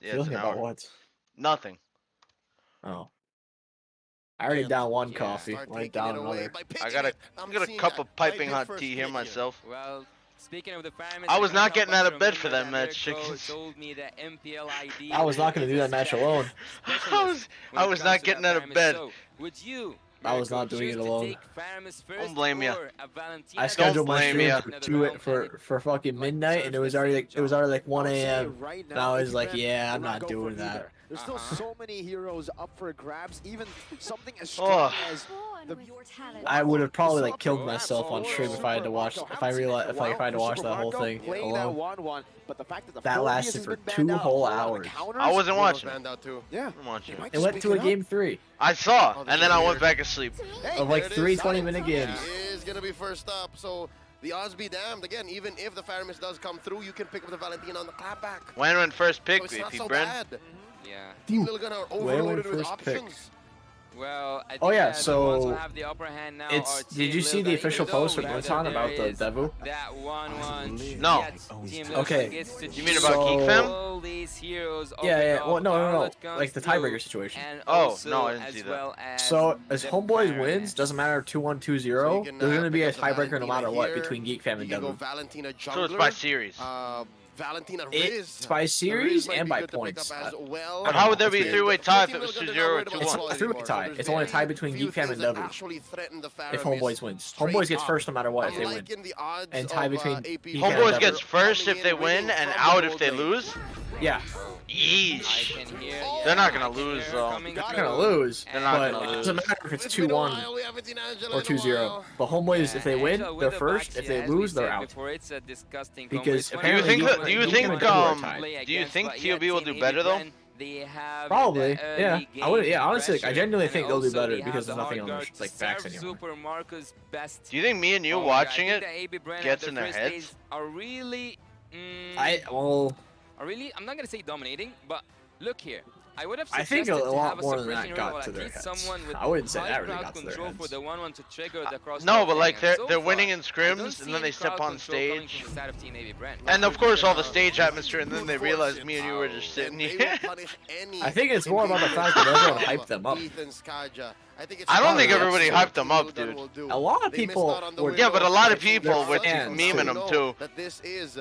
Yeah, it's Feeling an about hour. what? Nothing. Oh. I already down one Yeah. coffee. Start Went taking down it away another. by I pitching got a it. I'm got a seeing cup that of piping right hot first tea here pitch myself. Well, speaking of the firemen, I was not getting out of of bed for that match, chickens. told me that MPL ID I was not gonna do that match alone. I was not getting out of bed. So, would you, I was not Mirko, doing choose it to alone. take Faramis first Don't blame ya. or a Valentina? I scheduled my blame stream ya. for fucking midnight, and it was already like 1 a.m. Right And I was AP like, Brand yeah, I'm will not go for doing that. either. There's still so many heroes up for grabs. Even something as Oh. strong as the I would have probably like Super killed Marco. myself on stream if I had to watch Super if I Marco. realized if I Haven't had to seen it watch in a that while. whole Marco thing playing that alone. 1-1, but the fact that the That Philippines lasted has for been 2 banned out whole on the hours. counters, I wasn't Bruno's watching. banned out too. Yeah. I'm watching. He might It just went pick to a it up. game 3 I saw, Oh, and then I went weird. back asleep. Hey, of like there it 3 is. 20-minute games. He is gonna be first up. So the odds be damned. Again, even if the Faramis does come through, you can pick up the Valentina on the clapback. When went first pick, So it's not BP so Brent? bad. Yeah. Team Little Gun are Where went overloaded with first pick? options. Well, I think Oh, yeah, that the so ones who have the upper hand now It's are did you Team see Lil the Gun, official even though post we from know Luton that about there the is Devu? that 1-1. No. Yes, Team Lil Okay. Gun gets to You mean about choose Geek Fam? all these heroes Yeah, open yeah. up. Well, no. Charlotte comes Like the through, tiebreaker situation. and Oh, also no, I didn't as see that. well as So as the Homeboys wins, Faramis. doesn't matter 2-1, 2-0. There's gonna be a tiebreaker no matter what between Geek Fam and You can go Devu. Valentina So jungler. it's by series. Valentina It's Riz. by Riz series might and be by good to pick points. up as well. But how would there be a It's three-way tie if it was Team 2-0 Little or Gun are not worried about 2-1? the It's a three-way squad tie. anymore. It's only a So tie there's between few Geek Fam things and that Devu. actually threaten the If Faramis Homeboys wins. straight Homeboys gets up. first no matter what if I'm they win. liking the odds And of, tie between AP Geek Brand Fam Homeboys and gets Devu. first coming if they in win winning and from out the if they Old lose? Yeah. I Yeesh. can hear, They're not yeah, gonna I can lose, hear though. coming They're not through. gonna lose, They're not but gonna it lose. doesn't matter if it's It's been a 2-1 while, we haven't seen Angela or in a 2-0. while. But Homeboys, Yeah, if they win, Angela they're with the first. back, If they as we lose, they're said out. before, it's a disgusting Because combo. Do you It's think one that- of do you the think, ones um, to play do you against, think but yet TOB will Team do better, though? Brand, they have Probably, the yeah. early I would, game yeah. Honestly, I pressure, genuinely and think they'll do also better they have because the there's nothing hard on guard their like to backs serve anymore. Super Marco's best. Do you think me and you Oh, yeah, watching I it think that AB Brand gets at in the their first heads? stage are really, are really, I'm not gonna say dominating, but look here. I would have I suggested think a to lot have a more than suppression that hero, got or to at their least heads. someone with I wouldn't say high that really crowd got to their control for heads. the 1-1 to trigger the cross. No, but like so they're winning in I don't scrims see and then they any step crowd on control coming stage. from the side of Team AB Brand. And of course all the stage atmosphere, and then they realize me and you were just sitting here. I think it's more about the fact that everyone hyped them up. I don't think Probably everybody hyped them up, dude. A lot of people were. Yeah, but a lot of people were fans, memeing them too.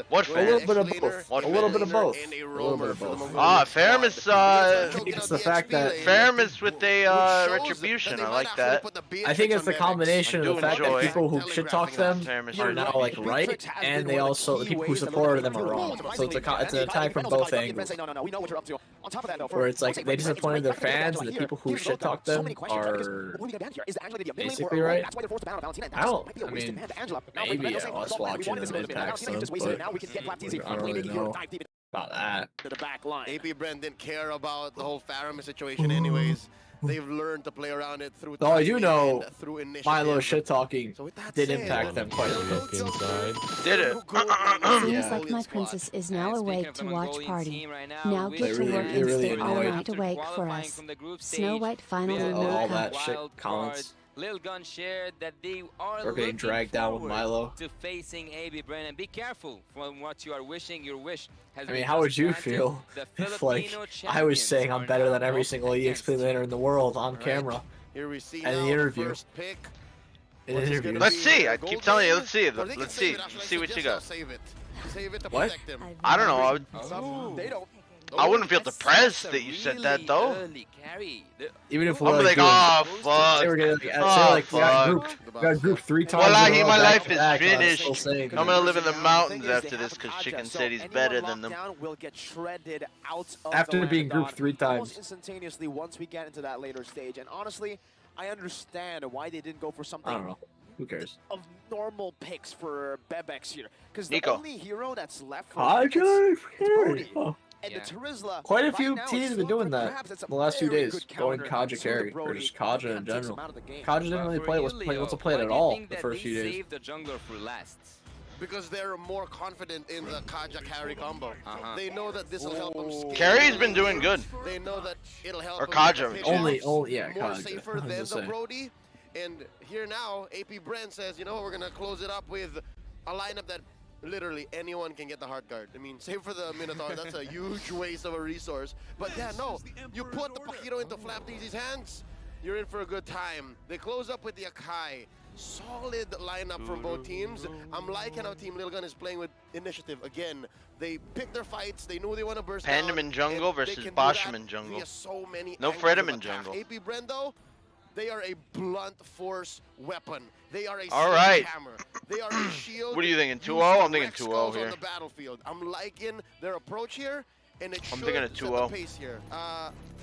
What A little fans? bit of both. What A little bit of fans? both. A little bit of both. Ah, Faramis, It's the fact that Faramis with a retribution. I like that. I think it's the combination of the do fact that enjoy people who shit talk them Faramis are now like right, and they also the people who supported them are wrong. So it's an attack from both angles. Where it's like they disappointed their fans, and the people who shit talk them are basically right. I don't. I mean, maybe I was watching them impact them, but I don't really know about that. AP Brand didn't care about the whole Faramis situation anyways. They've learned to play around it through Though I do timing know and through initiative. Milo shit talking So with that did said, impact them quite a bit. Did it? Seems Yeah. like my princess is now awake to watch party. Now we get to really- work they and really stay all annoyed. night awake for us. Snow White finally Yeah, no all cup. that shit comments. Lil Gun shared that they are We're getting looking dragged down with forward Milo. to facing AB Brand, and be careful from what you are wishing. Your wish has I mean, been how would you granted. feel The if, like, Filipino I was champions saying I'm are better now than every up single against EXP laner in the world on Right. camera Here we see in now the the interview? first pick. In What's an this interview. gonna Let's be? see. I Gold keep telling you. laner? Let's see. Or they can Let's save see. it. Actually, Let's see what you suggest got. they'll Save it. Save it to What? protect him. I don't know. They don't. I wouldn't feel That's depressed a that you said really that though. early carry. Even if I'm we're like, doing- oh they fuck. were getting, like, Oh, say, like we got fuck. grouped. We got grouped 3 times. Wallahi, in a row my back life to is back, and I'm finished. still saying I'm gonna live in the mountains after this because Chicken said he's better than them. Will get shredded out of After the being grouped Lantern 3 times. almost instantaneously once we get into that later stage. And honestly, I understand why they didn't go for I something don't know. Who cares? of normal picks for Bebex here. Because the Nico. only hero that's left for Hi, him is guys. Brody. Oh. And Yeah. the Terizla, Quite a right few now, teams it's have been still doing that perhaps it's a the last few very days, good going counter Kaja to the carry, or Brody just Kaja in and takes general. him out of the game. Kaja didn't really play what's to play it at all the first few days. Save the jungler for last. Because they're more confident in the Kaja carry combo. Uh-huh. They know that this will help them scale. Carrie's been doing good. They know that it'll help Or them Kaja, pick Only, off yeah, more Kaja. safer I was than gonna the say. Brody. And here now, AP Brand says, you know what, we're gonna close it up with a lineup that literally anyone can get the hard guard. I mean, save for the Minotaur, that's a huge waste of a resource. But yeah, no, you put the Paquito into FlapTZ's hands, you're in for a good time. They close up with the Akai. Solid lineup from both teams. I'm liking how Team Lil Gun is playing with initiative. Again, they pick their fights. They know they want to burst down. Pandem in jungle versus Bosham in jungle. So many no Fredem in jungle. AP Brendo, they are a blunt force weapon. They are a hammer. They are a shield. What are you thinking? 2-0? I'm thinking 2-0 here. On the battlefield. I'm liking their approach here, and I'm thinking a 2-0 pace here.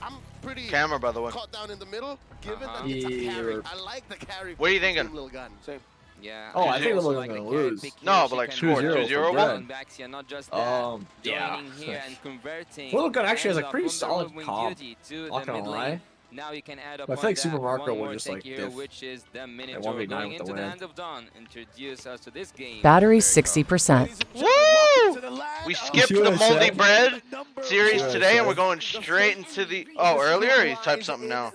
I'm pretty camera, by the way. Caught down in the middle, given that it's a carry. I like the carry. What are you thinking? Lil Gun. Yeah. Oh, I think Lil Gun's gonna lose. No, but like score 2-0. Not just yeah. Here and converting. Lil Gun actually has a pretty solid comp. Not gonna lie. Now you can add up I feel like Super Marco would just like here, diff. which is the Minotaur 1v9 going with the into the win. Hand of Dawn. Introduce us to this game. Battery 60%. Woo! We skipped the Moldy Bread series today, and we're going straight into the. Oh, earlier he typed something now.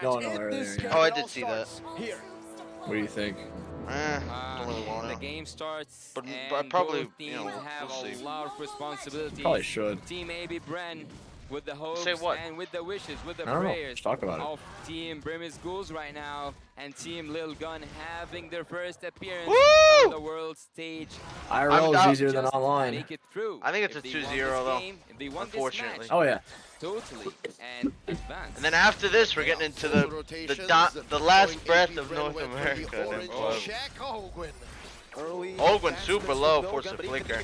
No, earlier. Yeah. Oh, I did see that. What do you think? Don't really want The it. game starts, But and probably, both teams you know, have we'll a see. lot of responsibilities. Probably should. Team AB Bren with the hopes Say what? and with the wishes, with the I don't know. prayers Let's talk about it. of Team Brimmy's Ghouls right now, and Team Lil Gun having their first appearance Woo! on the world stage. IRL is easier than Just online. Make it through. I think it's If a they won 2-0 this though, game, if they won this unfortunately. match, Oh yeah. totally, and advance. And then after this, we're getting into the last breath of North America. And then Ogwin super low, forced a flicker.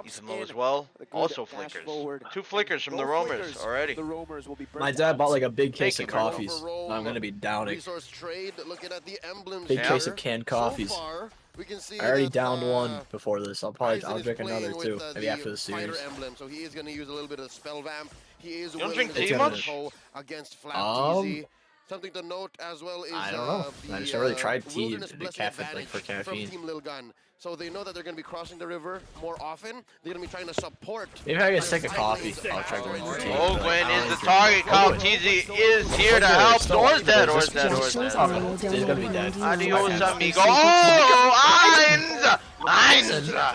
Ethan low as well, also flickers. 2 flickers from the roamers already. My dad bought like a big case Thank of you, man. coffees. I'm gonna be downing. Resource trade, looking at the emblems. Big Yeah. case of canned coffees. So far, we can see I already that, downed one before this. I'll Bison is drink another playing too, with, maybe after the fighter series. emblem, so he is going to use a little bit of spell vamp. He is You don't willing drink to tea much? go against FlapTZ. Something to note as well is I don't know. I just never really tried tea, Wilderness the Blessing caffeine, like, advantage for caffeine. From Team Lil Gun. So they know that they're going to be crossing the river more often. They're going to be trying to support. Maybe if I get sick of coffee, I'll try going more tea. Ogwin is the target. CalTZ is here to help. Door's dead. Door's dead. Door's dead. He's gonna be dead. Adios, amigo. Oh, Eins!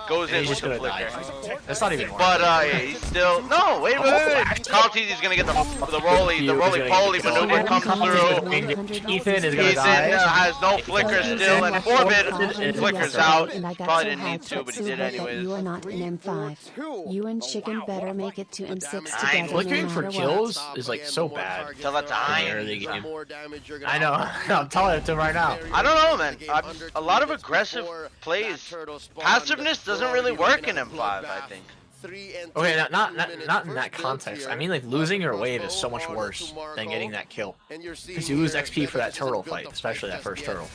Goes in He's with just the gonna flicker. die. That's not even But he's still wait. CalTZ's gonna get the roly-poly maneuver comes through. Ethan is gonna Ethan die. has no flicker still, and Forbid flickers out. Probably didn't need to, but he did anyways. You are not in M5. You and Chicken better make it to M6 together. Flickering no for matter kills what. is like so bad. Tell that to early Heinz. game. I know. I'm telling it to him right now. I don't know, man. A lot of aggressive plays. Passiveness doesn't really work in M5, I think. Okay, not in that context. I mean, like, losing your wave is so much worse than getting that kill. Because you lose XP for that turtle fight, especially that first turtle.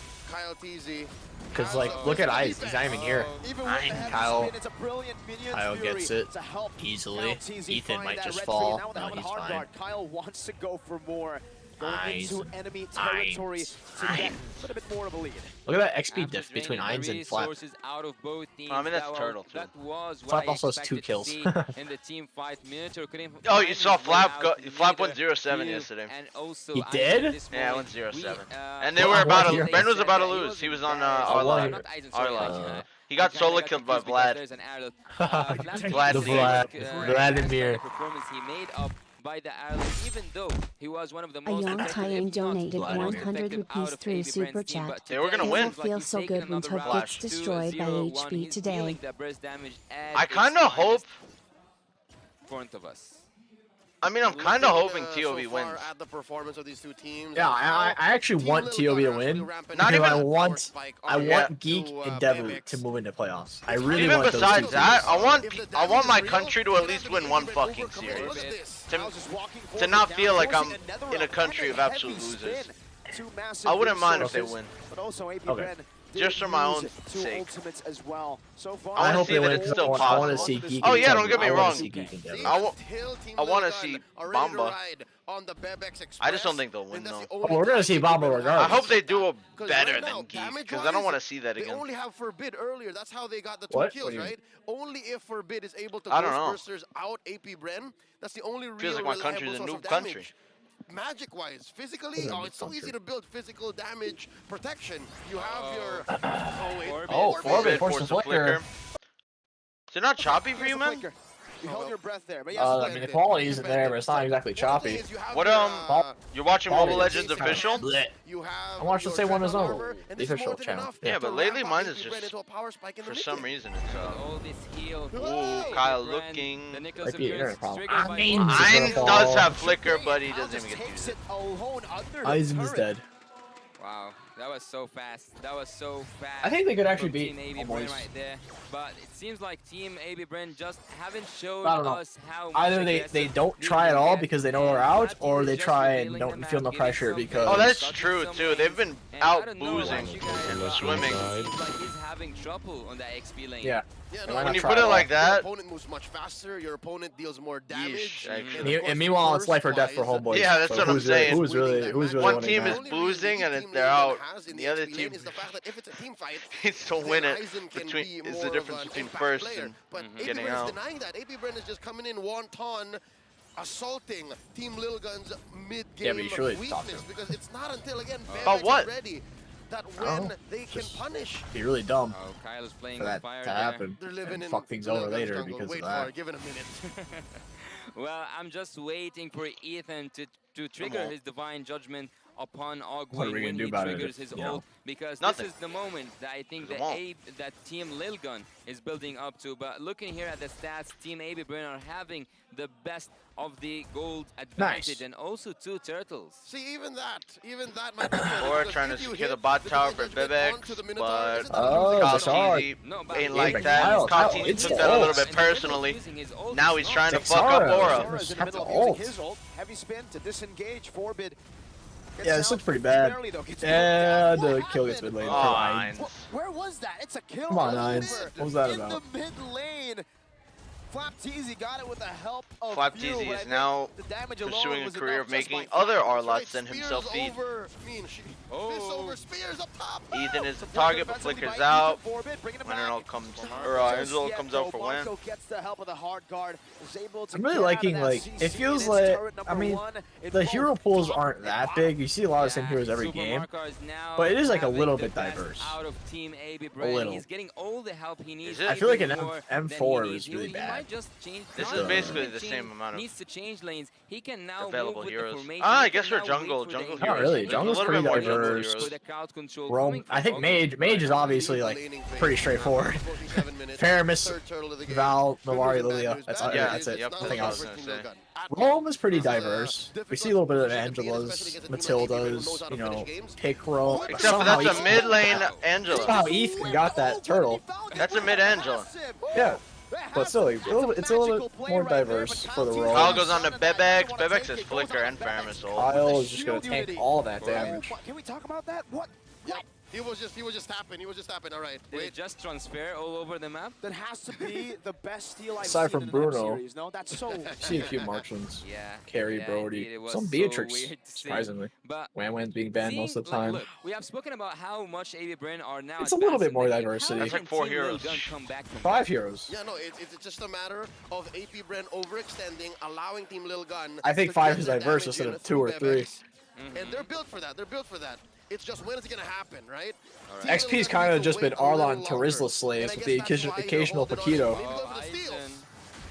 Because, like, look at Ice. He's not even here. Kyle gets it easily. Ethan might just fall. No, he's fine. Kyle wants to go for more. Going into enemy territory to get a little bit more of a lead. Look at that XP diff between Eins and Flap. I mean, that's Turtle, too. Flap also has 2 kills. Oh, you saw Flap went 0-7 yesterday. He did? Yeah, it went 0-7. And they were about to, Ben was about to lose. He was on our line. He got solo killed by Vlad. Vladimir. By the island, even though he was one of the A most young Tying donated 100 rupees through Super Chat. They were gonna win. It feel so good when Toad gets destroyed by HB today. I kind of hope. Front of us. I mean, I'm kind of hoping TOV wins. At the performance of these two teams. Yeah, I actually want TOV to win. Not even. I want Geek and Devu to move into playoffs. I really Even want those besides two that, teams. I want my country to at least win one fucking series. To not feel like I'm in a country of absolute losers. I wouldn't mind if they win. Okay. Just for my own sake. As well. So far, I hope see they that win. it's still I want to possible. see Geek. Oh and yeah, Devu. don't get me I wanna wrong. see Geek and Devu. I want to see Bamba. I just don't think they'll win though. Oh, we're gonna see Bamba regardless. I hope they do a better than Geek, because I don't want to see that They again. only have Forbid earlier. That's how they got the 2 What? kills, What do you right? Only if Forbid is able to I don't know. Ghostbusters out AP Bren. That's the only real Feels like my country's a reliable noob source of country. damage. magic-wise, physically, it's so easy to build physical damage protection. You have your... Oh, wait. Forbid Force forced a a flicker. Is it not choppy for you, man? You held your breath there, but I mean, the quality isn't there, but it's not exactly choppy. What, you're watching Mobile Legends official? I watched the same one as normal, the official channel. Yeah, but lately mine is just, for some reason, it's, ooh, Kyle looking. Might be an internet problem. Ainz does have flicker, but he doesn't even get to use it. Aizen is dead. Wow, that was so fast. That was so fast. I think they could actually from beat Team AB Almost. right there. But it seems like Team AB Bren just haven't showed I don't know. us how Either they don't try at all because they know they're out, or they try and don't feel no pressure because... Oh, that's true, too. They've been out boozing and swimming. Seems like he's having trouble on that XP lane. Yeah. Yeah, no, When you put it like that, your opponent moves much faster, your opponent deals more damage. And meanwhile, it's life or death for homeboys. Yeah, that's what I'm saying. Who's really one winning team that? is boozing and they're out. The other team is the fact that if it's a team fight, needs to win it. Aizen can Between be is more the of difference an between impact first player. and But getting AB Bren out. is denying that. AB Bren is just coming in wanton, assaulting Team Lil Gun's mid-game Yeah, but you should really talk to weakness him. because it's not until again About Bebex what? is ready that when they can punish. Be really dumb Oh, Kyle is playing for with that fire to there. happen. They're living And in fuck things Lil over Gun's later jungle. because Wait of for that. it, give it a minute. Well, I'm just waiting for Ethan to trigger his divine judgment upon Ogwin What are we gonna when do he about it triggers if, his you know, ult, because nothing. this is the moment that I think It that won't. that Team Lilgun is building up to. But looking here at the stats, Team AB Bren are having the best of the gold advantage, and also 2 turtles. See, even that might be good, Or because trying to if you secure the hit bot the tower for judgment Bebex, onto the Minotaur, but isn't that Oh, losing that's control? hard. Easy No, but ain't Yeah, like but that. Kyle, Kyle it's took that a little the bit personally. Using his ult Now as he's well. trying to fuck up Texara. Aura. Aura's in the middle of ult. using his ult. Heavy spin to disengage. Forbid. Yeah, this looks pretty bad. Yeah, the kill gets mid lane. Oh, Fine. Ainz. Where was that? It's a kill. Come on, over Ainz. there. What was that in about? the mid lane. Flapteezy got it with the help of Flapteezy Fuel, but I is think now the damage alone pursuing a was career enough of just making by other Flap. Arlots than Spears himself feed. over, Fish over Spears up top. Ethan is the Supported target, but defensively flickers by out. Ethan Forbid, bringing it When it back. all comes, Marco or Angelo just comes yet, out for though. when. Marco gets the help of the hard guard. Is able to I'm really get out of liking, that like, CC it feels in his like, turret I number mean, 1. It's the both hero pools top aren't and that bottom. big. You see a lot of the same heroes every Super game. Marco is now But it is, like, a having little the bit best diverse. Out of Team AB A Bren. little. He's getting all the help he needs. Is it? I feel like even an more M4 than he is needs. really He bad. might just change This is target. basically He the can same change- amount of needs to change lanes. He can now available move with heroes. the formation. Ah, I He guess can for now jungle, wait for the jungle Not heroes. really. There's a Jungle's little pretty bit more jungle diverse. heroes. for the crowd control Rome, coming from I think Ogwin. Mage is obviously, like, pretty straightforward. Faramis, Val, Novari, Lilia. That's Yeah, that's it. yep, Nothing that's else. what I was gonna say. Rome is pretty diverse. We see a little bit of Angelas, Matildas, you know, pick Rome. Except for that's a mid lane Angela. Somehow Ethan got that turtle. That's a mid Angela. Yeah. But still, it's a little bit more diverse for the role. Kyle goes on to Bebex. Bebex is Flicker and Faramis ult. Kyle is just going to tank all that damage. Can we talk about that? What? He was just tapping. All right. Did it Wait. just transfer all over the map? That has to be the best steal I've Aside seen from in an Bruno. series. No, that's so. See a few Marksmans. Yeah. Carry yeah, Brody. indeed, it was Some so Beatrix, weird to see. surprisingly. But Wan's being banned most of the time. Look, we have spoken about how much AB Bren are now. It's a little bit advanced more in the game. diversity. How That's like can 4 Team heroes. Lilgun come back from 5 that? heroes. Yeah, no, it's just a matter of AP Bren overextending, allowing Team Lil Gun. I think to 5 get is their diverse damage instead of unit 2 or through 3. Bebex. And they're built for that. It's just when it's gonna happen, right? Alright. XP's kind of just been Arlon Tarizla slaves with the occasional Paquito.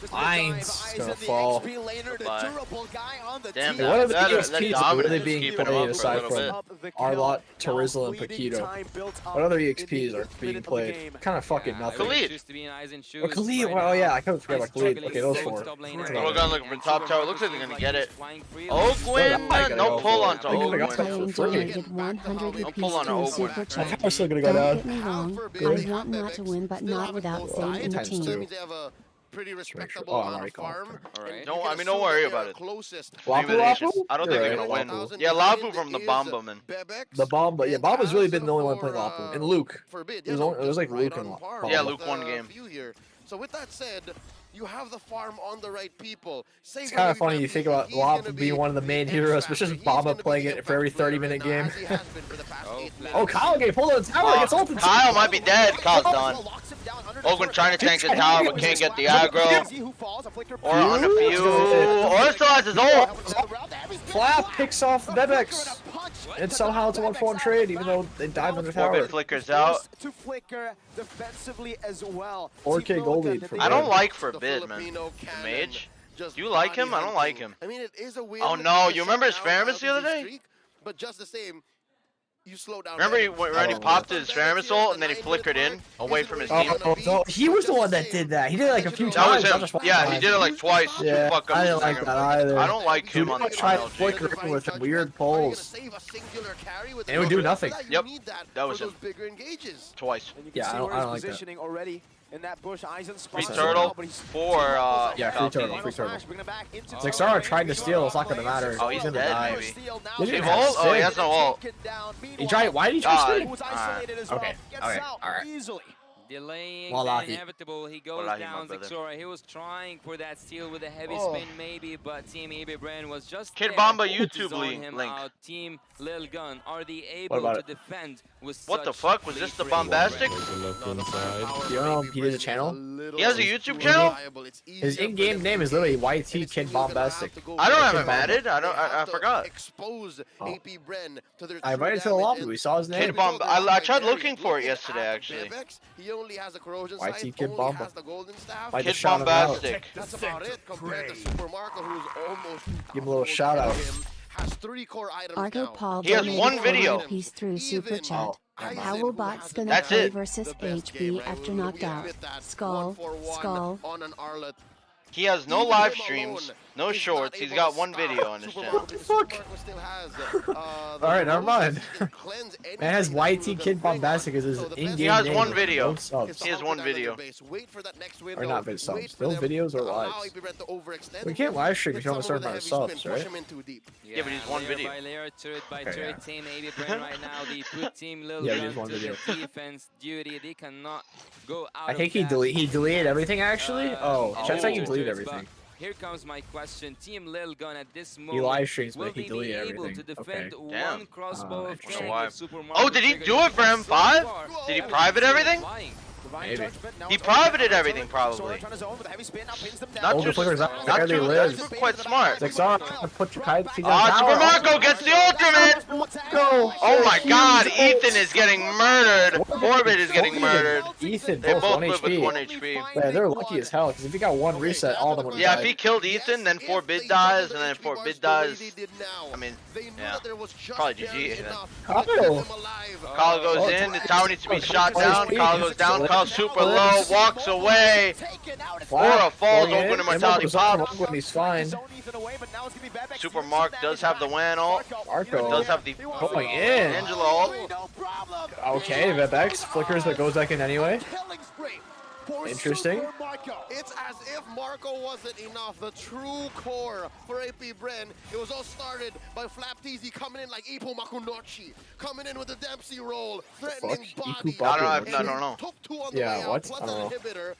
Ainz is gonna fall. Goodbye. Damn, What are the that EXPs dominance really is being keeping him played up for a aside little from bit. Arlot, Tarizla, and Paquito? What other EXPs are being played? Kind of fucking Yeah, nothing. Khalid. it used to be in Aizen's shoes Oh, Khalid, right well, now. yeah, I kind of forgot He's about Khalid. struggling Okay, those so 4. top laner That's right about Little it. gun looking for top tower. Looks like they're gonna get it. Flying free. Ogwin, gotta no go pull for on it. to I think they got Ogwin. that for Playing free. donated 100 Don't rupees pull on to a Ogwin. super I chat. think we're still gonna go Don't down. get me wrong, I want not to win, but not without Zane in the Times team. two. They have a pretty respectable Oh, I'm amount already of calling farm. for Alright. And No, you can I mean, don't assume worry that about they're it. closest. Lapu Maybe they should- Lapu? I don't You're think they're right. gonna win. Lapu. Yeah, Lapu from the Bomberman. The bomb, but yeah, Bob has really been the only one playing for, Lapu. And Luke. Forbid. It was like Luke and Bob. Yeah, Luke one game. So with that said, You have the farm on the right people. It's kind of funny you think about Lop being one of the main heroes, but just Baba playing it for every 30-minute game. Oh, Kyle gave pulled on the tower. Gets ulted. Kyle might be dead. Kyle's done. Ogwen trying to tank the tower, but can't get the aggro. Or on the few. Or still has his ult. Flap picks off the Bebex. And somehow it's a 1-for-1 trade, even though they dive on the tower. Orbit flickers out. To flicker defensively as well. 4K gold lead for I don't like Forbid, man. The mage. Do you like him? I don't like him. I mean, it is a win. Oh no, you remember his Faramis the other day? But just the same, you slow down. Remember when he popped his Faramis ult and then he flickered in away from his team? Oh, he was the one that did that. He did it like a few times. That was him. Yeah, he did it like twice. Yeah, I didn't like that either. I don't like him on the try to LG. flicker with some weird pulls. And it would do nothing. Yep, that was him. Twice. Yeah, I don't like that. Positioning already. In that bush, Free turtle for yeah, free turtle, free turtle. Zexara tried to steal, it's not gonna matter. Oh, he's gonna dead, die. maybe. Did he He ult? Oh, he has no ult. He tried. Why did he try to steal? Okay, alright. Delaying Wallahi. the inevitable, he goes Wallahi, down. my brother. Zexora, he was trying for that steal with a heavy spin maybe, but Team AB Brand was just Kid there Bomba to YouTube zone him link. out. Team Lil Gun, are they able to defend with What the such fuck? Was this the bombastic? You know he did a channel? He has a YouTube channel? His in-game name is literally YT Kid Bombastic. I don't have him added. I forgot. Oh. I invited to the lobby. We saw his name. Kid Bomba. I tried looking for it yesterday, actually. He only has a corrosion YT sight, Kid only Bomba. has the golden staff. Might Kid just shout him out. Bombastic. That's about it compared to Super Marco, who's almost Give him a little shout out. has 3 core items Argo now. Paul He has donated one 40 video. rupees through Super Chat. Aizen, How will bots gonna That's play it. versus The best game, HB right? after We knocked out? admit that. Skull, 1-for-1 skull. on an Arlet. He has no Even live him streams, alone no is shorts. not He's able got to one stop video on his Super channel. Marco. What the fuck? Super Marco still has, the Alright, never mind. most he can cleanse Man has anything YT through Kid the ring. Bombastic as his So the in-game best He has name one with video. no subs. He has one video. Wait for that next Or window. not vid subs. Wait for Those them videos to are allow lives. Ibibret to overextend We can't live stream if with you don't someone serve with by a heavy subs, spin, right? push him in too deep. Yeah, but he's one layer video. by layer, turret by Okay, turret, yeah. Team AB Brand right now, they put Team Lil Yeah, Gun he's one to video. the defense duty. They cannot go out I think of that. he deleted everything actually. Oh, Chet said he deleted turrets, but everything. Here comes my question. Team Lil Gun at this moment, He live streams, will but he they be deleted able everything. to defend Okay. Damn. one crossbow of interesting. Why? Super Oh, Mario did he trigger do it for defense so M5? far? Did he Everything private is everything? flying. Maybe. He privated everything, probably. Not Older too, flickers out. not Barely too, lives. that's quite smart. Zexara, put your kite feet down Ah, tower. Super Marco gets the ultimate! Let's go. Oh my god, Ethan is getting murdered. Orbit is getting murdered. Ethan, They both both 1 live with HP. 1 HP. Man, they're lucky as hell, because if he got one reset, all of them would have Yeah, if died. he killed Ethan, then Forbid dies, and then if Forbid dies, I mean, yeah, probably GG then. Kyle. Kyle goes in, the tower needs to be shot down, Kyle goes down, Kyle super low, walks away, Aura falls, open immortality pops. When he's fine. Super Mark does have the WAN ult, Marco does have the going in. Angela ult. Okay, Vebex flickers, but goes back in anyway. Interesting. It's as if Marco wasn't enough. The true core for AP Bren. It was all started by Flapteezy coming in like Ipo Makunochi, coming in with the Dempsey roll, threatening body. I don't know. Took 2 on the Yeah, way what? out, plus I don't an know. inhibitor.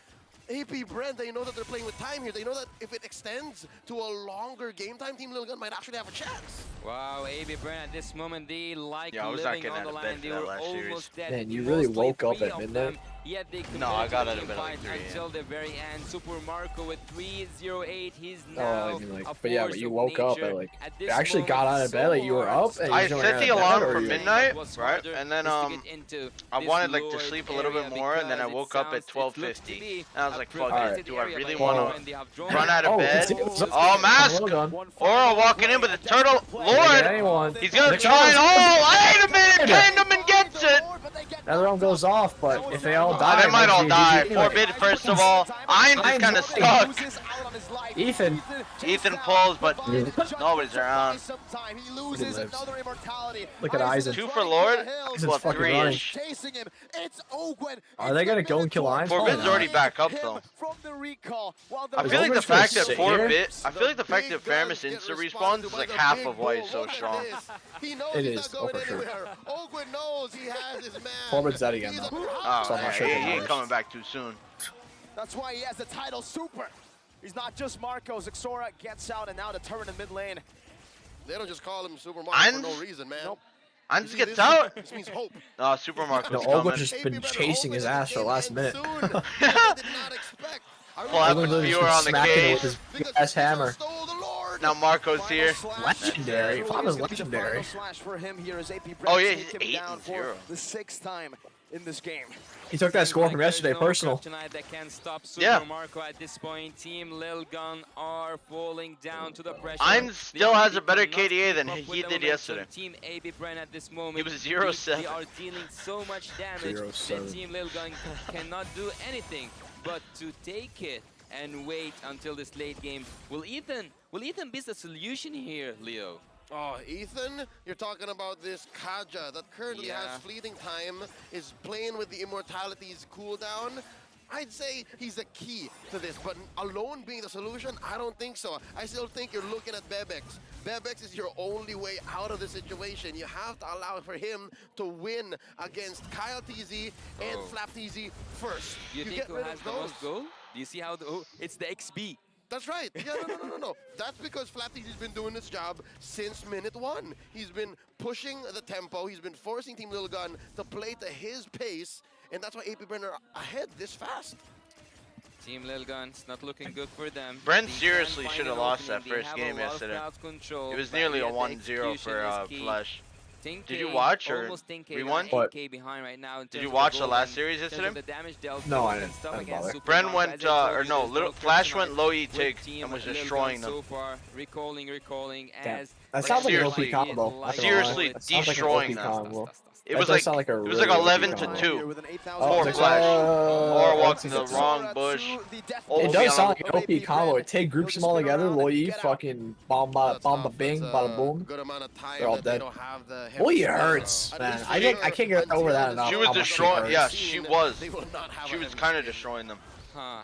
AP Brent, they know that they're playing with time here. They know that if it extends to a longer game time, Team Lil Gun might actually have a chance. Wow, AB Brand at this moment, they like Yeah, I was not living getting on the out of line. bed They for that were last series. almost dead. Man, you He really mostly woke up 3 at of midnight? them, Yet they No, I got out of continued bed to at like fight 3 until the very end. Super Marco with 308. He's Oh, now I mean, like, a but yeah, force but you of woke up nature. at like, At you this actually got moment, out of bed, so like you were hard up, and you I just went set out the of bed, alarm or for you- midnight, What's right? harder And then is to get into I this wanted like to lower sleep a little bit area more, and then I because woke it up at sounds- it looks to 12:50. be And I was a like, fuck Alright. it, do I area really by want now, to and they have drawn run out of Oh, bed? it's- Oh, Mask! Well done. Aura walking in with the turtle. Lord! Anyone. He's gonna try and wait a minute! Tandem gets it! Another round goes off, but if they all die, They might all then die. GG. Forbid first of all. I'm just kind of stuck. Ethan. Ethan pulls, but nobody's around. He loses lives. another immortality. Look at Aizen. 2 for Lord? Aizen's Well, fucking 3-ish. Chasing him. It's Ogwen. Are they gonna go and kill Lions? Forbid's already back up though. From the recall, while the I feel like the Ogwen's gonna fact that sit 4-bit, I feel like the fact that Faramis insta respawns is like half of why he's so strong. It is, oh, for sure. Ogwen knows he has his man. Forbid's dead again, though. Oh, So I'm not yeah, sure he that ain't matters. coming back too soon. That's why he has the title Super. He's not just Marco. Xora gets out, and now the turret in mid lane. They don't just call him Super Mario for no reason, man. Nope. Ans gets out. This means hope. Oh, Super Marco's No, coming. Ogle's just been chasing his ass for the last minute. Did not expect. Flapping viewer on the smacking it with cage. his ass hammer. Now Marco's here. Legendary. Flama's legendary. Oh yeah, he's 8-0. The 6th time in this game. He took that score from yesterday personal. Tonight that can stop Super Yeah. Marco at this point. Team Lilgun are falling down to the pressure. Ainz still has a better They KDA than cannot keep up he with the did momentum. yesterday. Team AB Bren at this moment. He was 0-7. They are dealing so much damage 0-7. that Team Lilgun cannot do anything but to take it and wait until this late game. Will Ethan be the solution here, Leo? Oh, Ethan, you're talking about this Kaja that currently has fleeting time, is playing with the Immortality's cooldown. I'd say he's the key to this, but alone being the solution, I don't think so. I still think you're looking at Bebex. Bebex is your only way out of the situation. You have to allow for him to win against Kyle TZ and Flap TZ first. You think get who rid has of the those. most goal? Do you see how it's the XB? That's right. Yeah, no. That's because Flapty's been doing this job since minute 1. He's been pushing the tempo. He's been forcing Team Lilgun to play to his pace, and that's why AP Brenner ahead this fast. Team Lilgun's not looking good for them. Brent They seriously can should have find an lost that opening. They first have game a lot of yesterday. crowd control, It was but nearly a yet the 1-0 execution for is key. Flash. 10K, Did you watch or almost 10K, we won? 8K behind right now in Did terms you of watch the goal last and series in terms yesterday? of the damage dealt, No, I and didn't. stuff I didn't against bother. Super Bren Marco. went, As I told or you, no, there's little Flash went kryptonite low with E-Tig Team and was Lilgun destroying them. so far, recalling Damn. as That sounds like an OP Seriously, combo. Not gonna lie. seriously That sounds like an destroying OP them. combo. It That was does like sound like a it was really like OP 11 combo. to 2. With an 8,000 Or it's Flash. Or walk it's to the it's- wrong bush. It Obi does on sound the- like an OP combo. Take groups them all together, Loyi, fucking bomb, bomb, bing, bada boom. Good amount of time They're all that they dead. don't have the Loyi heavy hurts, space. man. At least I can't get until over that this enough. She was how much destroying. hurts. Yeah, she was. They will not have She a was heavy kind of space. destroying them. Huh.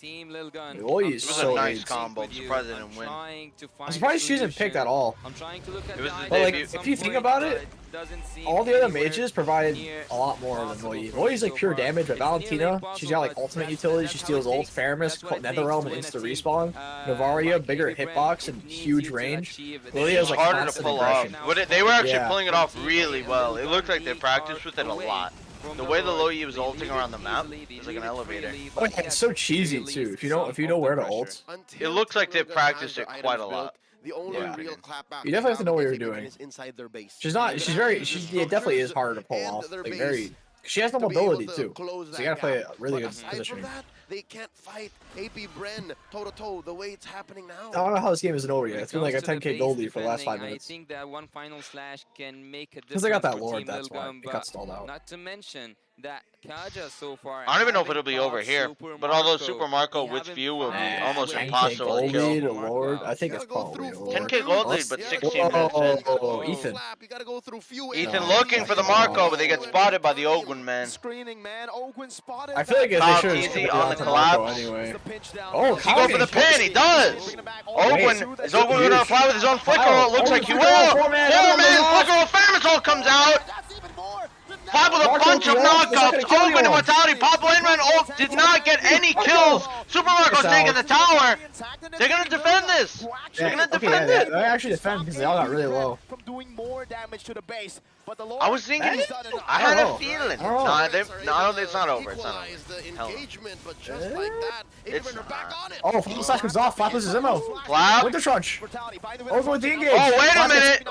Team Lilgun. Loyi I'm is It was so a nice good. combo. I'm with you. surprised they I'm didn't win. trying to find I'm surprised she isn't solution. picked at all. I'm trying to look at It was the his items But like, debut. at some if you think point, about but it, doesn't seem all the other anywhere mages provide near a lot more than possible Loyi. for Loyi's me like so pure far. damage, but It's nearly Valentina, impossible, she's got like but ultimate that's utility. She how steals it ult, takes. Faramis, That's what it takes Netherrealm, to and win a insta team. respawn. Novaria, Like bigger AB Bren, hitbox it and needs huge you to range. achieve this. Lily It was has like harder to constant pull off. aggression. But they were actually Yeah. pulling it off really well. It looked like they practiced with it a lot. The way the Loyi was ulting around the map is like an elevator. Oh, yeah, it's so cheesy too. If you know where to ult. Until It looks like Team they Lilgun practiced has it their quite items a lot. built, the only Yeah. real clapback You definitely have to know what you're they can doing. is inside their base. She's not. She's very. She yeah, definitely is harder to pull And off. their Like base very. She has no to be able mobility to too. close So you that gotta play gap. a really But good aside positioning. from that, they can't fight AP Bren toe to toe the way it's happening now. I don't know how this game isn't over yet. When It's it been like a comes to the 10K base goldie for the last defending, 5 minutes. I think that one final slash can make a difference. Because they got that for Lord, Team that's why. Lilgun, It got but stalled out. Not to mention that Kaja so far. I don't even know if having it'll be fought over here, Super but although Marco, Super Marco they with haven't few will be fought almost with 10K impossible to goldie kill. to Lord. I think You it's gotta go probably through over. 10K gold lead, but You 16 gotta go minutes in. through Oh, Ethan. Ethan. Slap. You gotta go through few Ethan enemies. looking for the Marco, but they get spotted by the Ogwin man. Screening, man. Ogwin spotted. I feel like if Kyle they should TZ have on the to Marco collapse. anyway. Oh, Oh, He go for the pin, he does! Ogwin, is Ogwin gonna reply with his own flicker? Oh, It looks like he will! four-man, Four-man flicker with Faramis comes out! Flap with a Marco, bunch of yeah, knockouts. he's gonna kill Ogwin you. immortality. Pop Landman ult did not get any kills. Super Marco's taking the tower. They're gonna defend this. They're gonna defend it. They actually defend because they all got really low. From doing more damage to the base, but the I was thinking, I had a feeling. No, I don't think it's not over. It's not over. Equalize the Hell no. engagement, but just like that, It's Abraham back on it. Oh, Flap slash goes off. Flap loses ammo. Flap. Winter Trunch. Over with the engage. Oh, wait a Flap minute.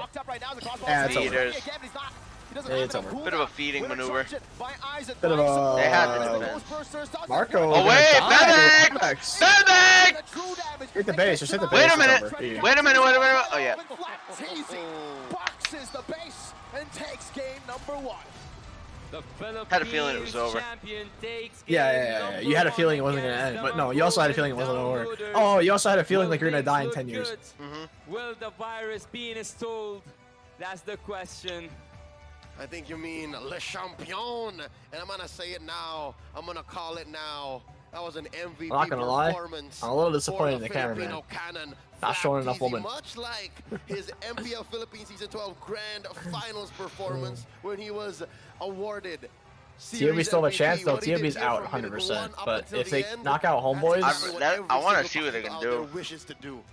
Yeah, it's over. Feeders. It's over. Bit of a feeding maneuver. Bit of a- They had to defend. Marco. Oh, wait, Bebex! Bebex! Hit the base. Just hit the base. Wait a it's minute. over. Yeah. Wait a minute. Oh, yeah. Boxes the base and takes game number 1. Had a feeling it was over. Yeah. You had a feeling it wasn't gonna end, but no, you also had a feeling it wasn't over. Oh, you also had a feeling like you're gonna die in 10 years. Will the virus be installed? That's the question. I think you mean Le Champion, and I'm gonna say it now. I'm gonna call it now. That was an MVP I'm not gonna lie, performance. I'm a little disappointed in the for cameraman. Filipino Cannon. Not showing enough Flap woman. Much like his MPL Philippines Season 12 Grand Finals performance when he was awarded TOB still have a chance though. TOB's out 100%. But if they knock out Homeboys, I want to see what they can do.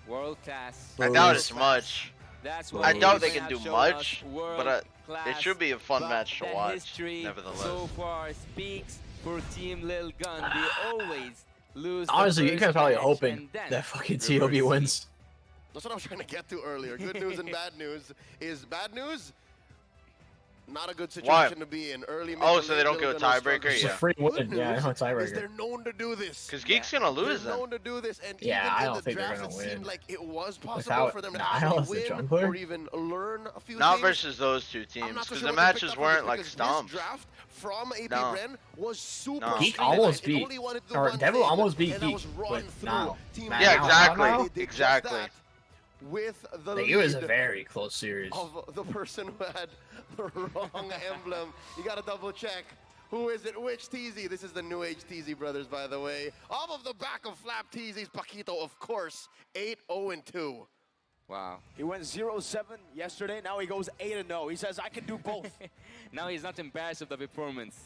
World class. I doubt it's much. That's I what doubt we they can do have shown much, us. but it World-class. should be a fun But match to the watch. history Nevertheless, so far speaks for Team Lil Gun. We always lose. honestly, the you first guys probably match hoping and then that fucking TOB reverse. wins. That's what I was trying to get to earlier. Good news and bad news is bad news. Not a good situation to be in. Early. oh, so they don't get a tiebreaker, It's a yeah. free Good win. news Yeah, I know is tiebreaker. they're known to do this. Because Geek's gonna lose They're then. known to do this, and Yeah, even I in don't the think they're draft, gonna it win. seemed like it was possible Without for them to Niles, actually the win jungler? or even learn a few Not things. versus those two I'm teams, not so because sure the what they matches picked up on weren't this like because stomps. This draft from AP No. Bren was super No. Geek streamlined. almost It beat, only wanted to do or one Devil thing, almost beat and that Geek, was run but through now. Team Now, Yeah, Liquid. exactly, They did just exactly. that with the Like, it was a lead very close series. of the person who had the wrong emblem. You gotta double check. Who is it? Which TZ? This is the new age TZ brothers, by the way. Off of the back of Flap TZ's Paquito, of course. 8-0-2. Wow. He went 0-7 yesterday. Now he goes 8-0. He says, I can do both. Now he's not embarrassed of the performance.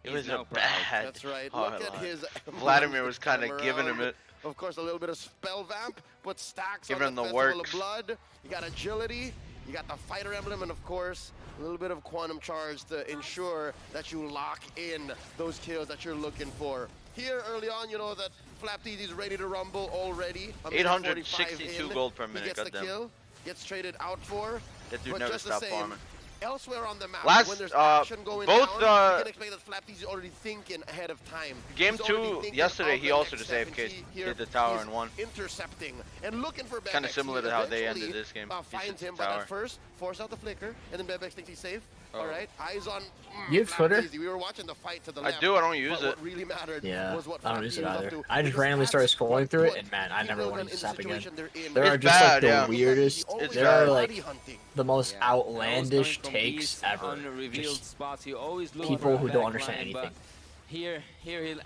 It He's was now a proud. bad. That's right. Oh, Look at his emblem Vladimir was this kind time of giving him around. it. Of course, a little bit of spell vamp, but stacks Giving on him the the Festival works. of Blood. You got agility, you got the fighter emblem, and of course, a little bit of quantum charge to ensure that you lock in those kills that you're looking for. Here early on, you know that Flap TZ is ready to rumble already. A minute 862 45 in. gold per He minute, gets the goddamn. kill, gets traded out for. That dude but never just the stopped same, farming. elsewhere on the map, Last, when there's action going both, down, you can expect that Flap TZ is already thinking ahead of time. Game He's already 2 thinking yesterday, of he the also next just step, and AFK, here did the tower he's and won. intercepting and looking for Bebex. Kinda similar He to how they eventually, ended this game. He finds sits him, the but tower. at first, force out the flicker, and then Bebex thinks he's safe. Oh. All right, eyes on. You have Flap Twitter? TZ. We were watching the fight to the I left. do, I don't use but it. What really mattered Yeah, was what I don't Flap use TZ it was up either. to, I just because randomly started that's scrolling what through it, put and man, I Team never Lil wanted Gun to in the stop again. situation they're in. There are It's just bad, like the yeah. weirdest, Always there are body like hunting. the most Yeah. And always outlandish coming from takes these ever. unrevealed Just spots. He always looks people for a who don't back understand line, but anything. Here,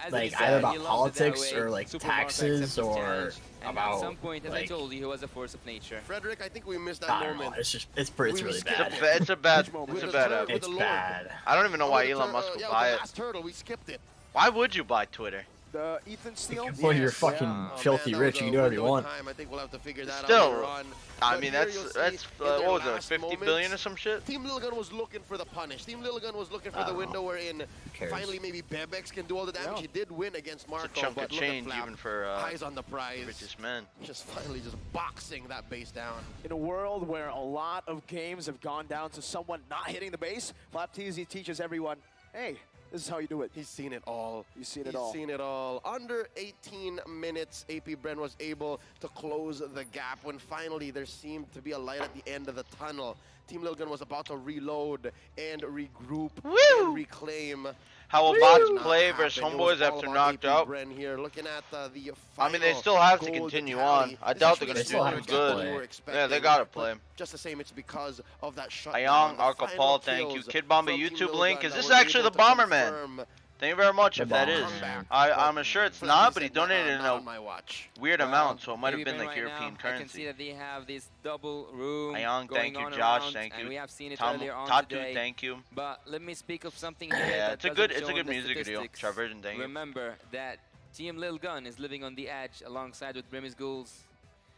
as Like, he said, either about he loves it that politics way. or, like, Super Mark taxes accepts his or challenge, and about, at some point, as I like- told you, he was a force of nature. Frederick, I think we missed that I don't know. moment. It's really skipped bad. it. It's a bad, Which moment? it's a With bad the app. turn- with It's the Lord. bad. I don't even know why With the Elon Musk would yeah, buy with it. the last turtle, we skipped it. Why would you buy Twitter? The Ethan Steele? Well, you're Yes. fucking Yeah. filthy that rich. was You a can do whatever you window in want. time. I think we'll have to figure that Still, out later on. I But mean, here that's you'll see in what their was it, last 50 moments, billion or some shit? Team Lil Gun was looking for the punish. Team Lil Gun was looking for I the don't window know. wherein cares? finally maybe Bebex can do all the damage. Yeah. He did win against Marco, It's a chunk but of look at change Flap. even for Eyes on the prize. richest man. Just finally just boxing that base down. In a world where a lot of games have gone down to someone not hitting the base, Flap TZ teaches everyone, hey, this is how you do it. He's seen it all. You've seen it He's all. seen it all. Under 18 minutes, AP Bren was able to close the gap when finally there seemed to be a light at the end of the tunnel. Team Lil Gun was about to reload and regroup and reclaim. How Did bots not play happen. versus It was homeboys all after about knocked AP out. Bren here, looking at the I mean, they final still have to gold continue tally. on. I This doubt is they're what gonna they still do have too to good. play. we were Yeah, they expecting, gotta but play. Just the same, it's because of that shutdown. Ayong, The Arco final Paul, thank you. kills Kid Bomba from Team YouTube Lil link. Gun Is that this were actually able the to Bomberman? confirm Thank you very much The if that is. Bomberman. I'm sure it's not, but he donated in not on a my watch. weird amount, so it might have Maybe been like right European now, I can see currency. that they have this double room Ayong, going thank you. on Josh, around, thank and you. we have seen it Tom, earlier on Tatu, today. thank you. But let me speak of something here Yeah, that it's a doesn't good show in the music video. statistics. Traversion, thank you. Remember that Team Lil Gun is living on the edge alongside with Brimmy's Ghouls.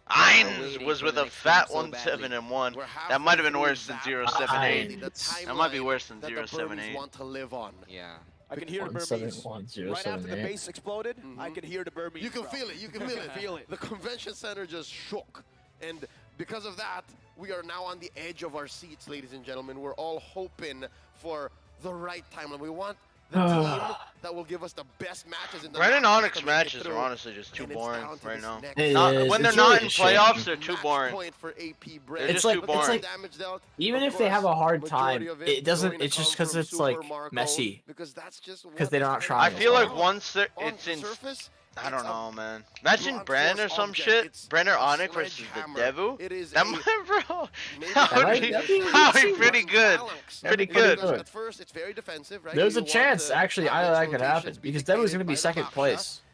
Ainz was for with the a next fat game so 1-7-1. We're That might have been halfway worse through than that 0-7-8. the That might be timeline worse than that the Burmese 0-7-8. want to live on. Yeah. I can hear the Burmese. 171, Right after the 078. base exploded, I can hear the Burmese. You can bro. feel it. You can feel it. Feel it. The convention center just shook, and because of that, we are now on the edge of our seats, ladies and gentlemen. We're all hoping for the right timeline. We want the team that will give us the best matches in the Brennan matches Onyx to make it matches through. are honestly just too And it's boring down to right this now. next It Not, is. when they're It's not really in a shame. playoffs, they're too match boring. point for AP Bren. They're It's just like- too it's boring. like- Damage dealt, Even of if they have a course, hard majority time, of it doesn't. going to It's just come because from it's like Super Marco, messy. because that's just Because they're not what trying I as feel like hard. once on it's in, surface, I don't it's a know, man. Imagine blunt Bren or force some object. shit. It's Bren or a Onyx versus the sledgehammer. Devu. It is That a- might, bro. Maybe That would might- be, that'd be that would be decent. pretty good. Balance. Pretty That'd be good. good. At first, it's very defensive, right? There's You a want chance, to actually, have either those that could happen rotations be because Devu's dictated gonna be by the second Haksha. place.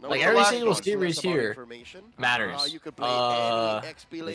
No, Like the every last single one. series here matters. You could play any XP let me lane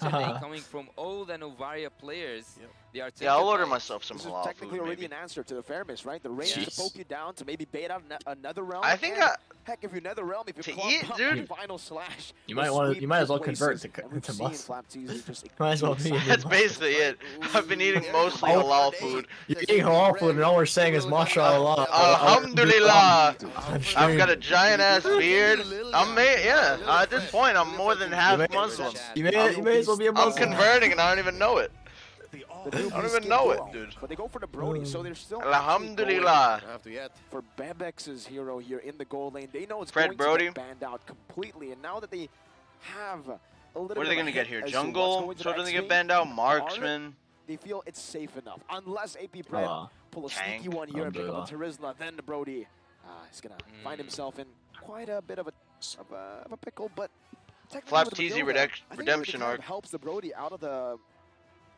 today coming from Old and Ovaria players. They are Yeah, I'll tempted order by it. myself some This is halal technically food, already maybe. an answer to the fairness, right? The range to Jeez. poke you down to maybe bait out another realm. I think and heck, if you're nether realm, if you to clump eat, up dude? your final slash, You will might want to. sweep You might as two well convert places, to and we've to seen muscle. Flapteasy just Might as well be. That's basically it. I've been eating mostly Oh, halal food. You're eating halal food, and all we're saying is mashallah. Alhamdulillah. I'm I've got a giant ass beard. Yeah. At this point, I'm more than half may- Muslim. You may as well be a I'm Muslim. converting and I don't even know it. The newbies I don't even get know it, duo, dude. But they go for the Brody, so they're still Alhamdulillah. Have to yet. for Bebex's hero here in the goal lane. They know it's Fred going Brody. to get banned out completely, and now that they have a little What bit are they of a gonna get hint here? as to Jungle? what's going to So the doesn't X get banned out. main, Marksman. they feel it's safe enough. Unless AP Brett pull a sneaky Tank. one here and pick up a Terizla, then the Brody is gonna find himself in quite a bit of a pickle, but technically Flapteasy with Matilda, I think it redemption kind of arc. helps the Brody out of the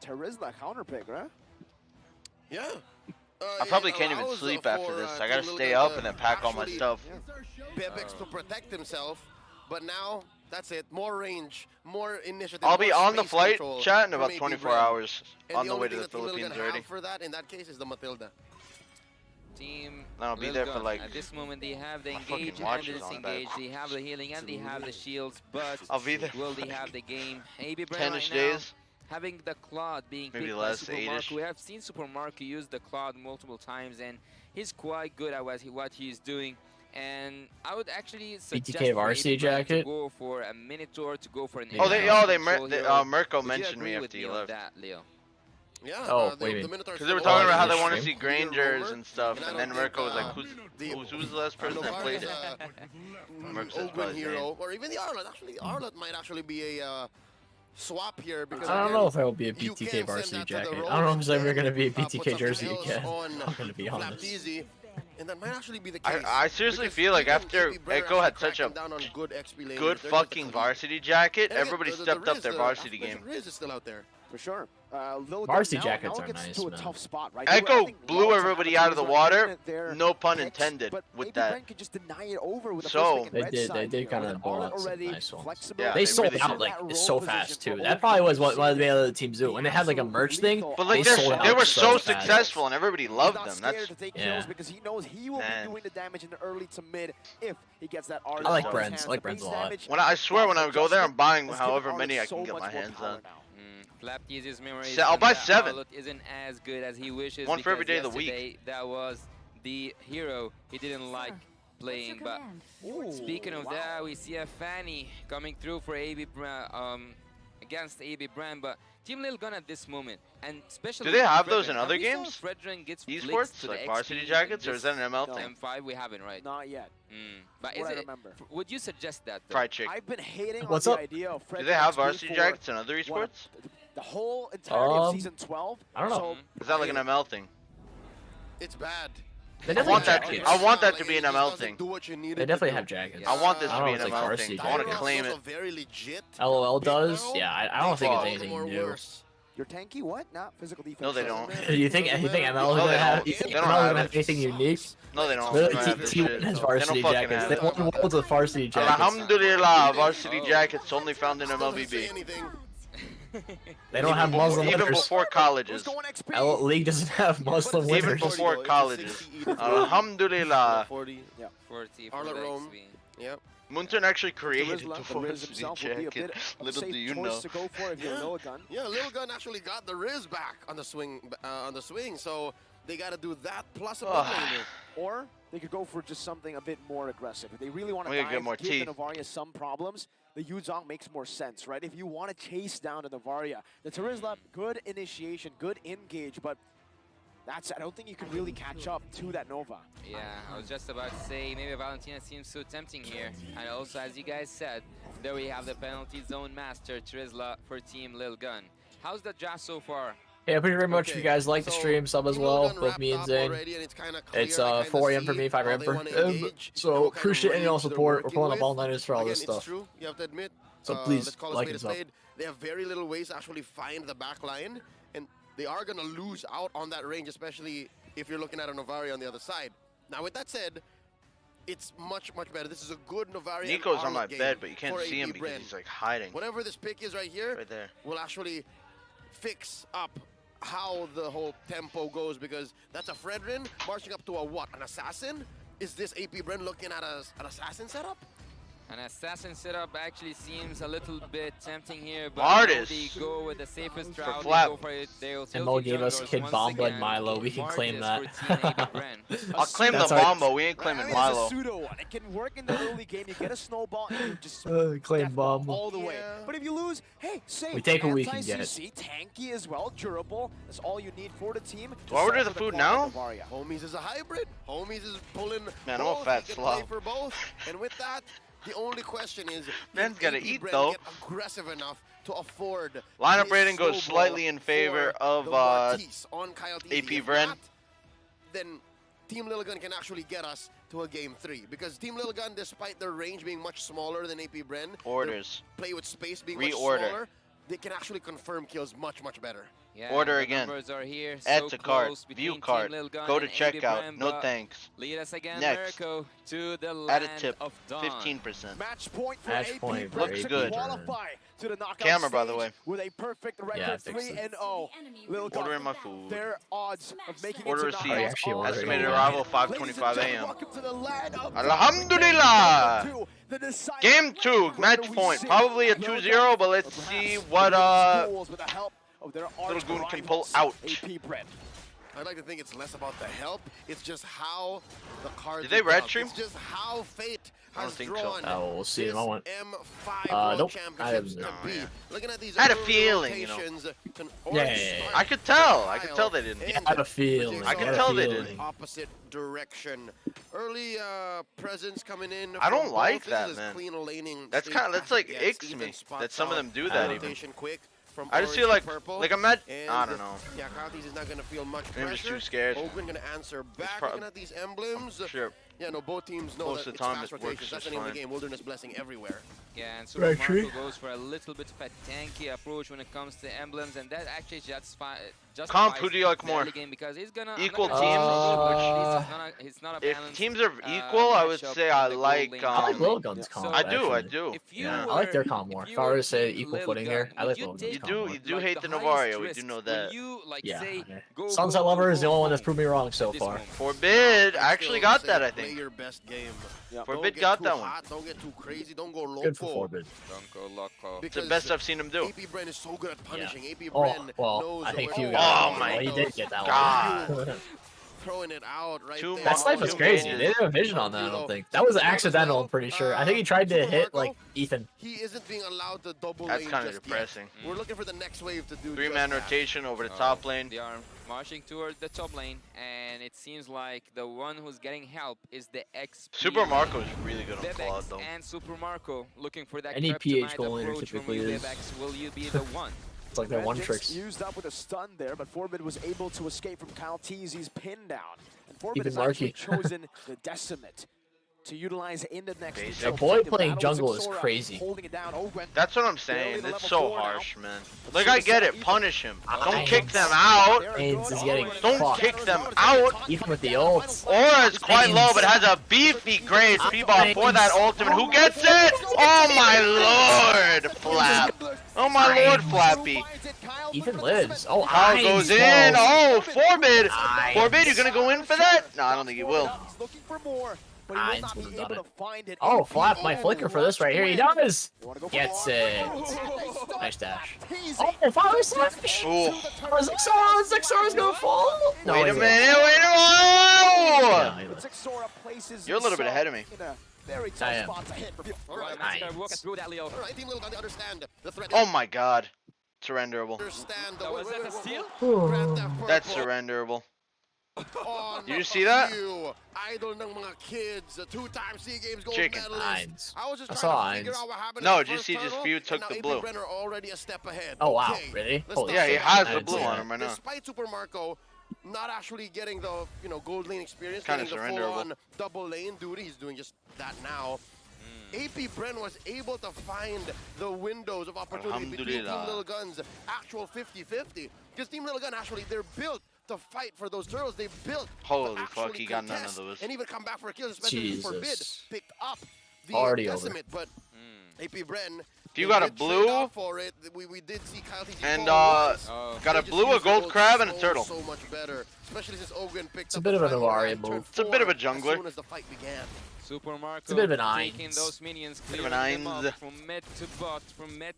Terizla counter pick, right? Yeah. I probably can't even sleep after this. I gotta stay up and then pack all my stuff. Bebex to protect himself, but now that's it. More range, more initiative. I'll be more on the space flight control chat in from about AP 24 Brett. hours And on the only way to thing the that Lil Philippines Gun already. have for that, in that case, is the Matilda. Team I'll be Lil there for Gun. like. At this moment, they have the my fucking engage and watch the is on disengage. back. They have the healing and they have the shields, but I'll be there. will they have the game? AB Brand 10-ish right now, days. having the Claude being Maybe picked less, by Super 8-ish. Marco. We have seen Super Marco use the Claude multiple times, and he's quite good at what he's doing. And I would actually suggest BTK for varsity AB Brand to jacket. go for a Minotaur, to go for an Oh, they control hero. Mirko Would you mentioned me agree with after me you on left. that, Leo? Yeah. Oh, the, what do you the mean? Minotaur Because they were still talking Oh, about how the they want to stream? see Grangers Roamer, and stuff, and I and then don't Mirko think, was like, who's the last person that played it? Mirko says Old probably hero, or even the Arlet. Actually, the Arlet might actually be a swap here because I don't again, know if it will be a you BTK can send varsity that to jacket. the I don't know if it's ever Roman, going to be a put BTK something jersey else again. on I'm going to be honest. Flapteasy, and that might actually be the case. I seriously because feel like even after AP Brett Echo had actually such a cracking down on good XP lanes, good they're fucking just- varsity jacket, And again, everybody the stepped up Riz, their the varsity game. aforementioned Riz is still out there. For sure. Lil Varsity Gun jackets now are gets nice, to a man. tough spot, right? They were Echo adding blew lots everybody of out of the Terizla water. in their No pun picks, intended but with AP that. Brand could just deny it over with the So- first pick They and red did. side They did here, kind with of blow Arlet out some already nice ones. flexible. Yeah, They they sold really out did. like That so role fast position too. for That probably was OG what the other teams do. When they had like a merch thing, But like They sold they out were so so fast. successful and everybody loved them. He's not That's scared to take yeah. kills because he knows he will Man. be doing the damage in the early to mid if he gets that Arlet. I like in his Brent's. hands. I like The Brent's a base lot. damage, when I swear when I go there, I'm buying has given however Arlet many I so can get much my more hands power on. now. Flapteasy's memory. I'll buy that 7. Arlet isn't as good as he wishes. One for every because day of the week. yesterday That was the hero he didn't like playing. But speaking of that, we see a Fanny coming through for AB against AB Brand, but Team Lil Gun at this moment, and especially Do they have Fredrin. those in other we saw games? Fredrin gets flicked Esports, to the like varsity XP jackets, in or is that an ML this thing? M5 we haven't, right? Not yet. But What is I it? remember. Would you suggest that? Though? Fried chick. I've been hating What's on up? the idea of Fred Do they have XP varsity for jackets in other what, esports? the whole entirety of Um, season 12. I don't know. So Is that like an ML thing? It's bad. They I definitely want have that. jackets. I want that to be an ML thing. They definitely have jackets. I want this I to don't be know an if it's like ML varsity thing. I want to jackets. claim it. Very legit. LOL does? now, Yeah, I don't think it's Fuck. anything More new. worse. You're tanky? What? Not physical defense. No, they doesn't don't. matter. You think ML is No, they gonna have? don't. You think They don't ML is have gonna it. have anything unique? No, they don't. Literally, They don't have this T1 shit. has They don't varsity fucking jackets. have They it. won worlds with varsity jackets. Alhamdulillah, varsity Oh. jackets only found in Doesn't say MLBB. anything. They don't have Muslim Even winners. before Who's colleges. going XP? LOL League doesn't have Muslim But it's Even winners. before colleges. Alhamdulillah. 40. 40 for Arlet the Rome. XP. Yep. Munton actually created Rizla, the the Riz varsity himself would be a bit jacket. of a Little safe do you choice know. to go for if you're Lil Gun. Yeah, Lil Gun actually got the Riz back on the swing, so they got to do that plus a mid laner. Or they could go for just something a bit more aggressive. If they really want to We gotta get more give teeth. the Navaria some problems, the Yuzong makes more sense, right? If you want to chase down the Navaria, the Terizla, good initiation, good engage, but I don't think you can really catch up to that Nova. Yeah, I was just about to say, maybe Valentina seems so tempting here. And also, as you guys said, there we have the penalty zone master, Terizla, for Team Lil Gun. How's the draft so far? Yeah, thank you very much. If you guys like the so stream, sub as Lil well, Gun both wrapped me and up Zane. already, and it's kinda clear, It's I kinda 4 a.m. see for me, 5 how a.m. they for wanna him. engage, So what kind of appreciate any all range they're support. We're working pulling up with. all nighters for all Again, this it's stuff. true. You have to admit. So please, let's call like a and spade a sub. spade. They have very little ways to actually find the back line, and they are gonna lose out on that range, especially if you're looking at a Novari on the other side. Now, with that said, it's much, much better. This is a good Novari. Nico's and on my Arlet bed, game but you can't for see him AP because Brand. he's like hiding Whatever this pick is right here right there. will actually fix up how the whole tempo goes, because that's a Fredrin marching up to a what? An assassin? Is this AP Bren looking at an assassin setup? An assassin setup actually seems a little bit tempting here, but Artists they go with the safest route. Flap. They go for it. They'll And Mo gave us Kid Bomba and Milo. We can claim that. I'll claim the That's our- Bomba. We ain't claiming Milo. It's a pseudo one. It can work in the early game. You get a snowball and you just claim death bomb Bomba. all the way. Yeah. But if you lose, hey, same. We take what we can get. Anti-CC, tanky as well, durable. That's all you need for the team. Do I order the food now? Homies is a hybrid. Homies is pulling Man, I'm a both. fat He can play slob. for both. And with that, the only question is, Man's can gotta AP eat, Bren though. get aggressive enough to afford Lineup this rating goes snowball slightly in favor for of the Marquise on Kyle AP Teasy? If Bren. not, then Team Lilligan can actually get us to a game 3, because Team Lilligan, despite their range being much smaller than AP Bren, Orders. their play with space being much Reorder. smaller, they can actually confirm kills much better. Yeah, Order the again. numbers are here, Add so to cart. close View between cart. Team Lil Gun Go to and checkout. AB No Bren, thanks. Lead us again, Next. Mirko, to the Add a land tip. of dawn. 15%. Match point for Match AP point for Bren AP to Good. qualify to the knockout Camera, by the stage way. with a perfect record, Yeah, I fixed 3-0. Lil Ordering Gun, my food. their odds of making Order it to receipt. knockouts Actually are ordering Estimated it. arrival Ladies and 5:25 gentlemen, a.m. welcome to the land of Alhamdulillah. Game 2, the deciding Game 2, round match where we point. see Probably a Lil 2-0, but let's Gun see perhaps what win these duels with the help of their Little arch Goon can pull rivals, out. AP Bren. I'd like to think it's less about the help, it's just how the cards Did they are red dealt. stream? It's just how fate I don't has think so. drawn Oh, we'll see in a this moment. M5 World nope. Championships I to have be. yeah. Looking at these I had a early feeling, you know. rotations, can Yeah, already yeah, yeah. start I could tell. I Kyle could tell they didn't. and I had a feeling. I could had a tell they feeling. didn't. opposite direction. Early presence coming in. I don't from like both. that, This is man. clean laning That's state kind of, that's like gets, icks even me spots that some of out, them do that even. rotation quick from I just orange feel to like, purple. I And don't know. Yeah, Kyle is not going to feel much Maybe I'm just pressure. too scared. Ogren going to answer back. prob- Looking at these emblems. Sure. Yeah, no, both teams know Most that of it's the time fast it works rotations. That's just the name of the fine. game. Wilderness Blessing everywhere. Yeah, and Super Right, Marco tree. goes for a little bit of a tanky approach when it comes to emblems, and that actually justifies Comp, who do you like the more? early game because he's gonna Equal I'm not gonna teams? say he's not a If balanced, teams are equal, I would matchup say in I the gold like, lane. I like um, Lil Gun's So- comp. I do, actually. If you Yeah, were, I like their comp more. if If you I were were to say Team equal Lil footing Gun, here, I would like you Lil Gun's You take comp do, more. you do like hate the highest Novaria, we risk? do know Will that. you like Yeah. say okay. go Sunset go, Lover go, is the go only one that's home proved me wrong so this far. moment? Forbid actually Still got say that, I play think. your best game. Yeah. Forbid Don't get got too that one. hot, don't get too crazy. Don't go loco. Good for Forbid. Don't go loco. It's the best I've seen him do. AP Bren is so good at punishing. AP Oh, Bren well, knows I think where Few to got Oh go. my it. Well, he did get that God. one. Throwing it out right Two there. That snipe was Two crazy. mages. They didn't have vision on that, I don't think. That was accidental, I'm pretty sure. I think he tried to Super hit, Marco, like, Ethan. He isn't being allowed to double That's lane kind of just depressing. yet. We're looking for the next wave to do 3-man just that. rotation over the top lane. They are marching toward the top lane, and it seems like the one who's getting help is the XP. Super Marco is really good on Bebex Claude though. and Super Marco looking for that Any kryptonite PH goal laner approach from typically you, is. Bebex. Will you be the one? It's like their one Vengeance tricks. used up with a stun there, but Forbid was able to escape from Kyle Teasy's pin down. And Forbid Even has actually Marky. chosen the Decimate to utilize in the next Basic. neutral The boy objective playing battle with jungle is Zixora crazy. Holding it down. Ogwen That's what I'm Barely saying. the It's level so 4 now. harsh, man. But Like I get it, Ethan- punish him. Don't Ainz. kick them out. Ainz is getting Don't fucked. kick them out. Even with the ults. Aura is quite Ainz. low, but has a beefy grade speedball for that ultimate. Who gets it? Oh my lord, Flap. Oh my lord, Flappy. Ethan lives. Oh, How Ainz goes in? goes. Oh, Forbid. Ainz. Forbid, you gonna go in for that? No, I don't think he will. He's looking for more, but he will Ainz not would've be done able it. to find it. Oh, AP Flap my flicker for this right here. He does. You wanna go for Gets more? it. Oh, Nice dash. Teasy. Oh, follow slash. Ooh. Zixora's gonna fall. No, Wait a he's minute, not. wait a Yeah, minute. he was. Zixora places You're a little bit himself ahead of me. in a very I tough am. spot to hit. All right, Nice. Walk us through that, Leo. all right, Team Little Gun, they understand the threat. Oh my god. Surrenderable. Understand the Was that a steal? Grab that That's purple. surrenderable. On Did you see that? you. Idol ng mga kids, a 2-time SEA Games gold Chicken. medalist. Ainz. I was just I trying saw to figure Ainz. out what happened No, in the did you first see just turtle, Few and took now the AP blue. Brenner already a step ahead. Oh, wow. Okay, Really? let's Holy not Yeah, he say has that. the didn't blue see on that. him right now. Despite Super Marco not actually getting the gold lane experience, Kinda getting the surrenderable. full-on double lane duty, he's doing just that now. AP Bren was able to find the windows of opportunity between Team Alhamdulillah. Little Gun's actual 50-50. Because Team Little Gun actually, they're built to fight for those turtles. They built Holy to fuck, actually he got none of contest those. and even come back for kills, especially Forbid Jesus. picked up the Already over. Decimate. But AP Bren If you got a blue and got a blue, a gold crab, and a turtle. So much better, especially since Ogwen picked It's a bit of an Awaria move. It's a bit of a jungler. As soon as the fight began. Super Marco It's a bit of an taking Ainz. those minions, Bit of clearing an them Ainz. up from mid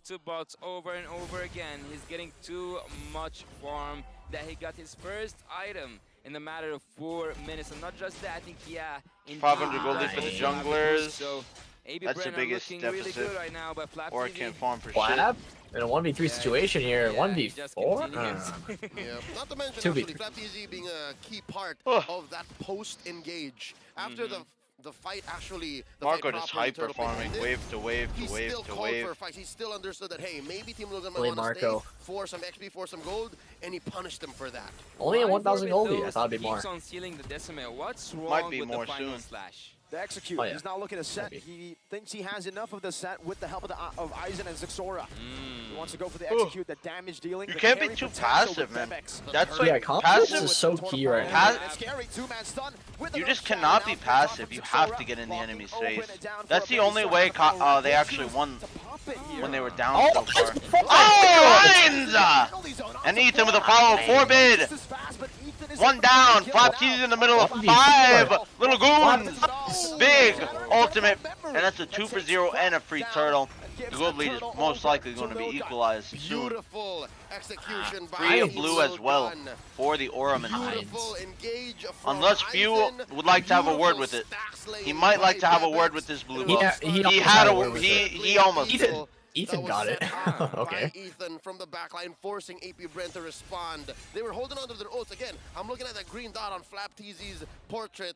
to bot, over and over again. He's getting too much farm that he got his first item in a matter of 4 minutes. And not just that, I think, yeah, indeed, 500 gold he for the does have a boost. junglers. So, AB That's the Brenner biggest looking really deficit. good right now, but Flap Or TV, can't farm for shit. Flap in a 1v3 situation here. yeah, he just 1v4. continues. Yeah, not to mention 2v3. actually FlapTZ being a key part Ugh. of that post-engage. After the fight actually, the Marco fight just properly, hyper Turtle Pit farming, ended, wave to wave he to wave still to called wave. for fights. He still understood that, hey, maybe Team Logan might Blame want to stay Marco. for some XP, for some gold, and he punished them for that. Only a 1,000 Why goldie. I thought it'd be more. keeps on stealing the decimate. What's wrong Might be with more the final soon. slash? The execute. Oh, yeah. He's not looking to set. Maybe. He thinks he has enough of the set with the help of Aizen and Zixora. He wants to go for the Ooh. execute, the damage dealing. You the can't be carry too potential passive, with man. Bebex. That's Yeah, like confidence passive. is so key right now. Pas- It's scary. Two-man stun with the You just shot. cannot Now be from the top passive. of You Zixora, have to get in the locking enemy's open face. it down for That's a the big only shot. way they They actually choose won to pop it here. when they were down Oh, so far. that's full. Oh, Ainz! Penalty zone And on Ethan with a support. follow Hey, forbid. this is fast, but Ethan is One able to down. kill Flap it out. T's in the middle of 1v4. 5. Little goons. Oh, Big yeah. ultimate. And that's a 2 for 0 and a free turtle. The gold lead is most likely going to be equalized soon. Beautiful execution by Free Ainz. blue as well Gun. for the Oraman. Beautiful engage from Unless Few Aizen. would like to have a word Beautiful with it. stack slaying He might like to by have a Bebex. word with this blue It buff. was Yeah, he He almost had had a a word with he almost Ethan. did. Ethan That was got it. set up Okay. by Ethan from the backline, forcing AP Brent to respond. They were holding on to their ults. Again, I'm looking at that green dot on Flap TZ's portrait,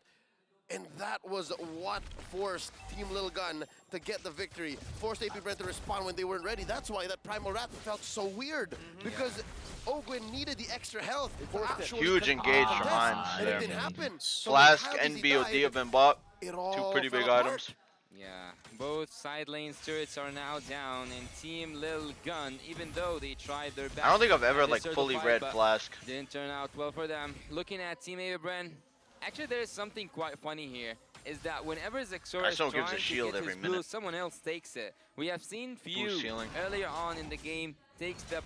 and that was what forced Team Little Gun to get the victory. Forced AP Brent to respond when they weren't ready. That's why that Primal Rat felt so weird, because Ogwen needed the extra health. to actually Huge contest, engage from and Ainz it there. didn't happen. So when Flask Kyle and TZ BOD died, have been bought. it 2 all pretty fell big apart. items. Yeah, both side lanes turrets are now down, and Team Lil Gun, even though they tried their best. I don't think I've ever to like start the fully fight, read but Flask. Didn't turn out well for them. Looking at Team Abren, actually there's something quite funny here, is that whenever Zixora is Someone trying gives a to shield get every his blue, minute. someone else takes it. We have seen Few ceiling. earlier on in the game takes the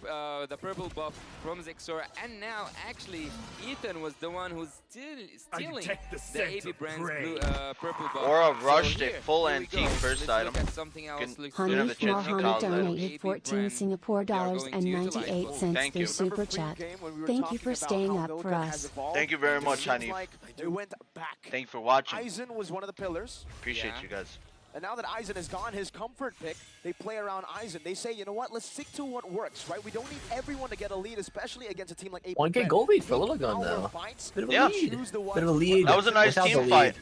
purple buff from Zixora, and now actually Ethan was the one who's stealing the AB Brand's blue, purple buff. Aura So rushed a here full we antique go. first Let's item. look at something else. Can- Looks Didn't have Hanif a chance to Mohammed call that. donated 14 Singapore dollars and 98 cents Thank through you. Super Chat. Thank you for staying up for us. Thank you very much, Hanif. Like they went back. Thank you for watching. Aizen was one of the pillars. Appreciate Yeah. you guys. And now that Aizen is gone, his comfort pick, they play around Aizen. They say, you know what, let's stick to what works, right? We don't need everyone to get a lead, especially against a team like AP. 1K gold lead for Little Gun, though. Bit of a Yeah. lead. Bit of a lead. That was a nice without the team lead. fight.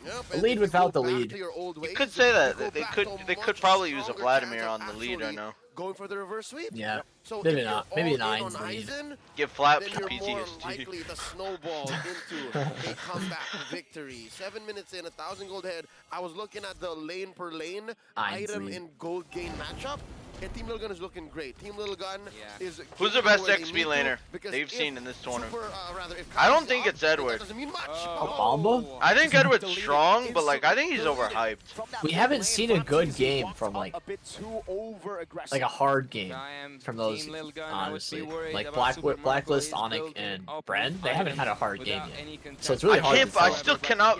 Yep, A and lead if you without go the back lead. to your old ways, You could say that. go They back could to they much could probably use a stronger Vladimir chance on of the lead right actually now. Going for the reverse sweep. Yeah. So Maybe if you're not. Maybe all an in on Ainz lead. Aizen, Give Flap then some you're more PTSD. likely to snowball into a comeback victory. 7 minutes in, 1,000 gold head. I was looking at the lane per lane Ainz item lead. and gold gain matchup, and Team Little Gun is looking great. Team Little Gun Yeah. is Who's the giving best you what they XP need to, laner because they've if seen in this tournament? if I don't Kyle's think up, it's then Edward. That doesn't mean much. Bamba? I think Just Edward's delete it. strong, but like I think he's Instantly overhyped. from that We mid haven't lane, seen a Flap good TZ game walks from, up like- a bit too over-aggressive. Like a hard game I am from those, Team Lil Gun. I would be honestly. worried Like about Super Marco. Blacklist, He's Onyx, building and up Bren, they haven't had a hard game without yet. any So it's contention. really I hard can't. to I tell. still cannot.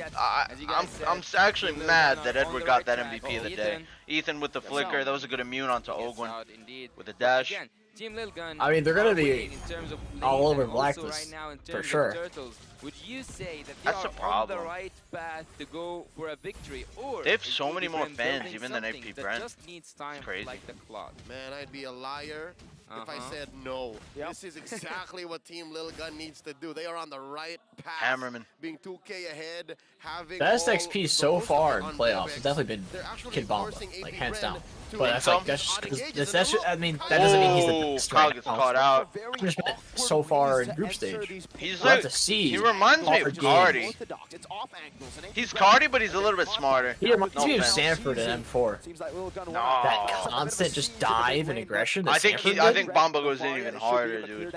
As you guys said, I'm actually Team Lil mad Gun that are on Edward the got right that track. MVP of the day. Ethan Ethan with the flicker. That was a good immune onto gets Ogwen out indeed. with a But dash. again, Team Lil Gun I mean, they're gonna are be winning in terms of all lanes over and also Blacklist, right now in for terms sure. of turtles. Would you say that they That's are the on the problem. right path to go for a victory, or They have is so many AP more Bren fans building even than AP something that Bren. just needs time, It's crazy. like the clock? Man, I'd be a liar if I Uh-huh. said no. Yep. This is exactly what Team Lil Gun needs to do. They are on the right path. Hammerman. Being 2K ahead, having Best all XP the so most of far it in on playoffs Bebex. has definitely been They're actually Kid forcing Bamba, AP like hands Bren down. to But that's like engage that's on because engages, that's and then I mean look, that doesn't mean he's the Oh, best Kyle right gets now. caught out. Just been so far in group stage. He's We'll have like to see. he reminds me of Hard game. Cardi. It's off angles, and He's Cardi, but he's a little bit smarter. He reminds No me of offense. Sanford in M4. Seems like Lil Gun No. That Oh. constant just dive and aggression. That I think Sanford I did. think Bamba goes in even harder, dude.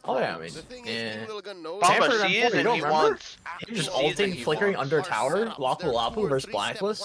Oh yeah, I mean, The thing is, yeah. Team Lil Gun knows Sanford Bamba and sees M4, you and don't he remember? wants. He just sees and ulting, he flickering wants. under tower, Lapu Lapu versus Blacklist.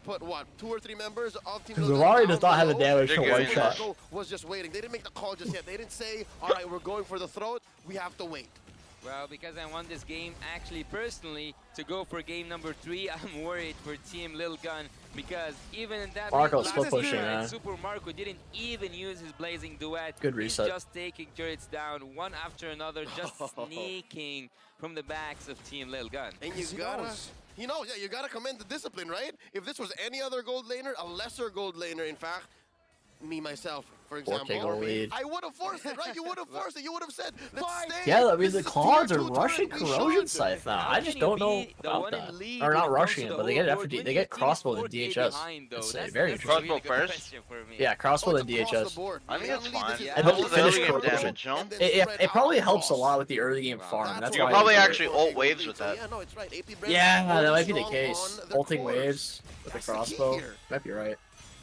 put what, 2 or 3 members of Team Because Lil Vari Gun does down not have the below. damage to They're one good. shot. Marco was just waiting. They didn't make the call just yet. They didn't say, all right, we're going for the throat. We have to wait. Well, because I want this game actually personally to go for game number 3, I'm worried for Team Lil Gun Because even in that Marco's last split pushing, turret, man. Super Marco didn't even use his blazing duet. Good reset. He's just taking turrets down one after another, just sneaking from the backs of Team Lil Gun. And you gotta, he knows, yeah, you gotta commend the discipline, right? If this was any other gold laner, a lesser gold laner, in fact, me, myself, for example, lead. I would have forced it, right? You would have forced it. You would have said, let's stay. Yeah, I mean, This the is Clods tier are 2 rushing turret. We Corrosion should. Scythe now. How I can just you don't know be the about one in that. lead Or when not it comes rushing to it, the but they get whole it board after when they your get team is crossbow in 4K DHS. behind, though? It's That's very interesting. Crossbow really the first? question for me. Yeah, crossbow and It's across the DHS. board. I think it's fine. Yeah, And Most don't of the finish early game corrosion. damage, no? It probably helps a lot with the early game farm. Wow. That's You why could probably do it. actually ult waves with that. Yeah, no, it's right. AP Brand Yeah, really that might be the strong case. on their Ulting cores. waves with the That's the key crossbow. here. Might be right.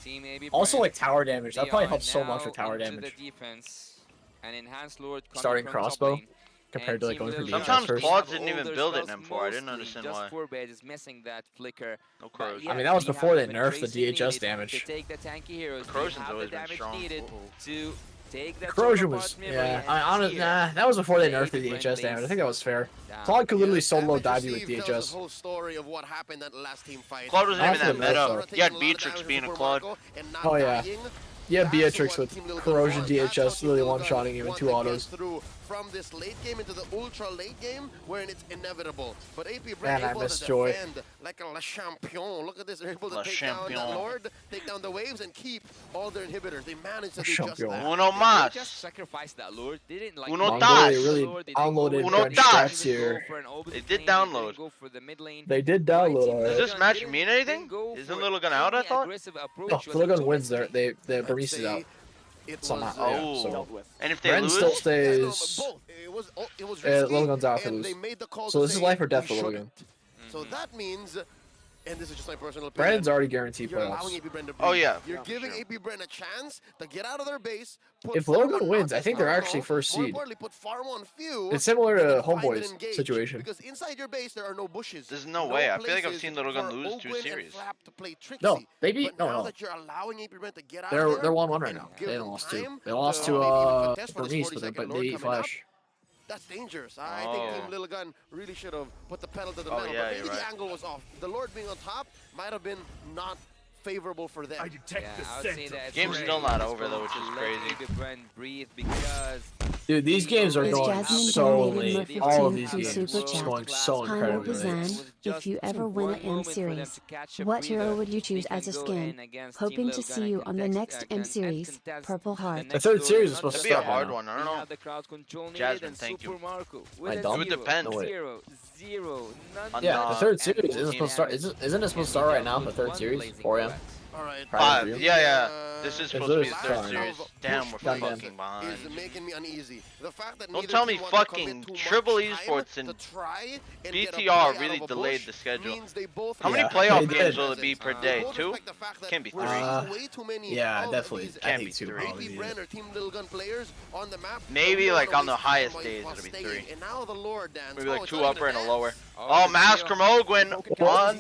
Team AB Also, Brand, like tower damage. That they probably are helps so much now with tower into damage the defense. An enhanced Lord coming Starting from top crossbow lane. compared to like Team going for Lil DHS Gun Sometimes first. Claude have didn't even older build it in spells, M4. I didn't mostly understand just why. 4-bit is missing that flicker. No But corrosion. I mean, that was we before they have the nerfed the tracing DHS needed damage. to take the tanky heroes. We Corrosion's have always the been damage strong. needed to take that Corrosion total was, part memory yeah. and here, Nah, that was before they the nerfed the AB DHS damage. I think that was fair. down. Claude could literally Yeah, solo damage dive you with received tells DHS. the whole story of what happened at the last team fight. Claude wasn't even After that the meta. nerf, He had Beatrix being a Claude. Oh, yeah. Yeah, Beatrix with corrosion DHS literally one-shotting you in 2 autos. Through from this late game into the ultra late game, wherein it's inevitable. But AP Man, Brand I able miss to Joy. defend like a La Champion. Look at this, they're able to La take down Champion. that Lord, take down the waves, and keep all their inhibitors. They managed to La do just Champion. that. Uno They mas. just sacrificed that Lord. They didn't like Uno go das. for the Really Lord, they didn't go downloaded for Uno the das. damage, they didn't here. go for an Old They Is did Zane, download. didn't go for the mid lane. They did My download team alright. Does this Lil match Gun mean didn't anything? go Isn't for Lil Gun out, I any thought? aggressive approach. No, Was Lil it Gun took wins it there. The I'd Burmese is say out. it Somehow. was, Oh. so dealt with. And if they Bren lose, still Yeah, no, stays. both. It was Lil risky, Gun's out for and this. they made the call So to this is say life or death we for Lil shouldn't. Gun. So that means, and this is just my personal opinion, Bren's already guaranteed you're allowing playoffs. AP Bren to Oh, breathe. yeah. You're Yeah, giving sure. AP Bren a chance to get out of their base. Put If Lil Farm Gun on wins, I Noctis think they're Marco, actually first more seed. importantly, put Farm on Few. It's similar and to then find and Homeboy's engage, situation. Because inside your base, there are no bushes. There's no way. I feel like I've places seen Lil Gun for lose 2 Ogwyn and series. Flap to play tricksy. No, they beat. But No, now no. that you're allowing AP Bren to get out They're of there 1-1 right and now. give They them lost 2. time They lost to to maybe even contest for this Burmese, 40-second but Lord they eat coming up. Flash. That's dangerous. I think Oh. Team Lil Gun really should have put the pedal to the Oh, metal. yeah, but maybe you're the right. angle was off. The Lord being on top might have been not favorable for them. Yeah, I would say that Game's still not over, though, which is crazy. Brand breathe because Dude, these games are Is going Jasmine so donated late. Murphy All of too these from games Super are Chat? going so Hi, incredibly Old Is late. Zane. If you ever win an M series, what hero would you choose as a skin? Hoping to see you on the next M series. Purple Heart. The third series is supposed to That'd be a start hard now. one. I don't know. Jasmine, thank you. I don't. It would depend. No way. Zero. Yeah, the third series isn't supposed to start. Isn't it supposed to start right now? The third series, 4 AM. All right. Prior to 5. you. Yeah. This is It's supposed to be the literally 3rd starting. series. Damn, we're Goddamn. fucking behind. Is making me uneasy. The fact that Don't neither tell team me want to fucking commit too much Triple time Esports to and try and get a BTR play out really of a delayed bush the schedule. means they both How many Yeah, playoff they games did. will it be per day? Both 2? respect the fact that Can't be we're 3. seeing way too many Yeah, of definitely. these I Can't think be 2 3. probably. AP Bren or Team Lil Gun players on the map. Maybe, Don't like, wanna on the waste highest time days, while it'll be staying. 3. And now the Lord dance. Maybe like it's 2 not even upper and a dance. lower. Oh, Oh, Mask from Ogwyn. On.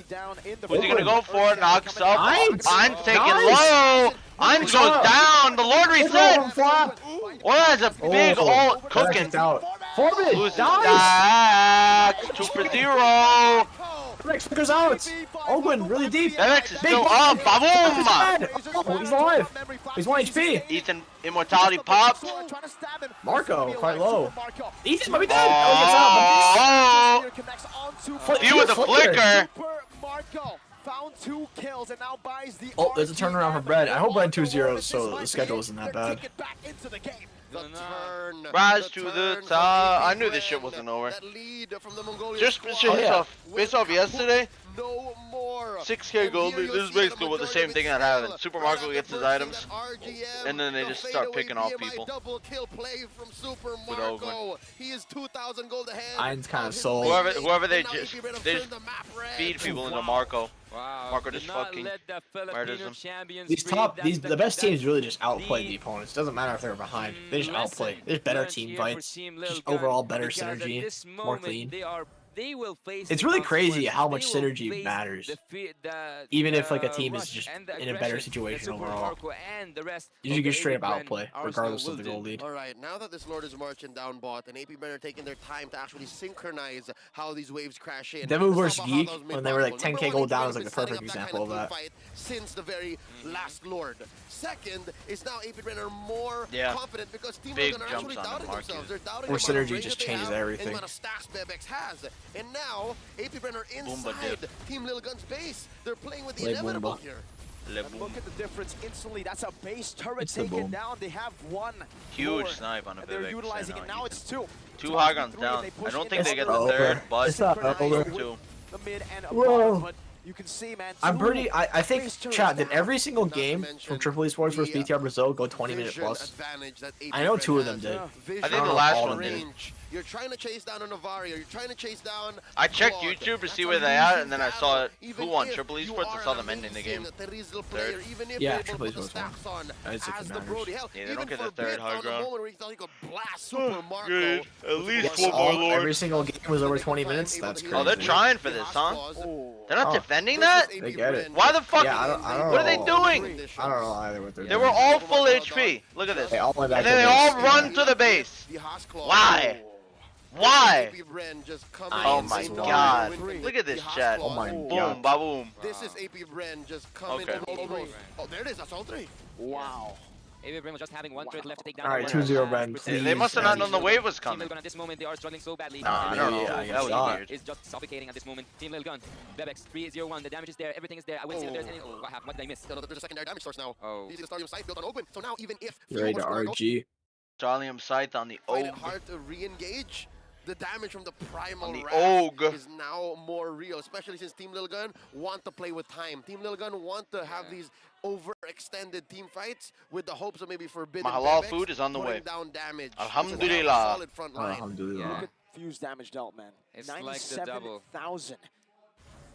Who's he gonna go for? Knocks up. Nice. Ein's taking Nice. low. Ein's goes down. The Lord reset. Flap. Well, that's a big Oh, ult cooking. out. Foreman, Loses nice. back. 2 for 0. Rex figures out. Ogwyn, really deep. Bebex is Big still ball. up. Ba-boom. Oh, he's alive. He's 1 HP. Ethan Immortality popped. Marco, quite low. Ethan might be dead. Oh, he gets out. Oh, you with the flicker. Found 2 kills and now buys the Oh, there's a turnaround for Bread. I hope Bread 2-0, so the schedule isn't that bad. The turn. Rise to the top. I knew this shit wasn't over. That lead from the Mongolian Just squad. based off yesterday, No more. 6K gold. This is basically what the same thing that happened. Super Marco gets his items, and then they just start picking off people. Double kill play from Super With Marco. He is 2,000 gold ahead. Ein's kind of of his sold. mate. Whoever they And now just AP Red have they turned just the map red. feed people into Marco. Wow. Marco do just not fucking let the murders Filipino them. champions These breathe. That's the best teams really just outplay the the opponents. Doesn't matter if they're behind. They just lesson outplay. There's better learned team here for fights. Team Lil Just Gun, overall better because at synergy. this More moment, clean. they will face. It's the really crazy how much consequences. They will synergy face matters. Even if like a the team is rush just and the in a better aggression that situation Super overall. Marco and the rest You of should the get straight AP up Bren outplay, Arsenal regardless will of the do. goal lead. All right, now that this Lord is marching down bot and AP Bren are taking their time to actually synchronize how these waves crash in. Demu Let's versus talk about how Geek, that was made when they were like possible. 10K Number goal one, down, AP was like Bren the has been perfect setting up example of kind that. team fight since the very last Lord. Second is now AP Bren are more confident because Team Big Logan are jumps actually on the doubting market. themselves. They're doubting Or the amount of synergy range just that they changes have everything. and the amount of stacks Bebex has. And now AP Bren are Boomba inside dip. Team Lil Gun's base. They're playing with the Play inevitable Boomba. here. And look at the difference instantly. That's a base turret It's the taken boom. down. They have one. Huge Lord, snipe on a and they're Vivek. utilizing it. Now it's two. Two high guns down. I don't think they get the third, but It's not over. two. The mid and Whoa. above, but you can see, man. I think, base turrets chat, did down. every single Not to game mention from Triple Esports versus the, BTR Brazil go 20-minute vision plus? advantage that AP I know Bren 2 of them has. did. Vision, I think the last all one of them did. range. You're trying to chase down a Navaria. You're trying to chase down. I checked Claude. YouTube to That's see a where they at, losing and then I battle. saw Even who won if Triple you Esports. I are saw an them ending the game. amazing Terizl player, Third. even if Yeah, you're able Triple to put the Esports won. stacks on It's like as it the matters. Brody. Hell, Yeah, they even don't get the for third Bit high on the ground. moment where he thought he could blast Super Marco. Good. At least It's one more all, Lord. every single game was over 20 minutes? That's crazy. Oh, they're trying for this, huh? Oh. They're not Oh. defending that? They get it. Why the fuck? Yeah, I don't What are they know. doing? I don't know either what they're They doing. were all full HP. Look at this. They all went back And to then they base, all yeah. run to the base. Why? Why? Why? Oh my Irons god. win. Look at this chat. Oh my Boom, god. ba-boom. This is AP Bren just coming Okay. in over. Oh, there it is. That's all three. Wow. AP Bren was just having one turret left to take down. Alright, the 2-0 Warriors. Bren, They please. must have not known the wave was Team coming. Lilgun at this moment, they are struggling so badly. Nah, I don't know. Yeah, That was shot. weird. Is just suffocating at this moment. Team Lilgun, Bebex 3-0-1. The damage is there. Everything is there. I wouldn't say that there's any. Oh, what did I miss? No, there's a secondary damage source now. Oh. These are the stadium site built on open. So now even if You're ready to RG. Charlium sight on the find it Ogue. hard to re-engage, the damage from the primal On the wrath Ogue. is now more real, especially since Team Lil Gun want to play with time. Team Lil Gun want to have these overextended team fights with the hopes of maybe forbidden My halal Bebex food is on the putting way. down damage. Alhamdulillah. It's a solid front line. Alhamdulillah. Look at Fuse damage dealt, man. It's like the double. 97,000.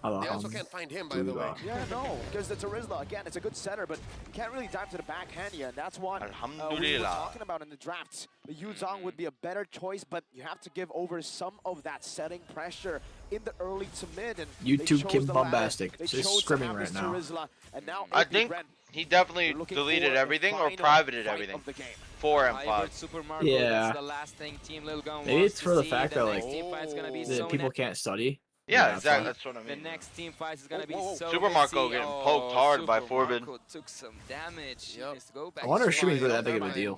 They also can't find him, by the way. Yeah, no, because the Terizla, again, it's a good setter, but you can't really dive to the backhand yet. And that's what we were Alhamdulillah. talking about in the drafts. The Yuzong would be a better choice, but you have to give over some of that setting pressure in the early to mid. And they YouTube chose Kim the latter. Bombastic. They It's chose to scrimming have right this now. Terizla, and now I AP think Bren he definitely looking deleted for the everything or final privated fight everything. of the game. 4 and Hybrid 5. Super Marco, Yeah. that's the last thing Team Lilgun Maybe wants it's to for the see. fact that, next like, team fight's gonna be the so people can't study. Yeah, that's exactly. why. That's what I The mean. next team fight is gonna be Whoa. so Super Marco messy. getting poked hard by Super Forbid. Marco took some damage. Yep. He needs to go back I wonder if to streaming's fire. really that big of a deal.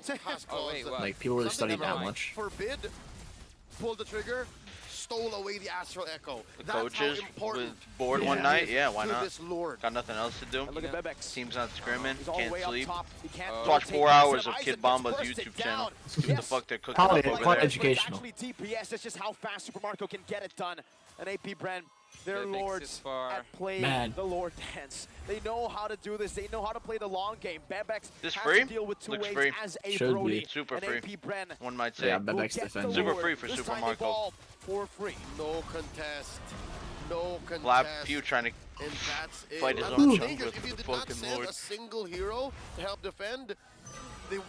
Oh, wait, what? Like, people really study Something that never much. Forbid pulled the trigger, stole away the Astral Echo. The That's coaches how important was bored one it night. is Yeah, why to not? this Lord. Got nothing else to do. And look at Bebex. Team's not scrimming. He's all the Can't way up sleep. top. He can't Watch rotate 4 instead hours of Isaac Kid gets Bomba's bursted YouTube channel. down. What the Yes. fuck they're cooking Quality- up over quality there. educational. Actually, DPS. That's just how fast Super Marco can get it done. And AP Bren, their Bebex is lords far. at play Man. the Lord dance. They know how to do this. They know how to play the long game. Bebex This has free? to deal with two Looks waves free. as a Should Brody. be. Super and free. AP Bren One might say. Yeah, will Bebex get the defending. Super Lord. free for This Super time they Marco. ball for free. No contest. No contest. Flap Pew trying to And that's it. fight his That's own what's chunk dangerous. with If you the did not fucking send Lord. a single hero to help defend,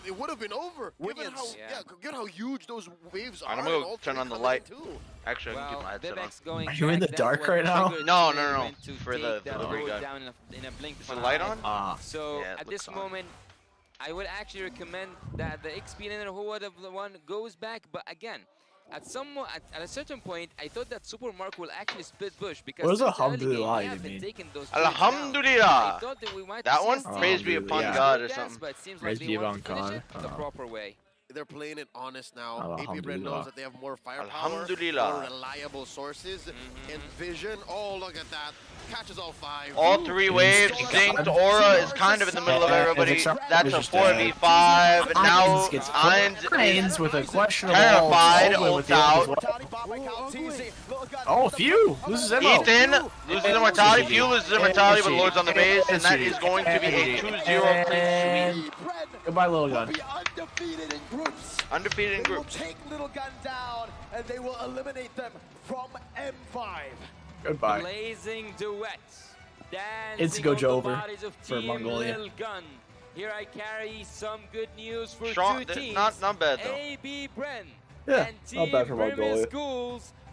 it would have been over. Given how, Yeah. given how huge those waves are. I'm gonna and go all turn three on the coming light. in too. Actually, I can Well, keep my headset on. Bebex going Are you in back, the that's dark what right now? triggered No, Team no, no. Lilgun to For the take that delivery Lord guy. down in a blink Is of the an light eye. on? Ah. So Yeah, it at this looks on. moment, I would actually recommend that the XP laner who would have the one goes back. But again, at a certain point, I thought that Super Marco will actually split push because What does since the early Alhamdulillah game, we haven't mean? taken those turrets down. Alhamdulillah. I thought that we might That see one? a Praise be steal. upon Yeah. God or Yes, something. But it seems Praise like be they want to upon finish God. it the proper way. They're playing it honest now. AP Bren Alhamdulillah. knows that they have more firepower, Alhamdulillah. more reliable sources, and vision. Oh, look at that. Catches all 5. All 3 waves synced. Aura is kind of in the middle of everybody. That's a 4v5. And now Ainz gets Ainz with a questionable terrified, Oldwin with ults the out. Oh, Phew! Loses ammo. Ethan loses immortality. Few loses immortality, but Lord's on the base, and that is going to be a 2-0 clean sweep. Goodbye, little gun. Be undefeated in groups. Undefeated in They will groups. take Little Gun down, and they will eliminate them from M5. Goodbye. Blazing duets. It's Dancing go on the Jover bodies of for Team Mongolia. Lilgun. Here I carry some good news for Strong, two teams. not bad though. AB Bren Yeah, and not Team bad for Grimace Mongolia. Schools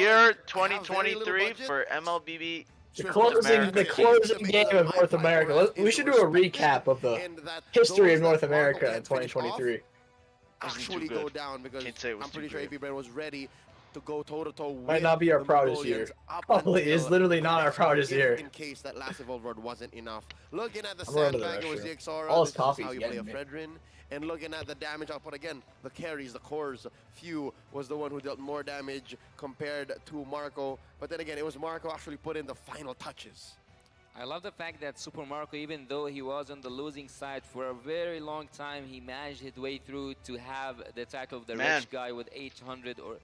year 2023 for MLBB. The closing game of North America. We should do a recap of the history of North America in 2023. actually too go good. down because Can't say it was I'm pretty too sure great. AP Brand was ready to go toe-to-toe with Might not be our the proudest Mongolians year. up Probably until is literally not our proudest if year. in case that last Evolve Rod wasn't enough. Looking at the I'm going to the sandbag, it was the restroom. Xora. All This his is coffee's how you play a getting me. Fredrin. And looking at the damage output again, the carries, the cores, Few was the one who dealt more damage compared to Marco. But then again, it was Marco actually put in the final touches. I love the fact that Super Marco, even though he was on the losing side for a very long time, he managed his way through to have the title of the rich guy with 800 or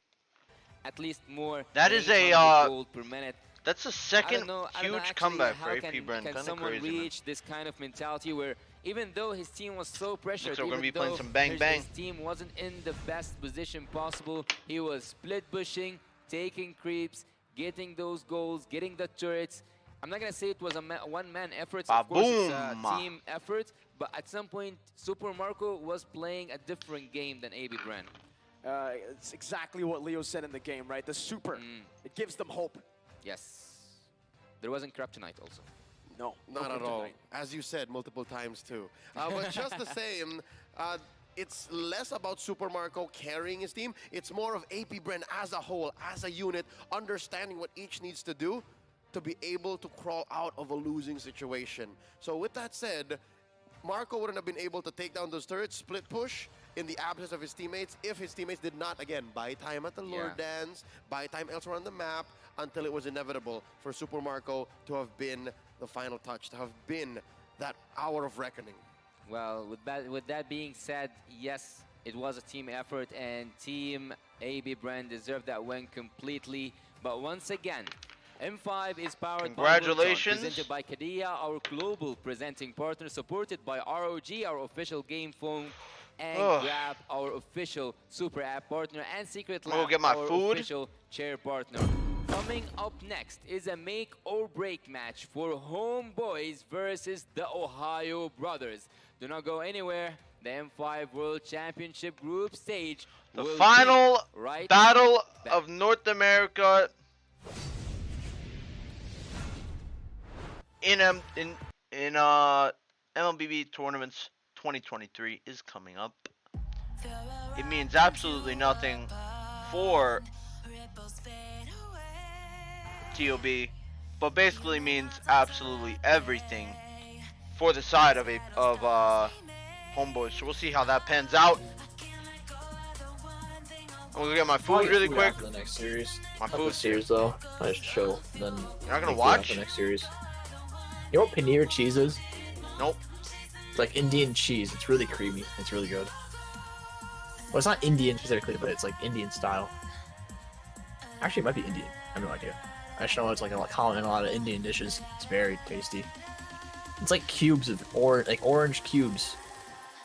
at least more. That is a gold per minute. That's a second I don't know huge actually comeback how for AP Brand. Can Kind of someone crazy, reach this kind of mentality where even though his team was so pressured, Looks like we're gonna be even playing though some bang bang. his team wasn't in the best position possible, he was split pushing, taking creeps, getting those goals, getting the turrets. I'm not gonna say it was a one-man effort. Of course, it's a team effort, but at some point, Super Marco was playing a different game than AB Brand. It's exactly what Leo said in the game, right? The super, it gives them hope. Yes. There wasn't Kryptonite also. No, not at all. As you said multiple times too. But just the same, it's less about Super Marco carrying his team. It's more of AP Brand as a whole, as a unit, understanding what each needs to do to be able to crawl out of a losing situation. So with that said, Marco wouldn't have been able to take down those turrets, split push, in the absence of his teammates, if his teammates did not, again, buy time at the lure dance, buy time elsewhere on the map, until it was inevitable for Super Marco to have been the final touch, to have been that hour of reckoning. Well, with that being said, yes, it was a team effort, and Team AB Brand deserved that win completely. But once again, M5 is powered by Congratulations. presented by Kadia, our global presenting partner, supported by ROG, our official game phone, and Grab, our official super app partner, and Secret Lab, get my our food. official chair partner. Coming up next is a make or break match for Homeboys versus the Ohio Brothers. Do not go anywhere. The M5 World Championship group stage. The final battle of North America in MLBB tournaments 2023 is coming up. It means absolutely nothing for TOB, but basically means absolutely everything for the side of Homeboys. So we'll see how that pans out. I'm gonna get my food really quick. The next series. My food series though. I just chill. Then you're not gonna watch the next series. You know what paneer cheese is? Nope. It's like Indian cheese. It's really creamy. It's really good. Well, it's not Indian specifically, but it's like Indian style. Actually, it might be Indian. I have no idea. I just know it's like common in a lot of Indian dishes. It's very tasty. It's like cubes of orange cubes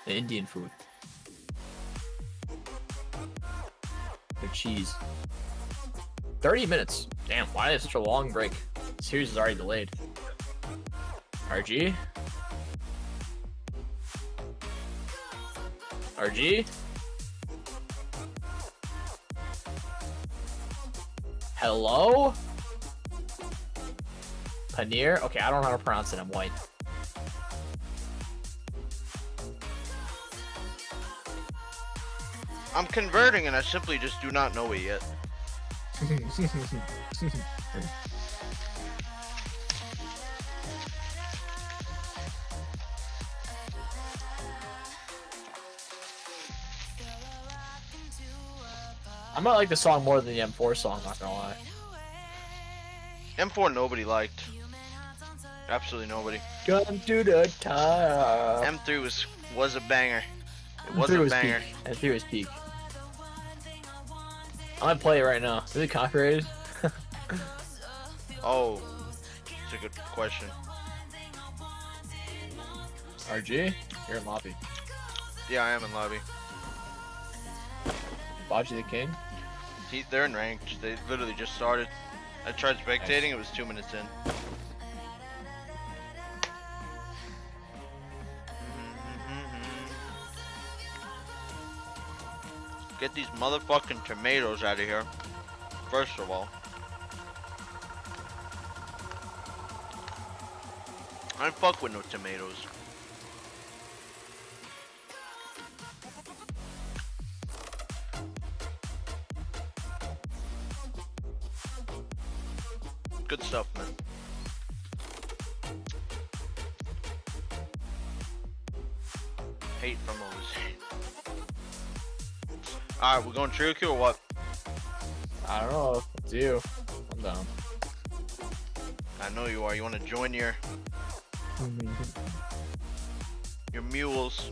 in Indian food. The cheese. 30 minutes. Damn, why is such a long break? The series is already delayed. RG? RG? Hello? Paneer? Okay, I don't know how to pronounce it. I'm white. I'm converting and I simply just do not know it yet. I might like the song more than the M4 song, not gonna lie. M4 nobody liked. Absolutely nobody. Come to the top. M3 was a banger. It was M3 a banger. Peak. M3 was peak. I'm gonna play it right now. Is it copyrighted? Oh, that's a good question. RG? You're in lobby. Yeah, I am in lobby. Baji the King? They're in ranked. They literally just started. I tried spectating, it was 2 minutes in. Get these motherfucking tomatoes out of here. First of all. I don't fuck with no tomatoes. Good stuff, man. Hate from MobaZane. Alright, we're going trio queue or what? I don't know. It's you. I'm down. I know you are. You want to join your mules?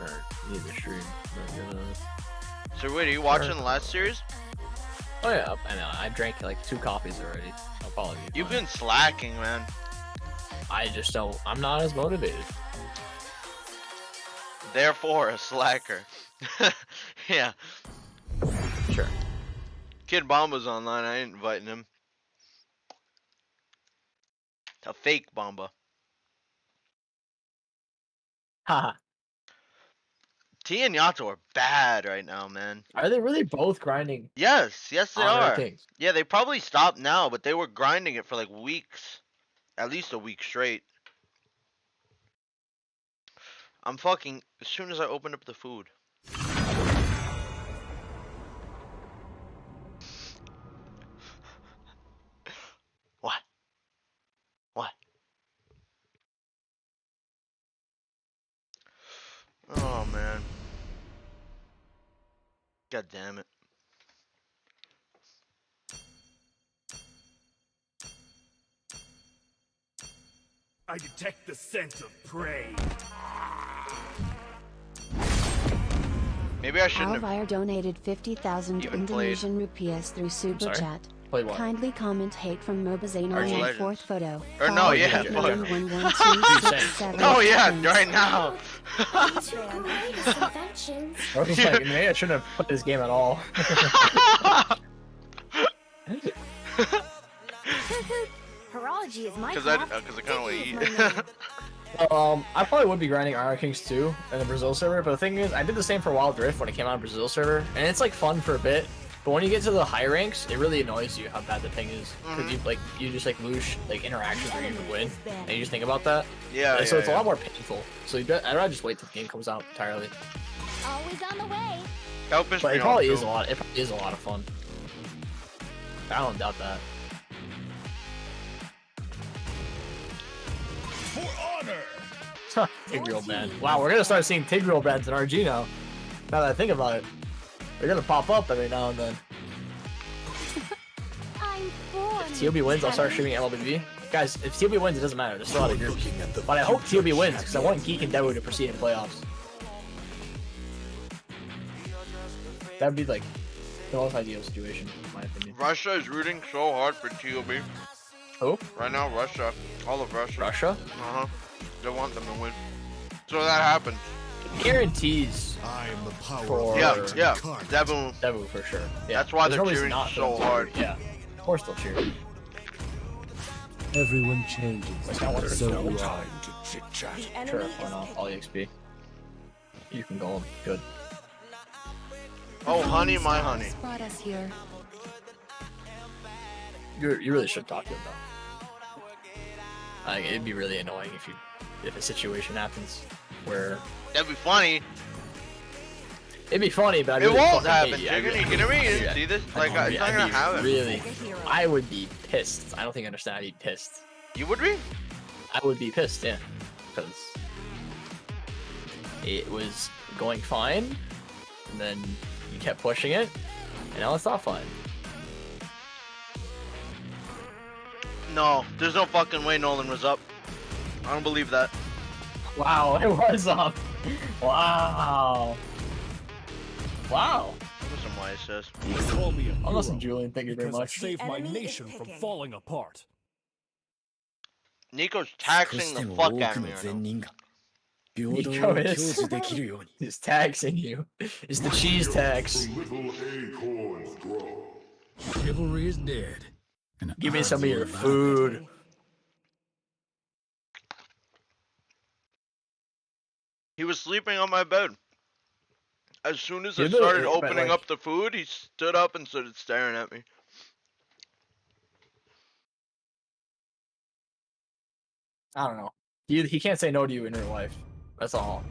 Or need the stream. So wait, are you watching the last series? Oh yeah, I know. I drank like 2 coffees already. I'll probably be You've fine. been slacking, man. I just don't. I'm not as motivated. Therefore, a slacker. Yeah. Sure. Kid Bomba's online. I ain't inviting him. A fake Bomba. Haha. T and Yato are bad right now, man. Are they really both grinding? Yes, yes they on their are. things? Yeah, they probably stopped now, but they were grinding it for like weeks. At least a week straight. I'm fucking, as soon as I open up the food. What? What? Oh man. God damn it. I detect the scent of prey. Maybe I shouldn't have. Alvire donated 50,000 even Indonesian rupiahs through super sorry? chat. Play what? Kindly comment hate from MobaZane on your Legends. 4th photo. Or no, Follow yeah, 8911267. Oh yeah, right now. I was like, maybe I shouldn't have put this game at all. Horology is my Cause I craft. kind of want to Digging is eat. my name. I probably would be grinding Iron Kings 2 in the Brazil server, but the thing is, I did the same for Wild Rift when it came out on Brazil server, and it's like fun for a bit, but when you get to the high ranks, it really annoys you how bad the ping is, because you just like lose like interactions where you can win, and you just think about that. Yeah, And so yeah, it's a yeah. lot more painful. So I'd rather just wait till the game comes out entirely. Always on the way. Help us But me it probably on, is a too. lot. It probably is a lot of fun. I don't doubt that. For honor! Tigreal band. Wow, we're gonna start seeing Tigreal bands in RG now. Now that I think about it, they're gonna pop up every now and then. I'm born. If TOB wins, I'll start streaming LBB. Guys, if TOB wins, it doesn't matter. There's still a lot of groups. But I hope TOB wins because I want Geek and Dewu to proceed in playoffs. That'd be like the most ideal situation, in my opinion. Russia is rooting so hard for TOB. Who? Right now, Russia. All of Russia. Russia? Uh-huh. They want them to win. So that happens. Guarantees I am the power for Yeah, yeah. Devin. Dewu for sure. Yeah. That's why There's they're no reason cheering not so to. hard. Yeah. We're still cheering. Everyone changes. Like, I want So to do know. I. Sure, why not? All EXP. You can go. Good. Oh, honey, my honey. Brought us here. You really should talk to him though. Like, it'd be really annoying if a situation happens where That'd be funny. it'd be funny, but I'd It really won't fucking happen. hate You're gonna, you kidding me? You see this? Like, it's not gonna happen. Really, I would be pissed. I don't think you understand. I'd be pissed. You would be? I would be pissed, yeah, because it was going fine, and then you kept pushing it, and now it's not fine. No, there's no fucking way Nolan was up. I don't believe that. Wow, it was up. Wow. Wow. That's some wise says. Call me a I'm listening, hero Julian. Thank you very because I much. saved my Enemy is nation from picking. falling apart. Nico's taxing the fuck out of me right now. Nico is he's taxing you. It's the cheese tax. Chivalry is dead. And Give me I some of your will allow food. He was sleeping on my bed. As soon as I You know, started but, opening like- up the food, he stood up and started staring at me. I don't know. He can't say no to you in real life. That's all.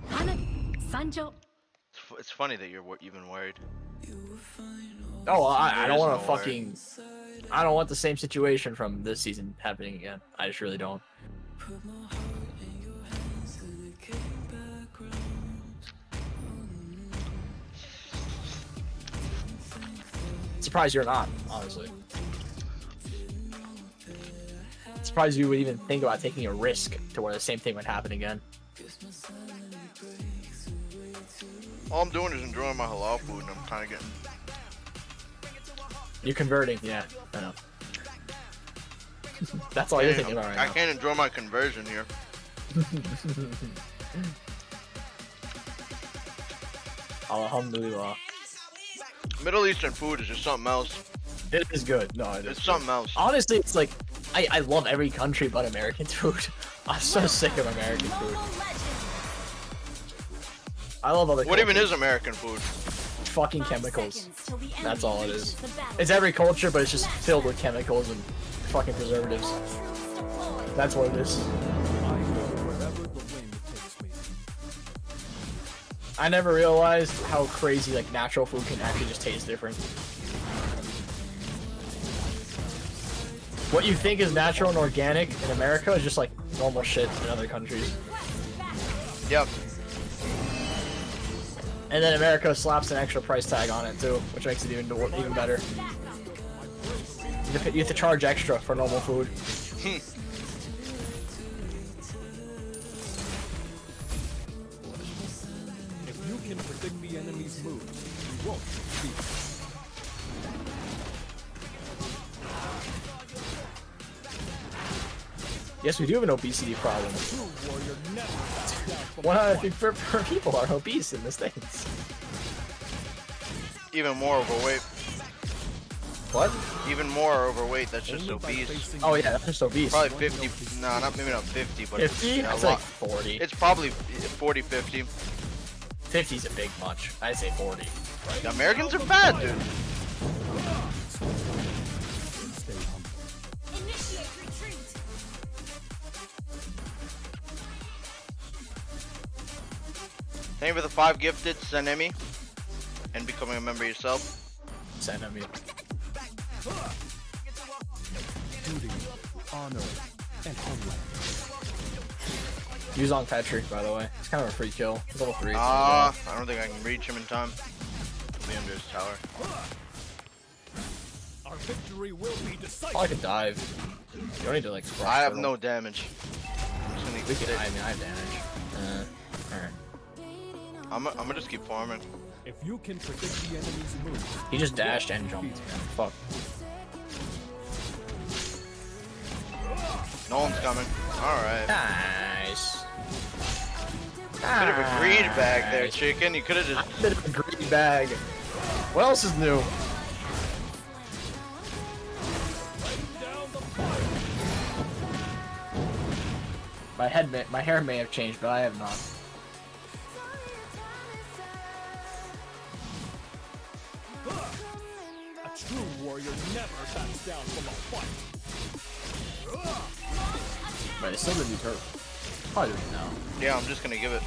Hana, Sanjo. It's funny that you're even worried. Oh, I don't want to fucking... I don't want the same situation from this season happening again. I just really don't. Surprised you're not, honestly. Surprised you would even think about taking a risk to where the same thing would happen again. All I'm doing is enjoying my halal food, and I'm kind of getting... You're converting, yeah, I know. That's all you're thinking about right now. I can't enjoy my conversion here. Alhamdulillah. Middle Eastern food is just something else. It is good. No, it is. It's something else. Honestly, it's like, I love every country but American food. I'm so sick of American food. I love other What cultures. even is American food? Fucking chemicals. That's all it is. It's every culture, but it's just filled with chemicals and fucking preservatives. That's what it is. I never realized how crazy like natural food can actually just taste different. What you think is natural and organic in America is just like normal shit in other countries. Yep. And then America slaps an extra price tag on it too, which makes it even better. You have to charge extra for normal food. If you can predict the enemy's moves, you won't succeed. Yes, we do have an obesity problem. 1 out of 3 people are obese in the States. Even more overweight. What? Even more overweight, that's just obese. Oh yeah, that's just obese. Probably 50, no, maybe not 50, but 50? It's I'd say like 40. It's probably 40, 50. 50's a big much. I'd say 40. The Americans are bad, dude. Thank you for the 5 gifted, Senemi, and becoming a member yourself. Senemi. Duty, honor, and homeland. Use on Petri, by the way. It's kind of a free kill. Level 3. I don't think I can reach him in time. He'll be under his tower. Our victory will be decisive. Oh, I could dive. You don't need to like. I have no damage. I'm just gonna I mean, I have damage. Alright. I'm gonna just keep farming. If you can predict the enemy's moves, He just dashed and jumped. Fuck. No one's coming. Alright. Nice. Bit of a greed bag there, chicken. You could have just. Bit of a greed bag. What else is new? My hair may have changed, but I have not. a true warrior never backs down from a fight. But it's still gonna be turtle. Probably doing it now. Yeah, I'm just gonna give it.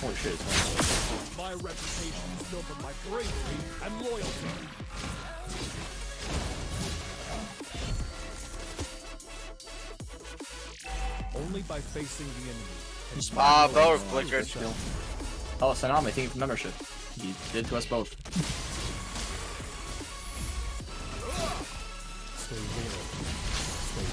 Holy shit, it's My reputation is built on my bravery and loyalty. Only by facing the enemy. Bell flickered. Oh, Sanami, thank you for membership. He did to us both. Stay real. Stay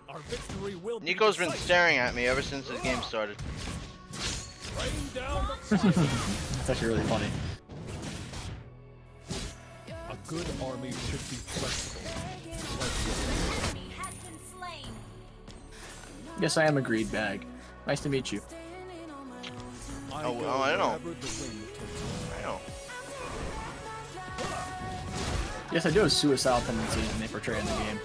Our victory will Nico's been staring at me ever since this game started. That's actually really funny. A good army should be flexible. Yes, I am a greed bag. Nice to meet you. I know. I know. Yes, I do have suicidal tendencies and they portray in the game.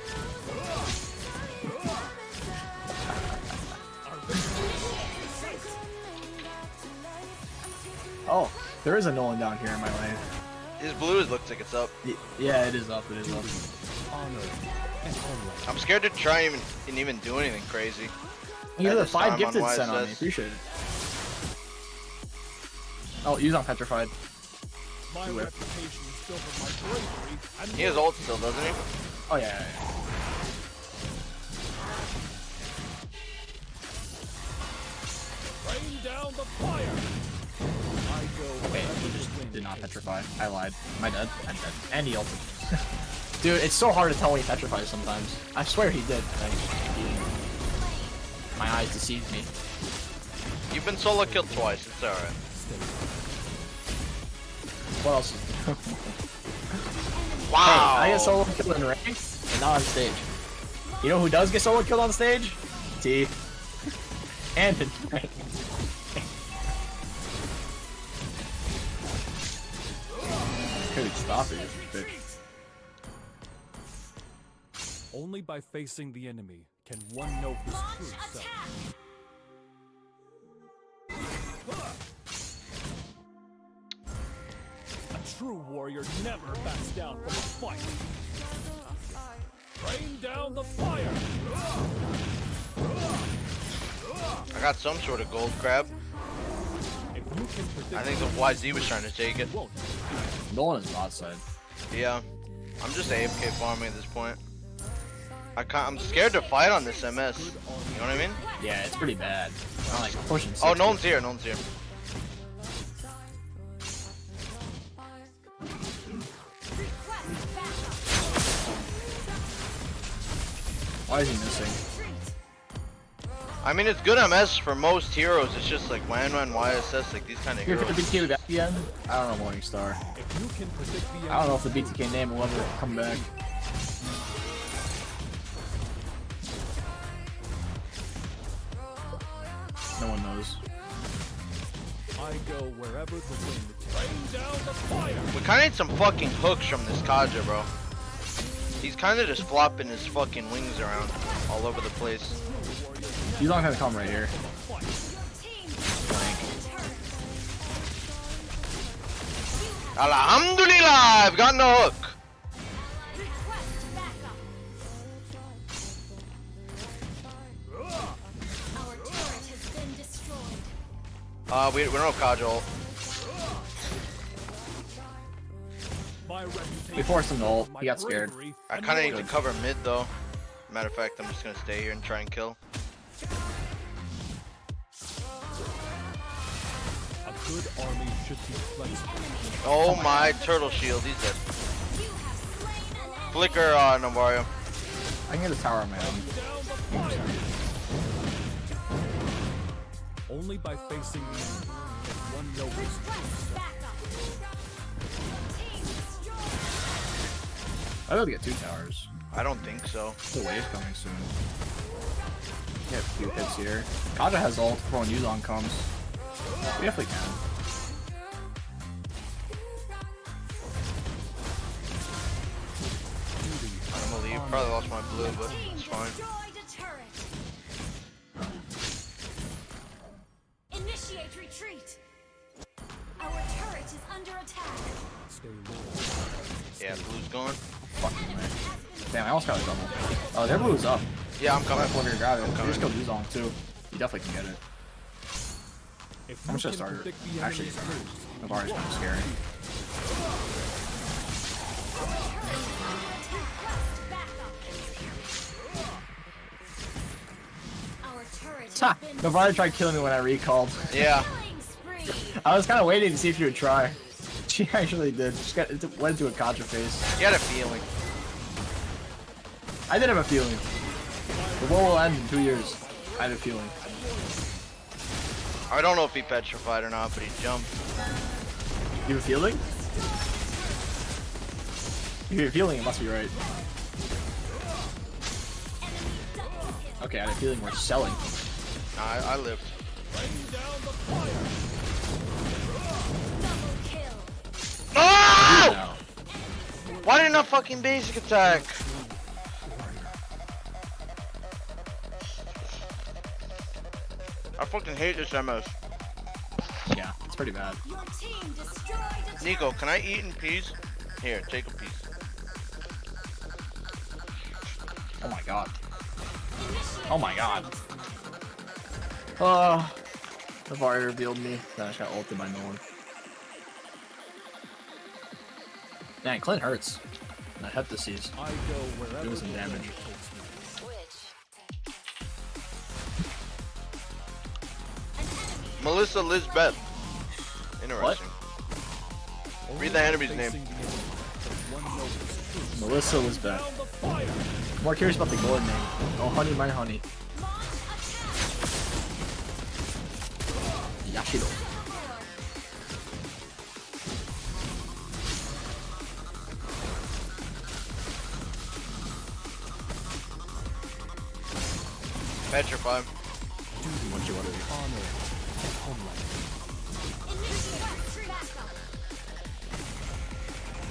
There is a Nolan down here in my lane. His blue looks like it's up. Yeah, it is up. It is up. I'm scared to try and even do anything crazy. You have the this 5 time gifted on sent on me. YSS. Appreciate it. Oh, use on petrified. My reputation is built on my bravery and He has ult still, doesn't he? Oh yeah. rain down the fire. I go Wait, he just did not petrify. I lied. Am I dead? I'm dead. And he ulted. Dude, it's so hard to tell when he petrifies sometimes. I swear he did. My eyes deceived me. You've been solo killed twice. It's alright. What else? Wow. Hey, I get solo killed in ranked and not on stage. You know who does get solo killed on stage? T. And in ranked. Dude, stop it, you bitch. Only by facing the enemy can one know his true self. A true warrior never backs down from a fight. Rain down the fire. I got some sort of gold crab. If you can predict I think the YZ was trying to take it. Nolan is outside. Yeah. I'm just AFK farming at this point. I'm scared to fight on this MS. You know what I mean? Yeah, it's pretty bad. I'm like pushing 60. Oh, Nolan's here. Nolan's here. Why is he missing? I mean, it's good MS for most heroes. It's just like when YSS, like these kind of Here heroes. for the BTK back again? I don't know, Morningstar. if you can predict the I don't know if the BTK name will ever come back. No one knows. I go wherever the wind rain down the fire. We kind of need some fucking hooks from this Kaja, bro. He's kind of just flopping his fucking wings around all over the place. He's not gonna come right here. Alhamdulillah, I've got no hook. We don't have Kaja ult. We forced him to ult. He got scared. I kind of need to cover mid though. Matter of fact, I'm just gonna stay here and try and kill. A good army should be flexible. Oh my turtle shield, he's dead. Flicker on Navarro. I can get a tower, man. Only by facing the enemy can one know his true self. I'd be able to get 2 towers. I don't think so. The wave coming soon. Get a few hits here. Kaja has ult before when Yuzong comes. We definitely can. I'm gonna leave. Probably lost my blue, but it's fine. Initiate retreat. Our turret is under attack. Stay low. Yeah, blue's gone. Fucking man. Damn, I almost got a double. Oh, their blue's up. Yeah, I'm coming. I'm going to grab it. I'm You coming. just go Yuzong too. You definitely can get it. If I'm you just gonna can start. predict the Actually, enemy's moves, Navari's kind of scary. Ha! Navari tried killing me when I recalled. Yeah. I was kind of waiting to see if she would try. She actually did. She went into a Kaja face. You had a feeling. I did have a feeling. The war will end in 2 years. I had a feeling. I don't know if he petrified or not, but he jumped. You have a feeling? If you have a feeling, it must be right. Okay, I had a feeling we're selling. Nah, I lived. Oh! Why didn't I fucking basic attack? I fucking hate this MS. Yeah. It's pretty bad. Your team destroyed a Nico, can I eat in peace? Here, take a piece. Oh my god. Oh my god. The Vari revealed me. Then I just got ulted by no one. Man, Clint hurts. I have to seize. I go wherever Doing some the damage. wind takes me. Melissa Lisbeth. Interesting. Read the enemy's name. Melissa Lisbeth. I'm more curious about the gold name. Oh, honey, my honey. Yashido. Petrify. What you want to do? Honor and homeland.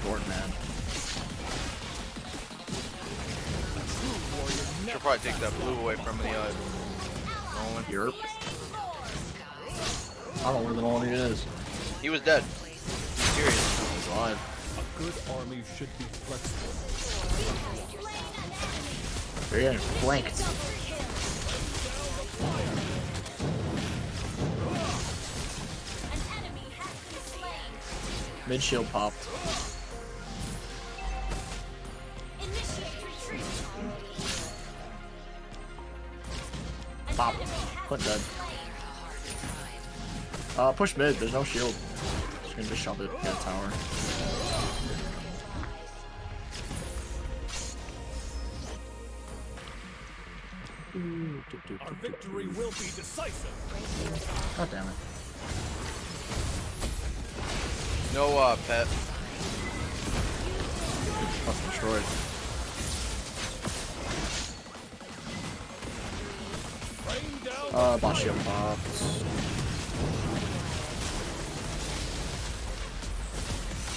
Lord, man. Should probably take that blue away from the Nolan. Europe. I don't know where the Nolan even is. He was dead. He's serious. He's alive. A good army should be flexible. They're getting flanked. Mid shield popped. Pop. Put dead. Push mid. There's no shield. Just gonna just shove it. Get a tower. Our victory will be decisive. God damn it. No, pet. Fucking destroyed. Boss shield popped.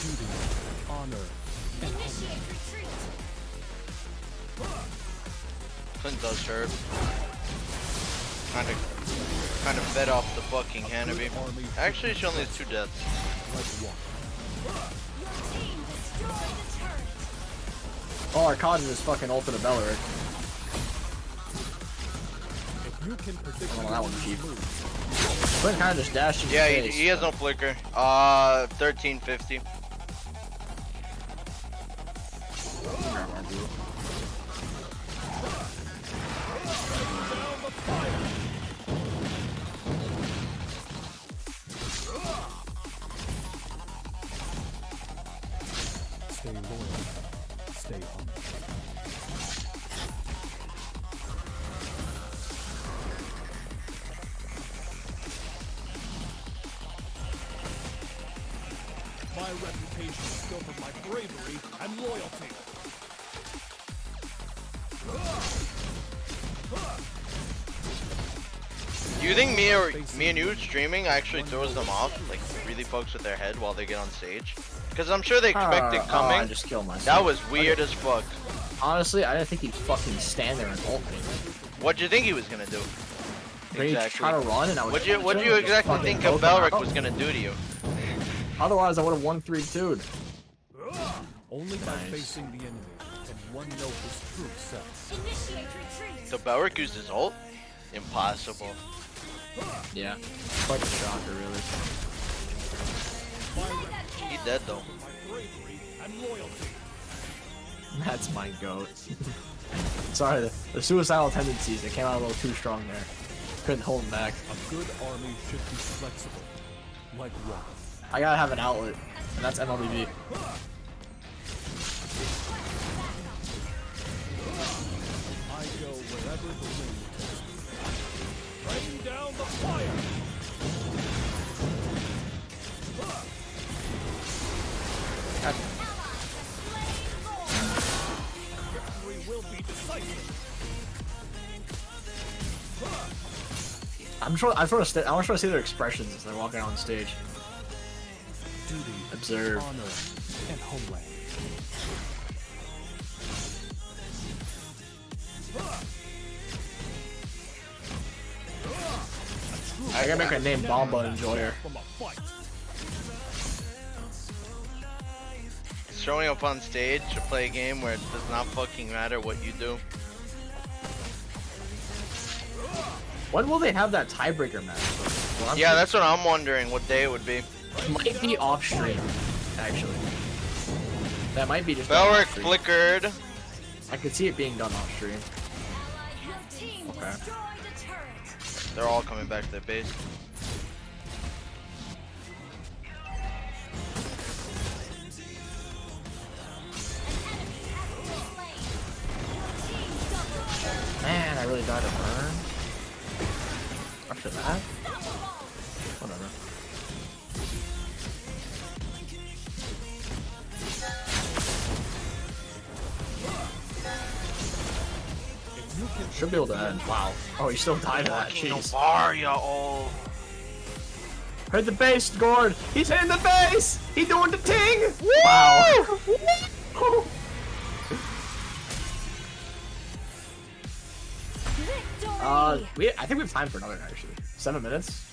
Duty, honor, and homeland. Clint does hurt. Kind of fed off the fucking Hanabi. Actually, she only has 2 deaths. Oh, our Cotton is fucking ult to the Beleric. You can predict Oh, that one's cheap. Clint kind of just dashed in Yeah, his face. he has no flicker. 1350. Stay loyal. Stay humble. My reputation is built on my bravery and loyalty. Do you think me and you streaming actually throws them off? Like, really fucks with their head while they get on stage? Because I'm sure they expect it coming. I just killed myself. That was weird as fuck. Honestly, I didn't think he'd fucking stand there and ult me. What'd you think he was gonna do? Exactly. Try to run and I would. What'd you exactly think a Belric was gonna do to you? Otherwise, I would have 1-3-2'd. Only by facing the enemy can one know his true self. The Belric used his ult? Impossible. Yeah. Quite a shocker, really. He dead though. That's my goat. Sorry, the suicidal tendencies, they came out a little too strong there. Couldn't hold him back. A good army should be flexible, like water. I gotta have an outlet, and that's MLBB. I go wherever the wind takes me. Rain down the fire! Victory will be decisive. I want to see their expressions as they're walking on stage. Duty, Observe. honor, and homeland. A true I gotta make a name Bomba Enjoyer. Showing up on stage to play a game where it does not fucking matter what you do. When will they have that tiebreaker match? Well, yeah, that's what I'm wondering, what day it would be. It might be off stream, actually. That might be just. Belric flickered. I could see it being done off stream. Okay. They're all coming back to their base. Man, I really died to burn. After that? Whatever. Should be able to end. Wow. Oh, you still died to that. Jeez. Oh. Hit the base, Gord! He's hitting the base! He's doing the ting! Wow! I think we have time for another, actually. 7 minutes?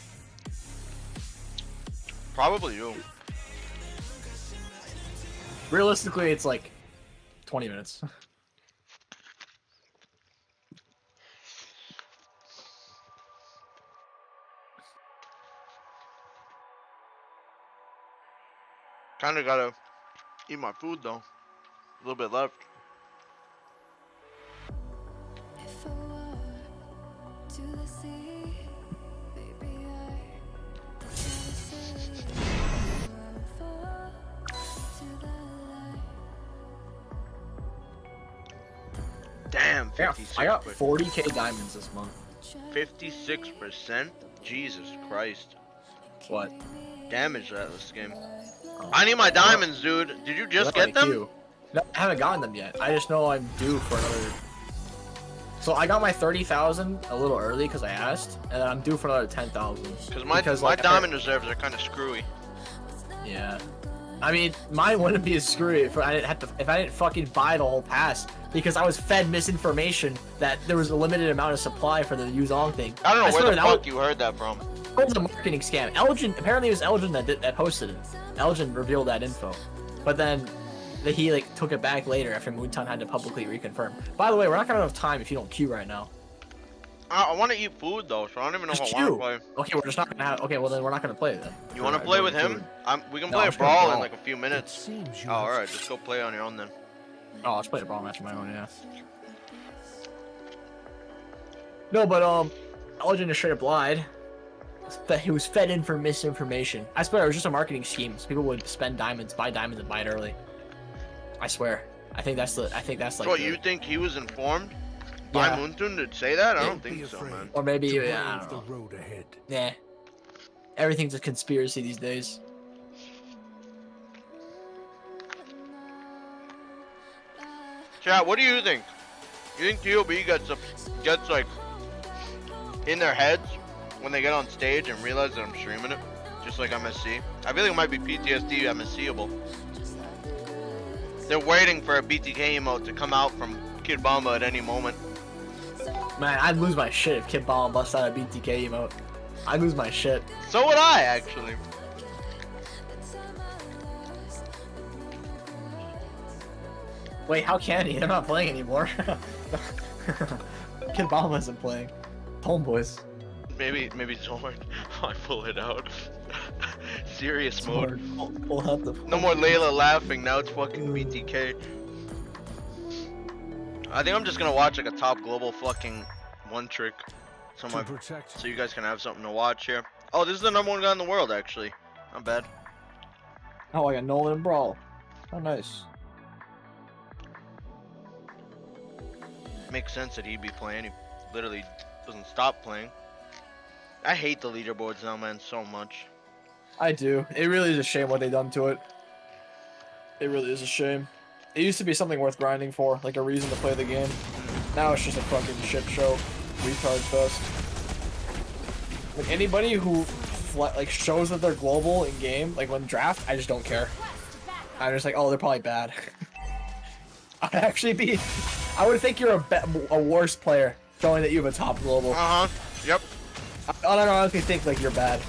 Probably you. Realistically, it's like 20 minutes. Kinda gotta eat my food though. A little bit left. Damn, 56%. I got 40k diamonds this month. 56%? Jesus Christ. What? Damage that this game. I need my diamonds, dude. Did you just get them? No, I haven't gotten them yet. I just know I'm due for another. So I got my 30,000 a little early because I asked, and then I'm due for another 10,000. Because my diamond reserves are kind of screwy. Yeah. I mean, mine wouldn't be as screwy if I didn't fucking buy the whole pass because I was fed misinformation that there was a limited amount of supply for the Yuzong thing. I don't know where the fuck you heard that from. It was a marketing scam. Elgin, apparently it was Elgin that posted it. Elgin revealed that info, but then he like took it back later after Moonton had to publicly reconfirm. By the way, we're not gonna have time if you don't queue right now. I want to eat food though, so I don't even know if I want to play. Okay, we're just not gonna have. Okay, well then we're not gonna play then. You want to play with him? We can play a brawl in like a few minutes. Oh, all right, just go play on your own then. Oh, let's play a brawl match on my own, yeah. No, but Elgin is straight up lied. That he was fed in for misinformation. I swear it was just a marketing scheme. So people would spend diamonds, buy diamonds, and buy it early. I swear. I think that's like. So what, you think he was informed by Muntun to say that? I don't think so, man. Or maybe I don't know. Road ahead. Nah. Everything's a conspiracy these days. Chat, what do you think? You think TOB gets like in their heads when they get on stage and realize that I'm streaming it, just like MSC? I feel like it might be PTSD MSCable. They're waiting for a BTK emote to come out from Kid Bomba at any moment. Man, I'd lose my shit if Kid Bomba busts out a BTK emote. I'd lose my shit. So would I, actually. Wait, how can he? They're not playing anymore. Kid Bomba isn't playing. Homeboys. Maybe Zorn. I pull it out. Serious mode. Pull out the no more Layla laughing. Now it's fucking BTK. I think I'm just gonna watch like a top global fucking one trick, so you guys can have something to watch here. Oh, this is the #1 guy in the world, actually. Not bad. Oh, I got Nolan and Brawl. Oh, nice. Makes sense that he'd be playing. He literally doesn't stop playing. I hate the leaderboards now, man, so much. I do. It really is a shame what they done to it. It really is a shame. It used to be something worth grinding for, like a reason to play the game. Now it's just a fucking shit show, retard fest. Like anybody who like shows that they're global in game, like when draft, I just don't care. I'm just like, oh, they're probably bad. I'd actually be. I would think you're a worse player showing that you have a top global. Yep. automatically think like you're bad.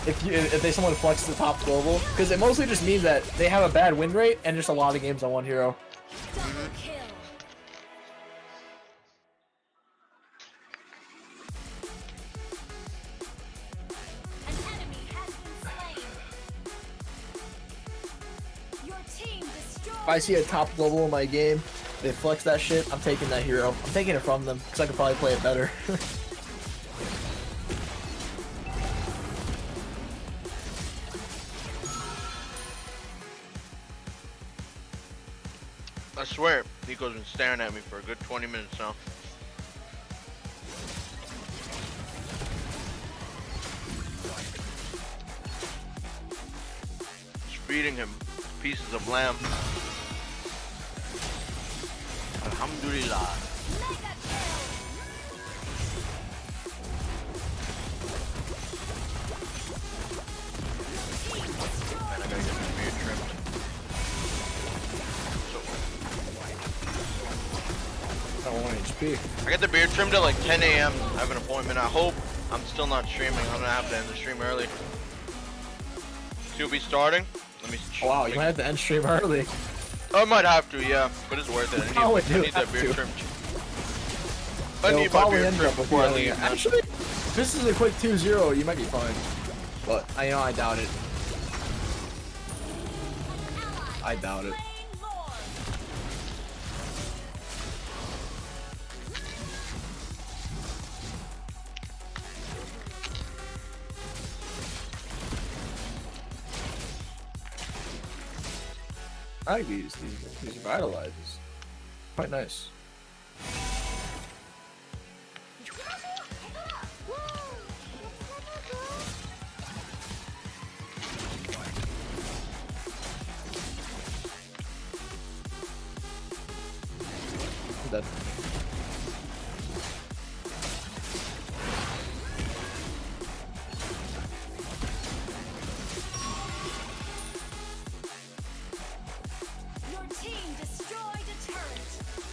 If someone flexes the top global, because it mostly just means that they have a bad win rate and just a lot of games on one hero. If I see a top global in my game, they flex that shit, I'm taking that hero. I'm taking it from them, because I could probably play it better. I swear, Nico's been staring at me for a good 20 minutes now. Just feeding him pieces of lamb. Alhamdulillah. Man, I gotta get my beard trimmed. HP. I got the beard trimmed at like 10 a.m. I have an appointment. I hope I'm still not streaming. I'm gonna have to end the stream early. She'll be starting. Let me. Wow, you might have to end stream early. I might have to, yeah, but it's worth it. I need that beard trimmed. I need my beard trimmed before I leave. Actually, if this is a quick 2-0, you might be fine. But I doubt it. I doubt it. I like these vitalizers. Quite nice. Dead.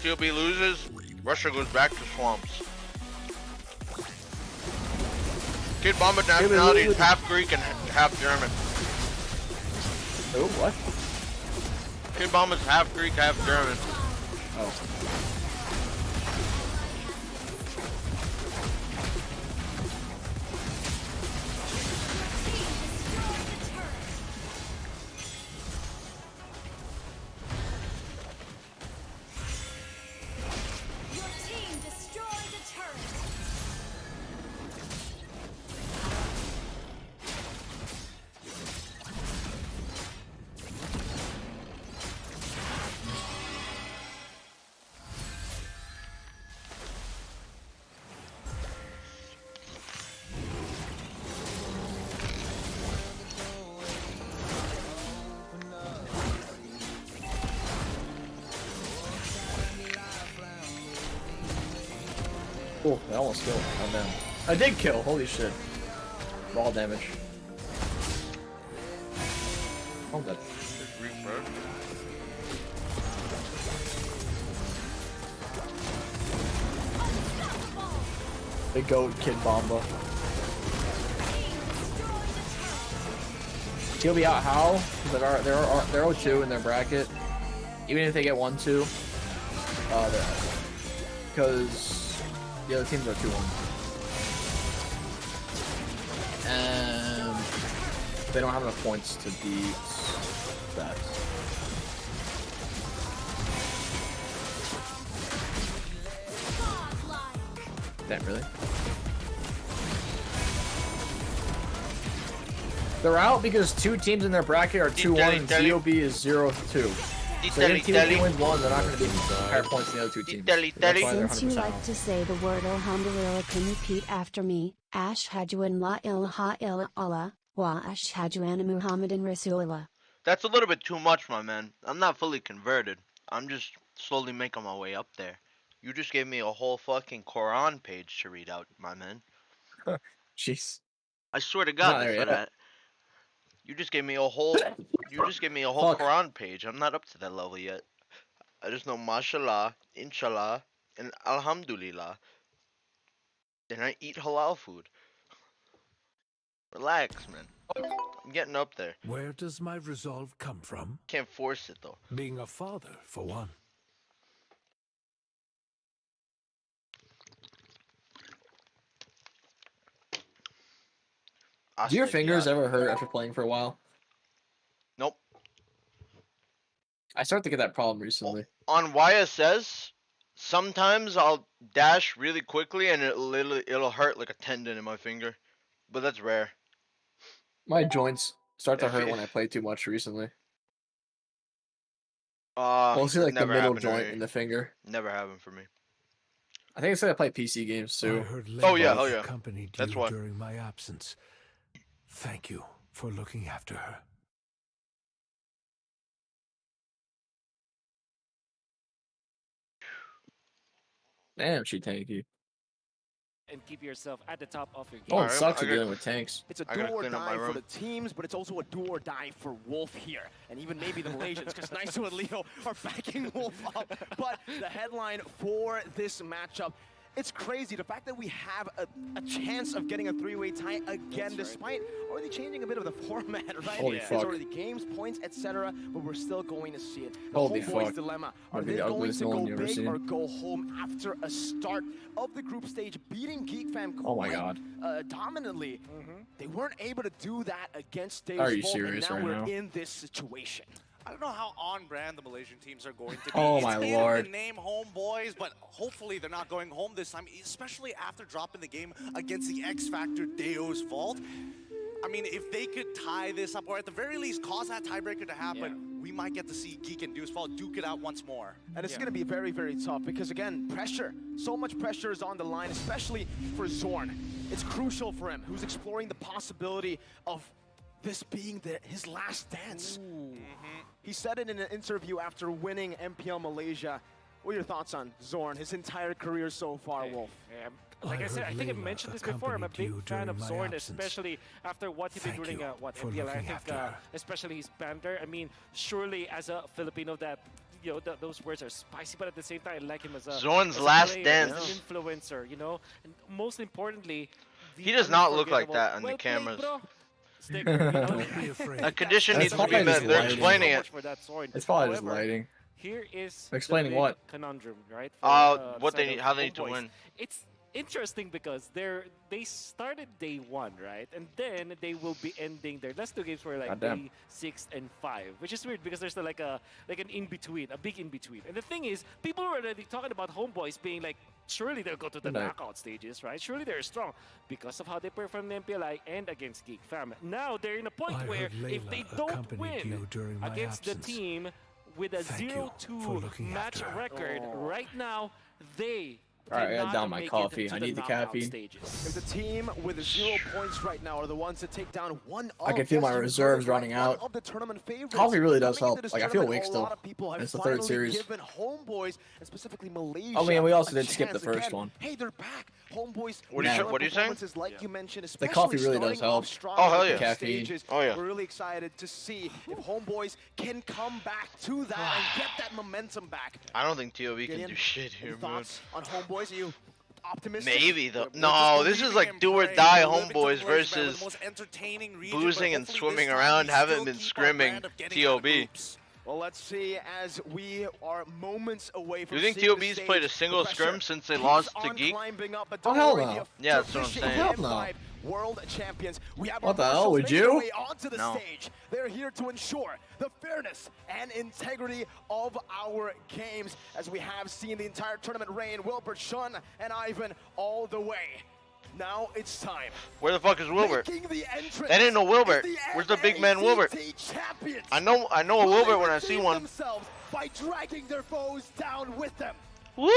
TLB loses, Russia goes back to swamps. Kid Bomber nationality is half Greek and half German. Oh, what? Kid Bomber's half Greek, half German. Oh. Oh, I almost killed. Oh damn. I did kill, holy shit. Raw damage. I'm dead. The goat Kid Bomba. He'll be out how? Because they're 0-2 in their bracket. Even if they get 1-2, they're out. Because the other teams are 2-1. And they don't have enough points to beat that. Damn, really? They're out because two teams in their bracket are 2-1 and COB is 0-2. So if TLB wins one, they're not going to be higher points than the other two teams. Since you like to say the word Alhamdulillah, can you repeat after me? Ashhadu an la ilaha illallah, wa ashhadu anna Muhammadan Rasulullah. That's a little bit too much, my man. I'm not fully converted. I'm just slowly making my way up there. You just gave me a whole fucking Quran page to read out, my man. Jeez. I swear to God, that's what that. You just gave me a whole. You just gave me a whole Quran page. I'm not up to that level yet. I just know mashallah, inshallah, and alhamdulillah. Then I eat halal food. Relax, man. I'm getting up there. Where does my resolve come from? Can't force it though. Being a father, for one. Do your fingers ever hurt after playing for a while? Nope. I started to get that problem recently. On YSS, sometimes I'll dash really quickly and it'll hurt like a tendon in my finger, but that's rare. My joints start to hurt when I play too much recently. Mostly like the middle joint in the finger. Never happened for me. I think it's because I play PC games too. Oh yeah, oh yeah. That's why. During my absence. Thank you for looking after her. Damn, she tanky. And keep yourself at the top of your game. Oh, it sucks dealing with tanks. It's a do or die for the teams, but it's also a do or die for Wolf here. And even maybe the Malaysians, because Naisu and Leo are backing Wolf up. But the headline for this matchup, it's crazy. The fact that we have a chance of getting a three-way tie again, despite already changing a bit of the format, right? Holy fuck. It's already games, points, etc., but we're still going to see it. The Holy Homeboys fuck. dilemma. Are Might be they the going ugliest to villain go you've ever big seen. or go home after a start of the group stage, beating Geek Fam Oh my god. dominantly? They weren't able to do that against Dave's Are you Vault, serious and now right we're now? in this situation. I don't know how on brand the Malaysian teams are going to be. Oh It's my hated lord. to name homeboys, but hopefully they're not going home this time, especially after dropping the game against the X Factor Deo's Vault. I mean, if they could tie this up, or at the very least cause that tiebreaker to happen, we might get to see Geek and Deuce Vault duke it out once more. And it's going to be very, very tough because, again, pressure. So much pressure is on the line, especially for Zorn. It's crucial for him, who's exploring the possibility of this being his last dance. He said it in an interview after winning MPL Malaysia. What are your thoughts on Zorn, his entire career so far, Wolf? Like I said, I think I mentioned this before. I'm a big fan of Zorn, especially after what he did during MPL. I think, especially his banter. I mean, surely as a Filipino, that those words are spicy, but at the same time, I like him as a Zorn's as a last player, dance. as an influencer. And most importantly, He does not look like that on the cameras. A condition needs to be met. They're explaining it. It's probably just lighting. Here is explaining the big what conundrum, right? What they need, how they need to win. It's interesting because they started day 1, right? And then they will be ending their last 2 games were like day 6 and 5, which is weird because there's like an in between, a big in between. And the thing is, people were already talking about Homeboys being like, surely they'll go to the knockout stages, right? Surely they're strong because of how they performed in MPLI and against Geek Fam. Now they're in a point where if they don't win against the team with a 0-2 match record, right now they Alright, I got down my coffee. I need the caffeine. If the team with 0 points right now are the ones to take down one of I can feel my reserves running out. of the tournament favorites. Coffee really does help. Into this Like, I feel tournament, weak a still. lot of people have It's the 3rd finally series. given Homeboys, and specifically Malaysia, Oh man, we also a did skip the chance first again. one. Hey, they're back. Homeboys. What are you saying? Like you mentioned, The especially coffee really does starting help. off strong Oh hell with yeah. the Caffeine. stages. Oh yeah. We're really excited to see if Homeboys can come back to that and get that momentum back. I don't think TOV can Gideon, do shit any here, man. thoughts on Homeboys? Are you optimistic? Maybe though. No, this is like do or die Homeboys versus boozing and swimming around. Haven't been scrimming TOB. Well, let's see as we are moments away from Do you think seeing the TOB's stage. played a single The scrim pressure since they keeps lost to on Geek? climbing up, but Oh, don't hell worry, no. the Yeah, that's what I'm official saying. Hell no. M5 World Champions. We have What our the hell, would making you? their way onto the No. stage. They're here to ensure the fairness and integrity of our games, as we have seen the entire tournament reign. Wilbert, Sean, and Ivan all the way. Now it's time. Where the fuck is Wilbert? Making the entrance That ain't no Wilbert. is the Where's the big man Wilbert? NACT champions. I know a Will Wilbert they when I see redeem one. themselves by dragging their foes down with them. Woo!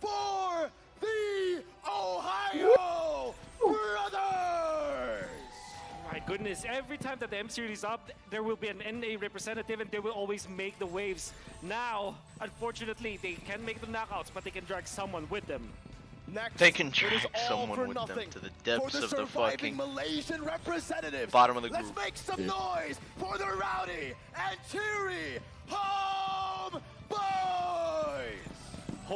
For the Ohio Brothers! My goodness, every time that the M Series is up, there will be an NA representative and they will always make the waves. Now, unfortunately, they can't make the knockouts, but they can drag someone with them. Next, They can it is drag all someone for with them nothing to the for depths the of the surviving fucking Malaysian representatives. bottom of the Let's group. make some noise for the rowdy and cheery Home Boys!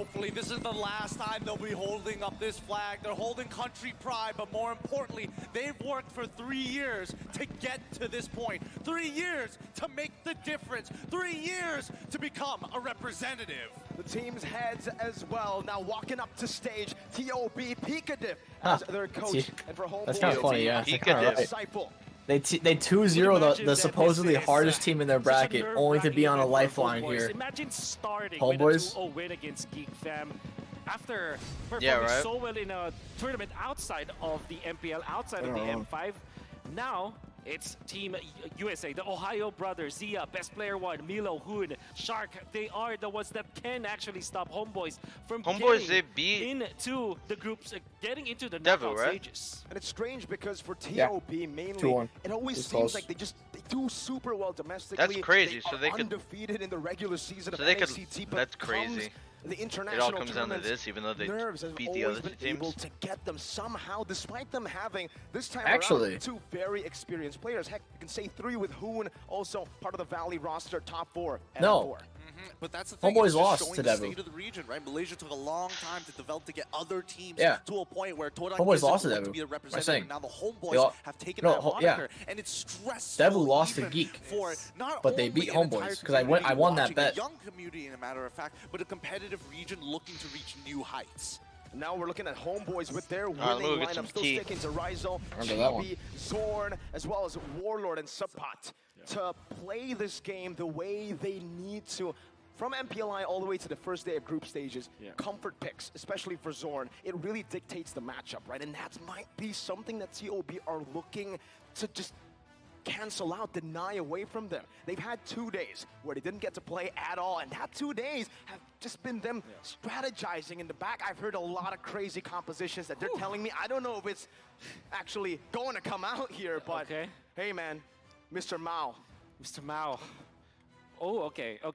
hopefully this is the last time they'll be holding up this flag. They're holding country pride, but more importantly, they've worked for 3 years to get to this point. 3 years to make the difference. 3 years to become a representative. The team's heads as well. Now walking up to stage, TOB Picadiff as their coach. And for home that's kind of funny, yeah. Disciple. They 2-0 the supposedly hardest team in their bracket, only to be on a lifeline here. Imagine starting Homeboys. with a 2-0 win against Geek Fam after performing so well in a tournament outside of the MPL, outside of the M5. Now it's Team USA, the Ohio brothers, Zia, Best Player 1, Milo, Hoon, Shark. They are the ones that can actually stop Homeboys from getting into the groups, getting into the knockout stages. And it's strange because for TOB mainly, it always seems like they do super well domestically. That's crazy. They so they could undefeated in the regular season so of they could. NACT, but That's crazy. The international it all comes down to this, even though they beat the other two teams. Able to get them somehow, despite them having this time around 2 very experienced players. Heck, you can say 3 with Hoon, also part of the Valley roster, top 4. No. But that's the thing. Homeboys lost to the Devu. state of the region, right? Malaysia took a long time to develop to get other teams to a point where Homeboys lost to Devu. to be the representative. Now the Homeboys have taken that moniker, and it's stressful. Devu lost to Geek, but they beat Homeboys because I won that bet. A young community, in a matter of fact, but a competitive region looking to reach new heights. Now we're looking at Homeboys with their winning lineup, still sticking to Rizal, Chibi, Zorn, as well as Warlord and Subpot to play this game the way they need to. From MPLI all the way to the first day of group stages, comfort picks, especially for Zorn, it really dictates the matchup, right? And that might be something that TOB are looking to just cancel out, deny away from them. They've had 2 days where they didn't get to play at all, and that 2 days have just been them strategizing in the back. I've heard a lot of crazy compositions that they're telling me. I don't know if it's actually going to come out here, but hey man, Mr. Mao. Mr. Mao. Oh, okay. Oh,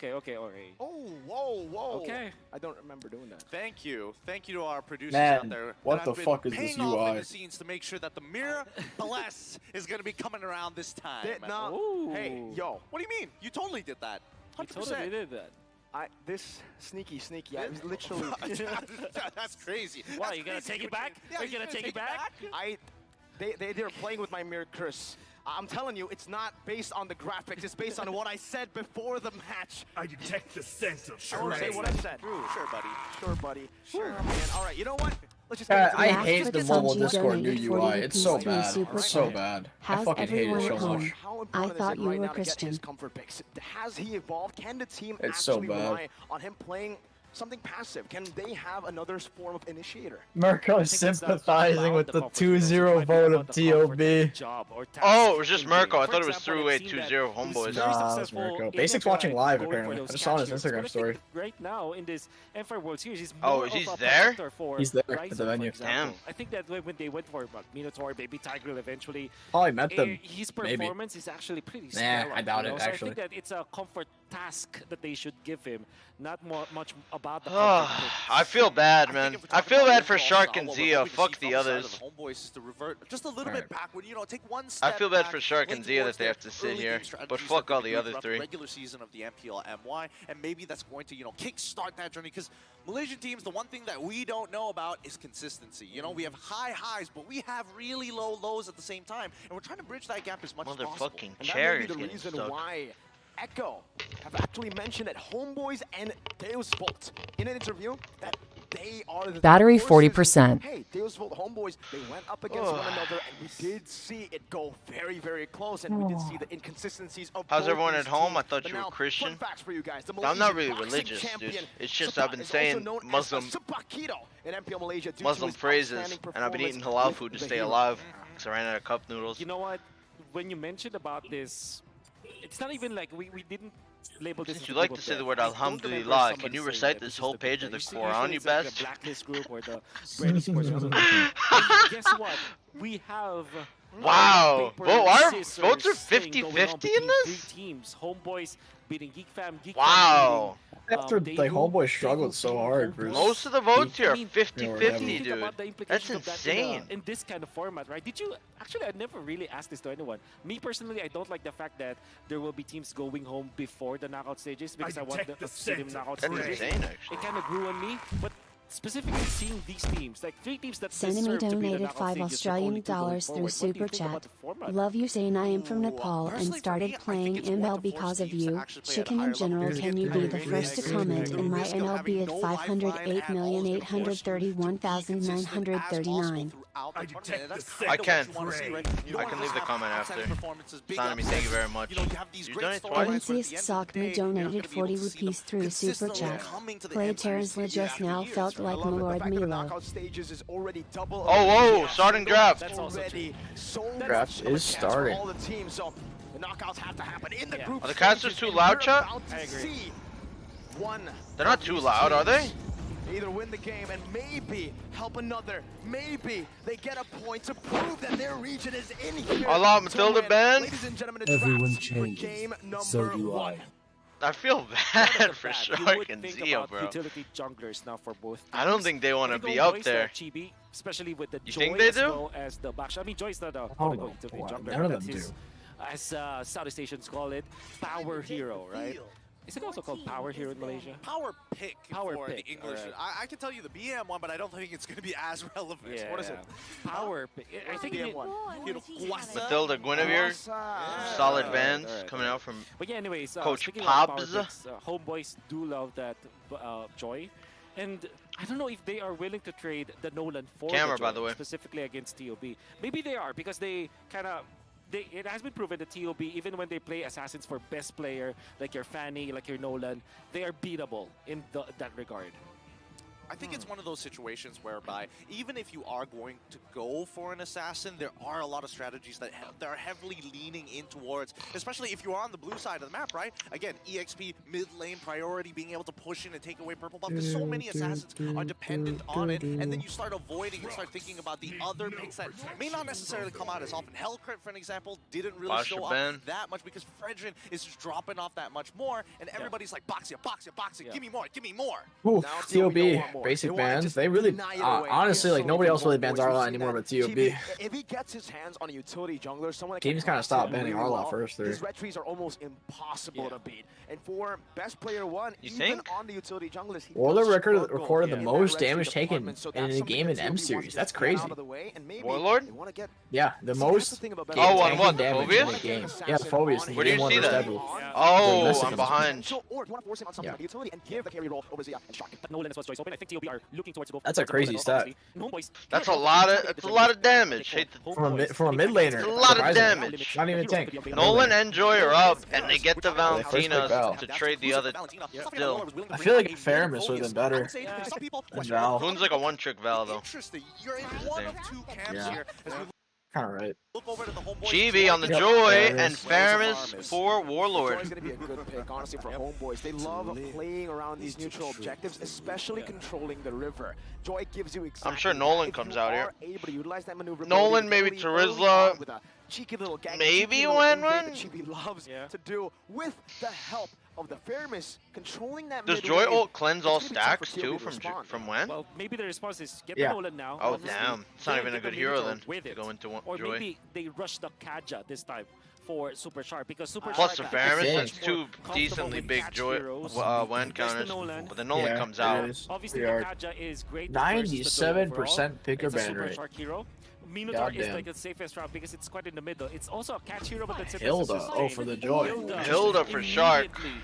whoa. Okay. I don't remember doing that. Thank you to our producers Man, out there. what the fuck is this UI? The scenes to make sure that the Mirror Bless is going to be coming around this time. Hey, yo. What do you mean? You totally did that. 100%. You totally did that. This sneaky. I was literally. That's crazy. Why, you gonna take it back? Are you gonna take it back? They're playing with my mirror curse. I'm telling you, it's not based on the graphics. It's based on what I said before the match. I detect the sense of I won't say what I said. Sure, buddy. Sure, man. All right, you know what? Let's just I hate the mobile Discord new UI. It's so bad. It's so bad. I fucking hate it so much. I thought you were Christian. Has he evolved? Can the team It's so actually bad. rely on him playing something passive? Can they have another form of initiator? Mirko is sympathizing with the 2-0 vote of TOB. Oh, it was just Mirko. I thought it was through 2-0 Homeboys. Nah, it was Mirko. Basic's watching live, apparently. I just saw his Instagram story. Right now, in this M5 World Series, he's there? He's there at the venue. Damn. I think that when they went for Minotaur, Baby Tiger eventually, Probably met them. His performance is actually pretty stellar. I doubt it, So actually. I think that it's a comfort task that they should give him, not much about the I feel bad, man. I feel bad for Shark and Zia. Fuck the others. Homeboys to revert just a little bit backward. Take one step. I feel bad for Shark and Zia that they have to sit here, but fuck all the other 3. Regular season of the MPL MY, and maybe that's going to kickstart that journey, because Malaysian teams, the one thing that we don't know about is consistency. We have high highs, but we have really low lows at the same time, and we're trying to bridge that gap as much as possible. Motherfucking And chair that is may be the getting reason stuck. why Echo have actually mentioned that Homeboys and Deus Volt in an interview that they are the Battery forces. 40%. Hey, Deus Volt Homeboys, they went up against one another, and we did see it go very, very close, and we did see the inconsistencies of How's both everyone these at home? teams. I thought But you were now, Christian. fun facts for you guys. The I'm not Malaysian really boxing religious, dude. champion, It's just Sabah, I've been is saying also known as Muslim Sabakito in MPL Malaysia due to Muslim his phrases, outstanding and I've been eating performance halal with food to the stay hero. alive, because I ran out of cup noodles. You know what? When you mentioned about this, it's not even like we didn't label this. Since you like to say the word Alhamdulillah, can you recite this whole page of the Quran, you best? The blacklist group or the Brady Sports group. Guess what? We have. Wow! Votes are 50-50 in this? 3 teams. Homeboys beating Geek Fam. Wow! after like Homeboy struggled so hard. Most of the votes here are I mean, 50-50, think dude. about the That's implications of that insane. in this kind of format, right? Did you actually? I never really asked this to anyone. Me personally, I don't like the fact that there will be teams going home before the knockout stages because I want the stadium knockout That's stages. insane, actually. It kind of grew on me, but specifically seeing these teams, like 3 teams that Senemi deserve to be the donated knockout 5 stages, but Australian only 2 going dollars through forward. What do Super you think about Chat. the format? Love you, Zane. I am from Nepal and personally, started for me, I think playing it's more ML to because force of teams to you. actually play at a Chicken higher in general, level. can you be the I first to agree. comment in my risk of NL be having at no lifeline at all is gonna force you to be consistent as 508,839? possible throughout the tournament, and that's I kinda can. what you wanna see, right? You I don't can wanna leave the have comment outstanding after. performances, big Sonami, thank you upsets. very much. You know, you have these You great donate storylines, twice? but at the Evansius end of Sock the me day, you're not donated gonna be 40 able to see them rupees through Super consistently Chat. coming to the Play end Terrence series just after now years, felt right? like I love it. The Lord fact that the Milo. knockout stages is already double. Oh, starting draft. That's also Already so Draft much of a is chance starting. for all the teams, so the knockouts have to happen in the group Are the casters stages, too and loud, we're chat? about to I agree. see one They're not of too these loud, are they? teams either win the game and maybe help another. Maybe they get a point to prove that their region is in here. Allah, to Matilda win. band. Ladies and gentlemen, it's Everyone draft for changes. game number So do 1. I. I feel Right off bad the for bat, Shark you would and think Zio, about bro. utility junglers now for both I don't teams. think they want to I think be going up Joyce there. at Chibi, especially with the You Joy think they as do? well as the back. I mean, Joy's not a Oh, typical utility well, jungler. none of That's them his, do. as Southeast Asians call it, power hero, right? Is it also called power hero in Malaysia? Power pick Power for pick, the English. alright. I can tell you the BM one, but I don't think it's going to be as relevant. Yeah. What is it? Power pick. I think BM it, one. Matilda, Guinevere, solid bands coming out from But yeah, anyways, Coach speaking of power Pobbs. picks, homeboys do love that Joy. And I don't know if they are willing to trade the Nolan for Camera, the by Joy, the way. specifically against TOB. Maybe they are because they kind of. It has been proven that TOB, even when they play assassins for best player, like your Fanny, like your Nolan, they are beatable in that regard. I think it's one of those situations whereby even if you are going to go for an assassin, there are a lot of strategies that are heavily leaning in towards, especially if you are on the blue side of the map, right? Again, EXP, mid lane priority, being able to push in and take away purple buff, because so many assassins are dependent on it, and then you start avoiding and start thinking about the other picks that may not necessarily come out as often. Hellcrit, for an example, didn't really Flash show your up ban. that much because Fredrin is just dropping off that much more, and everybody's like, box ya, box ya, box ya, give me more, give me more. Ooh, Now TOB don't want TOB, more. basic They wanna bans. just They really, deny it away. honestly, like So nobody many else really bans homeboys, we've Arla seen anymore that. but TOB. GB, if he gets his hands on a utility jungler, someone that Teams can kinda stopped cross it banning really Arla well, first there. His red trees are almost impossible to beat. And for best player 1, You even think? on the utility junglers, he Warlord does recorded struggle the in most that red tree damage taken department, so in that's a something game that in TOB M wants series. to That's get crazy. out of the way, and maybe Warlord? they wanna get Yeah, the See, that's most the thing about game Oh, on tanking what, damage Phobius? in the game. Yeah, Phobius. Where do you game see one that? versus Devil. Oh, Message I'm him. behind. or do you want to force him on something Yeah. like utility and give the carry role over Zia and Shock? But Nolan as well as Joyce open. I think TOB are looking towards go. That's a crazy stat. That's a lot of damage. Hate to, From a mid laner. It's a lot of surprisingly. damage. Not even tank. Nolan and Joy are up, and they get the Val. Valentinas to trade the other. Still, I feel like Faramus would have been better than Val. Hoon's like a one-trick Val though. Interesting. You're in one of two camps Yeah. here as we Kind of right. look over to the homeboys. Chibi on the Yep. Joy There and it is. Faramus for Joy's Warlord. going to be a good pick, honestly, for homeboys. They love playing around these neutral objectives, especially controlling the river. Joy gives you exactly I'm sure Nolan that. comes If you out here. are able to utilize that maneuverability Nolan, maybe early, early Terizla, on with a cheeky little gang, maybe cheeky little invade Wenwen? that Chibi loves to do with the help of the Faramus controlling that Does mid Joy lane. ult cleanse all It's gonna be tough for stacks TOB too to from respond. when? Well, maybe the response is get Yeah. the Nolan now. Oh obviously, damn, it's not then even a get the good hero neutral then with to it. go into Or Joy. maybe they rush the Kaja this time for Super Sharp because Super Plus the Sharp Faramus Yeah. has two decently big Joy WAN counters, but the Nolan Yeah, comes it out. is. Obviously, They the are Kaja is great. 97% picker It's a ban Super rate. Shark hero. Minotaur is Goddamn. like the safest route because it's quite in the middle. It's also a catch hero, but that's it. Hilda. Oh, for the Joy. Hilda for Shark. Immediately.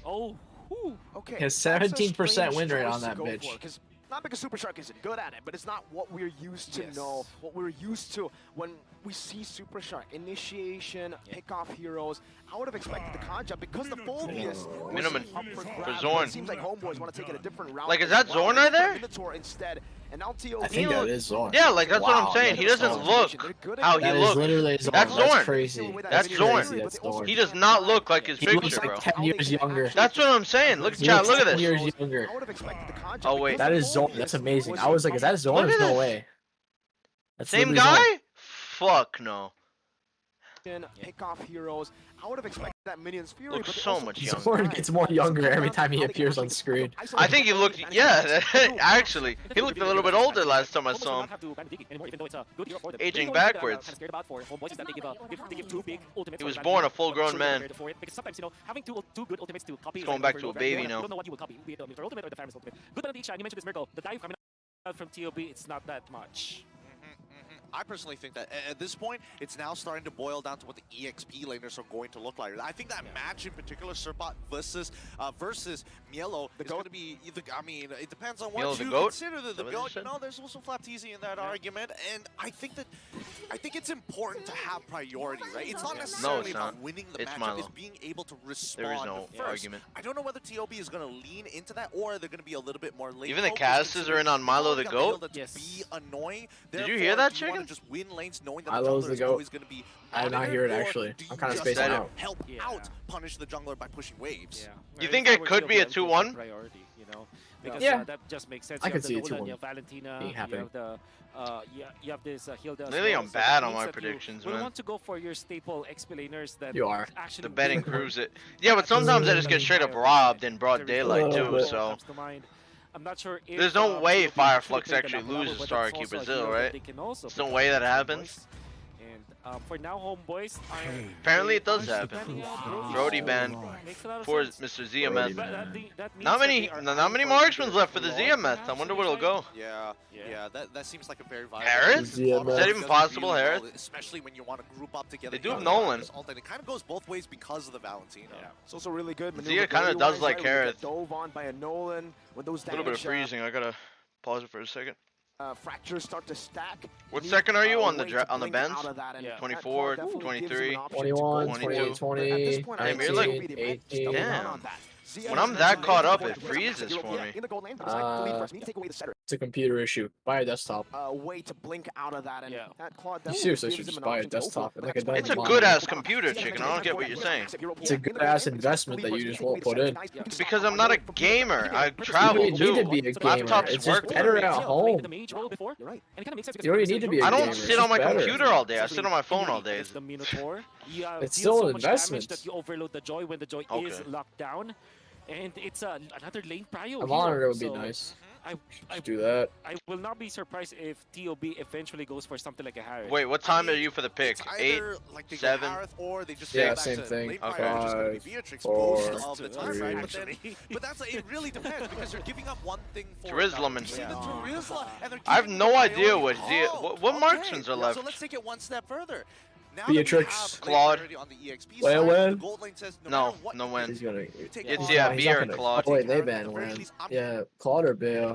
Oh, whew. Okay. Has that's a 17% strange win rate choice on to that go bitch. for, 'cause not because Super Shark isn't good at it, but it's not what we're used to know, what we're used to when we see Super Shark. Initiation, pick-off heroes. I would have expected the Kanja because the Phobius was Minimum up for grabs, but Zorn. It seems like homeboys want to take it a different route. Like, is that Zorn right there? Minotaur instead. And now TOB I think that is Zorn. Yeah, like that's what Wow, I'm saying. He that's doesn't Zorn. look how he That is looks. literally Zorn. That's Zorn. crazy. That's crazy. Zorn. That's Zorn. He does not look like his He looks picture, like bro. 10 years younger. That's what I'm saying. Look, He chat. looks Look at 10 this. years younger. I would have expected the Kanja. Oh, wait. That is Zorn. That's amazing. I was like, is that Zorn? Look at There's no this. way. That's Same literally Zorn. guy? Fuck no. pick off heroes. I would have expected that Minion's Fury. Looks but they so also much keep younger. Sword time. gets more younger every time he appears on screen. I think he looked, yeah, actually, he looked a little bit older last time I saw him. Aging backwards. He was born a full-grown man. He's going back to a baby now. From TOB, it's not that much. I personally think that at this point, it's now starting to boil down to what the EXP laners are going to look like. I think that match in particular, Serpot versus Mielo, is going to be, I mean, it depends on what you consider the GOAT. You know, there's also Flapteasy in that argument, and I think it's important to have priority, right? It's not necessarily about winning the matchup, it's being able to respond. There is no argument. I don't know whether TOB is going to lean into that, or they're going to be a little bit more late. Even the casters are in on Milo the GOAT? Be annoying. Did you hear that, Chicken? Just win lanes knowing that Milo's the GOAT. is going to be I did not hear it actually. I'm kind of spacing out. Help out punish the jungler by pushing waves. You think it could be a 2-1? Priority, you know, because yeah, that just makes sense. I can see it. You have Valentina. You have this Hilda. Lately, I'm bad on my predictions, man. You want to go for your staple XP laners that you are. Actually the betting proves it. Yeah, but sometimes I just get straight up robbed in broad daylight too. So. I'm not sure if, there's no way Fireflux actually loses Star Q Brazil, right? There's no way that happens. And for now, homeboys, apparently it does happen. Brody banned for Mr. ZMS. Not many marksmen left for the ZMS. I wonder where it'll go. Yeah, that seems like a very viable. Harris? Is that even possible, Harris? Especially when you want to group up together. They do have Nolan. It kind of goes both ways because of the Valentina. Yeah. It's also really good. Zia kind of does like Harris. Dove on by a Nolan with those a little bit of freezing. I gotta pause it for a second. Fractures start to stack. What second are you on the bench? 24, 23, 21, 22, 20, damn, you're like 18. Damn. When I'm that caught up, it freezes for me. It's a computer issue. Buy a desktop. Way to blink out of that. And you seriously should just buy a desktop. It's a good-ass computer, Chicken. I don't get what you're saying. It's a good-ass investment that you just won't put in. Because I'm not a gamer. I travel too. You don't need to be a gamer. Laptops it's work just better at home. You don't even need to be a gamer. I don't sit on my computer all day. I sit on my phone all day. It's still an investment. That you overload the Joy when the Joy is locked down. And it's another lane prio. A monitor would be nice. I do that. I will not be surprised if TOB eventually goes for something like a Harris. Wait, what time are you for the pick? 8, 7? Or they just same thing. 5, 4, of the time, right? But that's it really depends because you're giving up one thing for Jerusalem. I have no idea what what marksmans are left. So let's take it one step further. Now Beatrix, Claude. Win. No win. He's gonna. It's Beer or Claude. Oh wait, they ban win. Yeah, Claude or Bale.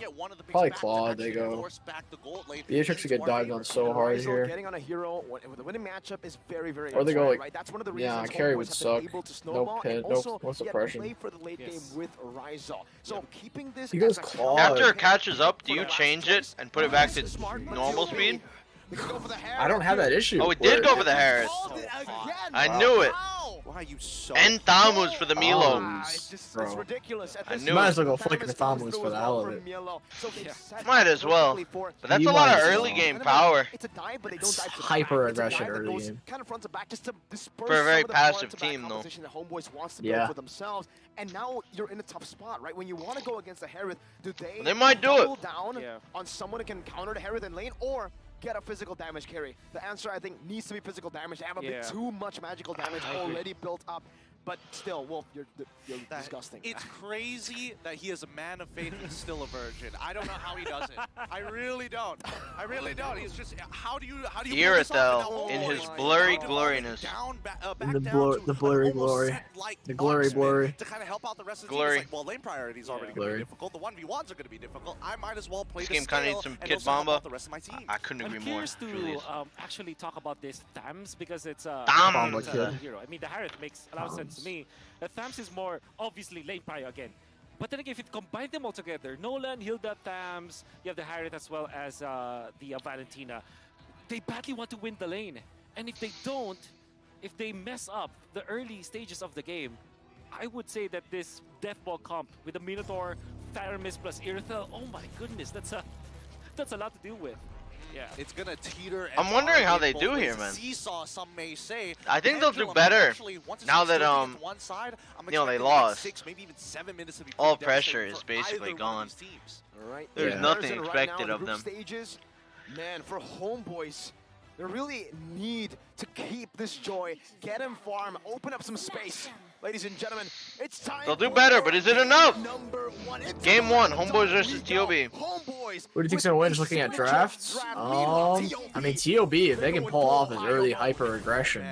Probably Claude. They go. Beatrix will get dived on so hard here. Getting on a hero with the winning matchup is very. Or they go like. Right? That's one of the reasons carry would suck. No pit. No suppression. Play for the late game with Rizal. So keeping this. He goes Claude. After it catches up, do you change it and put it back to normal speed? I don't have that issue. Oh, it did go for the Harris. I knew it. Why are you so? And Thamus for the Milo. It's ridiculous. I knew might it. as well go flick the Thamus for the hell of it. Might as well. But that's a lot of early game power. It's hyper aggression early game. For a very passive team, though. Yeah. And now you're in a tough spot, right? When you want to go against the Harith, do they might do it. Down on someone who can counter the Harith in lane, or get a physical damage carry? The answer, I think, needs to be physical damage. They have a bit too much magical damage already built up. But still, Wolf, you're disgusting. It's crazy that he is a man of faith and still a virgin. I don't know how he does it. I really don't. I really don't. He's just, how do you Irithel in his blurry gloriness. The blurry glory. The glory blurry. To kind of help out the rest of the team. Like, well, lane priority is already going to be difficult. The 1v1s are going to be difficult. I might as well play this game kind of needs some Kid Bomba. I couldn't agree more. I'm curious to actually talk about this Thams because it's a hero. I mean, the Harith makes a lot of sense to me. Thams is more obviously lane prio again. But then again, if you combine them all together, Nolan, Hilda, Thams, you have the Harith as well as the Valentina. They badly want to win the lane. And if they don't, if they mess up the early stages of the game, I would say that this Deathball comp with the Minotaur, Tharamis plus Irithel, oh my goodness, that's a lot to deal with. Yeah. It's gonna teeter. And I'm wondering how bargain they both do ways. here, man. Seesaw, some may say. I think they'll do Pendulum, better actually, once it's now that tilting to one side, I'm you know, they expecting like lost. 6, maybe even 7 minutes to be All pretty pressure devastating is for basically either one gone. of these teams. All right. There's yeah. nothing Right expected now, of the group them. Stages, man, for Homeboys, they really need to keep this joy, get him farm, open up some space. Ladies and gentlemen, it's time. They'll do better, but is it enough? #1. Game 1, Homeboys versus TOB. Homeboys. Who do you think's gonna win? Just looking at drafts. I mean, TOB, if they can pull off his early hyper aggression,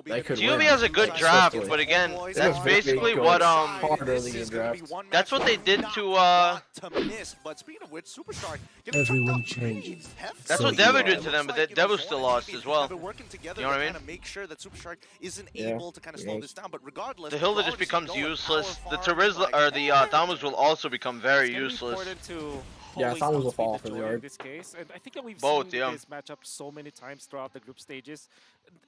they could TOB win. has a good draft, Swiftly. but again, They that's have very basically good what hard early game draft. that's what they did to miss. But speaking of which, Superstar, Everyone changes. that's So what do Devu I. did to them, but Devu still lost as well. They're working together You know what I to mean? kind of make sure that Superstar isn't Yeah. able to kind of slow this down. But regardless, The Hilda just becomes useless. The Tarizla or the Thamus will also become very It's gonna be useless. important to Yeah, always Thamus will outspeed fall the for the Joy yard. in this case, and I think that we've Both, seen yeah. this matchup so many times throughout the group stages.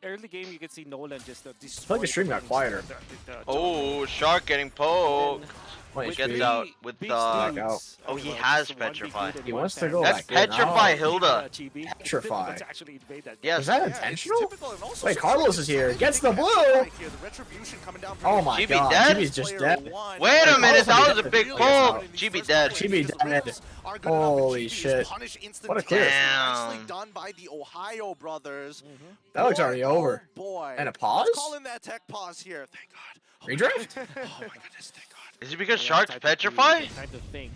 Early game, you can see Nolan just I feel destroy like the stream got things, quieter. the Oh, Shark getting poked. Wait, Gets Street. out with big out. dudes, Oh, he like, has it's a 1v2 Petrify. and He one wants to tap. go That's back in. Petrify Oh. Hilda. Chibi. It's Petrify. difficult to actually invade that. Yes. Is that Yeah, it's intentional? typical, and also Wait, Superstar Carlos is here. really Gets the big blue. right here. The retribution coming down from Oh the my GB god, dead? Chibi's just dead. Wait a minute, that was a Chibi big dead. poke. GB dead. Chibi dead. Holy shit. What a clear. Actually Damn. done by the Ohio brothers. That looks already over. Boy. And a pause? Let's call in that tech pause here. Thank God. Redraft? Oh my goodness, thank God. Is it because Yeah, Shark's time to Petrify? breathe, time to think.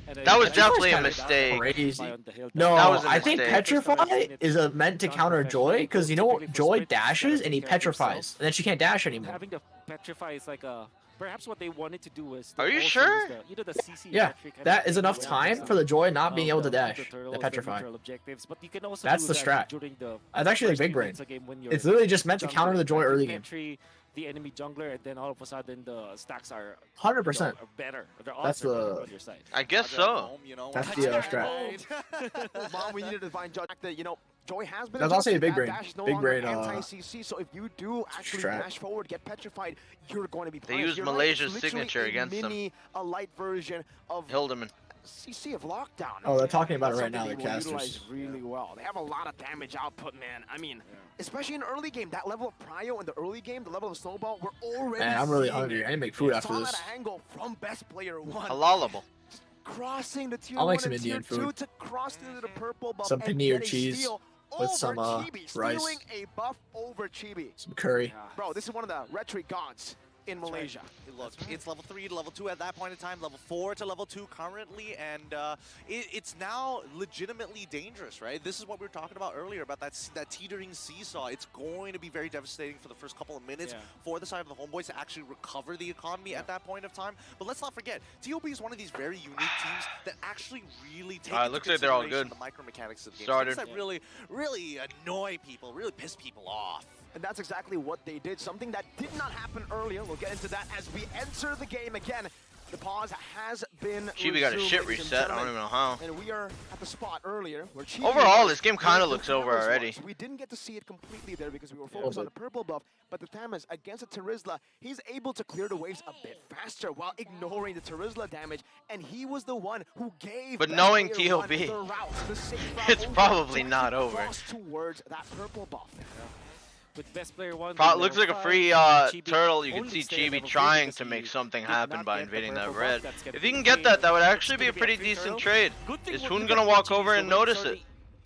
And That was then- definitely a kinda mistake. Crazy. on the hill. No, That was a I think mistake. Petrify is meant to counter Joy, because you know Joy dashes and he petrifies, and then she can't dash anymore. Having the petrify is like a perhaps what they wanted to do was. Are you also sure? use the, the CC Yeah, metric and that is the enough awareness time of- for the Joy not being able to of dash, turtles, the petrify. neutral objectives, but you can also That's do the that strat. during the That's actually first like big few brain. minutes of the game when you're It's literally just meant to counter the Joy jungling, early game. entry, the enemy jungler, and then all of a sudden the stacks are 100%. are better. The That's odds are better the- on your side. I guess so. That's the strat. Mom, we needed to find judge that, you know, Joy has been That's also a adjusted. big That brain. dash is no Big longer brain, anti-CC, so if you do actually strat. dash forward, get petrified, you're going to be They punished. used You're right, Malaysia's it's literally signature a against them. mini, a light version of Hildeman. CC of Lockdown. Oh, they're talking about it right Something now, they the will casters. utilize really well. They have a lot of damage output, man. I mean, especially in early game, that level of prio in the early game, the level of snowball, we're already Man, I'm really seeing hungry. it. I need to make food after Saw this. that angle from best player 1. Halalable. Crossing the tier I'll 1 make some and tier Indian 2 food. to cross into the purple buff Some and paneer get a cheese steal with over some, Chibi, rice. stealing a buff over Chibi. Some curry. Bro, this is one of the rhetoric gods in Malaysia. Look, it's level 3 to level 2 at that point in time, level 4 to level 2 currently, and it's now legitimately dangerous, right? This is what we were talking about earlier, about that teetering seesaw. It's going to be very devastating for the first couple of minutes for the side of the Homeboys to actually recover the economy at that point of time. But let's not forget, TOB is one of these very unique teams that actually really take into looks like they're all consideration good. the micro mechanics of the game. Started. Things that really annoy people, really piss people off. And that's exactly what they did. Something that did not happen earlier. We'll get into that as we enter the game again. The pause has been Chibi got a resumed, shit ladies and reset. I don't gentlemen. even know how. And we are at the spot earlier where Chibi Overall, this game kind of the looks over Thames already. was. We didn't get to see it completely there because we were focused on the purple buff, but the Thames against the Tarizla, he's able to clear the waves a bit faster while ignoring the Tarizla damage, and he was the one who gave But best knowing player one TOB, the route, the safe route it's over probably to not actually over. cross towards that purple buff. With best player 1. Looks like a free turtle. You can see Chibi trying to make something happen by invading that red. If he can get that, that would actually be a pretty decent trade. Is Hoon gonna walk over and notice it?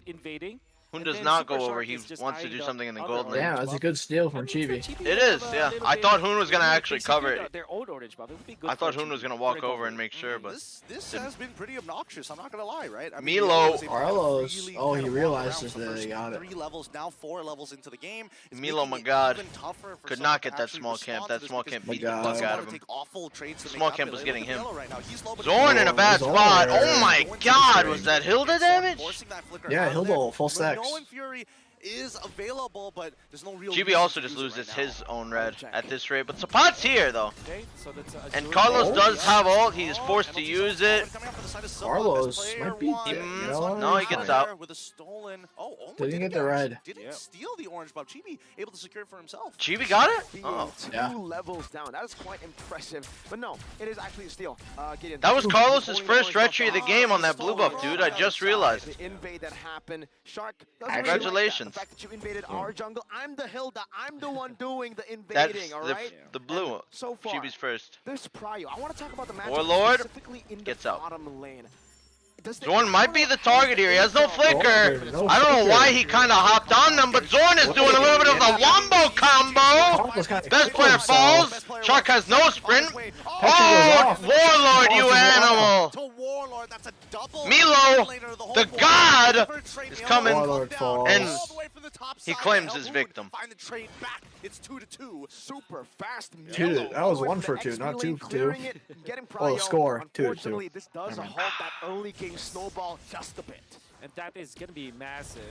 Invading. Hoon does not go over. He wants to do something in the gold lane. Yeah, that's a good steal from Chibi. It is, yeah. I thought Hoon was gonna actually cover it. Their old orange buff. It would be good I thought for Hoon was Chibi. gonna walk Very over and confident. make sure, but This has been pretty obnoxious, I'm not gonna lie, right? I Milo. was able to Carlos. really Oh, kind he of walk realizes around for the that first they got it. 3 levels, now 4 levels into the game. It's Milo, making my it God. even tougher for Could someone not to get that actually small camp. respond to That this small because camp he beat the doesn't fuck doesn't out wanna of him. take awful trades to Small make camp up was for getting it. him. Yellow right now. He's low, but Zorn in a bad Zorn. spot. Oh my Going to god, the was that Hilda damage? forcing that flicker Yeah, out of Hilda there. full stacks. Minoan and Fury is available, but there's no real GB reason also to just use it loses right now. his own red at this rate, but Sapat's here though. Okay, so that's And Carlos does have ult, he is forced to use it. for the side of Silva. Carlos Best player might be won. dead, you No, know? he gets out. With a stolen. Oh, Only Didn't get the red. Didn't steal the orange buff. Chibi able to secure it for himself. Chibi got it? Being Oh. two levels down. That is quite impressive. But no, it is actually a steal. Gideon. That was Carlos's first retry of the game on that blue buff, dude. I just realized. The invade that happened. Shark, Congratulations. The fact that you invaded our jungle, I'm the Hilda. I'm the one doing the That's invading, all right? the blue one. So far, Chibi's first. this Prio, I want to talk about the matchup Warlord specifically in the gets out. bottom lane. Zorn might be the target here. He has no flicker. I don't know why he kind of hopped on them, but Zorn is doing a little bit of the wombo combo. Best player falls. Shark has no sprint. Oh, Warlord, you animal. Milo, the god, is coming, and he claims his victim. It's 2-2. Super fast. Dude, that was 1 for 2, not 2 for 2. Oh, score 2 for 2. Unfortunately, this does halt that early game snowball just a bit. And that is going to be massive.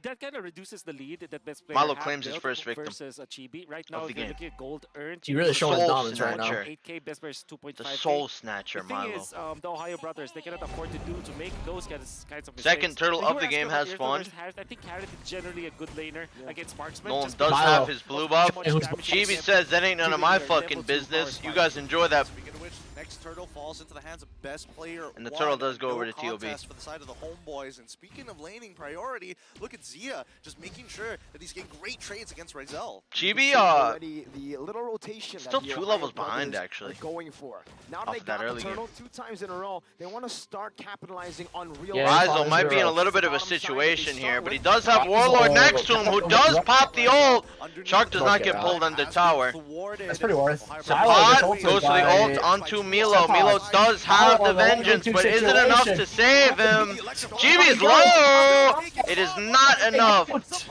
That kind of reduces the lead that best player Milo have claims his built first victim versus a Chibi. Right now, of the if you're game. looking at gold earned, He really showing his Soul dominance right now. snatcher. 8K, best player is 2.5K. The soul snatcher, The thing Milo. is, the Ohio brothers, they cannot afford to make those kinds of mistakes. Second turtle They of were the game asked has about spawned. Harris. I think Harris is generally a good laner against marksman. Nolan just does because have Milo. his blue buff. How much damage he Chibi can says that ain't none of my give fucking level 2 business. power You guys enjoy that. Speaking of which, next turtle falls into the hands of best player. And the turtle one. does go No over to TOB. contest for the side of the homeboys. And speaking of laning priority, look at Zia just making sure that he's getting great trades against Rizel. Chibi, Already the little rotation still that the 2 Ohio levels behind, brothers actually. are going for. Now Off they of that got early the turtle game. 2 times in a row. They want to start capitalizing on real. Yeah, Rizel might be in a zero. little bit of a Bottom side, situation they here, start but he with does have Warlord next to him, who does pop the ult. Shark does not get pulled under tower. That's pretty worth. Pot goes to the ult onto Milo. Milo does have the vengeance, but is it enough to save him? Chibi's low! It is not enough.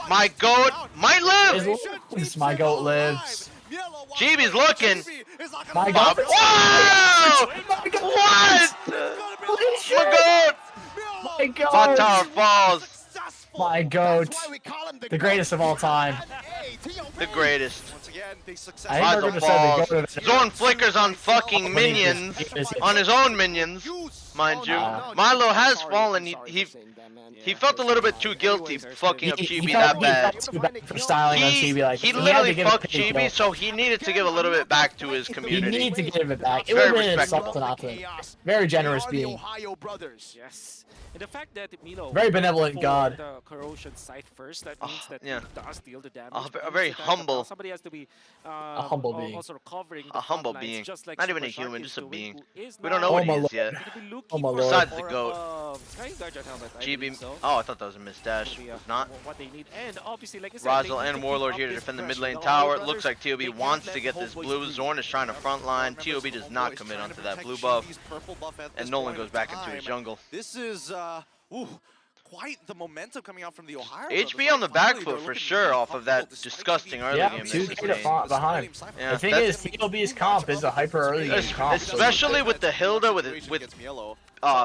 My goat might live! My goat lives. Chibi's looking. My goat. Whoa! What? My goat! My Bot tower goat. falls. My goat. The greatest of all time. The greatest. Once again, they I successfully think we're Rizel gonna say the falls. goat. Zorn flickers on fucking minions. On his own minions, mind you. Milo has fallen. He felt a little bit too guilty fucking up Chibi that bad. For styling on Chibi, like He had literally to give it fucked to him. Chibi, so he needed to give a little bit back to his He community. needs to give it back. It Very would have been respectable. something not to. Very generous The being. Ohio brothers. Yes. And the fact that Milo Very went benevolent for god. the corrosion site first, that means that yeah. he does deal the damage. A but very at the time, humble- Somebody has to be humble being. also recovering the A humble front lines, being. just like Not even Super a Shark human, is just a doing, being. who is We don't now know what he Oh, my is yet. going to be looking Oh, my for lord. Besides the more, goat. Skyguard helmet, I Chibi. believe so. Oh, I thought that was a missed dash. Will be, If not. what they need. And obviously, like I said, Razel and Warlord here to defend the mid lane tower. It looks like TOB wants to get this blue. Zorn is trying to front line. TOB does not commit onto that blue buff. And Nolan goes back into his jungle. This is quite the momentum coming out from the Ohio. HB on the back foot for sure off of that disgusting early Yeah, game. 2K This behind. Yeah, The thing that's- is, TOB's comp is a hyper early game comp. especially with the Hilda with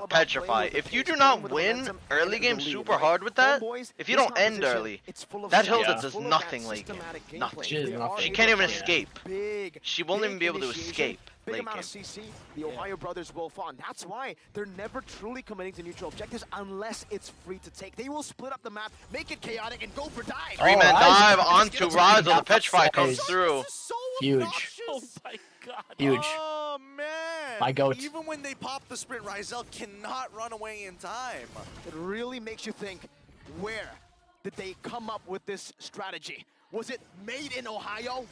Petrify. If you do not win early game super hard with that, if you don't end early, that Hilda does nothing late game. Nothing. She is nothing. She can't even escape. Big, She won't even be able to initiation, escape Big late amount game. of CC, the Ohio brothers will fall. And that's why they're never truly committing to neutral objectives unless it's free to take. They will split up the map, make it chaotic, and go for dive. Three-man Oh, dive Rizel. onto Rizel. The Petrify comes through. Huge. Oh my god. Huge. Oh man! My goat. Even when they pop the sprint, Rizel cannot run away in time. It really makes you think, where did they come up with this strategy? Was it made in Ohio?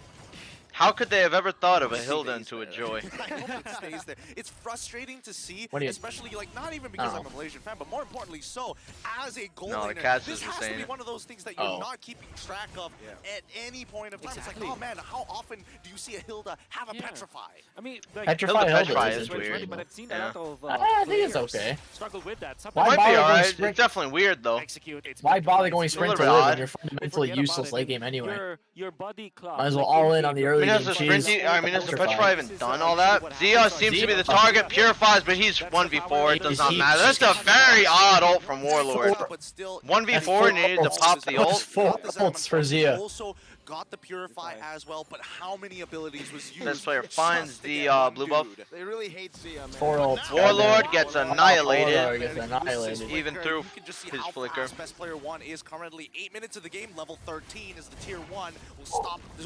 How could they have ever thought of a Hilda into a Joy? I hope it stays there. It's frustrating to see, What do you- especially like not even because Oh. I'm a Malaysian fan, but more importantly so, as a goal No, the laner, Cats this is has to saying be it. one of those things that you're Oh. not keeping track of at any point of time. Exactly. It's like, oh man, how often do you see a Hilda have a Yeah. Petrify? I mean, like, Petrify Hilda Hilda Petrify is is weird. weird. but I've seen Yeah. a lot of I think it's players okay. struggle with that. Why Might be bother going alright. sprint? It's definitely weird though. Execute. It's Why bother going It's a sprint to little live bit when odd. you're fundamentally Forget about useless it. late game anyway? Your body clock. Might as well like, all in in on the game, early I mean, has the game sprint, cheese. I mean, has the Petrify. Petrify even done all that? Zia seems to be the target, purifies, but he's 1v4, it does not matter. That's a very odd ult from Warlord. But still, 1v4 needed to pop the ult. Four ults for Zia. Also got the Purify as well, but how many abilities was used? Best player finds the blue buff. They really hate Zia, man. 4 ults. Warlord gets annihilated. Warlord gets annihilated. Even through you can just see his how flicker. fast Best Player 1 is currently. 8 minutes of the game, level 13 is the tier 1.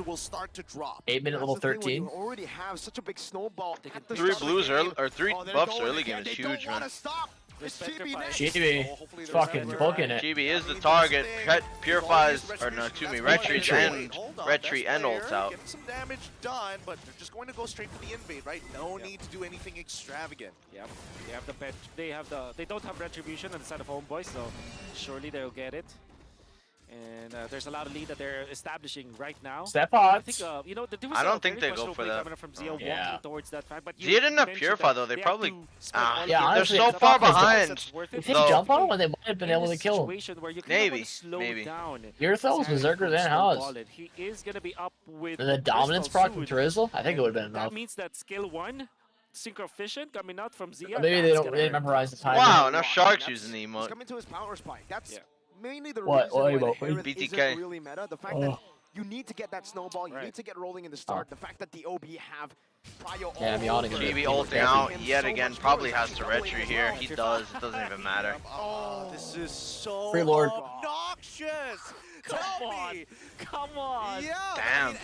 Will start to drop. 8-minute level That's the thing, when 13. you already have such a big snowball. At the 3 start of blues the game. early, or 3 Oh, they're buffs going early again. game is They huge, don't wanna man. stop. It's GB next. GB, fucking booking it. GB is the target. Purifies, or no, excuse me, retreats and retreat and ults out. Getting some damage done, but they're just going to go straight for the invade, right? No need to do anything extravagant. Yep. They don't have retribution on the side of Homeboy, so surely they'll get it. And there's a lot of lead that they're establishing right now. Step I pots. think, I don't think they go for that. From Zia walking towards that fact, but Zia didn't have Purify though. They probably. Yeah, they're honestly, so far behind. If they jump on him, they might have been able to kill him. Maybe. Earthels, Berserkers, and House. He is going to be up with The dominance proc from Drizzle? I think it would have been enough. That means that skill 1, Synchroficient, coming out from Zia. Maybe they didn't memorize the time. Wow, now Shark's using the He's emote. coming to his power spike. That's mainly the What? reason What why the emote? Herald BTK. isn't really meta. The fact that you need to get that snowball, you need to get rolling in the start. The fact that the OB have prio Yeah, I'm yawning a bit. GB ulting out yet again. Probably has to retreat here. He does. It doesn't even matter. Oh, this is so Free Lord. obnoxious. Come on. Yeah, Damn. I mean,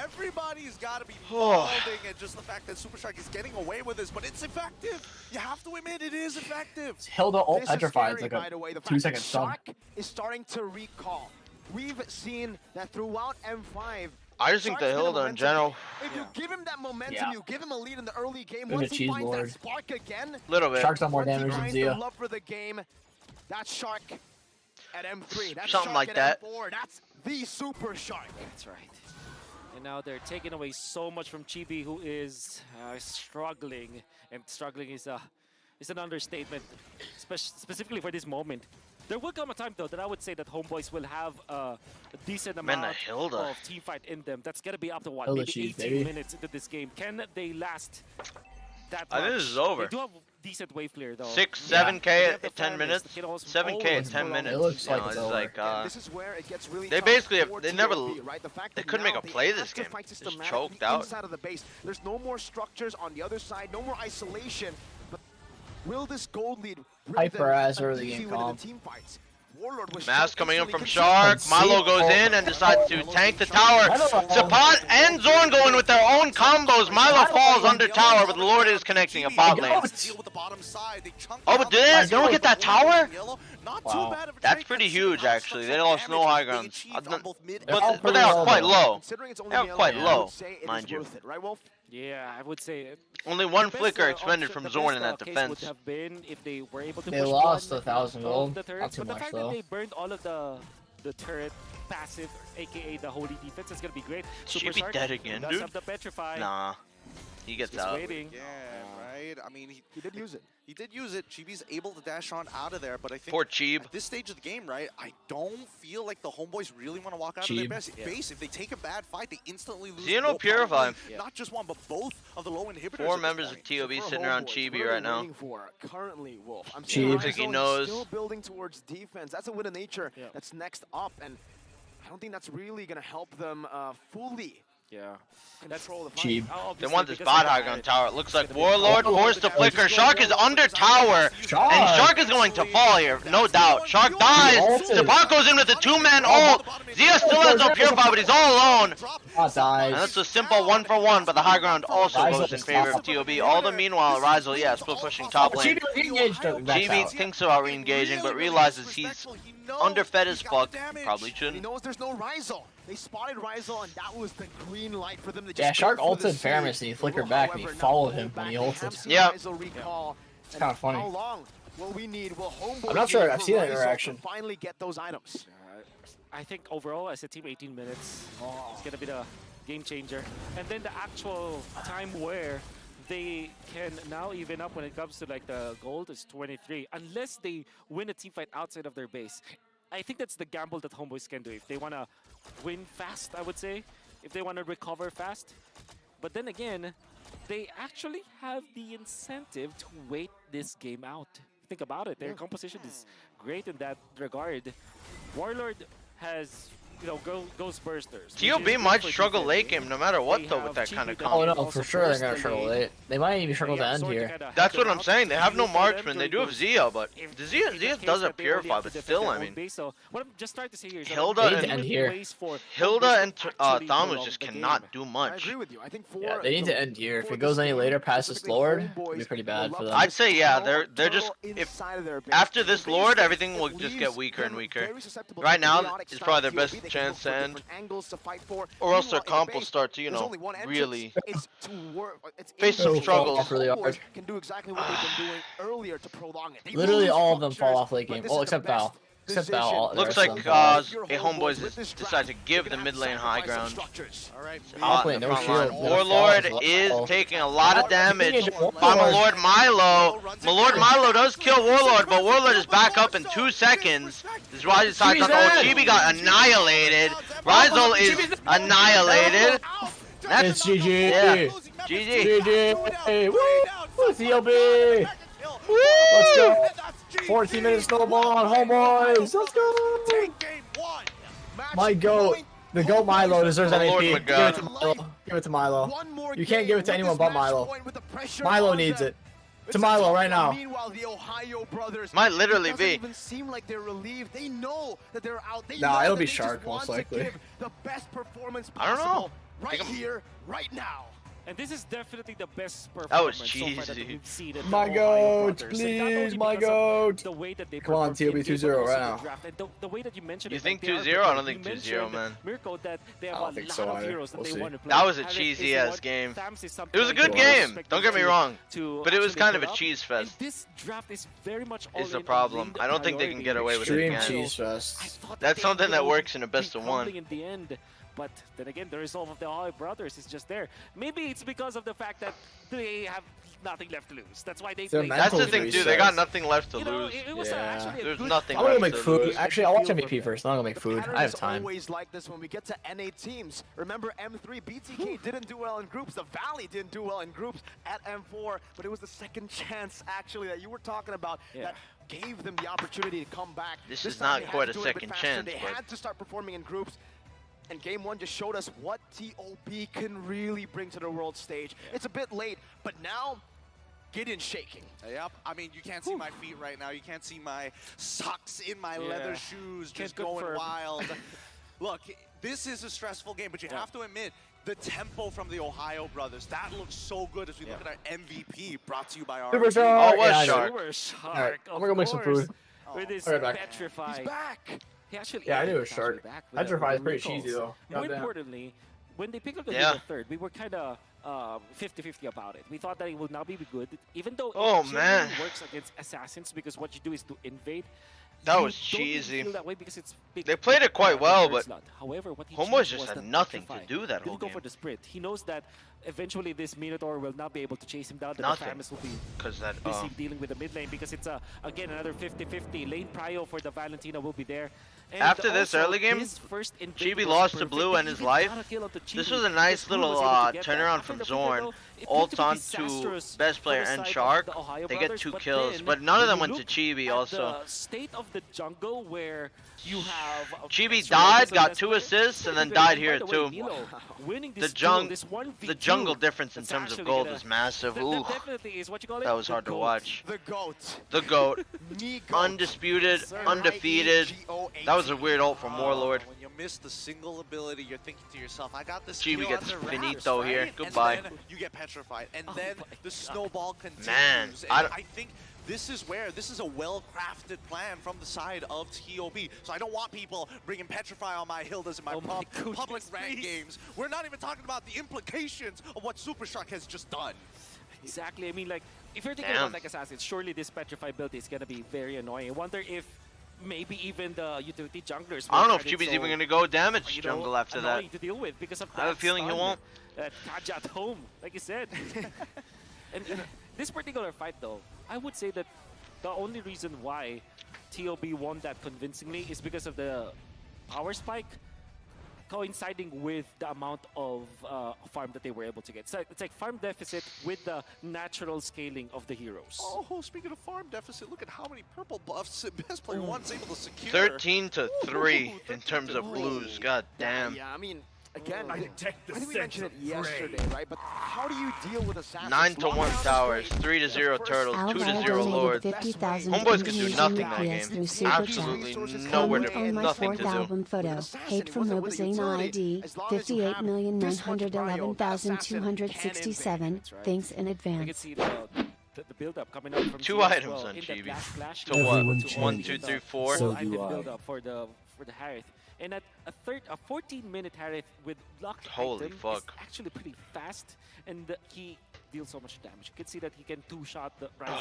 everybody's got to be holding at just the fact that Super Shark is getting away with this, but it's effective. You have to admit it is effective. Hilda ult This is petrified. It's scary, like by the way, the a fact 2-second that stun. Shark is starting to recall. We've seen that throughout M5. I just think the Shark's been a Hilda in momentum. general. If you give him that momentum, Yeah. you give him a lead in the early game. There's Once a he cheese finds lord. that spark again, Little bit. Shark's done more once he damage than finds the Zia. love for the game, that's Shark at M3. That's Something Shark like at that. M4. That's the Super Shark. That's right. And now they're taking away so much from Chibi, who is struggling. And struggling is an understatement, specifically for this moment. There will come a time, though, that I would say that Homeboys will have a decent amount of team fight in them. That's going to be up to, what, Hilda maybe cheese, 18 baby. minutes into this game. Can they last that I think much? this is over. They do have decent wave clear, though. 7K at 10 minutes. 7K at 10 minutes. It looks You like know, it's it's over. like This is where it gets really they tough basically for they never TOB, right? The fact they that couldn't make now a play they this have to game. fight Just systematically choked out. inside of the base. There's no more structures on the other side, no more isolation. But will this gold lead Hyper as early easy game win in comp. the team fights? Warlord was Mass so coming in instantly from consumed. Shark. Milo goes in and decides to tank the tower. Zapat and Zorn going with their own combos. Milo falls under tower, but the Lord is connecting a bot lane. Oh, but they don't get that tower? Wow. That's pretty huge, actually. They lost no high grounds. But pretty they are low, quite though. low. Considering it's only They are yellow, quite I low, would say it is mind you. worth it, right, Wolf? Yeah, I would say Only one the best, flicker expended option- from the Zorn best, in that case defense. would have been if they were able to They push lost one 1,000 of gold. the turrets, Not too but the much, fact though. that they burned all of the turret passive, aka the holy defense, is gonna be great. Should Super be Shark dead again, does dude? have the petrify. Nah. He gets He's out. waiting. Yeah, right. I mean, He did use it. he did use it. Chibi's able to dash on out of there, but I think Poor Cheeb. at this stage of the game, right, I don't feel like the homeboys really want to walk out of their Cheeb. base. If they take a bad fight, they instantly lose. Xeno both, Purify. probably Not just one, but both of the low inhibitors. 4 at this members of point. TOB For sitting around Homeboys, Chibi what are right they now. waiting for? Currently, Wolf. I'm Chibi. seeing I think he Rizzo knows. still building towards defense. That's a win of nature. Yeah. That's next up, and I don't think that's really gonna help them fully Yeah. control the fight. Cheap. They Obviously, want this because bot of high that, ground tower. It looks like gonna be- Warlord forced to flicker. Shark is under tower. And Shark is going to fall here, no doubt. Shark dies. Zapat goes in with a 2-man ult. Zia still has no Purify, but he's all alone. Bot And dies. that's a simple 1-for-1, but the high ground also Rizzo goes in is favor of top. TOB. All the meanwhile, Rizzo, yeah, still pushing top lane. Chibi re-engaged the back GB out. thinks about re-engaging, but realizes he's underfed as fuck. Probably He shouldn't. knows there's no Rizal. They spotted Rizal, and that was the green light for them to just Yeah, Shark go for the ulted Fairness, and he save. flickered back, and he However, now followed pull him when he back. They have ulted. seen Yeah. Rizal recall. It's kind of funny. How long will we need? Will Homeboy I'm not sure need I've for seen that Rizal to interaction. finally get those items? I think overall, as a team, 18 minutes is going to be the game changer. And then the actual time where they can now even up when it comes to like the gold is 23. Unless they win a team fight outside of their base. I think that's the gamble that Homeboys can do. If they want to win fast, I would say. If they want to recover fast. But then again, they actually have the incentive to wait this game out. Think about it. Their composition is great in that regard. Warlord has Ghost Bursters. TOB might struggle late game no matter what though with that kind of comp. Oh no, for sure they're gonna struggle late. They might even struggle to end here. That's what I'm saying. They have no marksman. They do have Zia, but Zia does have Purify, but still, I mean, Hilda and Thamus just cannot do much. Yeah, they need to end here. If it goes any later past this Lord, it'll be pretty bad for them. I'd say yeah, they're just after this Lord, everything will just get weaker and weaker. Right now, it's probably their best chance to end, or else their comp will start to, you know, really face some struggles. Really hard. Can do exactly what they've been doing earlier to prolong it. Literally all of them fall off late game. Well, except Val. Except Val. Looks like a homeboys decide to give the mid lane high ground. Warlord is taking a lot of damage by my Milo. My Milo does kill Warlord, but Warlord is back up in 2 seconds. This is why he decides that Chibi got annihilated. Rizal is annihilated. It's GG. Yeah. GG. GG. Woo! CLB. Woo! Let's go. 14 minutes snowball on homeboys. Let's go. My goat. The goat Milo deserves MVP. Give it to Milo. You can't give it to anyone but Milo. Milo needs it. To Milo right now. Meanwhile, the Ohio brothers might literally be. Even seem like they're relieved. They know that they're out. Nah, it'll be Shark most likely. The best performance I don't know. Right here, right now. And this is definitely the best performance that was so far that we've seen in my the goat, brothers. please, my goat. The way that they come on, TOB 2-0 right now. The way that you mentioned you it, think like 2-0? I don't think 2-0, man. Mirko, that they have a lot of heroes that they want to play. That was a cheesy ass game. It was a good game. Don't get me wrong, but it was kind of a cheese fest. This draft is very much is the problem. I don't think they can get away with it again. Cheese fest. That's something that works in a best of one. In the end. But then again, the resolve of the Ohio brothers is just there. Maybe it's because of the fact that they have nothing left to lose. That's why they play. That's the thing, too. They got nothing left to lose. It was actually There's nothing I'm gonna left make to food. lose. Actually, I'll watch MVP first. I'm gonna make food. I have time. Always like this when we get to NA teams. Remember M3, BTK didn't do well in groups. The Valley didn't do well in groups at M4, but it was the second chance actually that you were talking about that gave them the opportunity to come back. This is not quite a second chance. They had to start performing in groups. And Game 1 just showed us what TOB can really bring to the world stage. It's a bit late, but now, Gideon's shaking. Yep, I mean, you can't see my feet right now. You can't see my socks in my leather shoes just going wild. Look, this is a stressful game, but you have to admit, the tempo from the Ohio brothers, that looks so good as we look at our MVP brought to you by our Super Shark. Oh, what Shark? Super Shark. All right, I'm gonna go make some food. With his He's Petrify. back. Yeah, I knew it was Shark. Petrify is pretty cheesy though. More importantly, when they picked up the third, we were kind of 50-50 about it. We thought that it would not be good, even though it works against assassins because what you do is to invade. That was cheesy. That way because it's big. They played it quite well, but however, what Homeboys just had nothing to do that whole game. He'll go for the sprint. He knows that eventually this Minotaur will not be able to chase him down. The Famis will be busy dealing with the mid lane because it's again another 50-50. Lane prio for the Valentina will be there. And after this early game, Chibi lost to Blue and his life. This was a nice little turnaround from Zorn. Ult on to Best Player and Shark. They get 2 kills, but none of them went to Chibi also. The state of the jungle where you have Chibi died, got 2 assists, and then died here too. The jungle difference in terms of gold is massive. Ooh, that was hard to watch. The GOAT. Undisputed, undefeated. That was a weird ult from Warlord. When you miss the single ability, you're thinking to yourself, I got this. Chibi gets finito here. Goodbye. And then you get petrified, and then the snowball continues. Man, I think this is a well-crafted plan from the side of TOB. So I don't want people bringing Petrify on my Hildas in my public rank games. We're not even talking about the implications of what Super Shark has just done. Exactly. I mean, like, if you're thinking about like assassins, surely this Petrify build is gonna be very annoying. I wonder if maybe even the utility junglers. I don't know if Chibi's even gonna go damage jungle after that. To deal with because of I have a feeling he won't. Kaja at home, like you said. and this particular fight, though, I would say that the only reason why TOB won that convincingly is because of the power spike. coinciding with the amount of farm that they were able to get. So it's like farm deficit with the natural scaling of the heroes. Oh, speaking of farm deficit, look at how many purple buffs Best Player One's able to secure. 13-3 in terms of blues. God damn. Yeah, I mean, again, I detect the think we sense mentioned of it yesterday, right? But how do you deal with assassins? 9-1 towers, 3-0 turtles, 2-0 lords. Homeboys can do nothing that game. Absolutely nowhere to, on my nothing fourth to do. album photo. Hate from MobaZane ID 58,911,267. Thanks in You can advance. see the build-up coming up from 2 Z as items well on in that Chibi. Blast Clash. To what? Everyone 1, 2, changes. 3, 4. So I did do I. build-up for the Harith. And at a 14-minute Harith with locked Holy item fuck. is actually pretty fast, and he deals so much damage. You can see that he can two-shot the Riser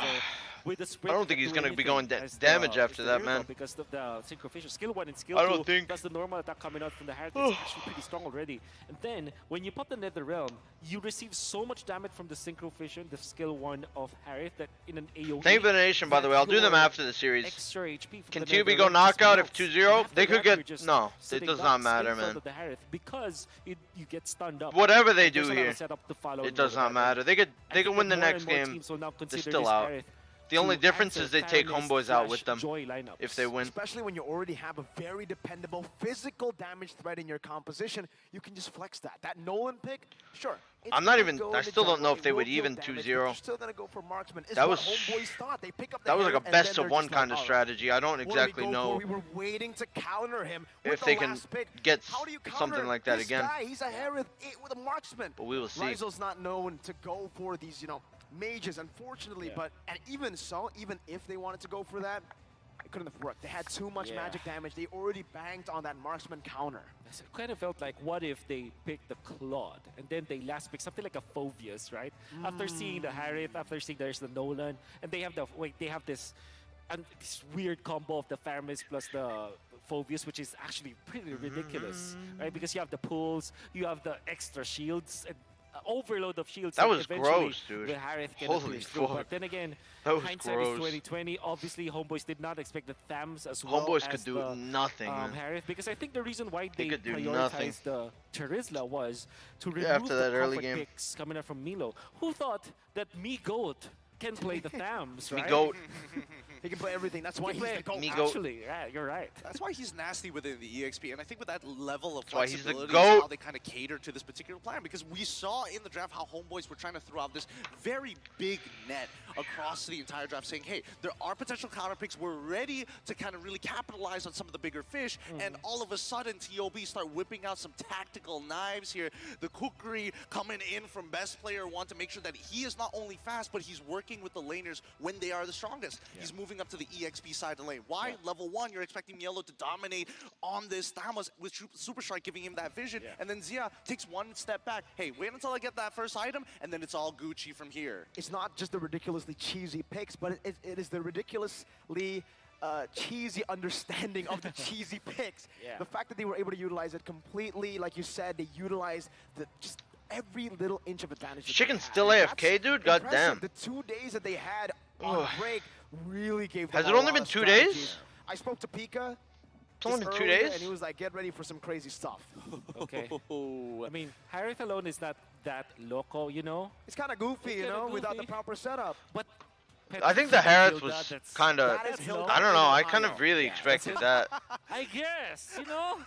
with the sprint. I don't think he's going gonna to be going damage after that, man. Because of the Synchro Fisher. Skill 1 and Skill I 2, don't think. plus the normal attack coming out from the Harith is actually pretty strong already. And then, when you pop the Nether Realm, you receive so much damage from the Synchro Fission, the Skill 1 of Harith, that in an AoE... Thank you for the donation, by the way. I'll do them after the series. Extra HP from Can the TUB Nether go Realm just knockout if melts. 2-0? After They could that, you're get... just No, it sitting does not ducks matter, in front man. of the Harith because you get stunned up. Whatever they There's do a lot of here, setup to follow it and does all not that. matter. They could I think win the that more next and more game. teams will now They're consider still this out. Harith The only to difference answer is they take fairness homeboys out with slash them joy lineups. if they win. Especially when you already have a very dependable physical damage threat in your composition, you can just flex that. That Nolan pick, sure. it's I'm not gonna even- go I in the still don't jungle, know if it they will would deal even damage, but 2-0. You're still gonna go for marksman. Is That what was- homeboys thought. They pick up the That was like Harith, a and then best they're of one just kind of like, strategy. I don't what do we exactly go for? know We were waiting to counter him with if the they can last pick. get How do you counter something like that this again. guy? He's a Harith with a marksman. But we will see. Rizel's not known to go for these, mages, unfortunately. But and even so, even if they wanted to go for that, it couldn't have worked. They had too much magic damage. They already banked on that marksman counter. It kind of felt like, what if they picked the Claude and then they last pick something like a Phobius, right? After seeing the Harith, after seeing there's the Nolan, and they have this weird combo of the Faramis plus the Phobius, which is actually pretty ridiculous, right? Because you have the pulls, you have the extra shields, and overload of shields. That was eventually gross, dude. The Harith can Holy pierce through. fuck. But then again, That was hindsight gross. is 2020. Obviously, homeboys did not expect the Thams as well Homeboys as could do the, nothing, man. Harith, because I think the reason why they could do prioritized the Terizla was to remove after that the early comfort game. picks coming out from Milo. Who thought that Me-Goat can play the Thams, right? Me-Goat. He can play everything. That's why he's the GOAT. Me-Goat. Actually, yeah, you're right. That's why he's nasty within the EXP, and I think with that level of That's why he's the flexibility, GOAT. how they kind of cater to this particular plan, because we saw in the draft how homeboys were trying to throw out this very big net across the entire draft, saying, hey, there are potential counter picks. We're ready to kind of really capitalize on some of the bigger fish, and all of a sudden, TOB start whipping out some tactical knives here. The cookery coming in from Best Player One to make sure that he is not only fast, but he's working with the laners when they are the strongest. He's moving up to the EXP side of the lane. Why? Level 1, you're expecting Yellow to dominate on this Thamos with Super Strike giving him that vision, and then Zia takes one step back. Hey, wait until I get that first item, and then it's all Gucci from here. It's not just the ridiculously cheesy picks, but it is the ridiculously cheesy understanding of the cheesy picks. The fact that they were able to utilize it completely, like you said, they utilized just every little inch of advantage. Chicken's still AFK, dude? God damn. The 2 days that they had on break really gave them Has a it only lot been of 2 strategies. days? I spoke to Pika. It's only just been 2 earlier, days? And he was like, get ready for some crazy stuff. Okay. I mean, Harith alone is not that loco, It's kind of goofy, without the proper setup. But I think the Harith Hilda, was that's- kind of, That is Hilda I don't know, I in kind of Ohio. really expected that. I guess,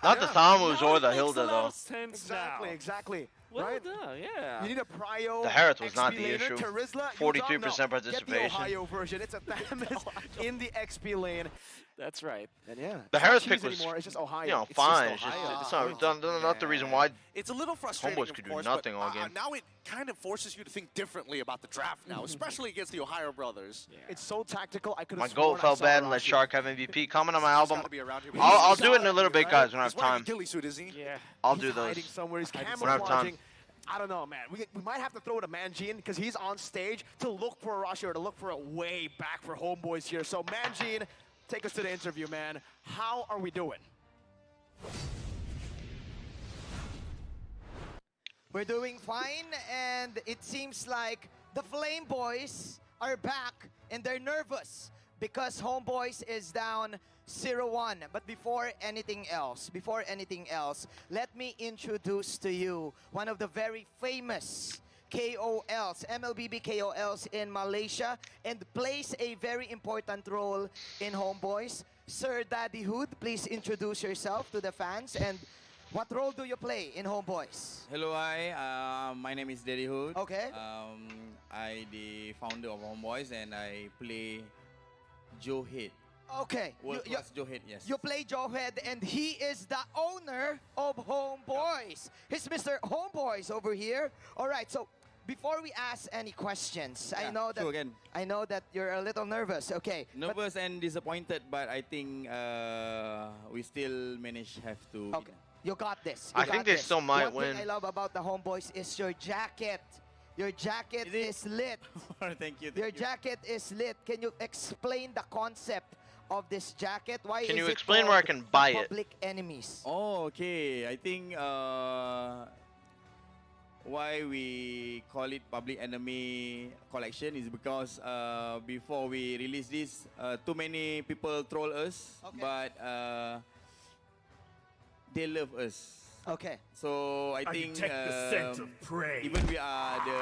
Not the Thamus or the Makes Hilda, a lot though. of sense Exactly, now. exactly. Well right? done, yeah. You need a prio. The Harith was not XP the laner, issue. Terizla, 43% Get the participation. Ohio version. It's a Thamus in the XP lane. That's right. And yeah, The it's not Harith cheese pick was, anymore. It's just Ohio. It's fine. Just It's Ohio. just, it's not the reason why It's a little frustrating, homeboys of could do course, nothing but, all game. now it kind of forces you to think differently about the draft now, especially against the Ohio brothers. It's so tactical. I could My have goal felt bad and let Shark have MVP. Comment on my album. Gotta be around here. I'll do it in a little bit, guys, when I have He's wearing a time. ghillie suit, is he? Yeah. I'll He's do those. hiding somewhere. He's When I have camouflaging. time. I don't know, man. We might have to throw it to Manjin because he's on stage to look for a rush or to look for a way back for homeboys here. So Manjin, take us to the interview, man. How are we doing? We're doing fine, and it seems like the Flame Boys are back and they're nervous. because Homeboys is down 0-1. But before anything else, let me introduce to you one of the very famous KOLs, MLBB KOLs in Malaysia, and plays a very important role in Homeboys. Sir Daddy Hood, please introduce yourself to the fans, and what role do you play in Homeboys? Hello, hi. My name is Daddy Hood. Okay. I the founder of Homeboys, and I play Joe Head. Okay. Joe Head, yes. You play Joe Head, and he is the owner of Homeboys. He's Mr. Homeboys over here. All right, so before we ask any questions, I know that you're a little nervous. Okay. Nervous and disappointed, but I think we still have to. Okay. You got this. I think they still might win. One thing I love about the Homeboys is your jacket. Your jacket is lit. Thank you. Your jacket is lit. Can you explain the concept of this jacket? Why Can is you it explain where I can buy it? Public Enemies. Oh, okay. I think why we call it Public Enemy Collection is because before we release this, too many people troll us, but they love us. Okay. So I think detect the scent of prey. even we are the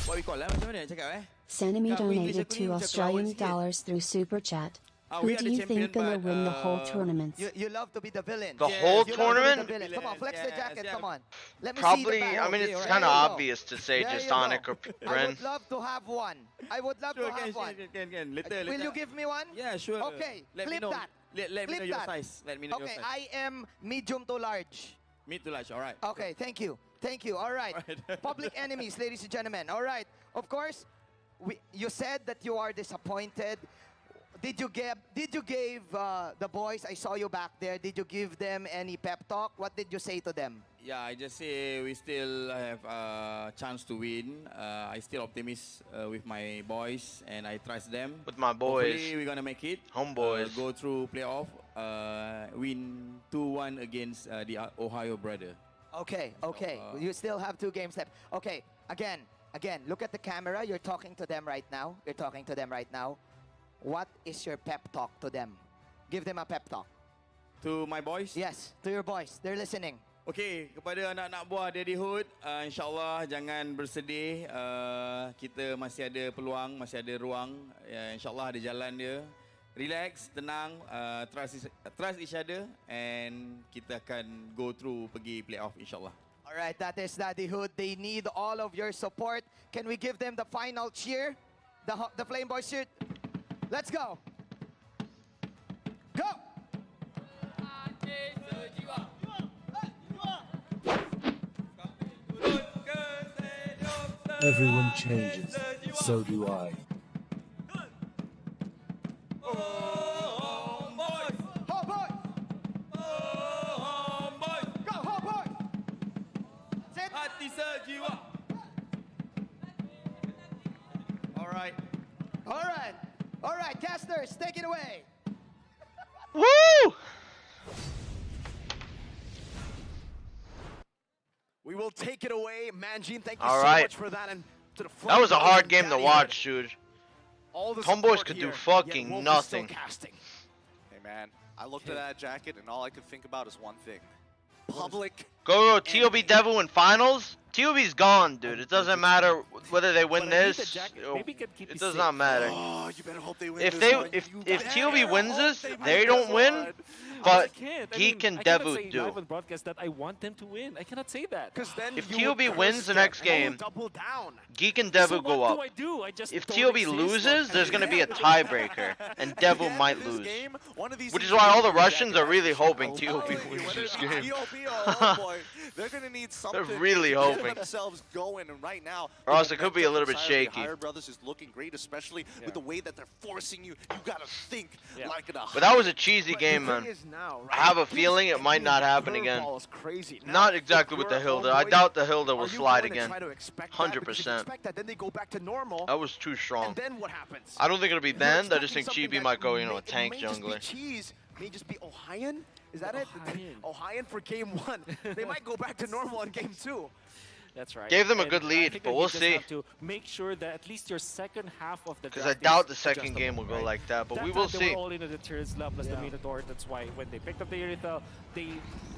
what we call macam mana nak cakap Sanemi donated $2 through Super Chat. Who we are do the you champion, think gonna but, win the whole tournament? You love to be the villain. The whole You love to be the tournament? villain. Come on, flex the jacket. Come on. Let me see Probably, the back. I mean, Okay, it's right, kind of there you go. obvious to say There just you go. Sonic or I Ren. would love to have one. I would love to have one. Can. Later. Will you give me one? Yeah, sure. Okay, Let me flip know. that. Let me Flip know your that. size. Let me know your Okay, size. I am medium to large. Mid to large, all right. Okay, thank you. Thank you. All right. Public Enemies, ladies and gentlemen. All right. Of course, you said that you are disappointed. Did you give the boys, I saw you back there, did you give them any pep talk? What did you say to them? Yeah, I just say we still have a chance to win. I still optimist with my boys, and I trust them. With my boys. Hopefully we're gonna make it. Homeboys. Go through playoff. Win 2-1 against the Ohio brother. Okay, okay. You still have 2 games left. Okay, again, look at the camera. You're talking to them right now. What is your pep talk to them? Give them a pep talk. To my boys? Yes, to your boys. They're listening. Okay, kepada anak-anak buah Daddy Hood, insyaAllah jangan bersedih. Kita masih ada peluang, masih ada ruang. InsyaAllah ada jalan dia. Relax, tenang, trust each other, and kita akan go through pergi playoff insyaAllah. All right, that is Daddy Hood. They need all of your support. Can we give them the final cheer? The Flame Boys cheer. Let's go. Go. Everyone changes. So do I. All right, casters, take it away. Woo! We will take it away. Manjin, thank you All so right. much for that. And to the That was a Flame hard Boys game and to Daddy watch, Hood. dude. All the Homeboys support could here, do fucking yet Wolf is nothing. still casting. Hey man, I looked at that jacket and all I could think about is one thing. Public. Go TOB Devil in finals. TOB's gone, dude. It doesn't matter whether they win this. It does not matter. Oh, you better hope they win If this one. if TOB wins this, they don't win. But Geek and I cannot Devu say do. live on broadcast that I want them to win. I cannot say that. Because then If you would TOB wins curse the them next and you game, would double down. Geek and So Devu go what up. do I do? I just If don't TOB exist. loses, there's going to be a tiebreaker, and Devil might This lose. game, one of these Which is teams why all will the win Russians jacket. are really hoping Oh, TOB boy, wins whether this it's game. TOB or Homeboy, they're going to need something really to hoping. get themselves going. And right now, Or else the it could be a little bit momentum inside of the shaky. Hire Brothers is looking great, especially with the way that they're forcing you. You got to think like a But that was a cheesy game, The man. thing is now, I have a right, feeling it might not happen again. curveball is crazy. Now, Not exactly with if the you're Hilda. I Homeboy, doubt the Hilda are will you slide going to again. try to expect that? Because if you 100%. expect that, then they go back to normal. That was too strong. And then what happens? I don't think it'll be You're banned. I just think expecting Chibi something might go, you that know, a tank may just be jungler. cheese, may just be Ohioan? Is that it? Ohioan. Ohioan for game 1. They might go back to normal in game 2. That's right. Gave them a And good I lead, think but that we'll you just see. have to make sure that at least your second half of the Because I draft doubt is the second adjustable, game will go right? like that, but That we time will they see. were all in the Terizla plus the Minotaur. That's why when they picked up the Irithel, they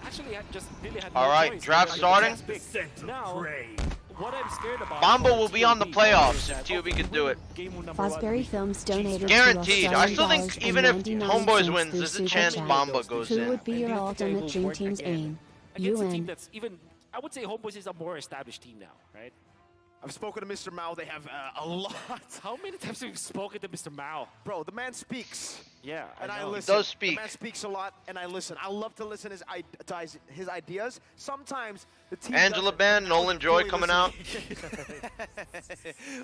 actually just really had no Alright, choice. draft They starting. had to pick. Now, what I'm scared about. Bomba for will be on the TOB playoffs is if that, TOB okay, can do it. game number one, Fosbury Films donated Guaranteed. to I still think even if Homeboys wins, through there's a Super chance Chat. Bomba goes Who in. would be And do your you think I alternate will dream work team's again aim? against a team UN. that's even, I would say Homeboys is a more established team now, right? I've spoken to Mr. Mao. They have a lot. How many times have you spoken to Mr. Mao? Bro, the man speaks. Yeah, And I know. listen. He does speak. The man speaks a lot, and I listen. I love to listen to his ideas. Sometimes the team Angela doesn't Ben, Nolan Joy fully coming listen.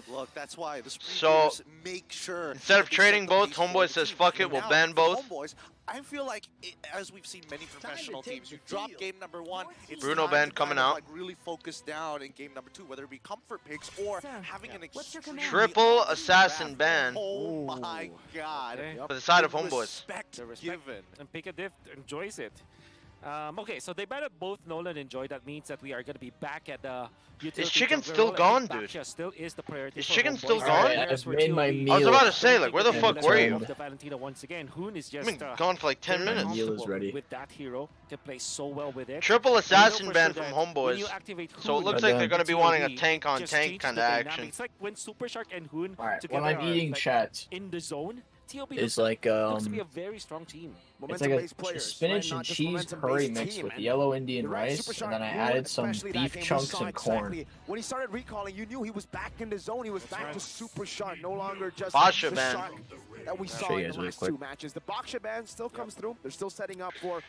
Look, that's why the So, Springers make sure instead of that they trading set the both, pace for Homeboy the says, team. fuck it, And we'll now, ban for both. Homeboys, I feel like, as we've seen many professional teams, you drop game number one, it's Bruno time Ben to coming kind of, out. like, really focus down in game number two, whether it be comfort picks or having an extremely Triple obvious assassin draft. ban Oh my God. Okay. for the side of The Homeboys. respect The respect. given. And Pick a Diff enjoys it. Okay, so they banned both Nolan and Joy. That means that we are going to be back at the utility chicken jungler still role. I gone, think dude? Baksha still is the priority Is for chicken Homeboys. still gone? Alright, Whereas I've for made my TOB, meal. I was about to say, like, where the and fuck were you? of the Valentina once again. Hoon is I've just been gone for like 10 very minutes. Meal is comfortable ready. with that hero. Can play so well with it. Triple And we know assassin for ban sure from that when you Homeboys. activate So it Hoon, looks like they're the going to be wanting a TOB tank on just tank changes kind the of dynamic. action. It's like when Super Shark and Hoon Alright, together what I'm are, eating, like, chat, in the zone. TOB is looks like to be a very strong team. it's like a spinach and cheese curry mix with yellow Indian rice, and then I added some beef chunks and corn. When he started recalling, you knew he was back in the zone. He was back to Super Shark, no longer just Baksha the ban. Shark that we I'll saw show you in guys the really last quick. two matches. The Baksha ban still comes through. They're still setting up for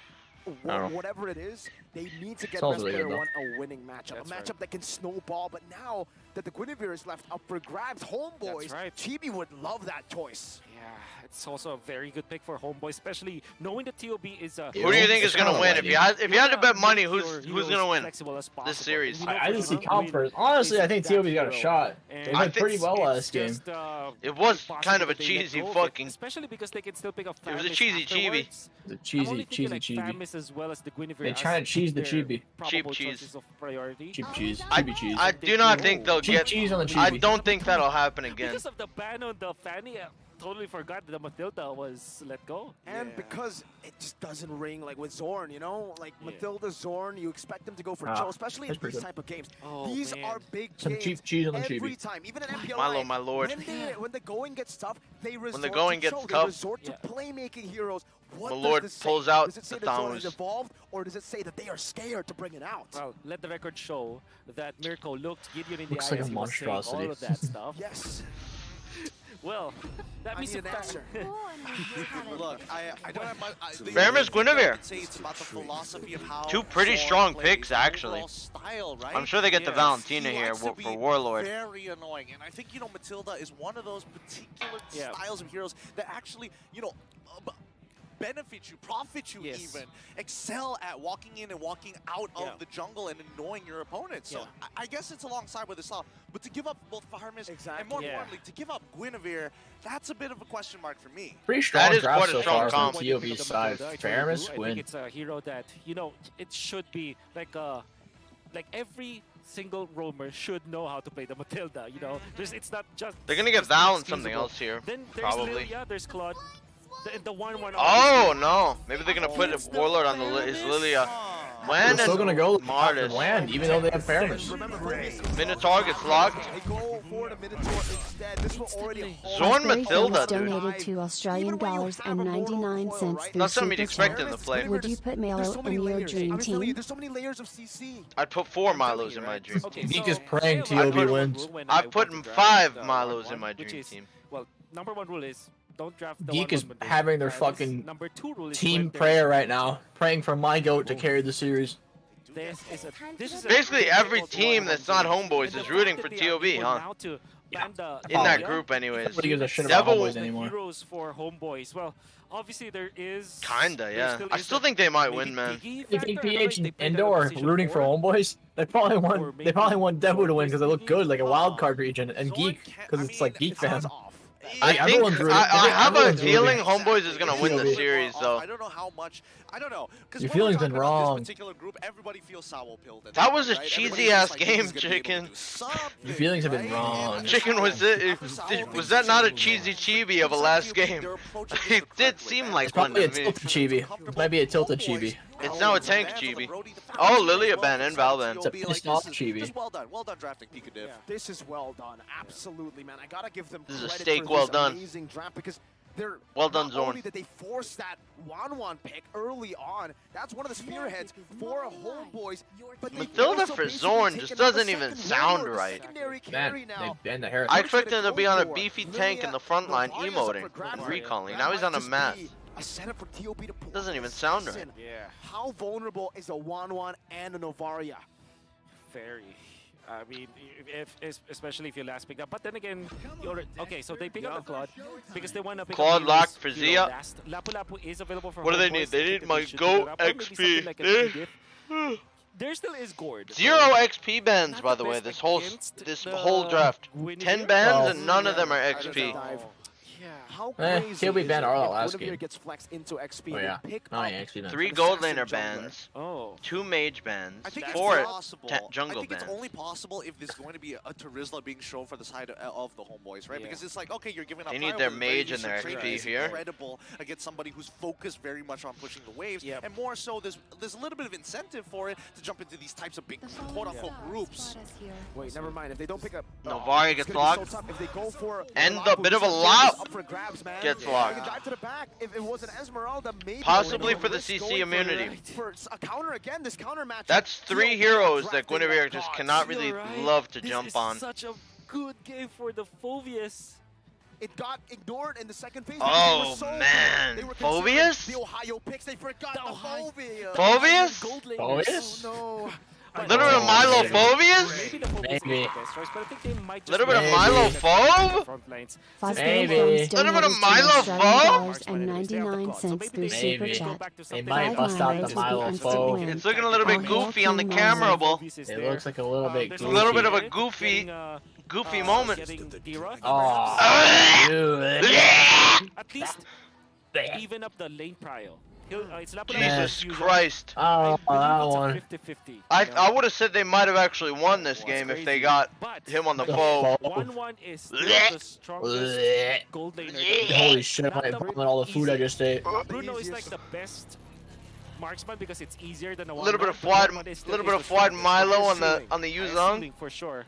know. whatever it is. They need to get Smells best really player good, one a winning matchup. That's a matchup right. that can snowball, but now that the Guinevere is left up for grabs, Homeboys, That's right. Chibi would love that choice. Yeah, it's also a very good pick for Homeboy, especially knowing that TOB is a. Who do you think is going to win? If you had to bet money, who's going to win this this series? I didn't see confidence. Honestly, I think TOB's got a shot. They I played pretty think well last game. It was kind of a cheesy fucking. Especially because they can still pick up. It was a Famis cheesy chibi. afterwards. The I'm cheesy, only thinking, cheesy like, chibi. Famis as well as the Guinevere. They trying to cheese the their chibi. probable Cheap cheese. choices of priority. Cheap cheese. I, Chibi cheese. I do not think they'll Cheap get. cheese on the I chibi. don't think that'll happen again. Because of the ban on the Fanny, I totally forgot that the Matilda was let go. And because it just doesn't ring like with Zorn, you know? Like Yeah. Matilda, Zorn, you expect them to go for Ah, Joe, especially in that's pretty these good. type of games. Oh, These man. are big Some games cheap cheese on the every chibi. time. Even in MPLI, Milo, my lord. When the going gets tough, they resort the going to gets Joe. tough. They resort to Yeah. playmaking heroes. What My does lord this say? pulls out Does it say the that Zorn has Thanos. evolved, or does it say that they are scared to bring it out? Well, let the record show that Mirko looked Gideon in the Looks eye like as a he was saying monstrosity. all of that stuff. Yes. Well, that I means need an that- answer. Look, I don't have my. Fairness, Guinevere. Say it's about the philosophy of how Two pretty Zorn strong plays, picks, the actually. overall style, right? I'm sure they get the Yeah. Valentina He here likes to for be Warlord. Very annoying, and I think Matilda is one of those particular Yeah. styles of heroes that actually benefit you, profit you, Yes. even excel at walking in and walking out Yeah. of the jungle and annoying your opponents. So Yeah. I guess it's alongside with the style, but to give up both Farmers and more Yeah. importantly to give up Guinevere, that's a bit of a question mark for me. Pretty strong is draft quite a so strong far comp. from TOB's side. I Fairness, think win. it's a hero that, it should be like every single roamer should know how to play the Matilda, it's not just... They're gonna get just Val and inexcusable. something else here, Then there's probably. Lilia, there's Claude, the 1-1... Oh no! Maybe they're gonna put Warlord on his Lilia. When They're still gonna go after Martis. land, even though they have Fairness. Minotaur gets locked. They go for the Minotaur instead. This will already Zorn Fosbury Matilda, Films dude. donated to Australian dollars and 99 cents through Not something Super you'd expect Chat. him to play. Would you put Melo in your dream I'm telling you, team? there's so many layers of CC. I'd put 4 Milos in my dream Okay, team. Geek so is praying I have a TOB number wins. one rule when I've I put want to 5 draft, Milos 1-1, in my which dream is- team. Well, number 1 rule is don't draft the Geek is 1-1 when there's having their Fairness. fucking Number 2 rule is team when there's- prayer right now, praying for my goat to carry the series. This is a Basically, every difficult team 1-1 that's not game. Homeboys And the is fact rooting that for they are TOB, able huh? now to ban the In that Lilia, group, anyways. Nobody gives a shit about Devil- Homeboys the anymore. heroes for Homeboys. Well, obviously there is... Kinda, there yeah. still I is still that think they might maybe win, man. Diggy You factor. think I don't know PH if they and played that Indoor decision rooting for before. Homeboys? They probably Or want maybe Devil to win because they look Zorn good, like a versus wild Diggy. card region, and Zorn Geek can't- because I it's like mean, Geek fam. Sounds off. I have a feeling Homeboys is gonna win the series, though. I don't know how much. I don't know. Your feeling's been wrong. This particular group, everybody feels sour pilled. That was a cheesy ass game, Chicken. Your feelings have been wrong. Chicken, was that not a cheesy chibi of a last game? It did seem like one Probably to a me. tilted chibi. It might be a tilted chibi. It's now a tank chibi. Oh, Lilia ban and Val ban. It's a pissed off chibi. Just well done drafting Pika Div. This is well done, absolutely, man. I gotta give them This is a credit steak for well this done. amazing draft because they're Well done, not Zorn. only did they force that 1-1 pick early on, that's one of the spearheads for Homeboys. But Matilda for Zorn just doesn't even sound right. Man, they banned the hair. I expected him to be on a beefy tank in the front line emoting and recalling. Now he's on a math. A setup for TOB to pull. Doesn't even sound right. Yeah. How vulnerable is a 1-1 and a Novaria? Very. I mean, especially if you last picked up. But then again, okay, so they pick up the Claude because they want to pick Claude up locked for Zia. Lapu Lapu is available for What do they Homeboys. need? They need my Should GO pick it up, or maybe something like a XP. P-Diff. There still is Gord. 0 XP bans, by the way, this whole draft. 10 bans and none of them are XP. How crazy TOB is banned it Arlo if last Guinevere game. gets flexed into XP? Oh yeah. They pick Oh up yeah, XP banned. 3 an gold assassin laner jungler. bans. Oh. 2 mage bans. I think 4 it's possible. jungle I think bans. it's only possible if there's going to be a Terizla being shown for the side of the Homeboys, right? Yeah. Because it's like, okay, you're giving up. They need fire, their but at the very mage and least, their your XP trade is here. incredible against somebody who's focused very much on pushing the waves, and more so, there's a little bit of incentive for it to jump into these types of big quote-unquote groups. Wait, never mind. If they don't pick up, Novari it's gets gonna be locked. so tough. If they go for And Lapu, the bit of a this is lock up for grabs, man. gets They locked. can drive to the back. If it was an Esmeralda, maybe Possibly they would for the risk CC going immunity. For a counter again. This counter match. That's 3 heroes that Guinevere just cannot really love to jump on. Such a good game for the Phobius. It got ignored in the second phase. Oh man, Phobius? The Ohio picks. They forgot the Phobius. Phobius? Phobius? Oh, no. A little bit of Milo Phobius? Maybe. Little bit of Milo Phobe? Maybe. Little bit of Milo Phobe? and 99 cents through Super Maybe. Chat. They might bust out the Milo Phobe. It's looking a little bit goofy on the camera, Bull. It looks like a little bit It's goofy. a little bit of a goofy moment. Oh, dude. At least even up the lane prio. It's Jesus Christ. Oh, that one. 50-50. I would have said they might have actually won this game if they got him on the foe. 1-1 is still the strongest gold laner. Holy shit, I might vomit all the food I just ate. Bruno is like the best marksman because it's easier than a Little bit of Fuad Milo on the Yuzong. For sure.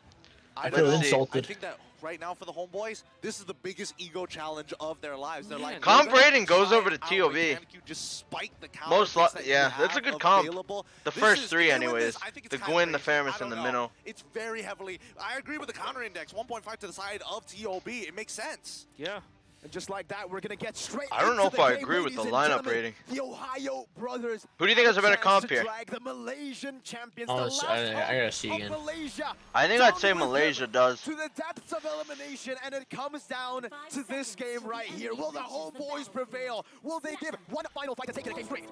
I feel don't know. insulted. I think that right now for the Homeboys, this is the biggest ego challenge of their lives. They're like, Comp we're gonna rating goes try over to out TOB. Mechanic, you just spike the Most counter picks that yeah, you that's a have good comp. available. The This first is- 3 they win anyways. this, I think it's The Gwyn, the tiebreaker. Faramis, I and the don't Minnow. know. It's very heavily. I agree with the counter index. 1.5 to the side of TOB. It makes sense. Yeah. And just like that, we're gonna get straight. I don't know into if I the game, agree with the ladies and lineup gentlemen. rating. The Ohio brothers. Who do you think has a better chance comp to here? drag the Malaysian champions. Oh, the it's- last I gotta see hope again. of Malaysia. I think I'd say Down with Malaysia them does. to the depths of elimination, and it comes down to this game right here. Will the Homeboys prevail? Will they give one final fight to take it to game 3?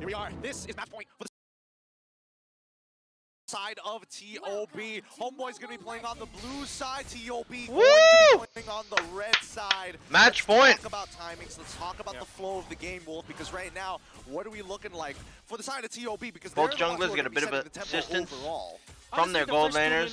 Here we are. This is match point for the side of TOB. Homeboy's gonna be playing on the blue side. TOB going to be playing on the red side. Match Let's point. talk about timings. Let's talk about the flow of the game, Wolf. Because right now, what are we looking like for the side of TOB? Because Both they're the ones junglers who are get a gonna be bit of setting the tempo assistance overall. from their gold laners.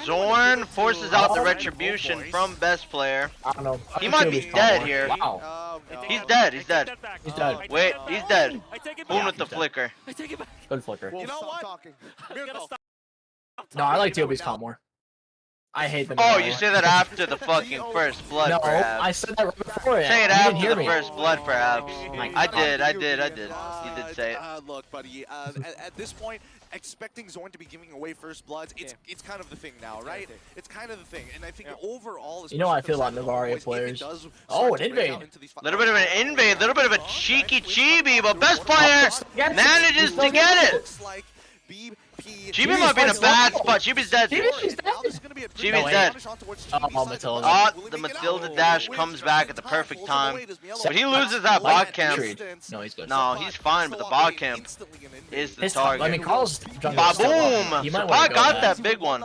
Zorn Zorn forces out the retribution from best player. I don't know. He might be dead here. Wow. He's dead. He's dead. He's dead. Wait, he's dead. Boom back. with the flicker. I take it back. Good flicker. You know what? Talking. Miracle. No, I like TOB's comp more. I hate them. Oh, you say that after the fucking first blood, No, perhaps. I said that right before it. Say it You didn't after hear the me. first blood, perhaps. My I God. did. You did say it. Look, buddy, at this point, expecting Zorn to be giving away first bloods, it's kind of the thing now, right? It's kind of the thing, and I think overall, You know how I especially feel about for the Novaria Homeboys, if it players. does Oh, start an to break out invade. into these Little bit of an invade, little bit of a cheeky chibi, but best player manages to get it. Looks like Chibi might be in a bad spot. Chibi's dead. Chibi's dead. Chibi's dead. Oh, Matilda. Oh, the Matilda dash comes back at the perfect time. But he loses that bot camp. No, he's good. No, he's fine, but the bot camp is the His top, I target. mean, Carl's Ba-boom! He might Sapat want to go got that. that big one.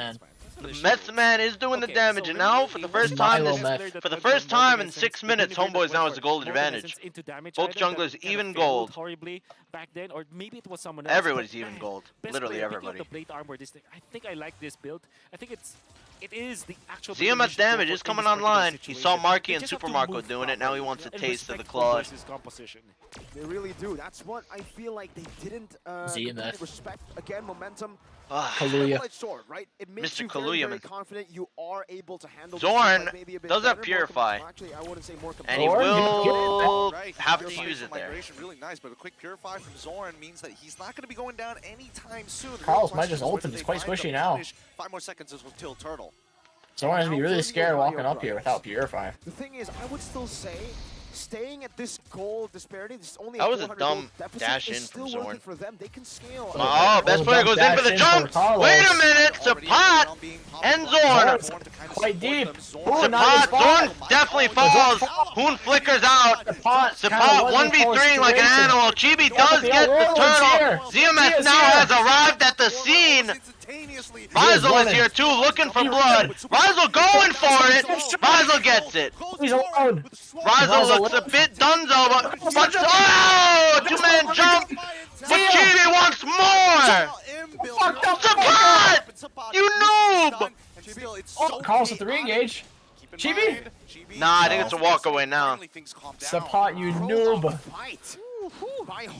Man. The Meth Man is doing the damage, and now for the first time in 6 minutes, Homeboys now has a gold advantage. Both junglers even gold. back then, or maybe it was someone else. Everybody's but even man, gold. best Literally player, picking everybody. up the plate armor. This thing, I think I like this build. I think it is the actual. ZMS damage is coming online. He saw Marky and Super Marco doing it. Now he wants a taste of the claw. Composition. They really do. That's what I feel like they didn't respect. Again, momentum. Kaluuya. Sword, right? It makes Mr. you Kaluuya, very man. confident you are able to handle Zorn this maybe a bit does have better, Purify. Actually, I wouldn't say more And he will have to use it there. Migration, really nice, but a quick Purify from Zorn means that he's not going to be going down anytime soon. Carlos might just ult him. It's quite squishy now. 5 more seconds is with Till Turtle. Zorn has to be really scared walking up here without Purify. The thing is, I would still say, staying at this goal disparity, this is only That a was a 400 dumb goal deficit, dash in is still from worth Zorn. it for them. They can scale. Oh, best player goes in for the jump. Wait a minute, Sapat and Zorn. Quite deep. Sapat, Zorn definitely falls. Hoon flickers out. Sapat 1v3 like an animal. Chibi does get the turtle. ZMS now has arrived at the scene. Rizel is here too, looking for blood. Rizel going for it. Rizel gets it. He's alone. Rizel looks a bit dunzo, but oh, two-man jump. But Chibi wants more. Sapat, you noob. Oh, Carlos with the re-engage. Chibi? Nah, I think it's a walk away now. Sapat, you noob.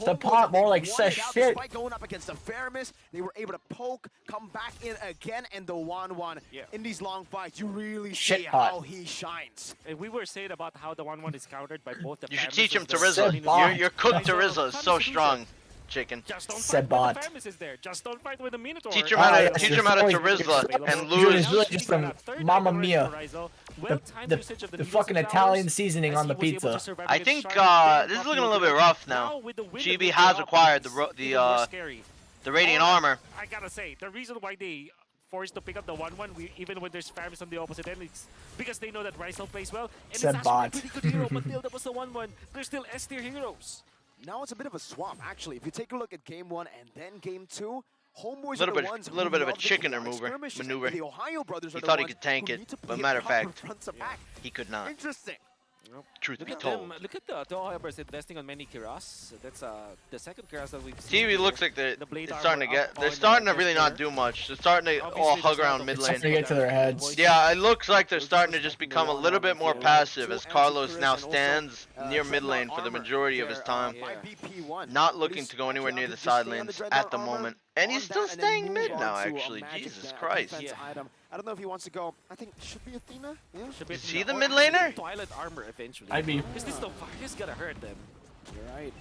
Sapat more like says shit. Despite going up against the Faramis, they were able to poke, come back in again, and the 1-1. In these long fights, you really see how he shines. And we were saying about how the 1-1 is countered by both the You should Faramis teach him and to the Rizla. Your cook to Rizla is so strong, chicken. Just don't fight when the Faramis is there. Just don't fight with the Minotaur. Teach him how to Rizla and lose. It's really just some Mamma Mia. The fucking Italian seasoning on the pizza. I think this is looking a little bit rough now. Chibi has acquired the Radiant Armor. I gotta say, the reason why they forced to pick up the 1-1, even when there's Faramis on the opposite end, it's because they know that Rizel plays well. And it's actually a pretty good hero, but still, that was the 1-1. They're still S-tier heroes. Now it's a bit of a swap, actually. If you take a look at Game 1 and then Game 2, Homeboys Little are the ones bit, little bit of a love the chicken chaotic maneuver. skirmishes. The Ohio brothers He are the thought he ones could tank who it, need to but play matter it of fact, front to back. he could not. Interesting. Truth be Look told. at the Ohio brothers investing on many Kiras. That's the second Kiras that we've seen. TV looks like they're starting to get. They're on starting to the really not do much. They're starting to all hug around mid lane. Starting to get to their heads. Yeah, it looks like they're starting to just become a little bit more passive as Carlos now stands near mid lane for the majority of his time. Not looking to go anywhere near the side lanes at the moment. And he's still staying mid now, actually. Jesus Christ. I don't know if he wants to go. I think it should be Athena. Yeah. Is he the mid laner? Twilight armor eventually. I mean, because this is gonna hurt them. You're right.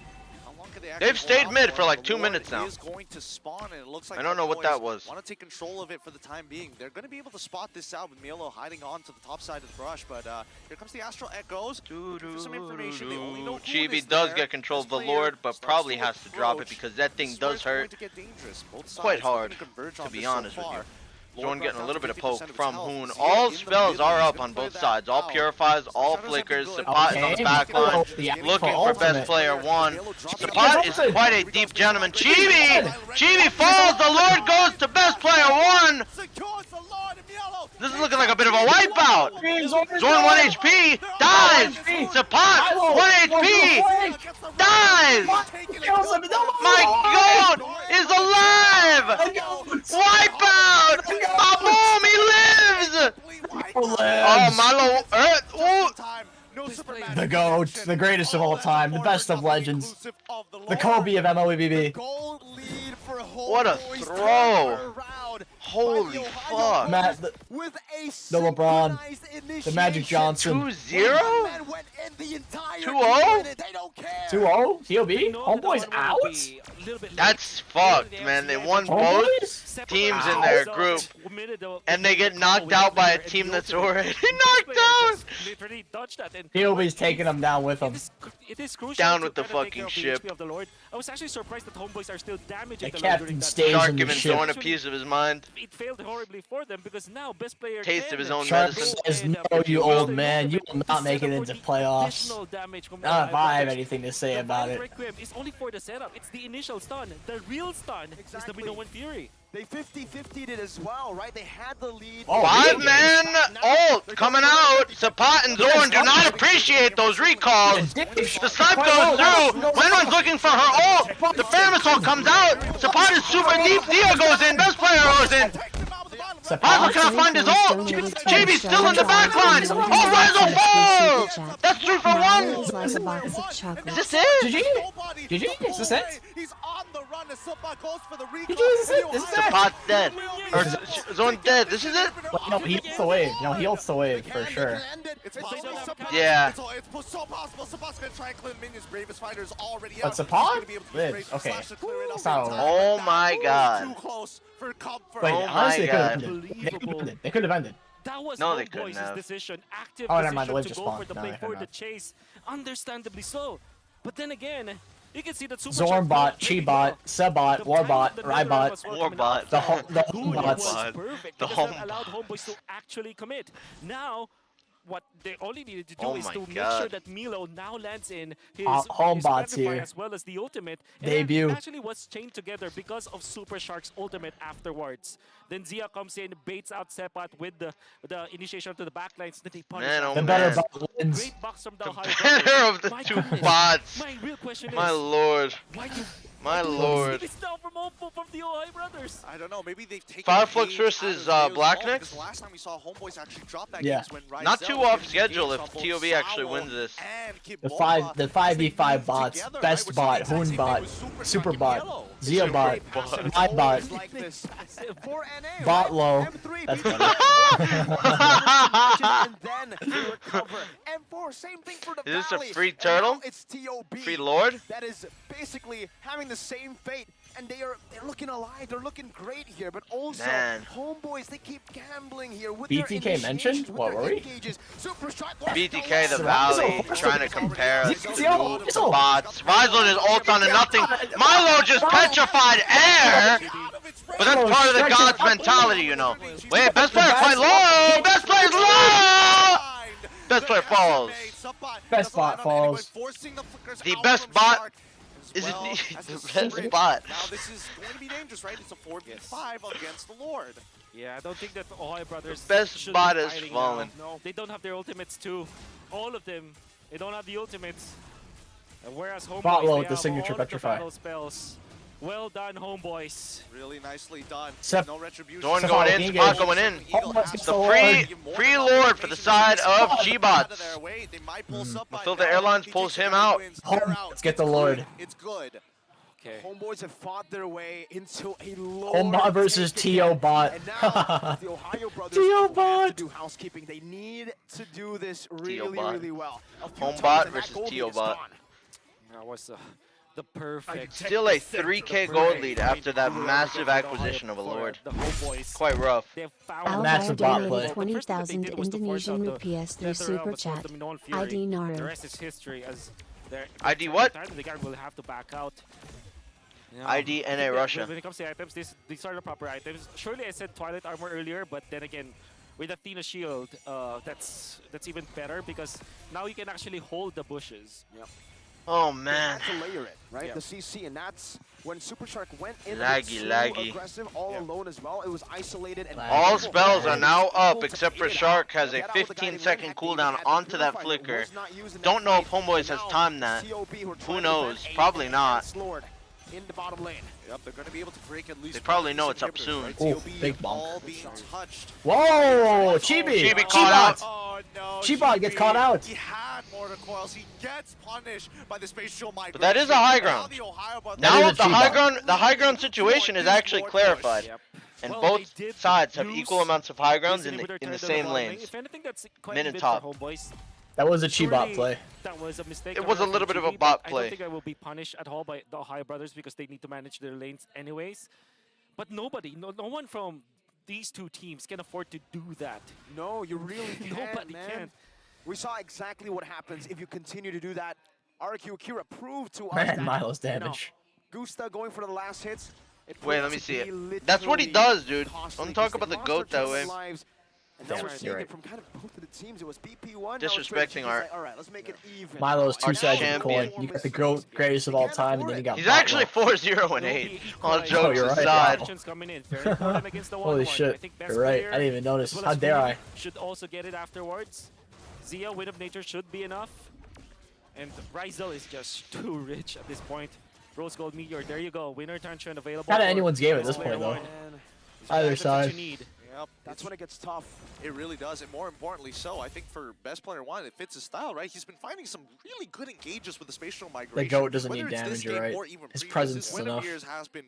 They've stayed mid for like 2 minutes now. Is going to spawn, and it looks like I don't know what that was. Want to take control of it for the time being. They're going to be able to spot this out with Milo hiding on to the top side of the brush, but here comes the Astral Echoes. For some information, they only know who Chibi is does there. get control of the This player Lord, but starts probably to has to drop it approach. because that thing This is where does it's going hurt to get dangerous. Both quite sides hard, looking converge to on be this so honest with you. far. Zorn getting a little bit of 50% poke of its from health. Hoon. Zane All in the spells mid are lane, up on good play both that sides. All out. purifies, all Shadows have been flickers. good. Sapat is on the back line, looking for best player 1. Sapat is quite a deep gentleman. Chibi falls. The Lord goes to best player 1. This is looking like a bit of a wipeout. Zorn 1 HP, dies. Sapat 1 HP, dies. My goat is alive. Wipeout. Boom, he lives. Oh, Milo. The GOAT, the greatest of all time, the best of legends, the Kobe of MLBB. What a throw. Holy fuck. Matt, the LeBron, the Magic Johnson. 2-0? 2-0? 2-0? TOB? Homeboy's out? That's fucked, man. They won both teams in their group, and they get knocked out by a team that's already knocked out. Literally dodged that. And TOB's taking them down with him. it is crucial Down to with the kinda take fucking care of the ship. HP of the Lord. I was actually surprised that Homeboys are still damaging The the Lord captain during that stays Shark in the giving ship. Zorn a piece of his mind. It failed horribly for them because now best player Taste of his own Shark medicine. says, no, you old man, you will not make it into playoffs. Not if I have anything to say about it. Requiem is only for the setup. It's the initial stun. The real stun is the Minoan Fury. They 50-50'd it as well, right? They had the lead. Oh, 5-man ult coming out. Sapat and Zorn do not appreciate those recalls. The snipe goes through. Wenwen's looking for her ult. The Phantom Assault comes out. Sapat is super deep. Dia goes in. Best player goes in. Hazel cannot find his ult. JB's still in the back line. Oh, Rezo falls. That's 3 for 1. Is this it? GG? Is this it? He's on the run as Supa goes for the recall. GG, is it? This is it? Sapat's dead. Or Zorn's dead. This is it? No, he ults the wave. No, he ults the wave for sure. Yeah. It's so possible. Sapat's gonna try and clear the minions. Bravest fighter is already But out. Sapat lives. Okay. It's not over. Oh my god. Too close for comfort. Wait, Oh honestly, my they could have God. ended. They could have ended. That was No, they couldn't Homeboy's have. decision. Active Oh, never mind, the decision wave to just go spawned. for the No, play they for couldn't the have. chase. Understandably so. But then again, you can see that Super Zorn bot, Chi bot, Seb bot, War bot, Rai bot, War bot. the home bots. bot. Perfect The because home that allowed Homeboys to actually commit. Now, what they only needed to do Oh is my to make God. sure that Milo now lands in his, Home his bots Grandify here. as well as the ultimate. And Debut. that actually was chained together because of Super Shark's ultimate afterwards. Then Zia comes in, baits out Sepat with the initiation to the backlines. Then they punish Man, him. oh The better man. bot wins. Great box from the The Ohio better of the My two goodness. bots. My real question My is, lord. why do My lord. it's down from Oppo from the Ohio brothers? I don't know. Maybe they've taken Fireflux a page versus, out of Deo's Black vault, Knicks? because the last time we saw Homeboys actually drop that Yeah. game is when Ryzel Not too was off giving schedule games if on both TOB actually Sawo wins this. and Kid The Bomba. 5v5 bots, Together, best right? bot, We're seeing Hoon the exact bot, same thing with Super Shark bot, and Yellow. Zia bot, It's my bot, always like this. For NA, bot right? low. M3 That's beats funny. and then they recover. M4, same thing for the Is this a Valley. free And turtle? now it's TOB. Free lord? That is basically having the same fate. And they're looking alive. They're looking great here. But also, Man. Homeboys, they keep gambling here with BTK their mentioned? initiations, with What their were we? engages. Super Strike was BTK the loss. Valley trying to compare Zio, Zio. bots. Rizal just ult on to nothing. Milo just petrified air. But that's part of the God's mentality, you know. Wait, best player quite low. Best player's low. Best player falls. Best bot falls. The best bot is the best bot. Now this is going to be dangerous, right? It's a 4v5 against the Lord. Yeah, I don't think that the Ohio brothers best should bot be has fighting fallen. now. No, they don't have their ultimates too. All of them, they don't have the ultimates. And whereas Homeboys, Bot low they with the have signature all of the petrify. final spells. Well done, Homeboys. Really nicely done. Sep- No retribution. Zorn Sep- going in, Engage. Spot going in. Homeboys gets the The free lord for the side of G-Bots. They might pull Sup Until the airlines pulls him out. Let's get the Lord. It's good. Okay. Homeboys have fought their way into a low. Home bot versus TO bot. And now the Ohio brothers TO have bot. to do housekeeping. They need to do this really, bot. really well. A few Home times bot and that versus gold TO lead is bot. gone. That was the perfect. Still a 3K gold lead after that massive acquisition of a lord. The Homeboys. Quite rough. They have found Alvaro massive bot donated play. 20,000 Indonesian rupiahs through Super Chat. ID The Naru. rest is history as their ID what? the guy will have to back out. You know, ID I NA think that Russia. When it comes to items, these are the proper items. Surely I said Twilight Armor earlier, but then again, with Athena Shield, that's even better because now you can actually hold the bushes. Yep. Oh They man. had to layer it, right? Yeah. The CC, and that's when Super Shark went in Laggy, too laggy. aggressive, all alone as well. It was isolated and All people spells were are now able up to except for get it Shark out. has a Get out with the guy 15-second who cooldown had the onto that Purifier, flicker. was not using Don't that know if fight. Homeboys And has now timed that. COB who are Who trying to knows? defend Probably a not. Lance Lord in the bottom lane. Yep, they're going to be able to break at least. They probably one know of it's these up inhibitors, soon. right? Ooh, TOB big bonk. all being touched. Whoa, Chibi! Chibi caught out. Oh no! Chi-Bot gets caught out. He had mortar coils. He gets punished by the spatial migration. But that is a high ground. Now is a the high ground situation is actually clarified. And Well, both they did sides have use equal amounts of high grounds this in inhibitor the turned same on the lane. lanes. If anything, that's quite Mid a and bit top. for Homeboys. That was a Chi-Bot Surely play. That was a mistake. It was a on little bit of a TV, bot but I play. don't think I will be punished at all by the Ohio brothers because they need to manage their lanes anyways. But no one from these two teams can afford to do that. No, you really can't, Nobody man. can. We saw exactly what happens if you continue to do that. RQ Akira proved to us Man, that, Milo's you know, damage. Gusta going for the last hits. Wait, let me see it. That's what he does, dude. Don't talk about the GOAT that way. And now Damn we're right, seeing you're it right. from kind of both of the teams. It was BP1. Disrespecting art. All right, let's make it even. Milo's two sides of the champion. coin. You got the greatest of all time, and then you got. He's actually 4-0-8. All jokes you're right. aside. Holy shit! You're right. I didn't even notice. How dare I? Should also get it afterwards. Zia, Wind of Nature should be enough. And Ryzel is just too rich at this point. Rose Gold Meteor, there you go. Winner Tantron available. Kind of anyone's game at this point, though. Either side. Yep. That's when it gets tough. It really does, and more importantly so, I think for best player one, it fits his style, right? He's been finding some really good engages with the spatial migration. The GOAT doesn't Whether need it's damage, this you're game right. or even His previous, presence his is win of enough. years has been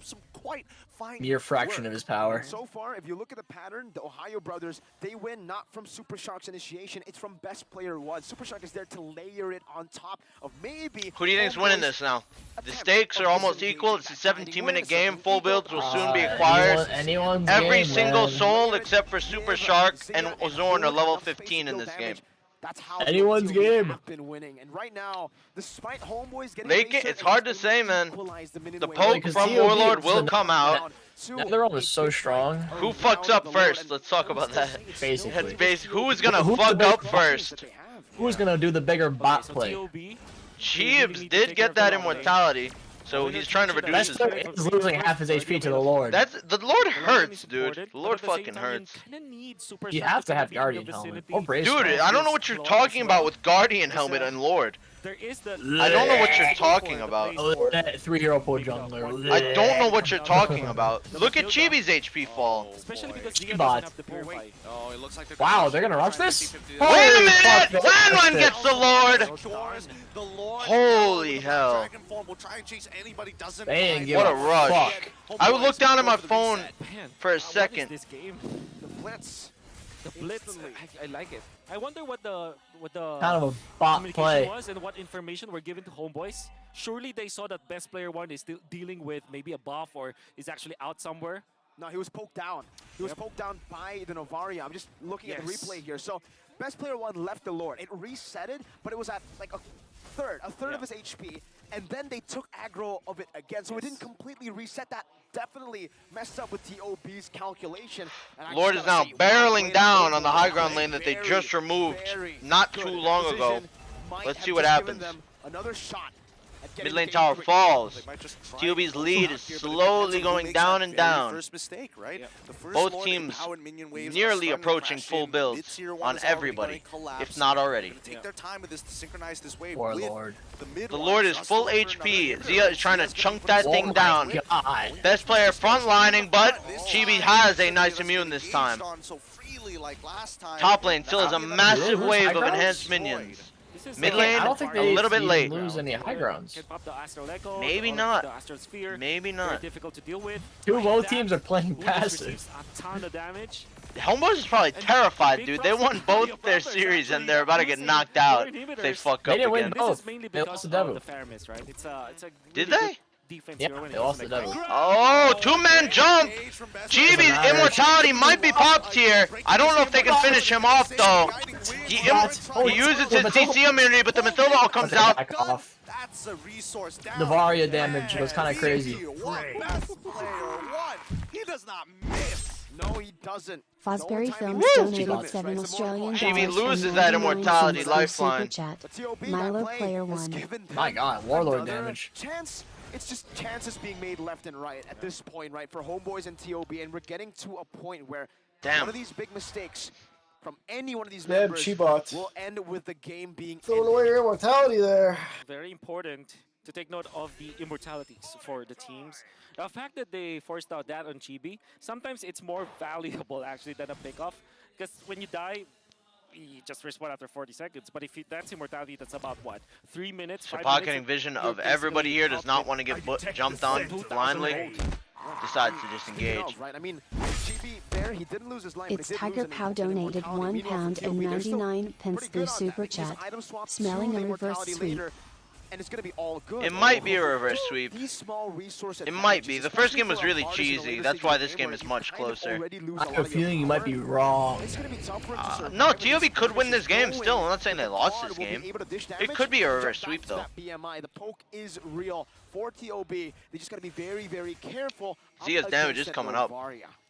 some quite fine Mere fraction work. of his power. So far, if you look at the pattern, the Ohio brothers, they win not from Super Shark's initiation, it's from best player one. Super Shark is there to layer it on top of maybe... Who do you think's winning this now? The stakes are almost equal. It's a 17-minute game. Full builds will soon be acquired. Every single soul except for Super Shark and Ozorn are level 15 in this game. That's how anyone's game. Have been winning. And right now, despite Homeboys getting It's hard to say, man. The poke from Warlord will come out. Netherrealm is so strong. Who fucks up first? Let's talk about that. Basically. Who is gonna fuck up first? Who's gonna do the bigger bot play? Cheebs did get that immortality, so he's trying to reduce his. He's losing half his HP to the Lord. The Lord hurts, dude. The Lord fucking hurts. You have to have Guardian Helmet. Or Brace Dude, I don't know what you're talking about with Guardian Helmet and Lord. I don't know what you're talking about. 3-hero po jungler. I don't know what you're talking about. Look at Chibi's HP fall. Especially because Zia Bot. doesn't have the purify. Oh, it looks like Wow, they're gonna rush this? Wait a minute! Landline gets the Lord! The Lord Holy hell. Dragon form will try and chase anybody, doesn't They ain't give What a a rush. fuck. I would look down at my phone for a second. This game, the Blitz. the blitz, I like it. I wonder what the Kind of a bot communication play. was and what information were given to Homeboys. Surely they saw that best player one is still dealing with maybe a buff or is actually out somewhere. No, he was poked down. He was poked down by the Novaria. I'm just looking at the replay here. So, best player one left the Lord. It reset it, but it was at like a third of his HP, and then they took aggro of it again. So it didn't completely reset that. Definitely messed up with TOB's calculation. And Lord is now barreling down on the high ground lane that they just removed not too long ago. Let's see what happens. Another shot. Mid lane tower falls. TOB's lead is slowly going down and down. First mistake, right? Both teams nearly approaching full builds on everybody, if not already. Take their time with this to synchronize this wave. Warlord. The Lord is full HP. Zia is trying to chunk that thing down. Best player frontlining, but Chibi has a nice immune this time. Top lane still has a massive wave of enhanced minions. Mid lane, I don't think a they little bit late. lose any high grounds. Maybe not. Maybe Very not. difficult to deal with. Both teams are playing Who passive. receives a ton of damage. Homeboys is probably terrified, dude. They won both their series and they're about to get knocked out if they fuck up didn't win again. both. This is mainly They because lost of the Devu. the fair miss, right? It's a Did really they? good defense Yeah, here when they it lost comes the to Devu. make Oh, two-man jump! Chibi's immortality might be popped here. I don't know if they can finish him off, though. He uses his CC immunity, but the Mathilda all comes out. Back off. That's a resource down. Navaria damage was kind of crazy. Best player one. He does not miss. No, he doesn't. Fosbury Films donated 7 Australian Chibi dollars loses and that 99 immortality cents through lifeline. Super Chat. Milo player 1. My god, Warlord damage. Chance. It's just chances being made left and right at this point, right, for Homeboys and TOB, and we're getting to a point where one of these big mistakes from any one of these members will end with the game being throwing away your immortality there. Very important to take note of the immortalities for the teams. The fact that they forced out that on Chibi, sometimes it's more valuable actually than a pickoff, because when you die, you just respawn after 40 seconds. But if that's immortality, that's about what? 3 minutes? So 5 pocketing minutes? vision of everybody here does not want to get jumped on blindly. Decides to disengage. Right? I mean, GB there, he didn't lose his life. It's Tiger Pow donated £1 and 99 pence through Super Chat. Smelling a reverse sweep. And it's going to be all good. It might be a reverse sweep. These small resource It might be. The first game was really cheesy. That's why this game is much closer. I have a feeling you might be wrong. No, TOB could win this game still. I'm not saying they lost this game. It could be a reverse sweep though. BMI, the poke is real for TOB. They just got to be very, very careful. Zia's damage is coming up.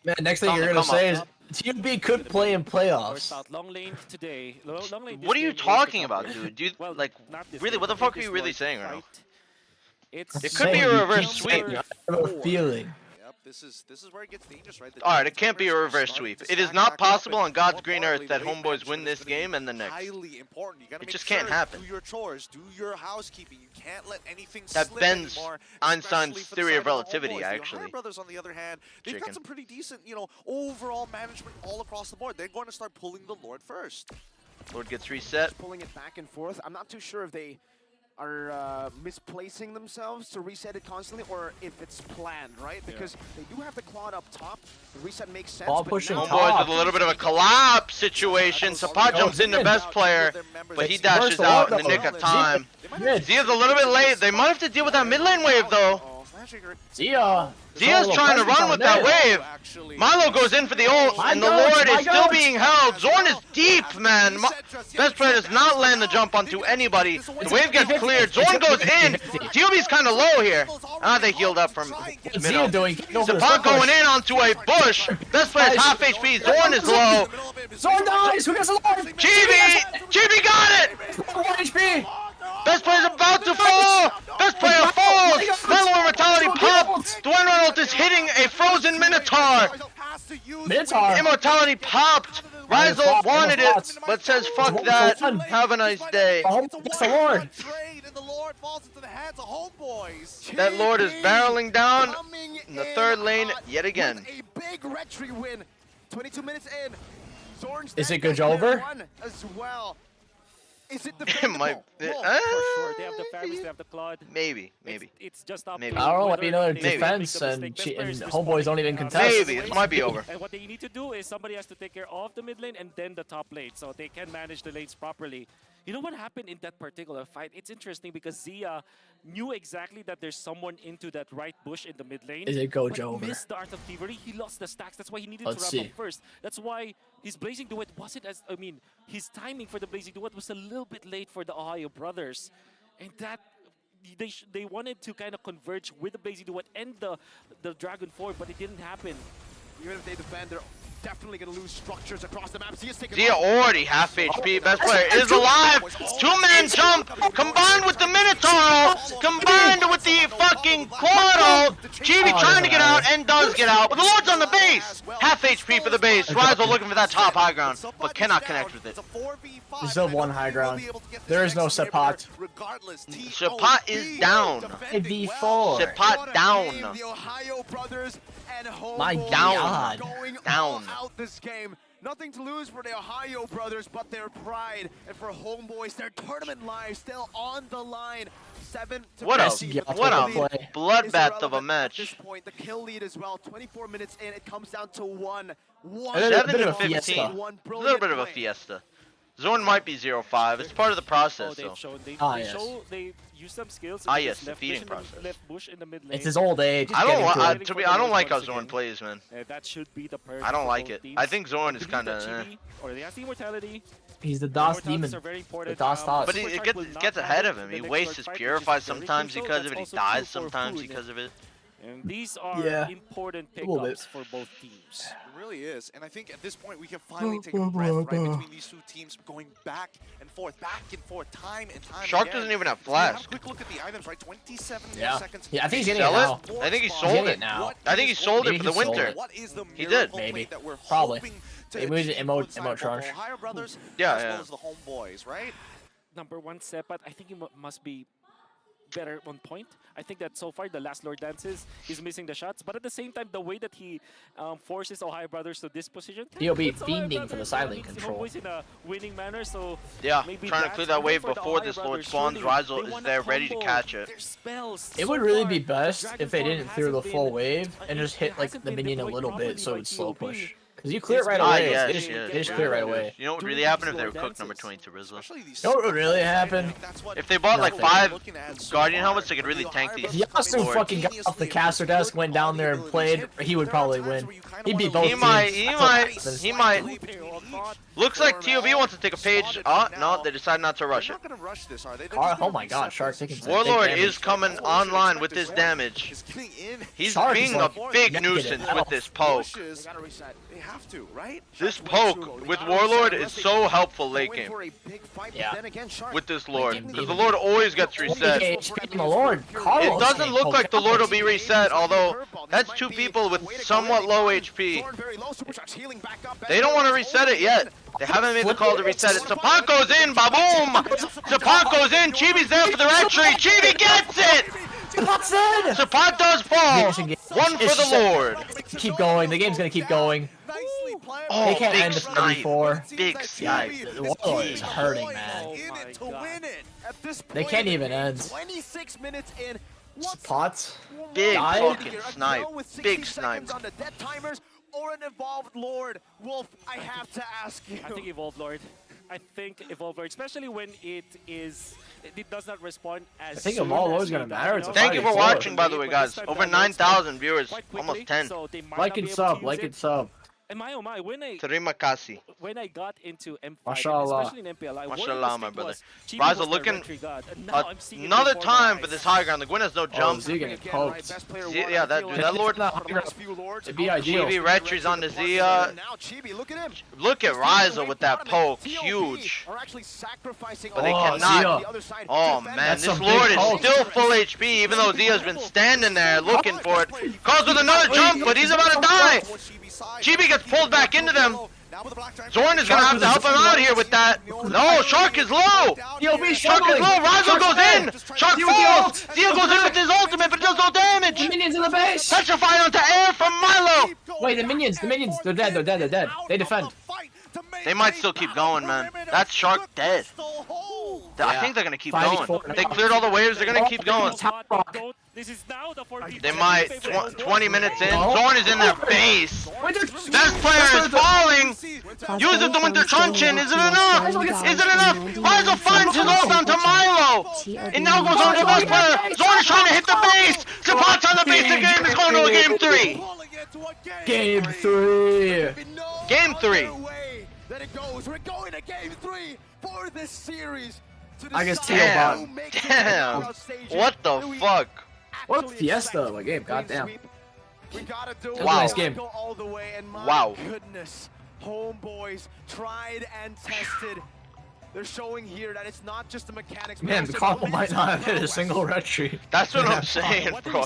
Man, next thing you're gonna say is TB could play in playoffs. Long lane today. Long lane What are you talking about, dude? Do you, like, really, what the fuck are you really saying right now? It could be a reverse sweep. I have a feeling. Yep, this is where it gets dangerous, right? Alright, it can't be a reverse sweep. It is not possible on God's green earth that homeboys win this game and the next. Highly important. You gotta It just can't happen. Do your chores, do your housekeeping. You can't let anything That slip bends anymore, Einstein's especially for the theory side of the relativity, Homeboys. The actually. Ohio brothers, on the other hand, they've Chicken. got some pretty decent, overall management all across the board. They're going to start pulling the Lord first. Lord gets reset. Pulling it back and forth. I'm not too sure if they are misplacing themselves to reset it constantly or if it's planned, right? Because they do have the Claude up top. The reset makes sense. Ball but pushing now- Homeboys with a little bit of a collapse situation. Sapa jumps in the best player, but he dashes out in the nick of time. Zia's a little bit late. They might have to deal with that mid lane wave though. Zia's trying to run with that wave. Milo goes in for the ult, and the Lord is still being held. Zorn is deep, man. Best player does not land the jump onto anybody. The wave gets cleared. Zorn goes in. TOB's kind of low here. They healed up from middle. Sapa going in onto a bush. Best player's half HP. Zorn is low. Zorn dies. Who gets alive? Chibi got it. 1 HP. Best player's about to fall! Best player falls! Mellow Immortality popped! The Wind Ult is hitting a frozen Minotaur! Immortality popped! Rizel wanted it, but says fuck that. Have a nice day. It's the Lord. That Lord is barreling down in the third lane yet again. A big retry win. 22 minutes in. Zorn's Is it good over? As well. Is it the It might. For sure. They have the Ferris, they have the Claude. Maybe. It's just up Maybe. to I don't know. Might be another whether they defense, make a and mistake. Best players homeboys don't even contest. Maybe. It might be over. And what they need to do is somebody has to take care of the mid lane and then the top lane, so they can manage the lanes properly. You know what happened in that particular fight? It's interesting because Zia knew exactly that there's someone into that right bush in the mid lane. Is it Gojo over? He missed the Art of Thievery. He lost the stacks. That's why he needed Let's to wrap see. up first. That's why his Blazing Duet wasn't as... I mean, his timing for the Blazing Duet was a little bit late for the Ohio brothers. And that... They wanted to kind of converge with the Blazing Duet and the Dragon 4, but it didn't happen. Even if they defend, they're definitely going to lose structures across the map. Zia already half HP. Best player is alive. Two-man jump combined with the Minotaur, combined with the fucking Quad ult. Chibi trying to get out and does get out, but the Lord's on the base. Half HP for the base. Rizel looking for that top high ground, but cannot connect with it. There's still one high ground. There is no Sepat. Sepat is down. 5v4. Sepat down. The Ohio brothers and My Homeboys God. going Down. all out this game. Nothing to lose for the Ohio brothers, but their pride, and for Homeboys, their tournament lives still on the line. 7 to What a 15, but the what kill a lead is bloodbath of a irrelevant at match. this point. The kill lead as well. 24 minutes in, it comes down to one. A little bit of a 15. fiesta. A little bit of a fiesta. Zorn might be 0-5. It's part of the process, They've though. shown, Yes. They use some skills. Yes, the left feeding bush in the- process. Left bush in the mid lane. It's his old age. I don't like. I don't like how Zorn plays, man. That should be the I don't like it. I think Zorn is kind of. Or they have the immortality. He's the DOS Immortalities demon. are very The important. DOS DOS. But it gets ahead of him. He wastes his purifies sometimes because of it. He dies sometimes because of it. And these are important little bit. pickups for both teams. It really is. And I think at this point we can finally take a breath right between these two teams going back and forth, time and time Shark again. doesn't even have So we have flash. a quick look at the items, right? 27 Yeah. seconds. Yeah, I think he's Did he getting it sell now. it? I think he He's sold getting it. it now. I think he sold it Maybe for the he sold winter. it. What is the He did. miracle Maybe. play that we're Probably. hoping to Maybe we achieve should both sides, emote both charge. Ohio brothers Yeah, as yeah. well as the homeboys, right? Number one, Sepat, I think he must be better on point. I think that so far the last Lord dances, he's missing the shots, but at the same time, the way that he forces Ohio brothers to this position, He'll be puts Ohio fiending for the Brothers silent leads control. Homeboys in a winning manner. So Yeah, maybe trying to that's clear that enough wave for the before Ohio this Lord brothers. spawns. Surely Rizel they is wanna there ready to combo catch it. their spells It so would really far. be best Dragon if they Form didn't clear the hasn't full been- wave and just hit like hasn't the been minion a deployed little bit so properly it's by slow TOB. push. Because you clear it right Ah, away. yes, They just yes, they just clear it right away. You know what would really During happen if these they were Lord cooked number dances. 20 to Rizla? Especially these You know what would really happen? If they bought like Nothing. 5 Guardian helmets, they could really tank these. If Yasu Lord. fucking got off the caster desk, went down there and played, he would probably win. He'd beat both He might, teams. he might. Looks like TOB wants to take a page. Oh, no, they decide not to rush They're it. not going to rush this, are they? Oh my god, Shark taking some big Warlord damage. is coming online with this damage. Is getting in. He's Shark being is a like big negative nuisance health. with this poke. They gotta reset. They have to, right? This poke with Warlord is so helpful late game. Yeah. With this Lord, because the Lord always gets reset. The Lord, It doesn't look like the Lord will be reset, although that's two people with somewhat low HP. They don't want to reset it yet. They haven't made the call to reset it. Sapat goes in, ba-boom! Sapat goes in, Chibi's there for the retry, Chibi gets it! Sapat's in! Sapat does fall! One for the Lord! Keep going, the game's gonna keep going. Oh, they can't big end snipe. 34. Big snipe. The Warlord is hurting, man. They can't even end. 26 minutes in. Sapat? Big Died? fucking snipe. Big snipe. On the dead timers or an evolved Lord. Wolf, I have to ask you. I think Evolved Lord. I think Evolved Lord, especially when it does not respond as I think soon Evolved as Lord's gonna you matter. die, It's a Thank you for 5v4. watching, by the way, guys. Over 9,000 viewers. Almost 10. So they might Like not be and able to sub, use like it. and sub. And my oh my, Terima kasih. when I got into M5, Mashallah. especially in MPLI, Mashallah, my brother. Chibi Ryza was the looking retry god, and now I'm seeing it another before my time eyes. for this high ground. The Gwyn has no jump. Z getting poked. Yeah, that dude, that Lord. It'd be ideal. Chibi retries on the Zia. Look at Ryza with that poke. Huge. But they cannot. Oh man, That's this some Lord big is poke. still full HP, even though Zia's been standing there looking for it. Goes with another jump, but he's about to die. Chibi gets pulled back into them. Zorn is gonna have to help him out here with that. No, Shark is low. Shark is low. Ryza goes in. Shark falls. Zia goes in with his ultimate, but does no damage. The minions in the base. Petrified onto air from Milo. Wait, the minions, they're dead, they're dead. They defend. They might still keep going, man. That's Shark dead. I think they're gonna keep going. They cleared all the waves. They're gonna keep going. This is now the 14th. They might. 20 minutes in. Zorn is in their face. Best player is falling. Use it to Winter Truncheon. Is it enough? Is it enough? Ryza finds his ult onto Milo. It now goes on to the best player. Zorn is trying to hit the base. Sapat's on the base. The game is going to a game 3. Game 3. Game 3. That it goes. We're going to game 3 for this series. I guess Damn. Damn. What the fuck? What a fiesta of a game, goddamn. We gotta do That was a nice game. Go all the way, and my Wow. goodness, homeboys tried and tested. They're showing here that it's not just the mechanics. Man, the combo might not have hit a single retry. That's what I'm saying, bro.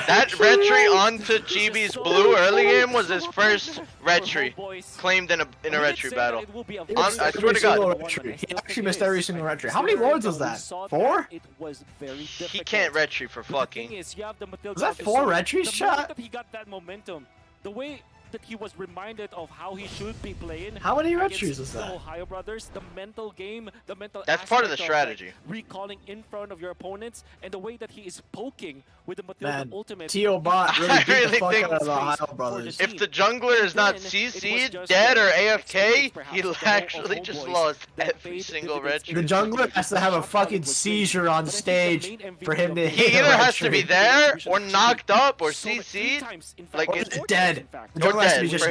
That retry onto Chibi's blue early game was his first retry claimed in a retry battle. I swear to God. He actually missed every single retry. How many lords was that? 4? He can't retry for fucking. Was that 4 retries, chat? He got that momentum. The way that he was reminded of how he should be playing. How many against retries is the that? Ohio brothers, the mental game, the mental. That's part of the aspect strategy. Recalling in front of your opponents, and the way that he is poking with the Matilda Man, ultimate. T.O. Bot really I beat really the fuck think out of the Ohio brothers. If the jungler is not CC'd, dead, or AFK, he'll actually just lost every single retry. The jungler has to have a fucking seizure on stage for him to hit He a either has to retry. be there, or knocked up, or CC'd, like Or it's dead. The or jungler has to dead be just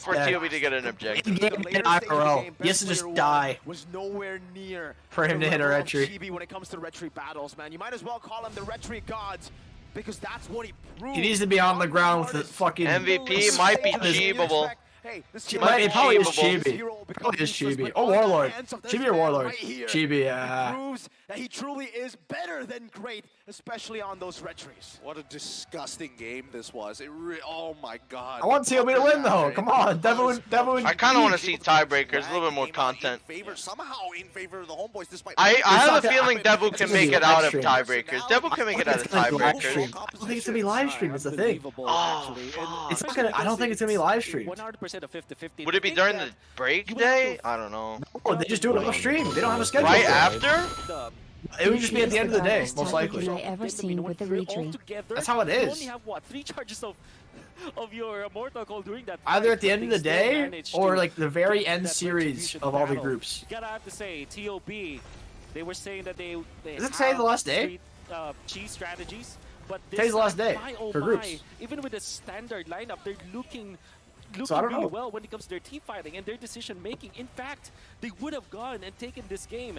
for dead. TOB to get an objective. In-game in IRL. He has to just die was nowhere near for him to hit a level of retry. Chibi when it comes to retry battles, man. You might as well call him the retry gods because that's what he proved. He needs to be on the ground with the fucking MVP might be cheapable. Hey, this It probably is Cheapable. Chibi. It probably is Chibi. Oh, Warlord. Chibi or Warlord? Chibi, yeah. proves that he truly is better than great, especially on those retries. What a disgusting game this was. Oh my god. I want TOB to win though. Come on, Devin. I kind of want to see tiebreakers, a little bit more content. Somehow in favor of the homeboys despite I have a not feeling gonna- Devu it's can gonna make be it out of live stream. tiebreakers. Devu can make it out of It's gonna be live tiebreakers. stream. I don't think it's gonna be live stream. Is the thing. Oh, fuck. It's not gonna. I don't think it's gonna be live streamed. 100% of 50-50. Would it be during the break day? I don't know. Oh, they just do it off stream. They don't have a schedule. Right for it. after? It would just be at the end of the day, most likely. I ever seen with a retreat. That's how it You is. only have what, 3 charges of your Mortal Call during that. Either at the fight, end of but the they still day managed or to like the very get end that series retribution of all the battle. groups. Gotta have to say, TOB, they were saying that they Does it say the last day? street, cheese strategies, but this Today's the last time, day my, oh for my, groups. even with the standard lineup, they're looking So I don't really know. well when it comes to their team fighting and their decision making. In fact, they would have gone and taken this game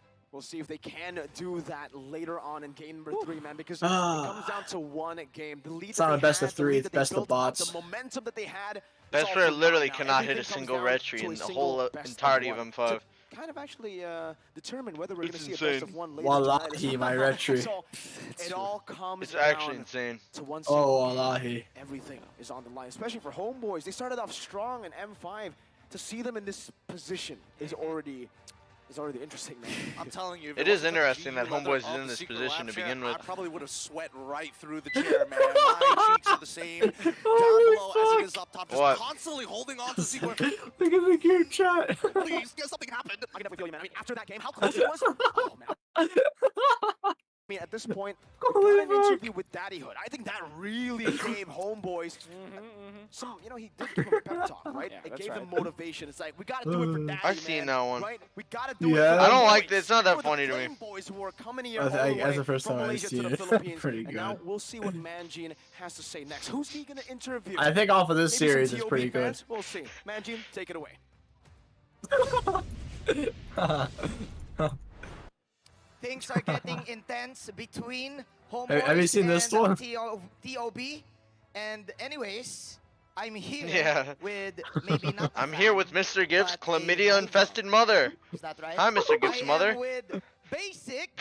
We'll see if they can do that later on in game number 3, man, because it comes down to one game. The lead It's not a best of 3, it's best of bots. The momentum that they had. Best player literally cannot hit a single retry in the whole entirety of M5. Kind of actually determine whether we're going to see a best of 1 later Wallahi, my retry. So it all comes It's actually insane. to one Oh, wallahi. Everything is on the line, especially for Homeboys. They started off strong in M5. To see them in this position is already interesting, man. I'm telling you, it is interesting that Homeboys is in this position to begin with. I probably would have sweat right through the chair, man. My cheeks are the same down below as it is up top, just constantly holding on to see where. Look at the group chat. Please, get something happened. I can definitely feel you, man. I mean, after that game, how close it was. Oh, man. I mean, at this point, we got an interview with Daddyhood. I think that really gave Homeboys some, you know, he did give him a pep talk, right? It gave him motivation. It's like, we got to do it for Daddy, I've seen that one. right? We got to do it Yeah. for I don't Homeboys. like this. It's not that funny to me. Boys who are coming here As the first from time I've Malaysia seen to the it, Philippines. pretty And good. now we'll see what Manjin has to say next. Who's he going to interview? I think off of this Maybe some series, it's TOB pretty good. fans? We'll see. Manjin, take it away. Things are getting intense between Homeboys Have you seen this and one? TOB. And anyways, I'm here with maybe not. I'm here with Mr. Gift's chlamydia-infested mother. Is that right? Hi, Mr. Gift's mother. I am with Basic,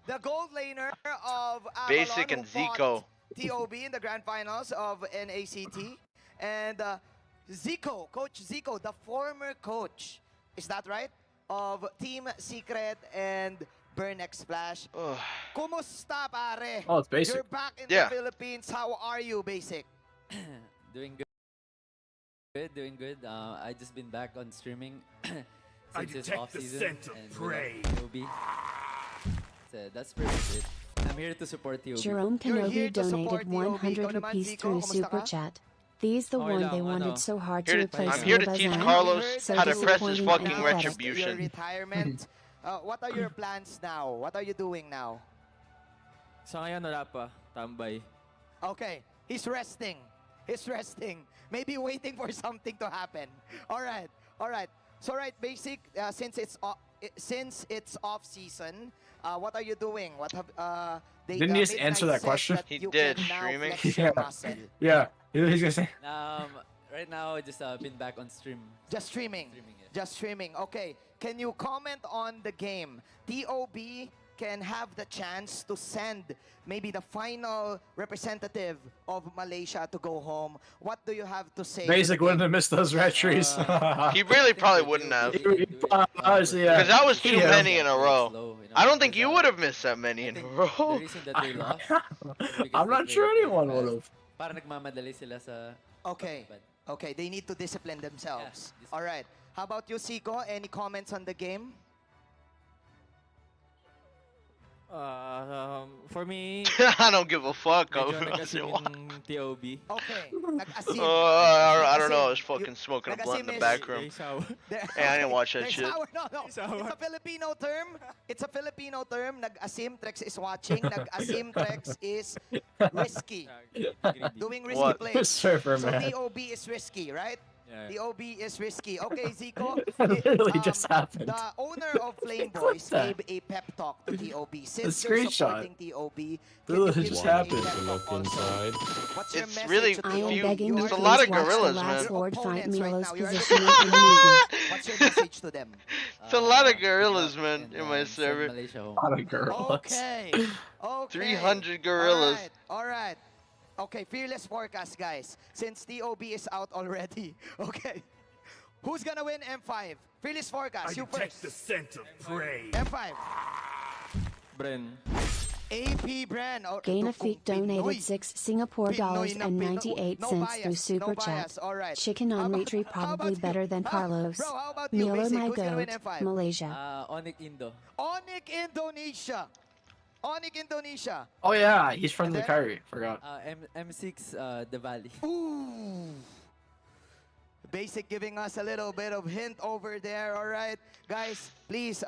the gold laner of Avalon, Basic and who fought Zico. TOB in the grand finals of NACT, and Zico, Coach Zico, the former coach. Is that right? Of Team Secret and Burnex Flash. Kumusta, pare? Oh, it's Basic. You're back in the Philippines. How are you, Basic? Doing good. Doing good. I just been back on streaming since it's off season and TOB. So that's pretty much it. I'm here to support TOB. Jerome Kenobi donated 100 rupees through Super Chat. These the one they wanted so hard to replace I'm here to teach MobaZane. Carlos So how to press his disappointing fucking and pathetic. retribution. Your retirement. What are your plans now? What are you doing now? Sa ngayon wala pa. Tambay. Okay, he's resting. He's resting. Maybe waiting for something to happen. All right, all right. So right, Basic. Since it's off season, what are you doing? What have Didn't he just answer that question? He did, streaming. Yeah. He's gonna say. Right now, just been back on stream. Just streaming. Just streaming. Okay. Can you comment on the game? TOB can have the chance to send maybe the final representative of Malaysia to go home. What do you have to say? Basic wouldn't have missed those retries. He really probably wouldn't have. Because Yeah. that was too Yeah. many in a row. I don't think you would have missed that many in a row. The reason that they lost. I'm not sure anyone would have. Para nagmamadali sila sa. Okay. Okay, they need to discipline themselves. All right. How about you, Siko? Any comments on the game? For me, I don't give a fuck. medyo nag-asim yung TOB. Okay. Nag-asim. I don't know. I was fucking smoking a blunt in the back room. There- Hey, I didn't watch that There's shit. No. It's a Filipino term. It's a Filipino term. Nag-asim, Trex is watching. Nag-asim, Trex is risky. Doing risky What? plays. Surfer, So man. TOB is risky, right? Yeah. TOB is risky. Okay, Zico. That literally just happened. The owner of Flame Boys gave a pep talk to TOB. Since you're screenshot. supporting TOB, Literally just happened. What's your It's message really to I am few. begging you It's a please lot of watch the gorillas, last man. Lord fight Opponents right Milo's now, you're positioning in the movement. What's your message to them? It's a lot of gorillas, man, in my Send server. Malaysia home. A lot of gorillas. Okay. Okay. 300 gorillas. All right. Okay, fearless forecast, guys. Since TOB is out already. Okay. Who's gonna win M5? Fearless forecast. You first. the scent of prey. M5. Bren. AP Brand. Gainafik donated 6 Singapore dollars and 98 cents through Super Chat. All right. Chicken on retry probably better than Carlos. Bro, how about you, Milo Basic? my Who's gonna win goat. M5? Malaysia. Onyx Indo. Onyx Indonesia. Onyx Indonesia. Oh yeah, he's from the Kyrie. Forgot. M6 the Valley. Ooh. Basic giving us a little bit of hint over there. All right, guys, please,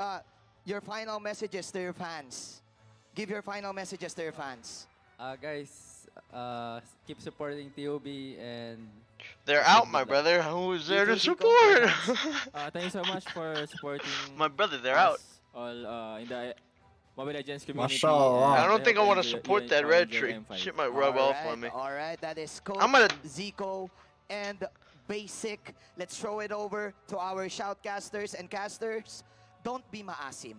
your final messages to your fans. Give your final messages to your fans. Guys, keep supporting TOB and. They're out, my brother. Who's there to support? Thank you so much for supporting. My brother, they're us. out. all in the Mobile Legends community. Mashallah. I don't think I hope want to you support enjoy that red your tree. M5. Shit might rub off on me. All right, that is Coach, I'm gonna- Zico, and Basic. Let's throw it over to our shoutcasters and casters. Don't be maasim.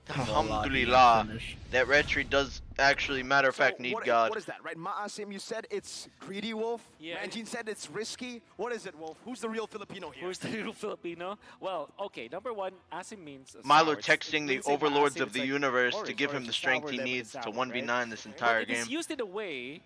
Alhamdulillah. That red tree does actually, matter of fact, need God. What is that, right? Maasim, you said it's greedy, Wolf. Yeah. Manjin said it's risky. What is it, Wolf? Who's the real Filipino here? Who's the real Filipino? Well, okay, number one, Asim means Milo sour. It's- texting the when you say overlords Asim, of it's the like universe to orange, give him orange the is strength sour, he lemon is needs to sour, 1v9 this entire But game. it's used in a way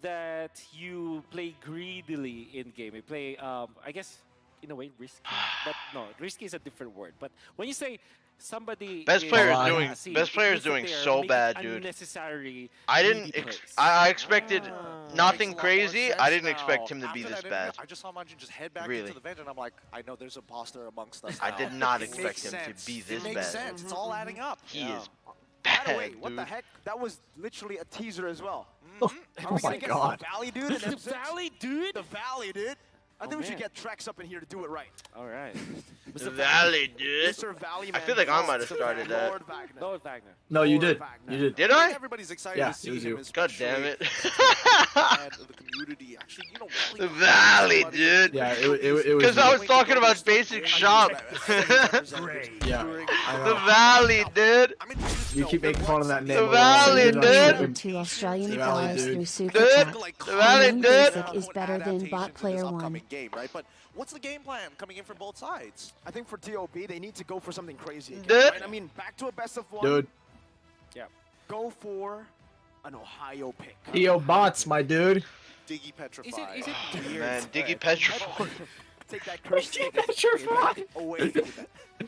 that you play greedily in game. You play, I guess, in a way, risky. But no, risky is a different word. But when you say somebody Best player is doing- Asim, best it player means is that doing they are so making bad, dude. unnecessary I didn't. greedy plays. I expected nothing Makes a lot more crazy. I sense didn't now. expect him to be After this that bad. interview, I just saw Manjin just head back Really. into the vent, and I'm like, I know there's an imposter amongst us. I now. did not It expect makes him to sense. be this It makes bad. sense. It's all adding up. He Yeah. is By the bad, way, what dude. the heck? That was literally a teaser as well. Oh Are we my gonna get God. The Valley, dude? The Valley, dude? The Valley, dude. I think we should man. get Trex up in here to do it right. All right. The Valley, dude. Mr. Valley, I man. feel like I might have Mr. started that. Lord Wagner. Lord Wagner. No, you Lord did. Wagner. You did. Did I? Everybody's excited Yeah, to see it was him. you. God damn especially it. and the community. Actually, you know, The Valley, dude. Yeah, it was. Because I was talking about basic shop. Yeah. I The know. Valley, dude. You keep making fun of that name. The a lot. Valley, You're not dude. even- Two Australian The Valley, fellows dude. through Super Dude. Chat. The Valley, Playing dude. Basic is better than bot player one. game, right? But what's the game plan coming in from both sides? I think for TOB, they need to go for something crazy again, Dude. right? I mean, back to a best of one. Dude. Yeah. Go for an Ohio pick. Theo bots, my dude. Diggy petrified. Is it weird? Man, Diggy Petrified. Take that curse. Diggy petrified. Away from that.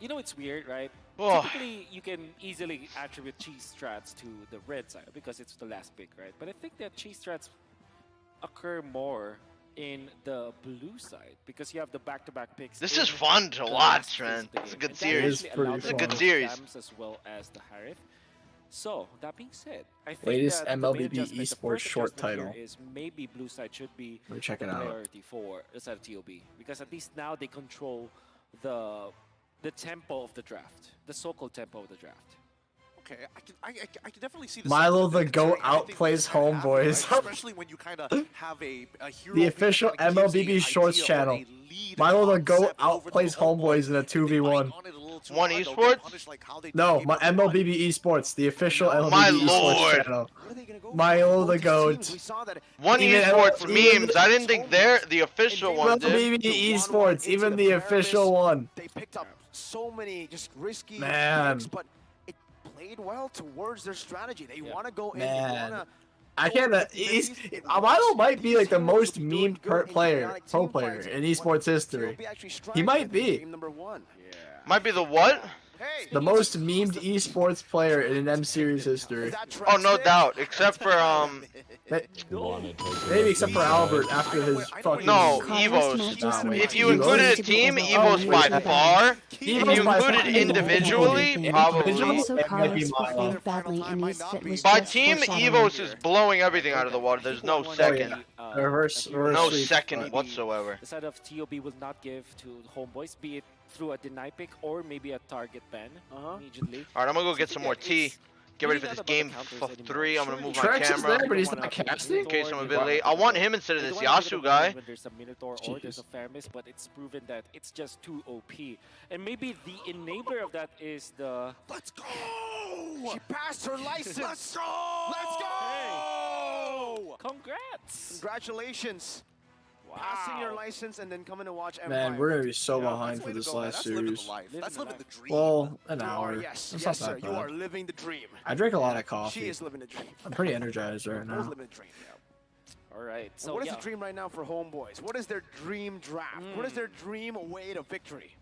You know it's weird, right? Oh. Typically, you can easily attribute cheese strats to the red side because it's the last pick, right? But I think that cheese strats occur more in the blue side because you have the back-to-back picks. This in is fun to the watch, last phase man. of the It's a game. good And that series. actually It's pretty allows It's a for good both series. Dams as well as the Harith. So, that being said, I think Latest that the main MLBB adjustment, the esports first short adjustment here title. is maybe blue side should be Let me check it the out. priority for the side of TOB because at least now they control the tempo of the draft, the so-called tempo of the draft. Okay, I can definitely see the Milo the sentiment GOAT concerning anything outplays that's gonna happen, right? homeboys. Especially when you kind of have a hero. The official that kinda gives MLBB a Shorts idea or channel. a lead Milo the GOAT concept over to outplays the homeboys. homeboys in a 2v1. On it a little too One hard, they'll esports? get punished like how they did No, in my game number one. MLBB Esports, the official My MLBB lord. Esports channel. What are they gonna go for? Milo the Both these GOAT. teams, we saw that One Even- esports even- memes. I didn't think they're the official one, dude. MLBB Esports, even the official one. they picked up so many just risky Man. picks, but it played well towards their strategy. They want to go in. Man. They want to. I can't. Milo might be like the most memed pro player in esports history. He might be. Game number one. Might be the what? Hey, The most memed esports player in an M series history. is that Trex Oh, no there? doubt. Except for Maybe except for Albert after his fucking. no, Carlos Evos. Matt wait. If you Evos? included a team, Evos by far. If you Evos by far. included individually, probably. Also, It might be Carlos Milo. performed badly in his fit was By just team, foreshadowing. Evos is blowing everything out of the water. There's no second. Reverse No sweep. second whatsoever. The side of TOB will not give to homeboys, be it through a deny pick or maybe a target ban immediately. Alright, I'm gonna go get some more tea. Get ready for this game 3. I'm gonna move my Trex is camera there, but he's not casting. in case I'm a bit late. I want him instead of this Yasu guy. When there's a Minotaur or there's a Fermis, but it's proven that it's just too OP. And maybe the enabler of that is the... Let's go! She passed her license. Let's go! Let's go! Congrats! Congratulations. Passing your license and then coming to watch Empire. Man, we're gonna be so Yeah, behind That's for way to this go, man. last That's living series. the life. That's living the dream. Well, an You are, hour. yes, That's yes, not sir. that You are bad. living the dream. I drink a lot of She coffee. is living the dream. I'm pretty energized right Both now. living the dream. All right. So So what is yeah. the dream right now for homeboys? What is their dream draft? What is their dream way to victory?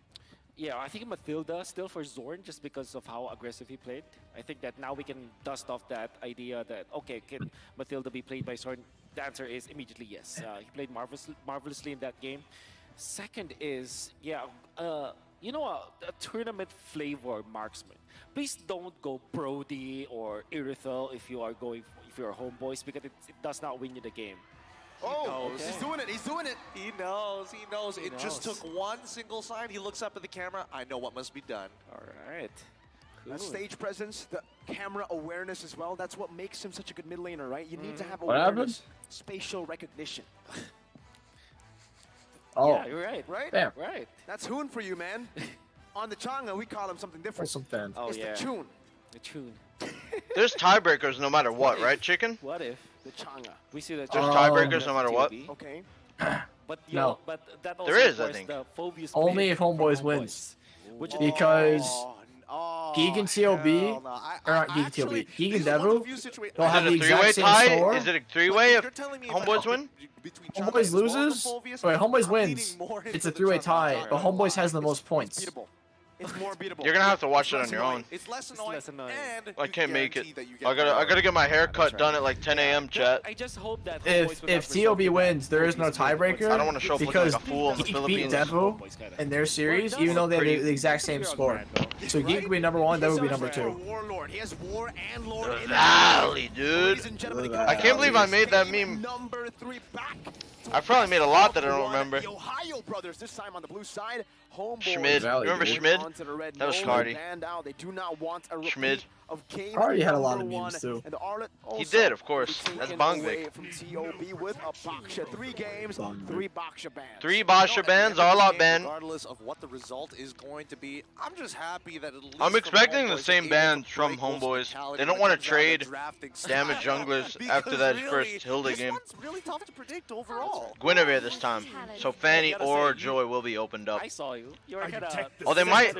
Yeah, I think Matilda still for Zorn just because of how aggressive he played. I think that now we can dust off that idea that, okay, can Matilda be played by Zorn? The answer is immediately yes. He played marvelously in that game. Second is, yeah, you know, a tournament flavor marksman. Please don't go Brody or Irithel if you are going, if you're homeboys, because it does not win you the game. Oh, he's doing it. He's doing it. He knows. He knows. It just took one single sign. He looks up at the camera. I know what must be done. All right. That stage presence, the camera awareness as well. That's what makes him such a good mid laner, right? You need to have What awareness, happened? spatial recognition. Oh. Yeah, you're right. Right? Damn. Right. That's Hoon for you, man. On the Changa, we call him something different. Some fan. Oh, It's yeah. the tune. The tune. There's tiebreakers no matter what, right, Chicken? What if The Changa. we see that? There's tiebreakers no matter what. Okay. But No. but that also There is, I requires think. the Phobius Only pick if Homeboys from wins. Which Because Oh, Geek and TLB, hell no. or not Geek and actually, TLB, Geek this and is one of Devu, the few situa- they'll have Is the it a three-way exact same tie? score. Is it a three-way if You're telling me if Homeboys I win? between Changa Homeboys as well as the loses? Phobius, Wait, Homeboys I'm wins. leaning more It's into a the three-way Changa. tie, but Homeboys has the most points. Beatable. It's more beatable. You're gonna have to watch it It's on your less own. It's less annoying, less annoying. and I you can't make it. guarantee that you get I gotta get my hair cut done at like 10 a.m. Chat. I just hope that If TLB wins, there is no tiebreaker. I don't want to show up looking because like a fool in the Geek beat Philippines. Devu in their series, even though they have the exact same score. So Geek would be number 1, Devu would be number 2. Warlord. He has War and Lord in Rally, dude. Ladies and gentlemen, I can't believe I made that meme. Number 3 back. I probably made a lot that I don't remember. The Ohio brothers, this time on the blue side. Homeboys. Schmid. Remember moving Schmid? on to the red. That was No Smarty. band out. They do not want a repeat Schmid. of game Already had a lot of number memes, 1. too. And the Arlet He also did, of course. taken That's away Bangvik. from TOB with a Baksha. 3 games, 3 Baksha bans. 3 Basha bands, all out ban. Regardless of what the result is going to be, I'm just happy that at least I'm from expecting the Homeboys, same they're able bands to from break those Homeboys. fatalities They don't when want it to comes down trade drafting damage style. junglers Because after that really, first Hilda this game. one's really tough to predict overall. Guinevere this time. So Fanny or Joy will be opened up. I saw you. You were kind of. Oh, they might.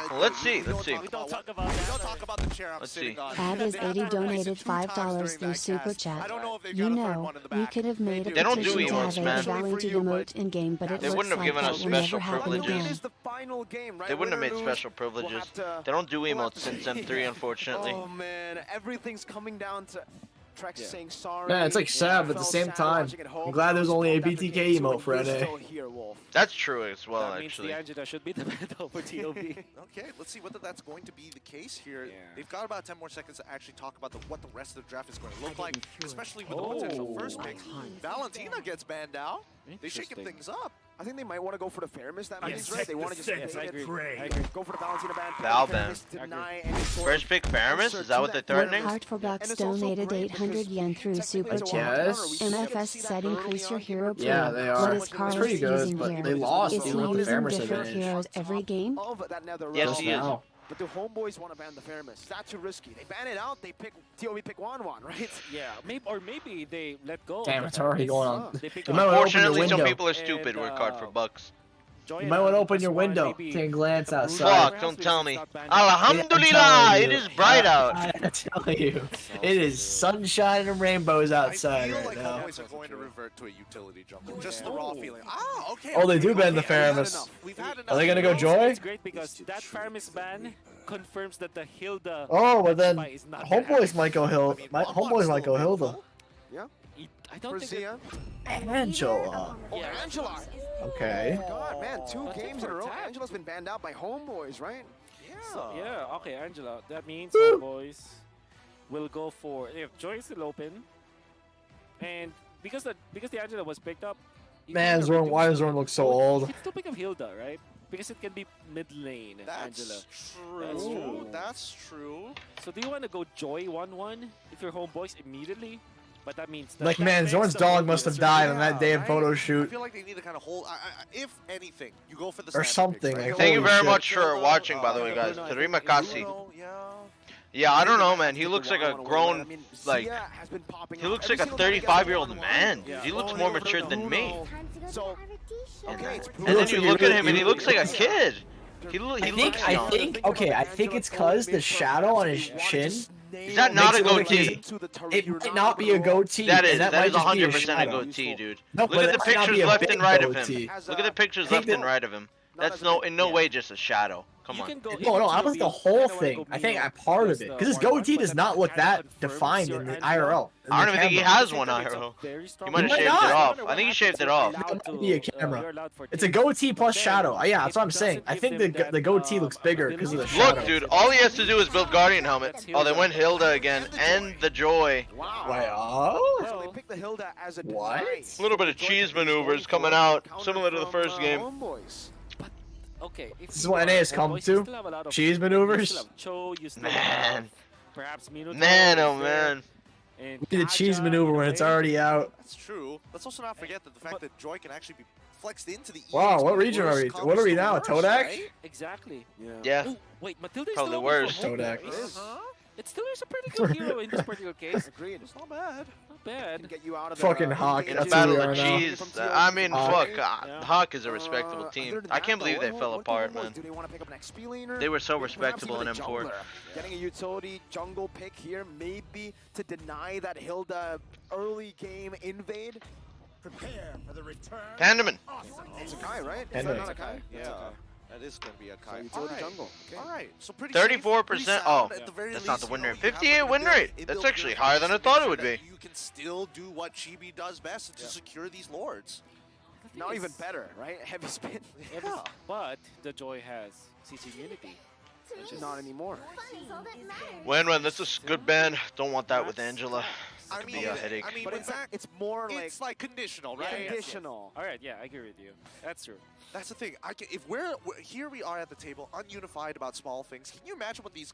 Well, Let's see. Let's see. We don't talk about We that. don't talk about the chair I'm Let's sitting see. on. Ab is They 80 have to replace donated it 2 times $5 during through that Super cast. Chat. I don't know if they've You got a third know, one in the we back. could have made a They don't do petition to emotes, have man. a validated emote in game, but it They looks wouldn't have like given that us will never special happen privileges. It again. is the final game, right? They wouldn't have Win or made lose, special we'll privileges. have to- They don't do we'll have emotes to since see. M3, unfortunately. Oh man, everything's coming down to Trex saying sorry. Man, it's like sad, but at the Felt same sad time, watching it home. I'm glad there's only a After BTK game 2, emote for you're NA. still here, Wolf. That's true as well, That means actually. the Angela should be the battle for TOB. Okay, let's see whether that's going to be the case here. They've got about 10 more seconds to actually talk about what the rest of the draft is going to look like, especially with the potential first pick. Valentina gets banned out. They're shaking things up. I think they might want to go for the fairness. That means Yes, right. They want to just yes, fade I it. agree. I agree. Go for the Valentina ban. Val Fairness, ban. deny any sort First of pick Faramis? answer Is that to what they're that threatening? Heart for Bucks And it's also donated great 800 yen through Super technically Chat. it's a wild card, or we MFS see that said early increase on your here. hero pool. Yeah, they What are. is It's Carlos pretty good, using but here? they lost Is he even with the using Fairness different advantage. heroes every game? Of that nether Yes, realm. he is. Now. But the homeboys want to ban the fairness. That's too risky. They ban it out. They pick TOB pick Wan, right? Yeah, maybe they let go. Damn, of it's the already Fairness. going on. They pick You up might wanna open your Unfortunately, some window. people are stupid. And, Work hard for bucks. Joy You might want to and open your +1, window. maybe Take a glance the outside. Fuck, don't tell me. Not banned. Alhamdulillah, it is bright out. I tell you, it is sunshine and rainbows outside I feel right like now. Homeboys are going to revert to a utility jungle. Just the raw feeling. Ah, okay. Oh, they okay, do ban the okay, we've had Faramis. enough. We've had enough. Are they gonna go Also, Joy? It's great because that Faramis ban confirms that the Hilda Oh, but then fight is not gonna Homeboys might go Hilda. Homeboys might go Hilda. Yeah. happen. I don't think Brazia. Angela. Oh, Angela. Okay. God, man, 2 But games for in a row. attack. Angela's been banned out by homeboys, right? yeah, okay, Angela. That means Woo! boys will go for if Joy is still open, and because the Angela was picked up. you Man, can Zorn, reduce why does the- Zorn look so you old? can still pick up Hilda, right? Because it can be mid lane, That's Angela. true. That's true. That's true. So do you want to go Joy 1-1 if you're homeboys immediately? But that means that Like, that man, makes Zorn's the dog homeboys must have survive. died on that day of right? photo I shoot. feel like they need to kind of hold. if anything, you go for the Or sniper picks, something, right? like, Thank you holy very shit. much for watching, by the way, guys. Terima kasih. Yeah, I don't know, man. He looks like a grown, like, he looks like a 35-year-old man. He looks more mature than me. So, okay, it's And then you look at him and he looks like a kid. He looks I young. think, okay, I think it's cause the shadow on his chin. Is that not makes a it look like goatee? It might not be a goatee. That is and might just be 100% a shadow. goatee, dude. No, Look but at the that might not pictures be a left big and right of goatee. him. Look at the pictures Think left and that- right of him. That's in no way just a shadow. Come on. No, I was the whole thing. I think I'm part of it. Because his goatee does not look that defined in the IRL. I don't even think he has one IRL. He might have shaved it off. I think he shaved it off. It might be a camera. It's a goatee plus shadow. Yeah, that's what I'm saying. I think the goatee looks bigger because of the shadow. Look, dude, all he has to do is build Guardian helmet. Oh, they went Hilda again, and the Joy. Wow. Wait, oh? So they picked the Hilda as a what? A little bit of cheese maneuvers coming out, similar to the first game. Okay. This is what NA has come to. Cheese maneuvers. Man. Perhaps man, oh man. Look at the cheese maneuver when it's already out. That's true. Let's also not forget that the fact that Joy can actually be flexed into the Wow, what region are we? What are we now? Todak? Right? Exactly. Yeah. Ooh, wait, Matilda is probably still worse. Todak. It still is a pretty good hero in this particular case. Agreed. It's not bad. Not bad. Get you out of Fucking Hawk. In a battle of cheese. I mean, fuck. Hawk is a respectable team. I can't believe they fell apart, man. Do they want to pick up an XP laner? They were so respectable in M4. Getting a utility jungle pick here, maybe to deny that Hilda early game invade. Prepare for the return. Pandaman. It's a Kai, right? Pandaman. Is that not a Kai? Yeah. That is going to be a Kai. So utility jungle. Okay. All right. So pretty 34%. Oh, that's not the win rate. 58 win rate. That's actually higher than I thought it would be. You can still do what Chibi does best to secure these lords. Now even better, right? Heavy spin. Yeah. But the Joy has CC immunity. Which is not anymore. Win, that's a good ban. Don't want that with Angela. It could be a headache. I mean, But in fact, it's more like it's like conditional, right? conditional. All right, yeah, I agree with you. That's true. That's the thing. If we're here, we are at the table, ununified about small things. Can you imagine what these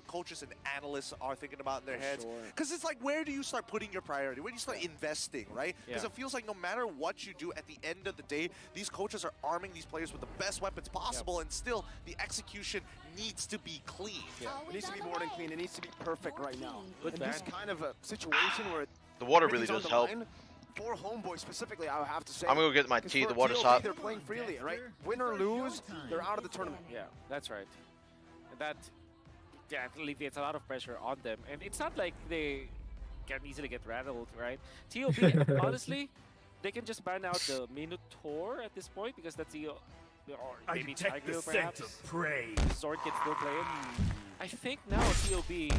coaches and analysts are thinking about in their heads? Because it's like, where do you start putting your priority? Where do you start investing, right? Because it feels like no matter what you do, at the end of the day, these coaches are arming these players with the best weapons possible, and still the execution needs to be clean. It needs to be more than clean. It needs to be perfect right now. In this kind of a situation where the water really does help. For Homeboy specifically, I would have to say. I'm gonna go get my tea. The water's hot. They're playing freely, right? Win or lose, they're out of the tournament. Yeah, that's right. And that alleviates a lot of pressure on them. And it's not like they can easily get rattled, right? TOB, honestly, they can just ban out the Minotaur at this point because that's the. Or maybe Tiger, perhaps. Sword can still play it. I think now TOB.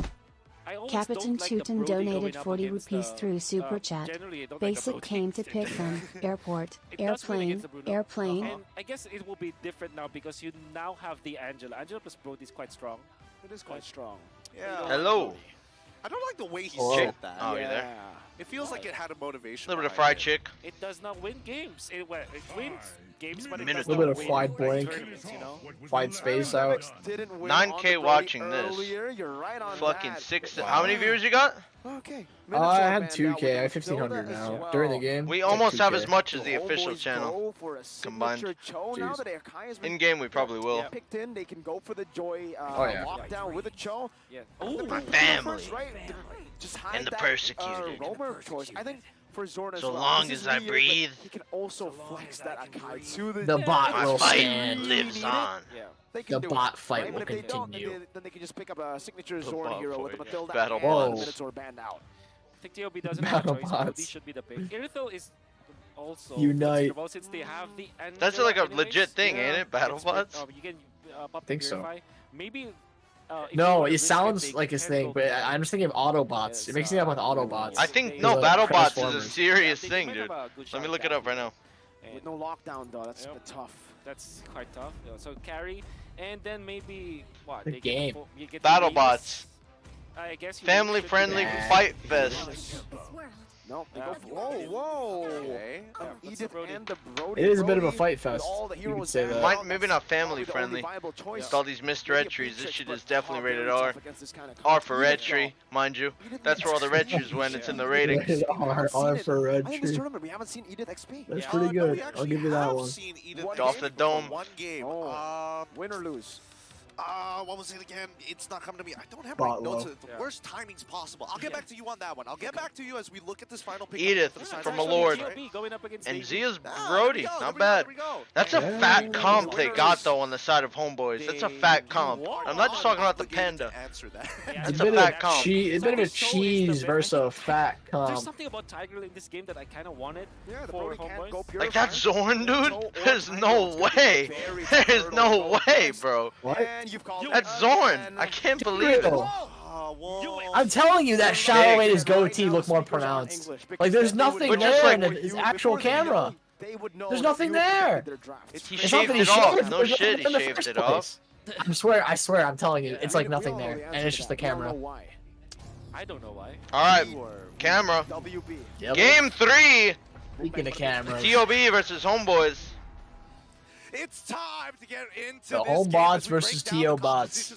Captain Tootin donated 40 rupees through Super Chat. Basic came to pick them. Airport. Airplane. Airplane. And I guess it will be different now because you now have the Angela. Angela plus Brody is quite strong. It is quite strong. Yeah. Hello. I don't like the way he Hello. said that. Oh, you there? It feels like it had a motivation. A little bit of fried chick. It does not win games. It wins games, but it does A little not bit of win fried blank. tournaments, you know? Fried space out. 9K watching this. You're right on Fucking that. 6. How many viewers you got? Okay. I had 2K. I have 1,500 now. During the game. We almost have 2K. as much as the official channel combined. In game, we probably will. Picked in, they can go for the Joy yeah. lockdown with a Cho. Yeah. My family. Right? Just hide And the that, persecuted. Roamer choice. I think for Zorn as So well, long this as is I weird, but breathe, he can also flex that Akai to The bot my will fight stand. lives on. Yeah. They can The do bot it, fight right? will But if they don't, continue. then they can just pick up a signature The Zorn bot hero with the fight. Matilda Battle and bots. Minotaur banned out. I think TOB doesn't have a Battle choice. bots. TOB should be the pick. Irithel is also Unite. considerable since they have the Angela That's like a anyways. legit thing, ain't it? Battle It's good. bots? You can pop Think the so. Purify. Maybe. If they No, wanna it risk sounds they like his can thing, go but for I'm just thinking of Autobots. It makes me up with Autobots. I think, He's no, like BattleBots is a Transformers. serious They thing, might dude. have a good Let me shot look it at up right now. With no lockdown though, that's a bit tough. That's quite tough. So carry, and then maybe what? The they game. You get BattleBots. I guess you Family should friendly be- fight fest. No, they go for, whoa. Okay. Edith and the Brody. It is a bit of a Brody, fight with fest. all the You could heroes say banned that. out, Maybe that's not family probably the only friendly. viable choice. With all these missed red trees, this shit is definitely rated very R. tough against this kind of R for red competition. tree, mind you. That's where all the red trees went. It's in the ratings. Rated R for red I think this tree. tournament we haven't seen Edith XP. That's Yeah. pretty No, good. we I'll actually give you that have one. seen Edith One Off game? the dome. One game. Oh. Win or lose? What was it again? It's not coming to me. I don't have Bot my notes. low. The worst timings possible. I'll get back to you on that one. I'll get back to you as we look at this final pick. Edith from Lord. And Zia's Brody. Not bad. That's a fat comp they got, though, on the side of Homeboys. That's a fat comp. I'm not just talking about the Panda. That's a fat comp. It's a bit of a cheese versus a fat comp. There's something about Tiger in this game that I kind of wanted for Homeboys. Like that Zorn, dude? There's no way. There's no way, bro. What? That's Zorn. I can't believe it. I'm telling you that Shadow made his goatee look more pronounced. Like there's nothing there in his actual camera. There's nothing there. He shaved it off. No shit, he shaved it off. I swear, I'm telling you, it's like nothing there, and it's just the camera. I don't know why. Alright, camera. Yep. Game 3. Speaking of cameras. TOB versus Homeboys. It's time to get into the Home Bots versus TO Bots.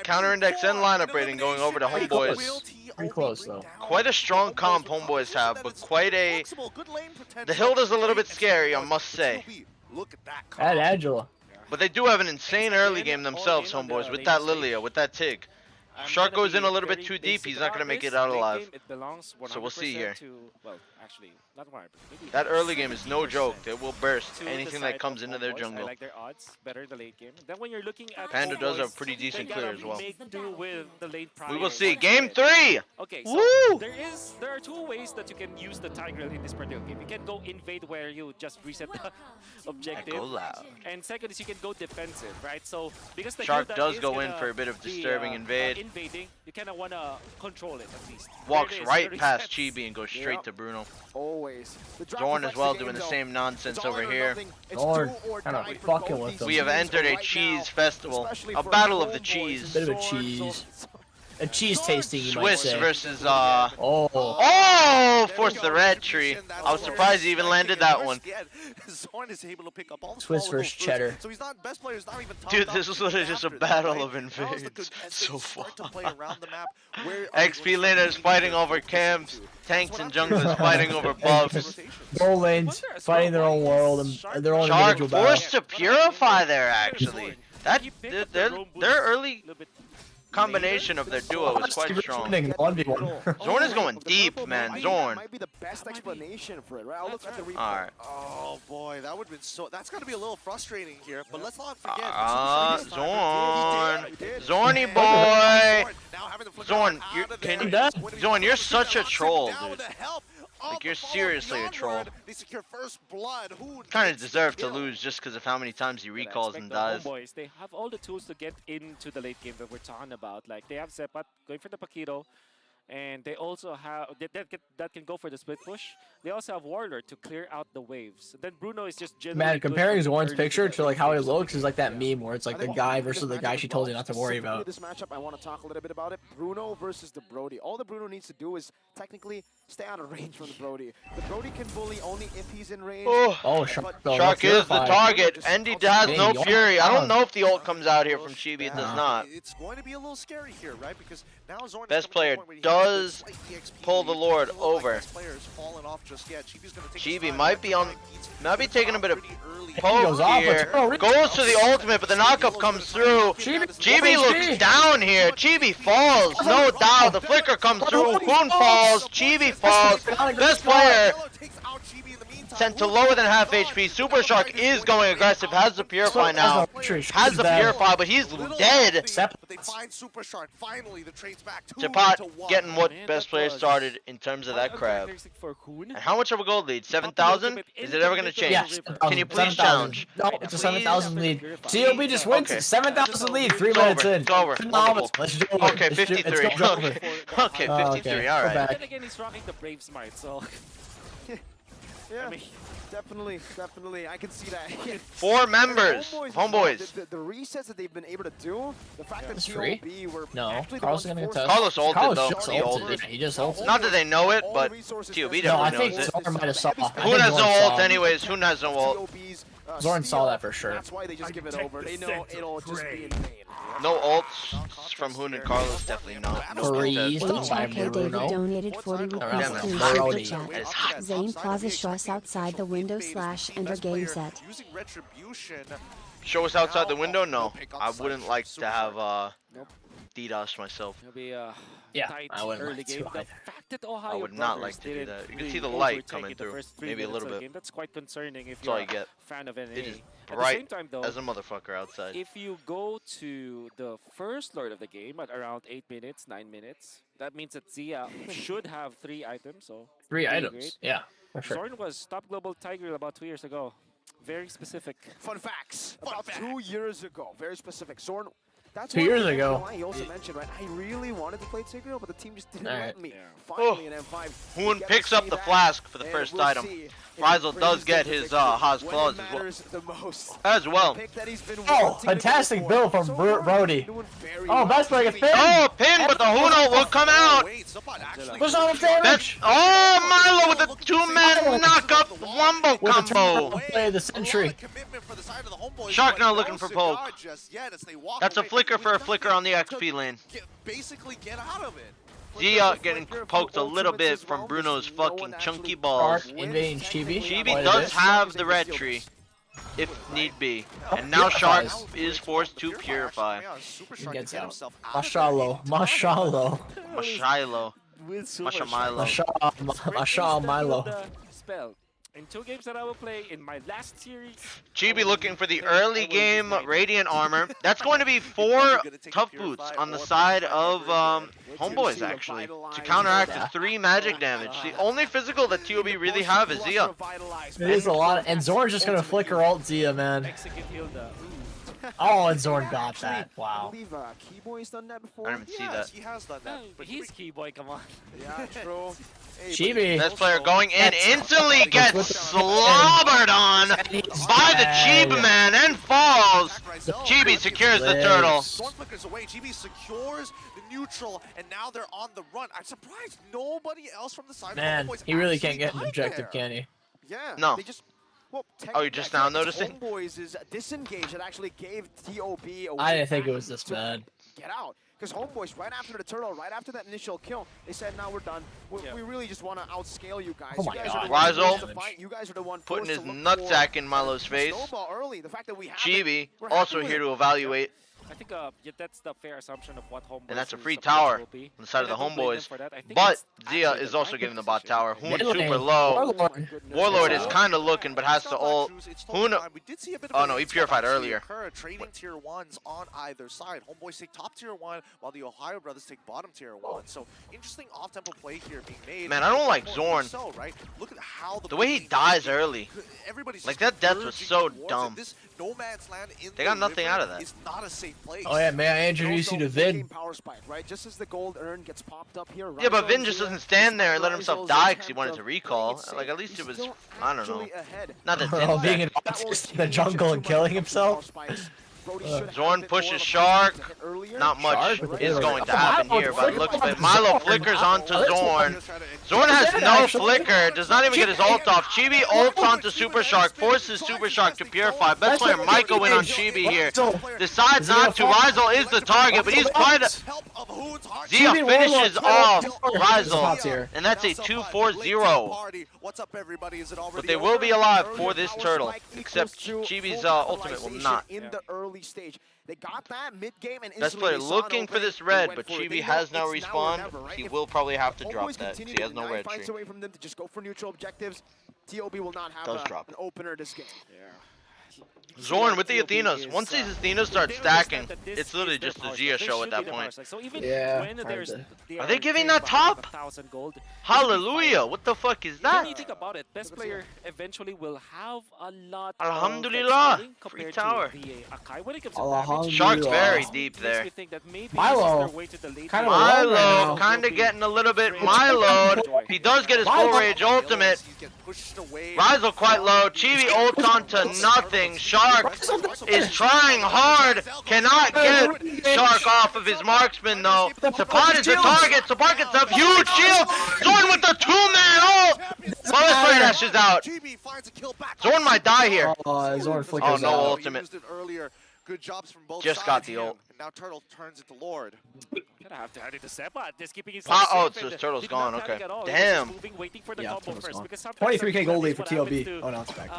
Counter index and lineup rating going over to Homeboys. Pretty close though. Quite a strong comp Homeboys have, but quite a... The Hilda's a little bit scary, I must say. Add Angela. But they do have an insane early game themselves, Homeboys, with that Lilia, with that Tig. Shark goes in a little bit too deep, he's not going to make it out alive. So we'll see here. That early game is no joke. They will burst anything that comes into their jungle. I like their odds better the late game. Then when you're looking at Panda does have pretty decent clear as well. We will see. Game Game 3! Okay, so Woo! there are two ways that you can use the Tiger in this particular game. You can go invade where you just reset the objective. Go loud. And second is you can go defensive, right? So because the Shark Hilda does is go in gonna for a bit of be, disturbing invade. Invading, you kind of want to control it at least. Walks There it is, right 30 past steps. Chibi and goes straight to Bruno. Always. Zorn as well doing the same nonsense over here. Zorn kind of fucking with them. We have entered a cheese festival. A battle of the cheese. Bit of a cheese. A cheese tasting, you might Swiss say. versus, Oh, forced the red tree. I was surprised he even landed that one. Zorn is able to pick up all the Swiss versus cheddar. So he's not best player, is not even Dude, this is literally just a battle of invades. So far. XP laner is fighting over camps. Tanks and junglers fighting over buffs. Gold lanes fighting their own world and their own Shark individual forced battle. to purify there, actually. That their early combination of their duo is quite strong. Zorn is going deep, man. Zorn. Might be the best explanation for it, right? I'll look at the replay. Alright. Oh boy, that would have been so. That's gonna be a little frustrating here. But let's not forget. Zorn. Zorny boy. Zorn, Zorn, you're such a troll, dude. Like, you're seriously a troll. Kind of deserve to lose just because of how many times he recalls and dies. Boys, they have all the tools to get into the late game that we're talking about. Like, they have Zepat going for the Paquito, and they also have that can go for the split push. They also have Warlord to clear out the waves. Then Bruno is just generally Man, comparing good Zorn's early picture game. to like how he looks is like that meme where it's like the guy versus the guy she told you not to worry about. This matchup, I want to talk a little bit about it. Bruno versus the Brody. All the Bruno needs to do is technically stay out of range from the Brody. The Brody can bully only if he's in range. Shark is the target. Andy has no fury. I don't know if the ult comes out here from Chibi. It does not. It's going to be a little scary here, right? Because now Zorn Best player does pull the Lord over. Chibi might be taking a bit of poke here. Goes to the ultimate, but the knockup comes through. Chibi looks down here. Chibi falls, no doubt. The flicker comes through. Hoon falls. Chibi falls. Best player sent to lower than half HP. Super Shark is going aggressive. Has the Purify now. Has the Purify, but he's dead. Teapot getting what best player started in terms of that crab. And how much of a gold lead? 7,000? Is it ever going to change? Yeah, Can you please challenge? No, it's a 7,000 lead. COB just wins. Okay. 7,000 lead. 3 minutes in. It's over. Phenomenal. Let's do it. Okay, 53. Okay, 53. All right. Then again, he's rocking the Brave Smite, so. Yeah, I mean, definitely. I can see that. 4 members. Homeboys. The resets that they've been able to do, the fact that free? TOB were No, actually Carlos the is gonna ones get forced- touched. Carlos ulted though. just He ulted. He just ulted. Not that they know it, but TOB No, I definitely think knows it. Zorn might have saw. Hoon has no ult anyways. Hoon has no ult. Zorn saw that for sure. That's why they just give it over. They know it'll just be in vain. No ults from Hoon and Carlos, definitely not. No Freeze by HRK David Bruno. donated 40 rupees Damn, to Brody. Super It's Chat. hot. Zane Plaza show us outside the window / enter game set. Using retribution. Show us outside the window? No. I wouldn't like to have DDoS myself. It'll be a Yeah, tight I wouldn't early like game. to The either. fact that Ohio I would not Brothers like to do didn't that. You can really see the light overtake coming in the through. first 3 Maybe a minutes little of the bit. game. That's quite concerning if That's all you're I get. a fan of NA. It is At the bright same time, though, as a motherfucker outside. if you go to the first Lord of the game at around 8 minutes, 9 minutes, that means that Zia should have 3 items. So 3 really items. great. Yeah, for sure. Zorn was top global Tiger about 2 years ago. Very specific. Fun facts. About 2 years ago. Very specific. Zorn. That's 2 why years ago. why he also mentioned, right? I really wanted to play Tigreal, but the team just didn't All let right. me. Yeah. Finally, in M5. Hoon we get to picks up see the that, flask for the and first we'll item. see if it Rizel brings does the get his victory Haas when claws it as well. matters the most. As well. Pick that he's been Oh, wanting to do fantastic before. build from So far, Brody. doing very Oh, well. best break a pin. Oh, pin, but the Huno will come out. Push on the damage. That's Milo with a 2-man knock-up wombo With a combo. turn play of the century. Shark not looking for poke. That's a flicker for a flicker on the XP lane. Basically get out of it. Zia getting poked a little bit from Bruno's fucking chunky balls. Shark invading Chibi. Chibi Quite a does bit. have the red tree, if need be. And now Shark is forced to purify. He gets out. Mashallah. Mashallah. Mashilo. Mashamilo. Mashallah Milo. Spell. In 2 games that I will play in my last series. Chibi looking for the early game Radiant armor. That's going to be 4 tough boots on the side of Homeboys, actually, to counteract the 3 magic damage. The only physical that TOB really have is Zia. It is a lot, and Zorn's just gonna flicker alt Zia, man. Execute Hilda. Oh, and Zorn got that. Wow. I believe Keyboy's done that before. I didn't even see that. He has done that. But he's Keyboy, come on. Yeah, true. Chibi. Best player going in, instantly gets slobbered on by the Chibi man and falls. Chibi secures the turtle. Zorn flickers away. GB secures the neutral, and now they're on the run. I'm surprised nobody else from the side Man, of the Homeboys he really actually can't get an died objective, there. can he? Yeah. No. They just, well, Oh, you're just now noticing? Homeboys is disengaged. It actually gave TOB a I way didn't think it back was this to bad. Get out. Because Homeboys, right after the turtle, right after that initial kill, they said, now we're done. We really just want to outscale you guys. Oh my you guys God. are the ones Rizel forced to fight. You guys are the one putting forced his to look nutsack for in Milo's the face. snowball early. The fact that we have Chibi it, we're happy also with here it. to evaluate. I think yeah, that's the fair assumption of what Homeboys And that's a free approach tower will be. on the side of And the I don't blame them Homeboys. for that. I think But it's Zia actually is the also right getting the bot position. tower. Hoon Mid super lane. low. Warlord. Warlord is Wow. kind of looking, but has to ult. Hoon. We did see a bit of Oh a no, he mix-up purified actually earlier. occur, trading tier 1s on either side. Homeboys take top tier 1, while the Ohio brothers take bottom tier 1. So interesting off-tempo play here being made. Man, I don't like More Zorn. So, right? Look at how The way he game dies is. early. Everybody's Like, just that death was converging so towards it. dumb. This no man's land in They the got nothing river out of that. is not a safe place. Oh yeah, may I introduce you to Vin? Power spike, right? Just as the gold urn gets popped up here. Yeah, but Rizel Vin and just Zia, doesn't stand there and let Rizel's himself die because he attempt wanted to of recall. playing it Like, safe, at least he's it was, still I don't know. actually ahead. Not that Bro, Vin's being an back. autist in the jungle and killing himself. Zorn pushes Shark. Not much is going to happen here by the looks of it. Milo flickers onto Zorn. Zorn has no flicker, does not even get his ult off. Chibi ults onto Super Shark, forces Super Shark to purify. Best player Micah win on Chibi here. Decides not to. Rizel is the target, but he's quite a... Zia finishes off Rizel, and that's a 2-4-0. But they will be alive for this turtle, except Chibi's ultimate will not. In the early stage. They got that mid-game and Best player looking for this red, but Chibi has now respawned. He will probably have to drop that, because he has no red tree. Finds a way from them to just go for neutral objectives. TOB will not have Does drop an opener this game. Yeah. Zorn with the Athenas. Once these Athenas start stacking, it's literally just a Zia show at that point. So even Yeah, when there's Are they giving that top? 1,000 gold. Hallelujah! What the fuck is When you that? think about it, best player eventually will have a lot Alhamdulillah, of free compared tower. to the Akai. When it comes to Alhamdulillah. damage, Shark's very it deep makes there. me think that maybe Milo, this is their way to the late kind game. of alone right Milo now. kind of getting a little bit Milo'd. He does get his full rage ultimate. Rizel quite low. Chibi ults onto nothing. Shark is trying hard. Cannot get Shark off of his marksman though. Support is the target. Support gets a huge shield. Zorn with the 2-man ult. Flame dashes out. Zorn might die here. Zorn flickers Oh, no out. ultimate. Used it earlier. Good jobs from both Just sides. got the ult. And now Turtle turns into Lord. Gonna have to hand it to Sepa. Just keeping his Oh, so his Turtle's gone. Okay. Damn. Waiting for the Yeah, combo Turtle's first, gone. because sometimes 23k gold lead for what happens TLB. to, Oh, no, it's back.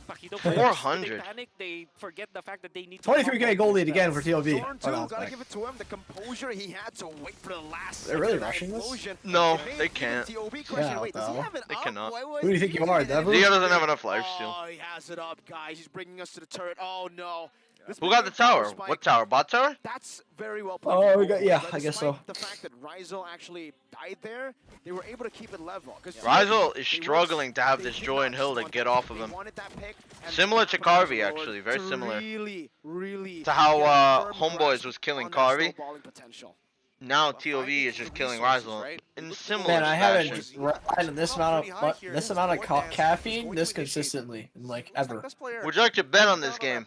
Paquito 400. They panic, they forget the fact that they need to 23k gold lead again for TLB. Zorn Oh, no, too, it's gotta back. give it to him. The composure he had to wait for the last. They're really second of that rushing this? explosion. No, It made they even can't. TOB question, Yeah, wait, does he no. have it They up? cannot. Why Who do you think you are, Devil? Zia doesn't have enough lifesteal. Oh, he has it up, guys. He's bringing us to the turret. Oh, no. This Who got the mid-game power tower? spike, What tower? Bot tower? That's very well played. Oh, from we got, both yeah, sides. I guess so. Despite the fact that Rizal actually died there, they were able to keep it level. Rizal is struggling to have this Joy and Hill to get off of him. Similar to Carvey, actually. Very similar Really to how Homeboys was killing Carvey. Now TOV is just killing Rizal in similar Man, I haven't fashion. relied this amount of caffeine this consistently, like ever. Would you like to bet on this game?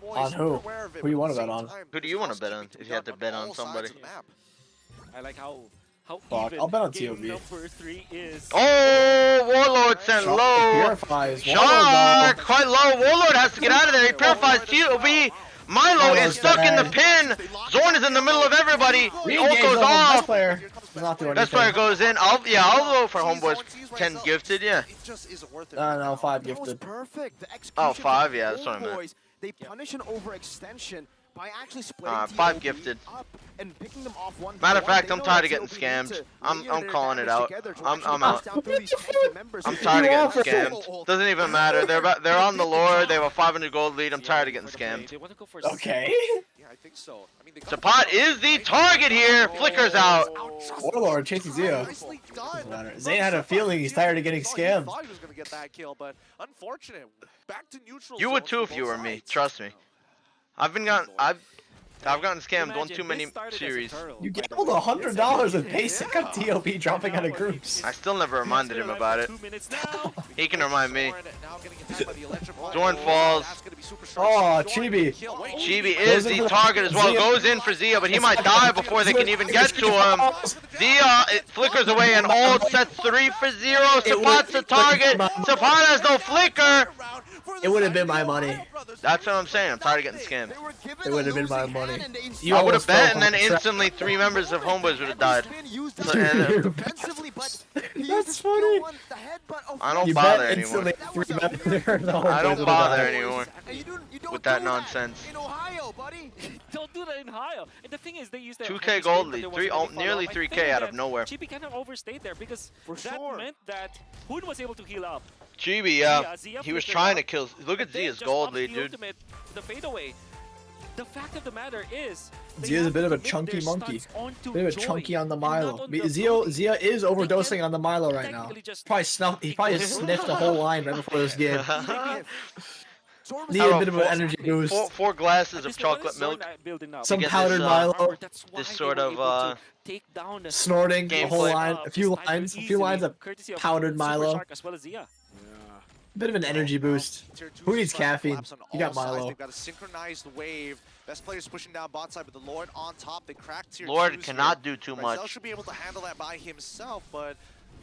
On who? Who you want to bet on? Who do you want to bet on? If you had to bet on somebody. I like how Fuck, even I'll bet on game TOB. number 3 is. Oh, Warlord sent low. Purifies. Shark, quite low. Warlord has to get out of there. He purifies TOB. Milo is stuck in the pin. Zorn is in the middle of everybody. The ult goes off. Best player goes in. I'll vote for Homeboys 10 gifted, yeah. No, 5 gifted. Perfect. Oh, 5, yeah, that's what I meant. Homeboys, they punish an overextension by actually splitting 5 TOB gifted. up and picking them off one Matter of by one. fact, They I'm know tired of that getting TOB scammed. need to I'm layer their calling it damage out. together to I'm actually out. bust down through these tanky members. I'm tired of getting scammed. Doesn't even matter. They're on the lore. They have a 500 gold lead. I'm tired of getting scammed. Okay. Yeah, I think so. I mean, Zapot is the target here. Flickers out. Warlord chasing Zia. Doesn't matter. Zane had a feeling he's tired of getting scammed. thought he was going to get that kill, but unfortunate. Back to neutral. You would zone too for if you both were me. sides. Trust me. I've gotten scammed one too many series. You gambled $100 in basic on TOB dropping out of groups. I still never reminded him about it. He can remind me. Zorn falls. Oh, Chibi. Chibi is the target as well. Goes in for Zia, but he might die before they can even get to him. Zia, it flickers away and ult sets 3 for 0. Sapot's the target. Sapot has no flicker. It would have been my money. That's what I'm saying. I'm tired of getting scammed. It would have been my money. I would have bet, and then instantly 3 members of Homeboys would have died. That's funny. I don't You bother bet anymore. instantly 3 members. I don't bother anymore with that nonsense. Don't do that in Ohio. And the thing is, they used that 2K gold lead, nearly 3K out of nowhere. Chibi kind of overstayed there because that meant that Hoon was able to heal up. Chibi, yeah, he was trying to kill. Look at Zia's gold lead, dude. The fadeaway. The fact of the matter is, Zia's a bit of a chunky monkey. Bit of a chunky on the Milo. Zia is overdosing on the Milo right now. He probably sniffed a whole line right before this game. Need a bit of an energy boost. 4 glasses of chocolate milk. Some powdered Milo. This sort of Snorting a whole gameplay. line, a few lines of powdered Milo. Bit of an energy boost. Who needs caffeine? You got Milo. They've got a synchronized wave. Best players pushing down bot side with the Lord on top. They cracked tier Lord 2s cannot here. do too Rizal much. should be able to handle that by himself, but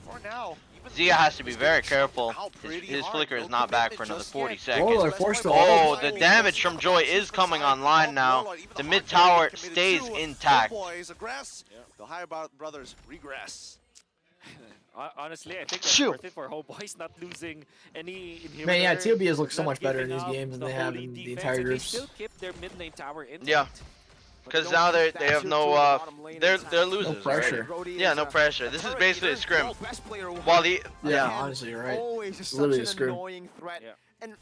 for now, Zia has to be very careful. His flicker is not back for another 40 seconds. Oh, the damage from Joy is coming online now. The mid tower stays intact. Boys aggress. The higher brothers regress. Honestly, I think that's worth it for Homeboys not losing any inhibitor. Man, yeah, TOB has looked so much better in giving these up games than they the have whole in the defense, entire and groups. They still keep their mid lane tower intact. Yeah. Because now they have no they're losers. No pressure. Right? Yeah, no pressure. This is basically a scrim. While the honestly, you're right. Always just Literally such a an scrim. annoying threat. And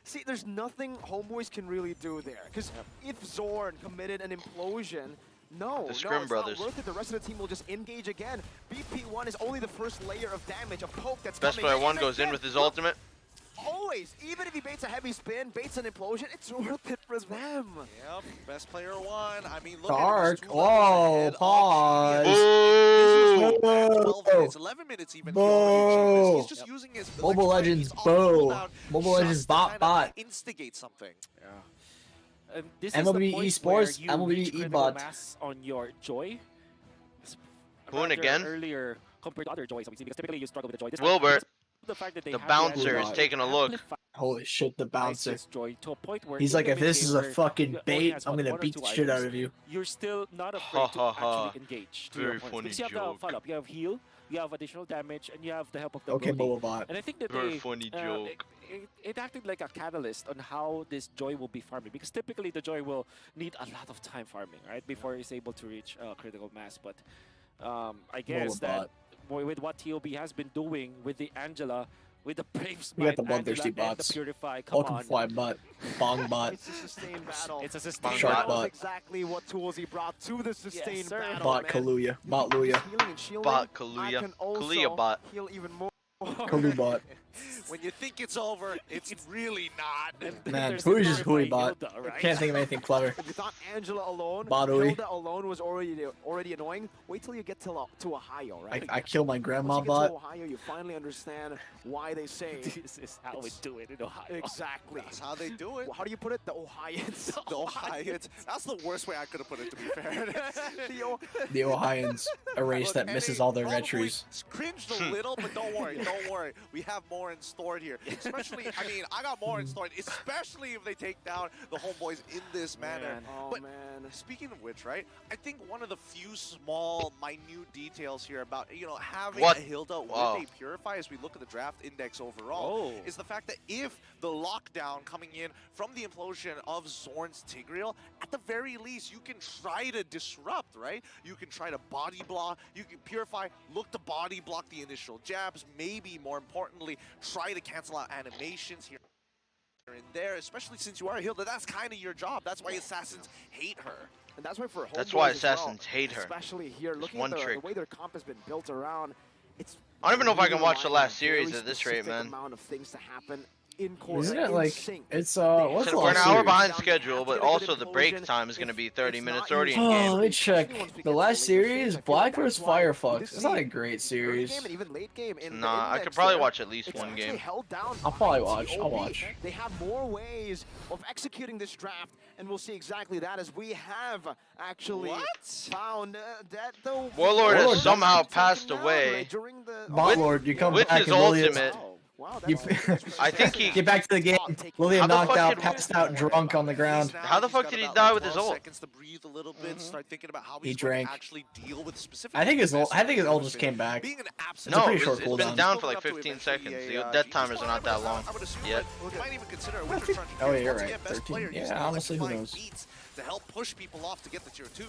see, there's nothing Homeboys can really do there. Because if Zorn committed an implosion, The Scrim Brothers. It's not worth it. The rest of the team will just engage again. BP1 is only the first layer of damage. A poke that's Best coming player in. 1 goes in with his ultimate. Always, even if he baits a heavy spin, baits an implosion, it's worth it for them. Yep, best player 1. I mean, look Dark. at him. Whoa, pause. It's 11 minutes even. He's just using his Mobile Legends bow. Mobile Legends bot. Instigate something. Yeah. This is MLB the point Esports, where you MLB reach critical eBot. mass on your Joy. Hoon Rather again? Earlier, compared to other joys, obviously, because typically you struggle with the joy. This Wilbert, the fact that they the have bouncer is Android taking a look. Holy shit, the bouncer. this joy to a point where He's in like, the if this mid-game is a where fucking you only bait, has I'm one gonna or beat two the shit out items, of you. you're still not Ha, afraid to ha, ha. actually engage. To Very your point. funny Because you have joke. the follow-up, you have heal, you have additional damage, and you have the help of the Okay, ability. Bobobot. And I think that Very funny joke. it acted like a catalyst on how this Joy will be farming. Because typically the Joy will need a lot of time farming, right? Before he's able to reach critical mass. But I guess that with what TOB has been doing with the Angela, with the Brave We got Smite, the bloodthirsty Angela, and the bots. Purify, come Welcome on. fly butt. Bong bot. It's a sustained battle. It's a sustained Shark battle. butt. Exactly what tools he brought to the sustained sir. battle. Bot man. Kaluuya. Bot Luya. Healing and shielding. Bot I Kaluuya. can also Kaluuya bot. heal even more. Kalubot. When you think it's over, it's really not. Man, There's who the is just Hui Purify bot? Hilda, right? Can't think of anything clever. If you thought Angela alone, Botoi. Hilda alone was already annoying, wait till you get to Ohio, right? I killed my grandma Once you get to bot. Ohio, you finally understand why they say This is how we do it in Ohio. exactly. That's how they do it. Well, how do you put it? The Ohioans. The Ohioans. That's the worst way I could have put it, to be fair. The Ohioans, a race Look, that and misses they all their probably entries. Cringed a little, but don't worry, don't worry. We have more in store here. Especially, I mean, I got more in store, especially if they take down the homeboys in this manner. Oh, but man. speaking of which, right, I think one of the few small, minute details here about, you know, having What? a Hilda with Wow. a Purify as we look at the draft index overall is the fact that if the lockdown coming in from the implosion of Zorn's Tigreal, at the very least, you can try to disrupt, right? You can try to body block, you can Purify, look to body block the initial jabs, maybe more importantly, try to cancel out animations here and there, especially since you are a Hilda. That's kind of your job. That's why assassins hate her. And that's why for That's homeboys why as well, assassins hate her. Especially here, looking one at the trick. way their comp has been built around, it's I don't even know if I can really watch the relying on last series very at this rate, specific man. amount of things to happen in court, Isn't it in like, sync. it's, They what's have the We're an last hour series? behind to schedule, get but a good also the break implosion. time is going to be 30 It's minutes not already in usually- game. Oh, let me check. Especially once we The get to last later series, stages, I feel Black like vs. that's why we Firefox. did It's not a see great early series. game and even late game in the Nah, I index could probably there, watch at least it's one actually game. held down I'll by probably watch. I'll TOB. watch. They have more ways of executing this draft, and we'll see exactly that as we have actually found that the Warlord has Warlord somehow taken passed down, away. right, during the Botlord, you come with back his and Lillian. ultimate. Wow, You, I think he. get back to the game. Lillian How the knocked fuck out, did- passed out, drunk on the ground. How the fuck did he die with his ult? Seconds to breathe a little bit, start thinking about how He he's going drank. to actually deal with specific. I think his ult just came back. Being an It's a No, pretty it's short been cooldown. down for like 15 seconds. The death timers are not that long I would assume yet. you might even consider a winter crunch. Oh, yeah, you're Once right. again, best 13. player Yeah, using honestly, who electrifying knows? beats to help push people off to get the tier 2.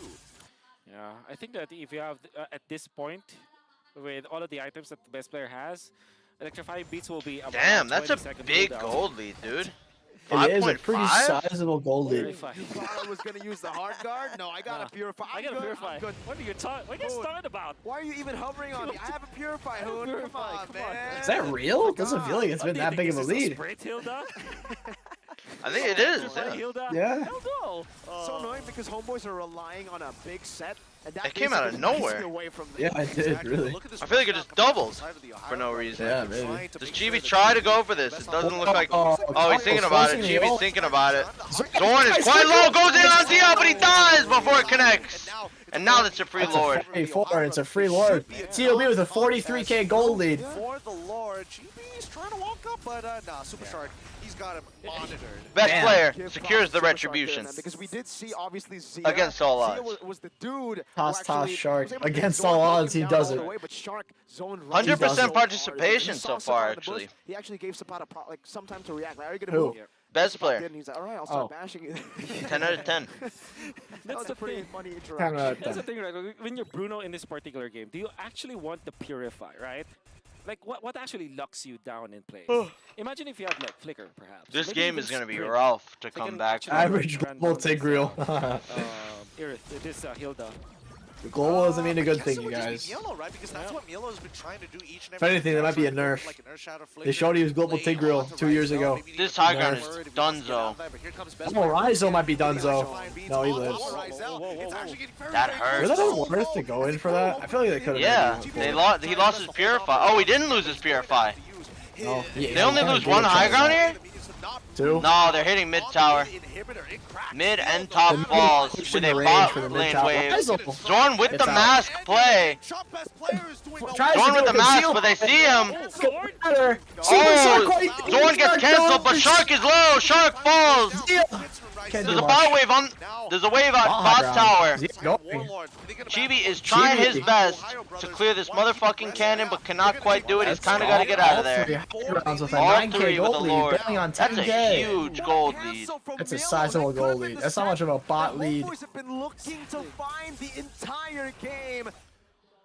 Yeah, I think that if you have, at this point, with all of the items that the best player has, electrifying beats will be about Damn, that's a 20-second big cooldown. gold lead, dude. It is a pretty 5.5? sizable gold lead. You thought I was gonna use the hard guard? No, I got a purify. I got a purify. What are you talking about? Why are you even hovering on me? I have a purify, Hood. Come on, man. Is that real? It doesn't feel like it's been that big of a lead. Sprint Hilda? I think it is. Electrify Hilda? Yeah. Hell no. So annoying because homeboys are relying on a big set, and that It came out of basically takes nowhere. you away from the Yeah, I did, really. I feel like it just doubled for no reason. Yeah, maybe. Does Chibi try to go for this? It doesn't look like. Oh, he's thinking about it. Chibi's thinking about it. Zorn is quite low, goes in on TL, but he dies before it connects. And now that's a free lord. It's a 44, it's a free lord. TOB with a 43k gold lead. For the Lord, GB's trying to walk up, but nah, Super Shark, he's got him monitored. Best Damn. player secures the retribution. because we did see obviously Zia. Against all Zia odds. was the dude. Toss, who toss, actually Shark. was able to get Against Zorn all knocking odds, he down does all it. the way, but Shark zoned right 100% so hard. participation We saw so far, Sapata in the bush. actually. He actually gave Sapata like some time to react. Like, are you gonna Who? move? Best Sapata player. did, and he's like, all right, I'll start Oh. bashing you. 10 out of 10. That was the a pretty thing. funny 10 interaction. out of That's 10. the thing, right? When you're Bruno in this particular game, do you actually want the Purify, right? Like, what actually locks you down in play? Imagine if you had, like, Flicker, perhaps. This Maybe game even is going to be Sprint. rough to They come can back actually from. Average run global down this, Tigreal. this Hilda. The global doesn't mean a good I guess thing, it you would just be guys. Mielo, right? Because that's what Mielo has been trying to do each and If every anything, that might be a time, nerf. like an Earth Shatter They Flicker, showed he was global play Tigreal onto 2 years Ryzel, ago. maybe This even high Nerf. ground is If he wants to get dunzo. out there, but here comes best Oh, player. Ryzo might be Getting Dunzo. electrifying beats No, he on lives. top of Ryzel. It's actually getting very, That very hurts. Was that close. even worth to go in for that? I feel like they could have. Yeah, he lost his Purify. Oh, he didn't lose his Purify. No, They only lose one high ground here? Two? No, they're hitting mid tower. Mid and top falls with a bot lane wave. Zorn with the mask play. Zorn with the mask, but they see him. Oh, Zorn gets canceled, but Shark is low. Shark falls. There's a bot wave on. There's a wave on bot tower. Chibi is trying his best to clear this motherfucking cannon, but cannot quite do it. He's kind of got to get out of there. All three with the Lord. That's a huge gold lead. That's a sizable gold lead. That's not much of a bot lead. Homeboys have been looking to find the entire game.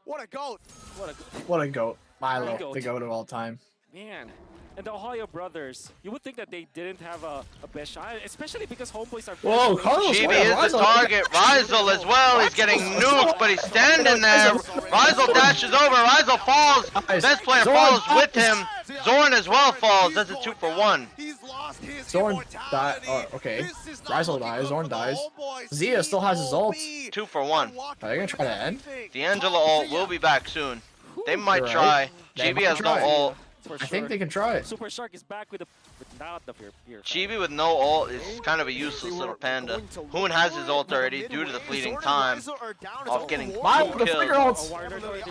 What a goat. What a goat. Milo, the goat of all time. Man. And the Ohio brothers, you would think that they didn't have a best shot, especially because homeboys are. Whoa, Carlos! Chibi is the target. Rizel as well. He's getting nuked, but he's standing there. Rizel dashes over. Rizel falls. Best player falls with him. Zorn as well falls. That's a 2-for-1. Zorn died. Oh, okay. Rizel dies. Zorn dies. Zia still has his ult. 2-for-1. Are they gonna try to end? D'Angelo ult will be back soon. They might try. Chibi has no ult. I think they can try it. Super Shark is back with without the fear. Chibi with no ult is kind of a useless little panda. Hoon has his ult already due to the fleeting time of getting 2 kills.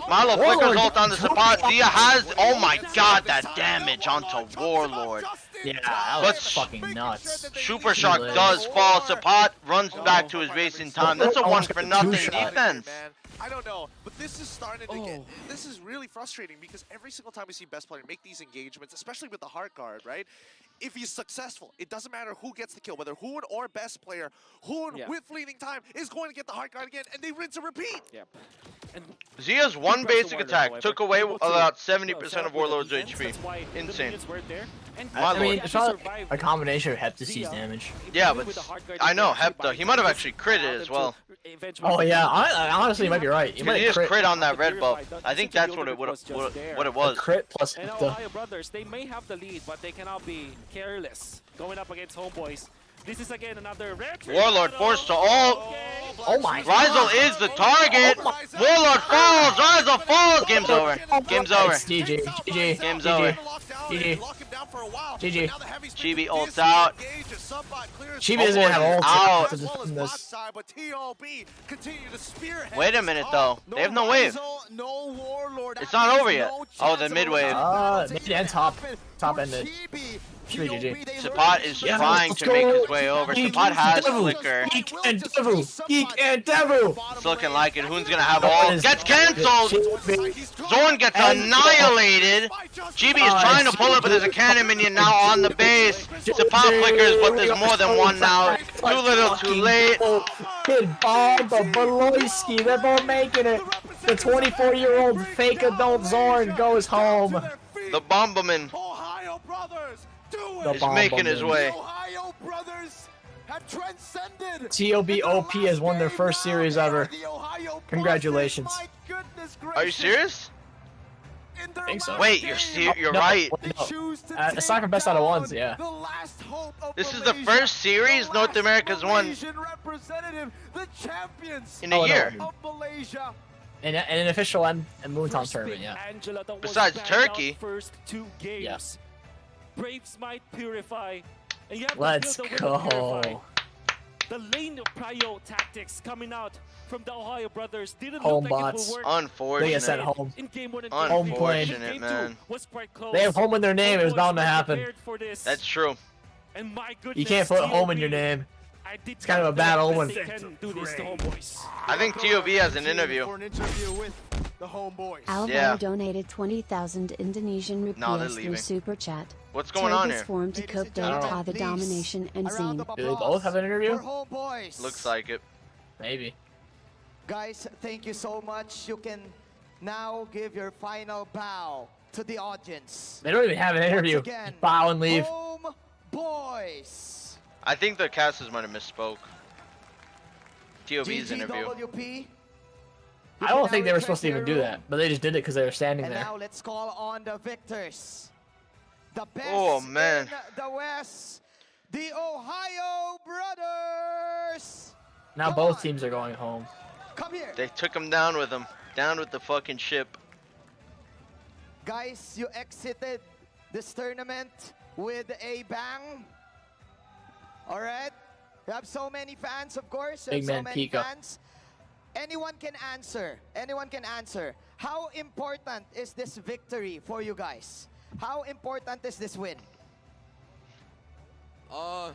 Milo flickers ult on the spot. Zia has, oh my god, that damage onto Warlord. Yeah, that was fucking nuts. Super Shark does fall. Sapat runs back to his base in time. That's a 1-for-0 defense. I don't know, but this is starting to get, this is really frustrating because every single time we see best player make these engagements, especially with the heart guard, right? If he's successful, it doesn't matter who gets the kill, whether Hoon or best player, Hoon with fleeting time is going to get the heart guard again, and they rinse and repeat. Yep. And Zia's one basic attack took away about 70% of Warlord's HP. Insane. I mean, it's not a combination of Heptacy's damage. Yeah, but I know Hepta. He might have actually critted as well. Oh yeah, I honestly might be right. He just crit on that red buff. I think that's what it was. A crit plus and Hepta. Ohio brothers, they may have the lead, but they cannot be careless going up against homeboys. This is again another red. Warlord forced to ult. Oh my. Rizel is the target. Warlord falls. Rizel falls. Game's over. Game's over. GG. GG. Game's over. GG. GG. Chibi ults out. Chibi doesn't even have ult out. to defend this. Wait a minute though. They have no wave. It's not over yet. Oh, the mid wave. Mid and top. Top ended. GG. Sapat is trying to make his way over. Sapat has flicker. Geek and Devu. Geek and Devu. It's looking like it. Hoon's gonna have ult. Gets cancelled. Zorn gets annihilated. Chibi is trying to pull it, but there's a cannon minion now on the base. Sapat flickers, but there's more than one now. Too little, too late. Kid Bob, Beloyski, they're both making it. The 24-year-old fake adult Zorn goes home. The Bomberman. He's making his way. Ohio brothers have transcended. TOB has won their first series ever. Congratulations. Are you serious? I think so. Wait, you're right. No. Aside from best out of ones, yeah. This is the first series North America's won in a year. In an official and Moontown tournament, yeah. Besides Turkey. First 2 games. Yes. Braves might purify. And you have Let's to go. The lane prio tactics coming out from the Ohio brothers didn't Home look like bots. it will work. Unfortunate. They get sent home. In game 1 and Home plane. Unfortunate, man. was quite close. They have home in their name. It was bound to happen. That's true. And my goodness, You can't put home in your name. It's kind of a bad omen. I think TOB has an interview. Alvaro donated 20,000 Indonesian No, they're rupiahs through leaving. Super Chat. What's going on here? Formed to cope the domination and Zine. Do they both have an interview? Looks like it. Maybe. Guys, thank you so much. You can now give your final bow to the audience. They don't even have an interview. Once again, Bow and leave. Home boys. I think the casters might have misspoke. TOB's interview. GGWP. I don't think they were supposed to even do that, but they just did it because they were standing And there. now let's call on the victors. The best Oh, man. in the West, the Ohio brothers. Now both teams are going home. Come here. They took him down with them. Down with the fucking ship. Guys, you exited this tournament with a bang. All right. You have so many fans, of course. You Big have so man many Pika. fans. Anyone can answer. Anyone can answer. How important is this victory for you guys? How important is this win? I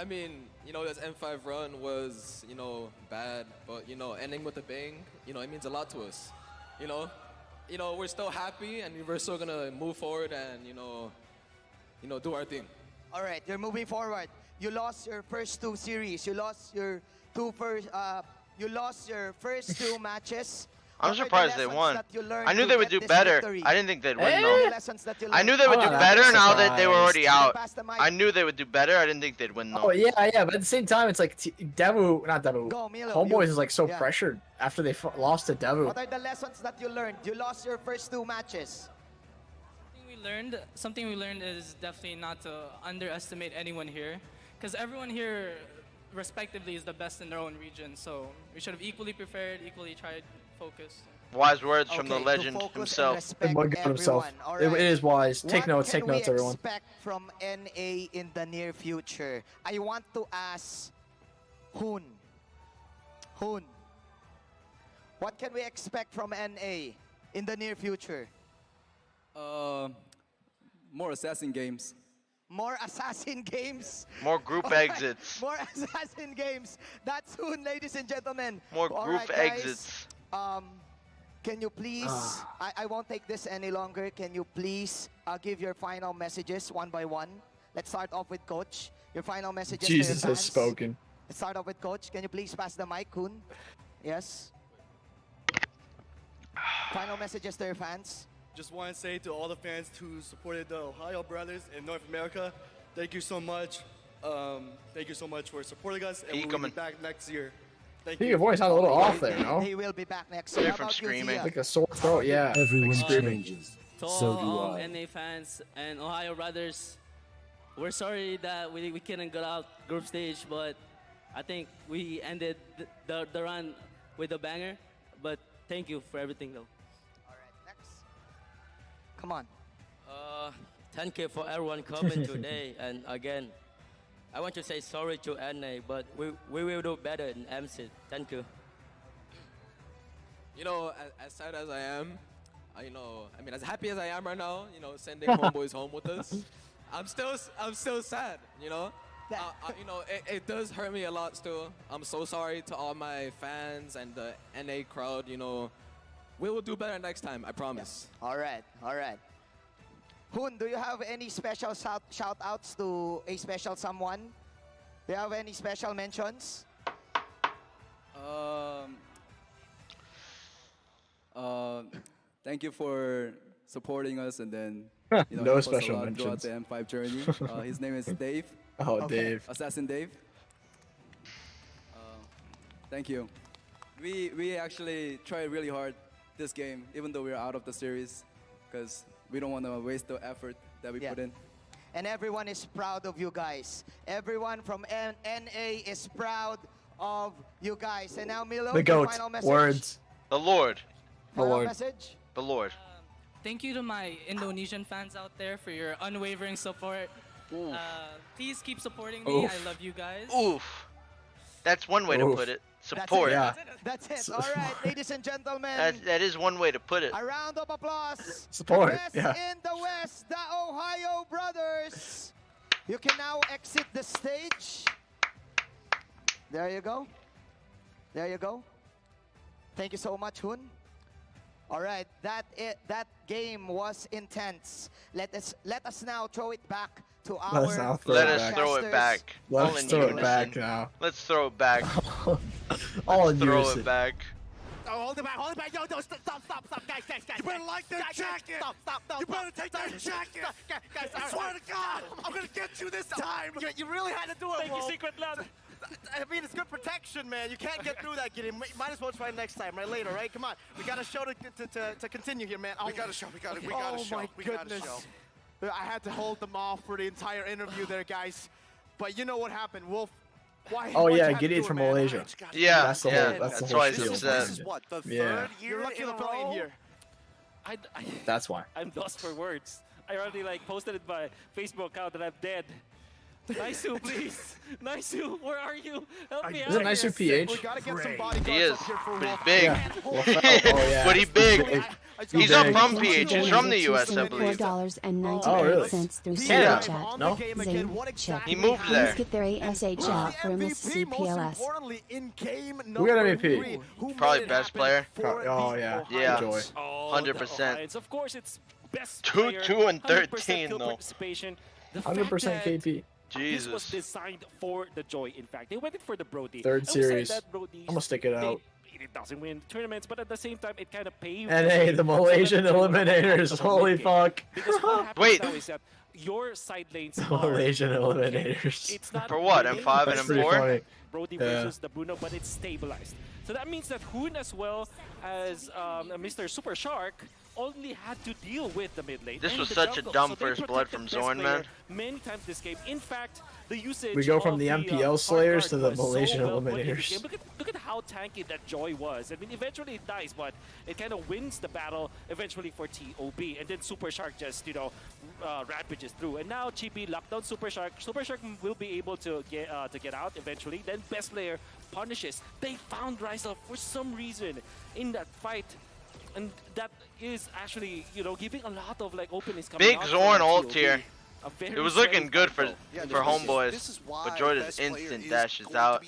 mean, you know, this M5 run was, you know, bad, but, you know, ending with a bang, you know, it means a lot to us. You know, we're still happy and we're still gonna move forward and, you know, do our thing. All right, you're moving forward. You lost your first 2 series. You lost your first 2 matches. I'm surprised they won. I knew they would do better. I didn't think they'd win though. I knew they would do better now that they were already out. I knew they would do better. I didn't think they'd win though. Oh yeah, but at the same time, it's like Homeboys is like so pressured after they lost to Devu. What are the lessons that you learned? You lost your first 2 matches. Something we learned is definitely not to underestimate anyone here, because everyone here, respectively, is the best in their own region. So we should have equally prepared, equally tried, focused. Wise words from the legend himself. It is wise. Take notes, everyone. What can we expect from NA in the near future? I want to ask Hoon. Hoon, what can we expect from NA in the near future? More assassin games. More assassin games. More group exits. More assassin games. That's Hoon, ladies and gentlemen. More group exits. Can you please, I won't take this any longer. Can you please give your final messages one by one? Let's start off with Coach. Your final messages to your Jesus fans. has spoken. Let's start off with Coach. Can you please pass the mic, Hoon? Yes. Final messages to your fans. Just want to say to all the fans who supported the Ohio Brothers in North America, thank you so much. Thank you so much for supporting us, and we'll be back next year. Thank you. Your voice sounded a little off there, no? He will be back next year. From screaming. Like a sore throat, yeah. Everyone screaming. changes. To So do all I. NA fans and Ohio Brothers, we're sorry that we couldn't get out group stage, but I think we ended the run with a banger. But thank you for everything, though. Come on. Thank you for everyone coming today. And again, I want to say sorry to NA, but we will do better in MC. Thank you. You know, as sad as I am, I mean, as happy as I am right now, you know, sending homeboys home with us, I'm still sad, you know? You know, it does hurt me a lot still. I'm so sorry to all my fans and the NA crowd, you know. We will do better next time, I promise. Yeah. All right, all right. Hoon, do you have any special shout-outs to a special someone? Do you have any special mentions? Thank you for supporting us and then you know, No help us a special lot throughout mentions. the M5 journey. His name is Dave. Oh, okay. Dave. Assassin Dave. Thank you. We actually tried really hard this game, even though we're out of the series, because we don't want to waste the effort that we put in. And everyone is proud of you guys. Everyone from NA is proud of you guys. And now, Milo, The your GOAT. final message. Words. The Lord. Final message. The Lord. Thank you to my Indonesian fans out there for your unwavering support. Please keep supporting me. Oof. I love you guys. Oof. That's one way to put it. Support. That's it. All right, ladies and gentlemen. That is one way to put it. A round of applause. Support, Best yeah. in the West, the Ohio Brothers. You can now exit the stage. There you go. There you go. Thank you so much, Hoon. All right, that game was intense. Let us now throw it back to our Let us throw it back. Let us throw it back now. Let's throw it back. All Let's in throw unison. it back. Oh, hold it back. Yo, stop, guys. You better like that jacket. Stop. You better take that jacket. Guys, I swear to God, I'm gonna get you this time. You really had to do it, Thank you, Secret Lab. I mean, it's good protection, man. You can't get through that, Gideon. Might as well try next time, right? Later, right? Come on. We got a show to continue here, man. We got a show. We got a show. My goodness. I had to hold them off for the entire interview there, guys. But you know what happened, Wolf? Why'd you have to Gideon do from it, man? Malaysia. Yeah, That's the whole. That's the whole shield. This is what, the third year You're lucky in to a fly in row? here. That's why. I'm lost for words. I already posted it by Facebook account that I'm dead. Nice-u, please. Nice-u, where are you? Help me out. Isn't Nice-u PH? We gotta get some He is, but he's big. Oh, yeah. But he's big. He's not big. from PH. He's from the US, I believe. $4.98 Oh, really? through Yeah. Super Chat. No? Zane, check. He moved Please there. get their ASH out for Mississippi PLS. Who got MVP? Probably best player. Oh, yeah. Yeah. Joy. 100%. Of course, it's best 2, player, 2, and 100% 13 kill though. participation. The fact 100% that KP. This was Jesus. designed for the Joy, in fact. They went in for the Brody. Third Outside series. that, Brody, I'm gonna stick it out. It doesn't win tournaments, but at the same time, it kind of paved And the hey, way the so that Malaysian Joy was eliminators. able to Holy make it. fuck. Because what happens Wait. now is that your side lanes The are Malaysian okay. eliminators. It's not For what, winning M5 and That's pretty M4? funny. Brody Yeah. versus the Bruno, but it's stabilized. So that means that Hoon, as well as Mr. Super Shark, only had to deal with the mid lane. This and was the such a jungle. dumb So they first blood protected from best Zorn, player man. Many times this game. In fact, the usage We go from of the hard MPL guard Slayers to the was so Malaysian well put in this eliminators. game. Look at how tanky that Joy was. I mean, eventually it dies, but it kind of wins the battle eventually for TOB. And then Super Shark just, rampages through. And now Chibi locked down Super Shark. Super Shark will be able to get out eventually. Then best player punishes. They found Rizal for some reason in that fight. And that is actually, giving a lot of openings coming Big out Zorn from ult TOB. here. A very It was looking scary good fight, for though. for homeboys, but Jordan's instant dashes out.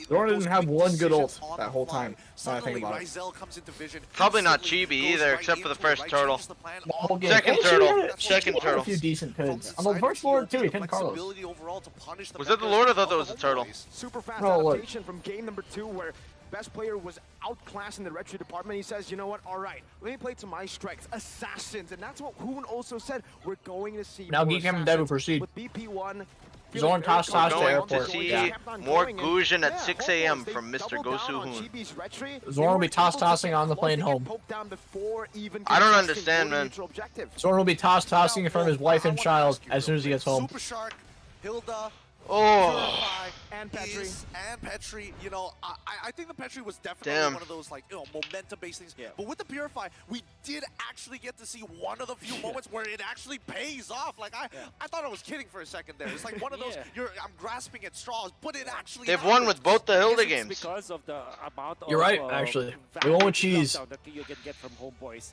Zorn didn't have one good ult that whole time. Now I think about it. Probably not Chibi either, except for the first turtle. The whole game. Second Actually, turtle. he had Second a turtle. few decent pins. On the first Lord too, he pinned Carlos. Was that the Lord? I thought that was the turtle. Super fast No, look. adaptation from game number 2 where best player was outclassed in the retro department. He says, you know what, all right, let me play to my strengths, assassins. And that's what Hoon also said. We're going to see Now more Geek and Devu assassins. proceed. With BP1, Zorn toss We're toss to going to airport. see Yeah. more Gusion at 6 a.m. from Mr. Gosu Hoon. Zorn will be toss tossing on the plane home. I don't understand, man. Zorn will be toss tossing in front of his wife and child as soon as he gets home. Super Shark, Hilda, Oh. and Petri. And Petri, I think the Petri was definitely one of those momentum-based things. Yeah. But with the Purify, we did actually get to see one of the few moments where it actually pays off. I thought I was kidding for a second there. It's like one of those I'm grasping at straws, but it actually They've won with both the Hilda games. Because of the amount You're of, right, actually. They won with cheese. that you can get from homeboys.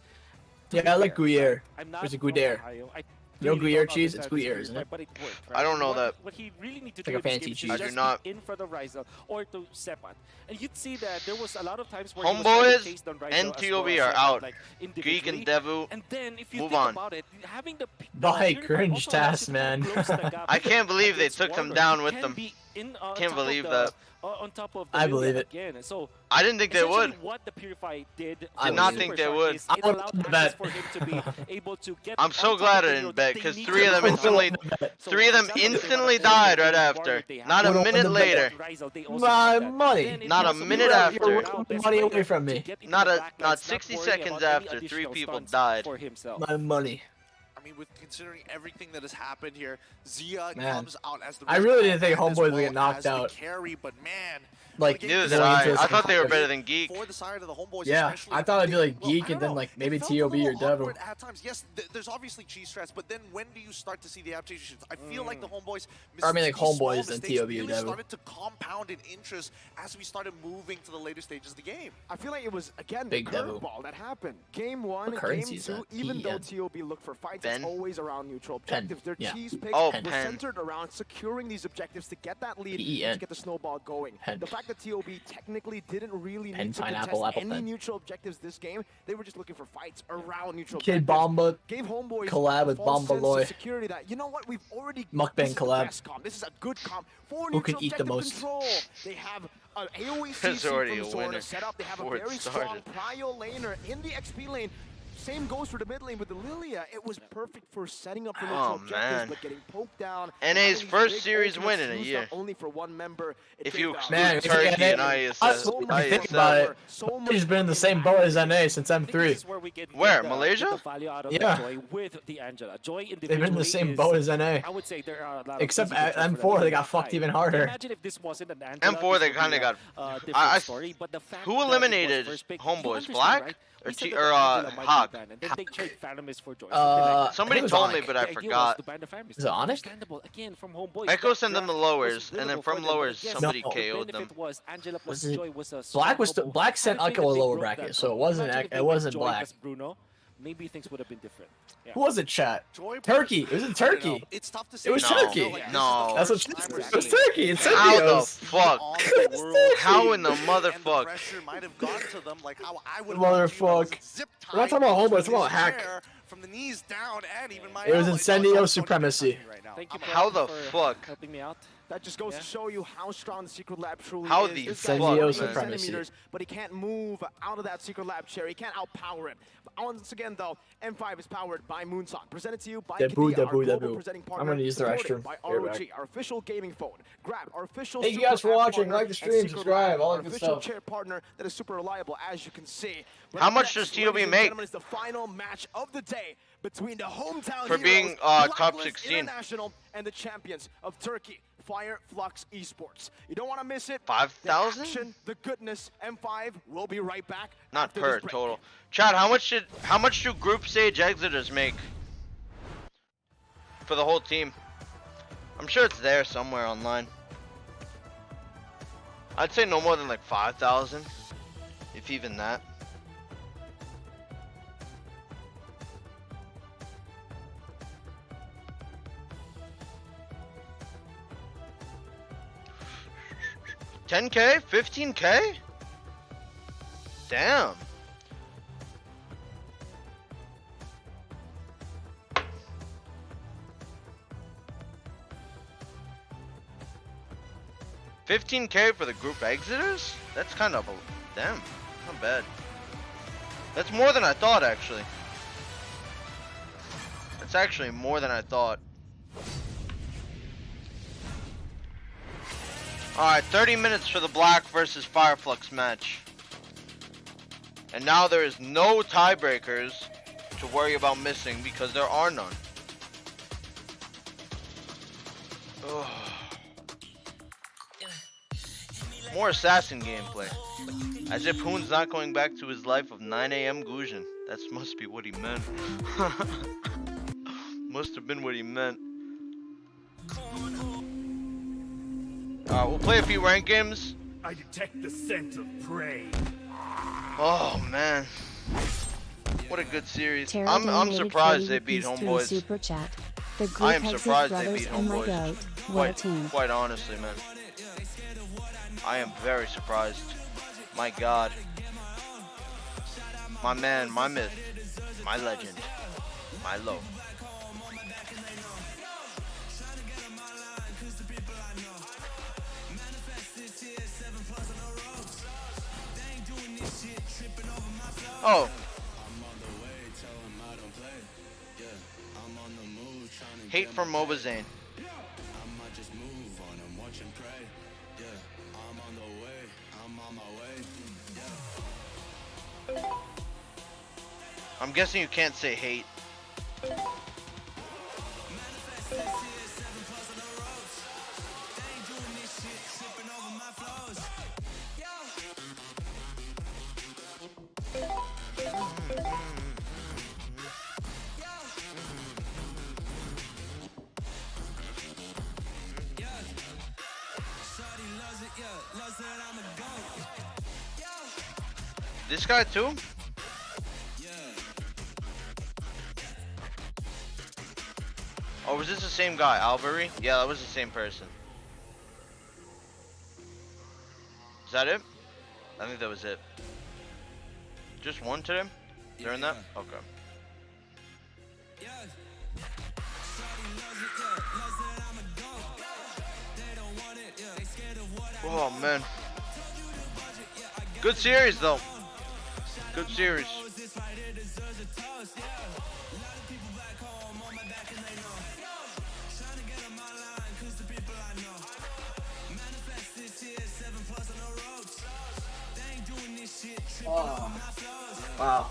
Yeah, I like Gruyere. I'm not Or is it from Gruyere? Ohio. I You know really Gruyere don't cheese? It's understand Gruyere, this isn't it? But it worked, I don't know that. What he really need to It's do like a in this fancy game cheese. is I do just not. be in for the Rizal or to Sepan. And you'd see that there was a lot of times where Homeboys he was trying to chase down and Rizal as TOB well as are Sepan, out. individually. Geek and Devu, And then if you move think on. about it, having the Bye, Purify cringe also allows task, you to man. close the gap I can't believe they against took him Warner. down You with can them. be in, Can't top of believe the- that. On top of the I Lilia believe it. again. So I didn't think they essentially would. What the Purify did I did not to think Super they Shark would. is I it would allowed bet. access for him to be able to get I'm so on top glad of I the didn't hero bet, that because they 3 of them need to instantly, counter. So, 3 of them for example, instantly they want died to right avoid after. they have. Not a Would've minute won the later. Rizal, they also My have that. money. Then it Not a also minute means that after. you're now best Money away player from to me. get into Not the a back not lines, 60 worrying seconds about any after 3 additional people stunts died. for himself. My money. I mean, with considering everything that has happened here, Zia Man. comes out as the I really didn't think as Homeboys would well get knocked as the out. carry, but man, Like, Neither going did I. into this I thought they were competition. better than Geek. for the side of the homeboys, Yeah, especially, I thought it'd be like well, Geek I and don't then know. like It maybe felt a TOB or little Devu. awkward at times. Yes, there's obviously cheese strats, but then when do you start to see the adaptations? I feel like the homeboys, Or I mean, like, these small homeboys and mistakes TOB or really Devu. started to compound in interest as we started moving to the later stages of the game. I feel like it was, again, Big the Devu. curveball that happened. Game 1, What game currency is 2, that? even though PEN. TOB looked for fights, Pen? it's always around neutral Pen, objectives. Their yeah. cheese picks Oh, were Pen. centered around securing these objectives to get that lead, PEN. to get the snowball going. Pen. The fact that TOB technically didn't really Pen, need to pineapple, contest apple any pen. neutral objectives this game, they were just looking for fights around neutral Kid objectives. Bomba Gave Homeboys collab with a false sense of Bombaloy. security that, you know what, we've already Mukbang this is the collab. best comp. This is a good comp for Who can neutral eat the objective most? control. They have an AoE There's CC already from a Zora winner set up. They have a before it very strong started. prio laner in the XP lane. Same goes for the mid lane with the Lilia. It was perfect for setting up for neutral Oh, objectives, man. but getting poked down. NA's having these first big series ultimates win in a used year. up only for one member. It If paid you off. exclude Man, Turkey and think ISL. about it. He's been in the same boat as NA since M3. Where? Malaysia? Yeah. With the Angela. Joy They've been in the same boat as NA. I would say there are a lot of Except physical at threats for M4, them they in got that fucked fight. even harder. Imagine if this wasn't an Angela. M4 they this would kind be of got. a different I story, but the fact who that it was eliminated first pick, you Homeboys? understand, Black right? Or, said T that or Angela might be Hawk. banned, and then they trade Fanamis for Joy. Like Somebody told me, but I forgot. Is it Onyx? Again, from Homeboy. Echo sent them the lowers, and then from lowers, somebody KO'd them. Was Angela plus Was it- Joy was a Black sent Echo a lower bracket, so it wasn't Black. Bruno, maybe things would have been different. Yeah. Who was it, chat? Turkey. It was in Turkey. It's tough to say. It was No. Turkey. No. That's what it was Turkey. It's How the Indios. fuck? How in the motherfuck? Pressure might have gone to them, like how I would. Motherfuck. We're not talking about Homeboy, it's about Hack. From the knees down, and even my. It was Incendio Supremacy. Thank you, How the fuck? helping me out. That just goes to show you how strong the secret lab truly How is. the This guy's fuck, 20 man? centimeters, but he can't move out of that secret lab chair. He can't outpower it. But once again, though, M5 is powered by Moonsong. Presented to you by Kadia, our global presenting partner. I'm gonna use the supported restroom. by Be right ROG, back. our official gaming phone. Grab our official. Thank you super guys for app watching. partner Like the and stream, Secret subscribe, Lab, all our that good official stuff. chair partner that is super reliable, as you can see. But How up much next, does TOB ladies and make? gentlemen, is the final match of the day between the hometown For heroes, being, top Blacklist 16. International, and the champions of Turkey, Fire Flux Esports. You don't want to miss it. 5,000? The action, the goodness. M5 will be right back. Not after per this break. total. Chad, how much do group stage exiters make for the whole team? I'm sure it's there somewhere online. I'd say no more than like 5,000, if even that. $10K? $15K? Damn. $15K for the group exiters? That's kind of a damn, not bad. That's more than I thought, actually. That's actually more than I thought. Alright, 30 minutes for the Black versus Fireflux match. And now there is no tiebreakers to worry about missing because there are none. Ugh. More assassin gameplay. As if Hoon's not going back to his life of 9 AM Gujin. That must be what he meant. Must have been what he meant. We'll play a few ranked games. I detect the scent of prey. Oh man, what a good series. Tara I'm donated surprised 40 they beat rupees through Homeboys. Super chat. The group I am has his surprised they brothers beat and my Homeboys. goat. What a team. Quite honestly, man. I am very surprised. My God. My man, my myth, my legend, my low. Oh. Hate from MobaZane. I'm guessing you can't say hate. This guy too? Oh, was this the same guy, Albury? Yeah, that was the same person. Is that it? I think that was it. Just one today? During that? Okay. Oh man. Good series though. Good series. Oh. Wow.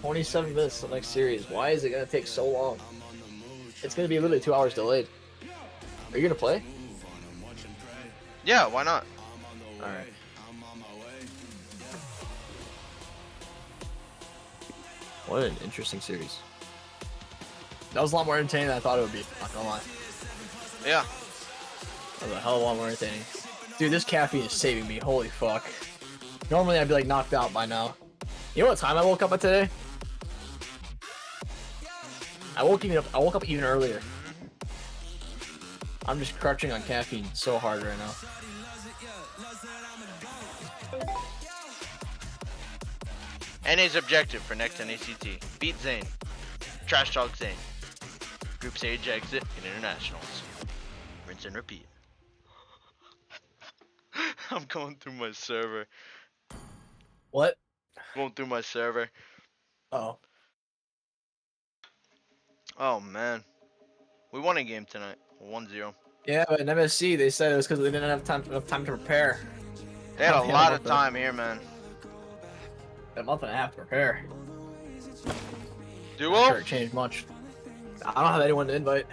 27 minutes to the next series. Why is it gonna take so long? It's gonna be literally 2 hours delayed. Are you gonna play? Yeah, why not? Alright. What an interesting series. That was a lot more entertaining than I thought it would be. Not gonna lie. Yeah. That was a hell of a lot more entertaining. Dude, this caffeine is saving me. Holy fuck. Normally I'd be like knocked out by now. You know what time I woke up at today? I woke up even earlier. I'm just crutching on caffeine so hard right now. NA's objective for next NACT. Beat Zane. Trash talk Zane. Group stage exit in internationals. Rinse and repeat. I'm going through my server. What? Going through my server. Oh. Oh man. We won a game tonight. 1-0. Yeah, but in MSC they said it was because they didn't have enough time to prepare. They had a lot of time here, man. A month and a half to prepare. Duo? I'm sure it changed much. I don't have anyone to invite.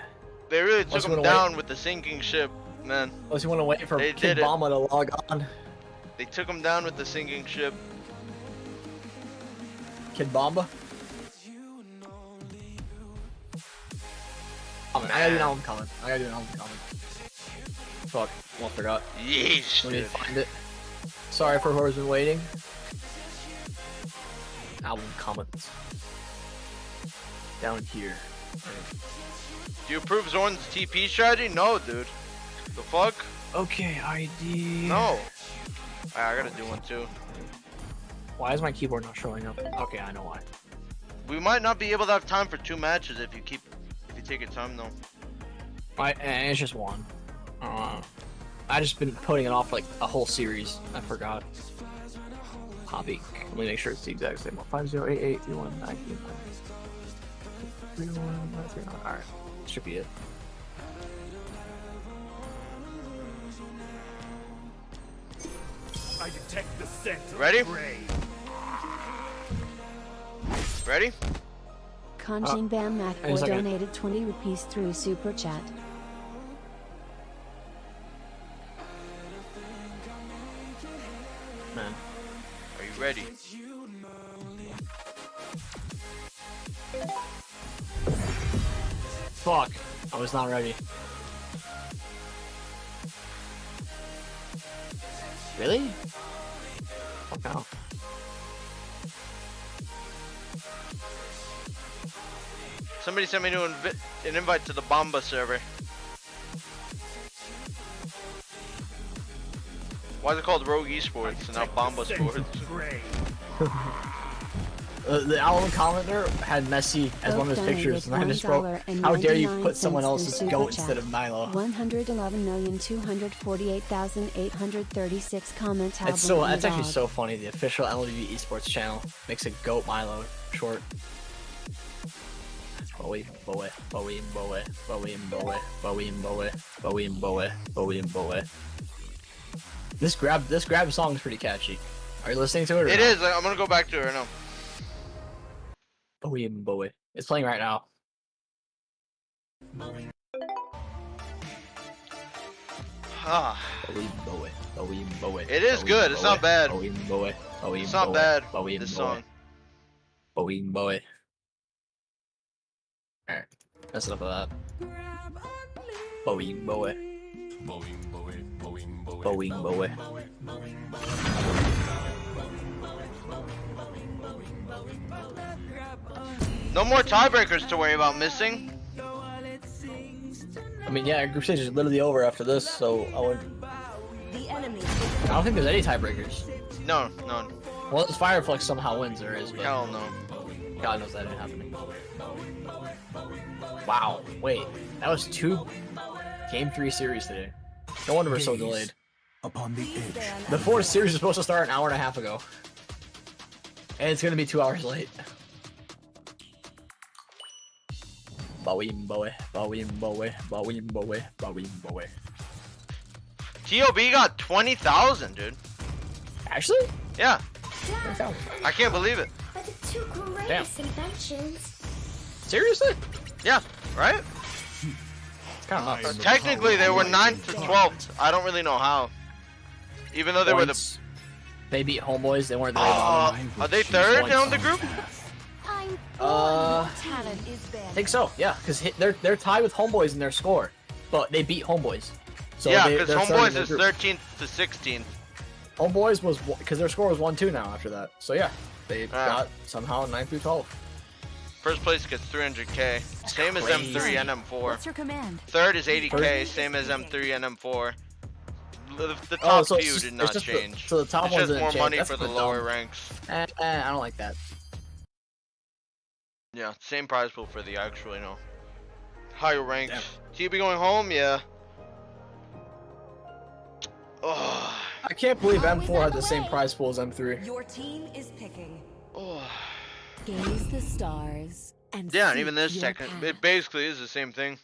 They really took him down with the sinking ship, man. Unless you want to wait for Kid Bama to log on. They took him down with the sinking ship. Kid Bamba? Oh, man, I gotta do an album comment. Fuck, almost forgot. Yeesh. We need to find it. Sorry for whoever's been waiting. Album comments. Down here. Do you approve Zorn's TP strategy? No, dude. The fuck? Okay, ID. No. I gotta do one too. Why is my keyboard not showing up? Okay, I know why. We might not be able to have time for 2 matches if you take your time though. It's just one. I just been putting it off like a whole series. I forgot. Hobby. Let me make sure it's the exact same one. 50883119. Alright. Should be it. I detect the scent. Ready? Ready? Kanjin Bam Macboy donated 20 rupees through Super Chat. Man. Are you ready? Fuck. I was not ready. Really? Fuck no. Somebody sent me an invite to the Bomba server. Why is it called Rogue Esports and not Bomba Sports? The album commenter had Messi as one of his pictures, and I just wrote, "How dare you put someone else's GOAT instead of Milo?" 111,248,836 comments. That's actually so funny. The official LDV Esports channel makes a GOAT Milo short. Bowie. This grab song is pretty catchy. Are you listening to it? It is. I'm gonna go back to it right now. Bowie. It's playing right now. Ah. Bowie. It is good. It's not bad. It's not bad. This song. Bowie. Alright, that's enough of that. Bowie. No more tiebreakers to worry about missing. I mean, yeah, group stage is literally over after this, so I don't think there's any tiebreakers. No, none. Well, if Fireflex somehow wins, there is, but hell no. God knows that ain't happening. Wow, wait, that was 2 Game 3 series today. No wonder we're so delayed. Upon the edge. The 4th series was supposed to start an hour and a half ago. And it's gonna be 2 hours late. Bowie. TOB got 20,000, dude. Actually? Yeah. I can't believe it. Damn. Seriously? Yeah, right? Kind of nuts. Technically, they were 9th to 12th. I don't really know how. Even though they were They beat Homeboys, they weren't the bottom. Are they 3rd down the group? I think so. Yeah, because they're tied with Homeboys in their score, but they beat Homeboys. So yeah, because Homeboys is 13th to 16th. Homeboys was because their score was 1-2 now after that. So yeah, they got somehow 9 through 12. First place gets 300K, same as M3 and M4. What's your command? Third is 80K, same as M3 and M4. The top few did not change. So the top it's ones just more change. money That's for the dumb. lower ranks. I don't like that. Yeah, same prize pool for the actual, higher ranks. TB going home, yeah. Oh. I can't believe M4 had the same prize pool as M3. Your team is picking. Oh. Gaze the stars and yeah, and even this second, it basically is the same thing.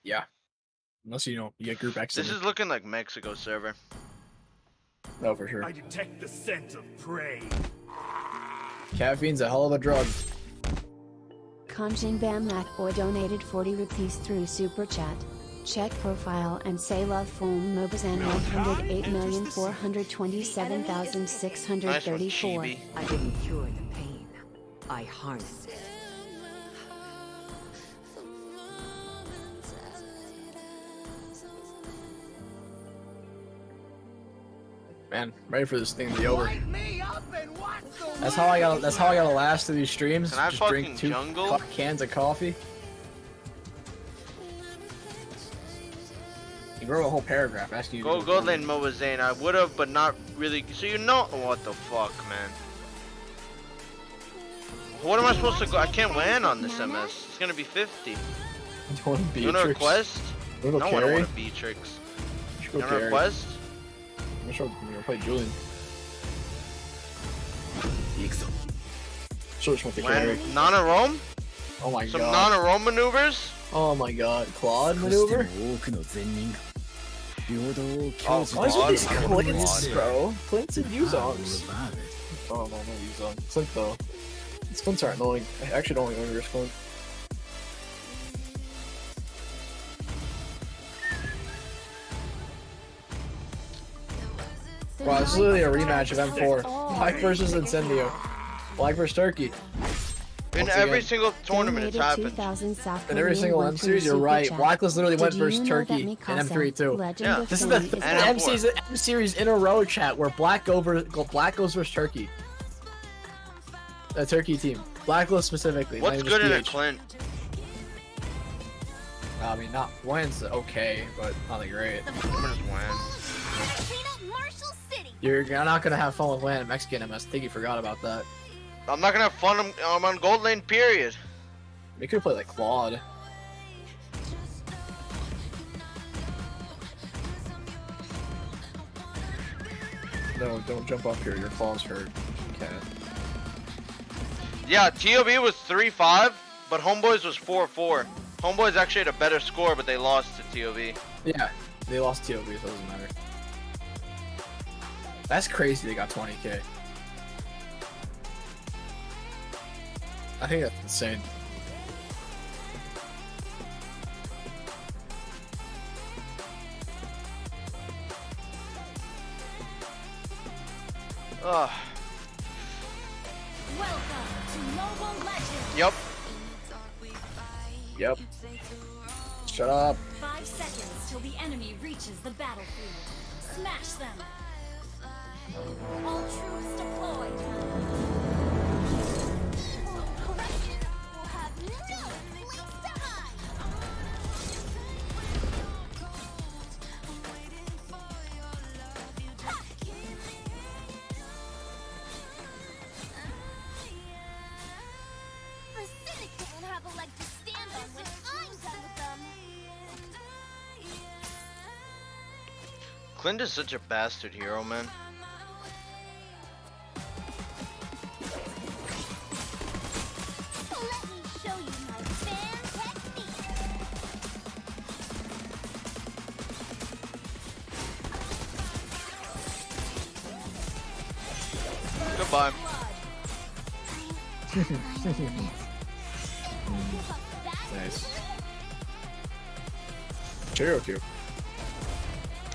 Yeah. Unless you get group X. This is looking like Mexico server. No, for sure. I detect the scent of prey. Caffeine's a hell of a drug. Kanjin Bam Boy donated 40 rupees through Super Chat. Check profile and say love from MobaZane 108,427,634. I didn't cure the pain. I harnessed it. Man, ready for this thing to be over. That's how I gotta last through these streams. Can I just fucking drink 2 jungle? cans of coffee. You wrote a whole paragraph asking you Go to gold lane MobaZane. I would have, but not really. So what the fuck, man? What am I supposed to go? I can't win on this MS. It's gonna be 50. You want to You want to request? You No, want I to don't carry? want to Beatrix. You You want to request? I'm sure you're gonna play Julian. Sure, just want to carry. Nana Rome? Oh my Some god. Nana Rome maneuvers? Oh my god. Claude maneuver? Oh, Why is with these Claude? Clints, bro? Clints and Uzongs. Oh no, no Uzong. Clint though. These Clints aren't annoying. I actually don't like Ogre's Clint. Wow, this is literally a rematch of M4. Black versus Incendio. Black versus Turkey. In every single tournament it's happened. In every single M series, you're right. Blacklist literally went versus Turkey in M3 too. Yeah. This is the M series in a row, chat, where Black goes versus Turkey. The Turkey team. Blacklist specifically. What's good in a Clint? I mean, not Wentz, okay, but nothing great. You're not gonna have fun with Wen in Mexican MS. I think you forgot about that. I'm not gonna have fun. I'm on gold lane, period. We could play like Claude. No, don't jump up here. Your claws hurt. Okay. Yeah, TOB was 3-5, but Homeboys was 4-4. Homeboys actually had a better score, but they lost to TOB. Yeah, they lost TOB, so it doesn't matter. That's crazy. They got 20K. I think that's insane. Ugh. Welcome to Mobile Legends. Yep. Yep. Shut up. 5 seconds till the enemy reaches the battlefield. Smash them. All troops deployed. Will have no place to hide. The cynics won't have a leg to stand on when I'm done with them. Clint is such a bastard hero, man. Let me show you my fan technique. Goodbye. Nice. Cherokee.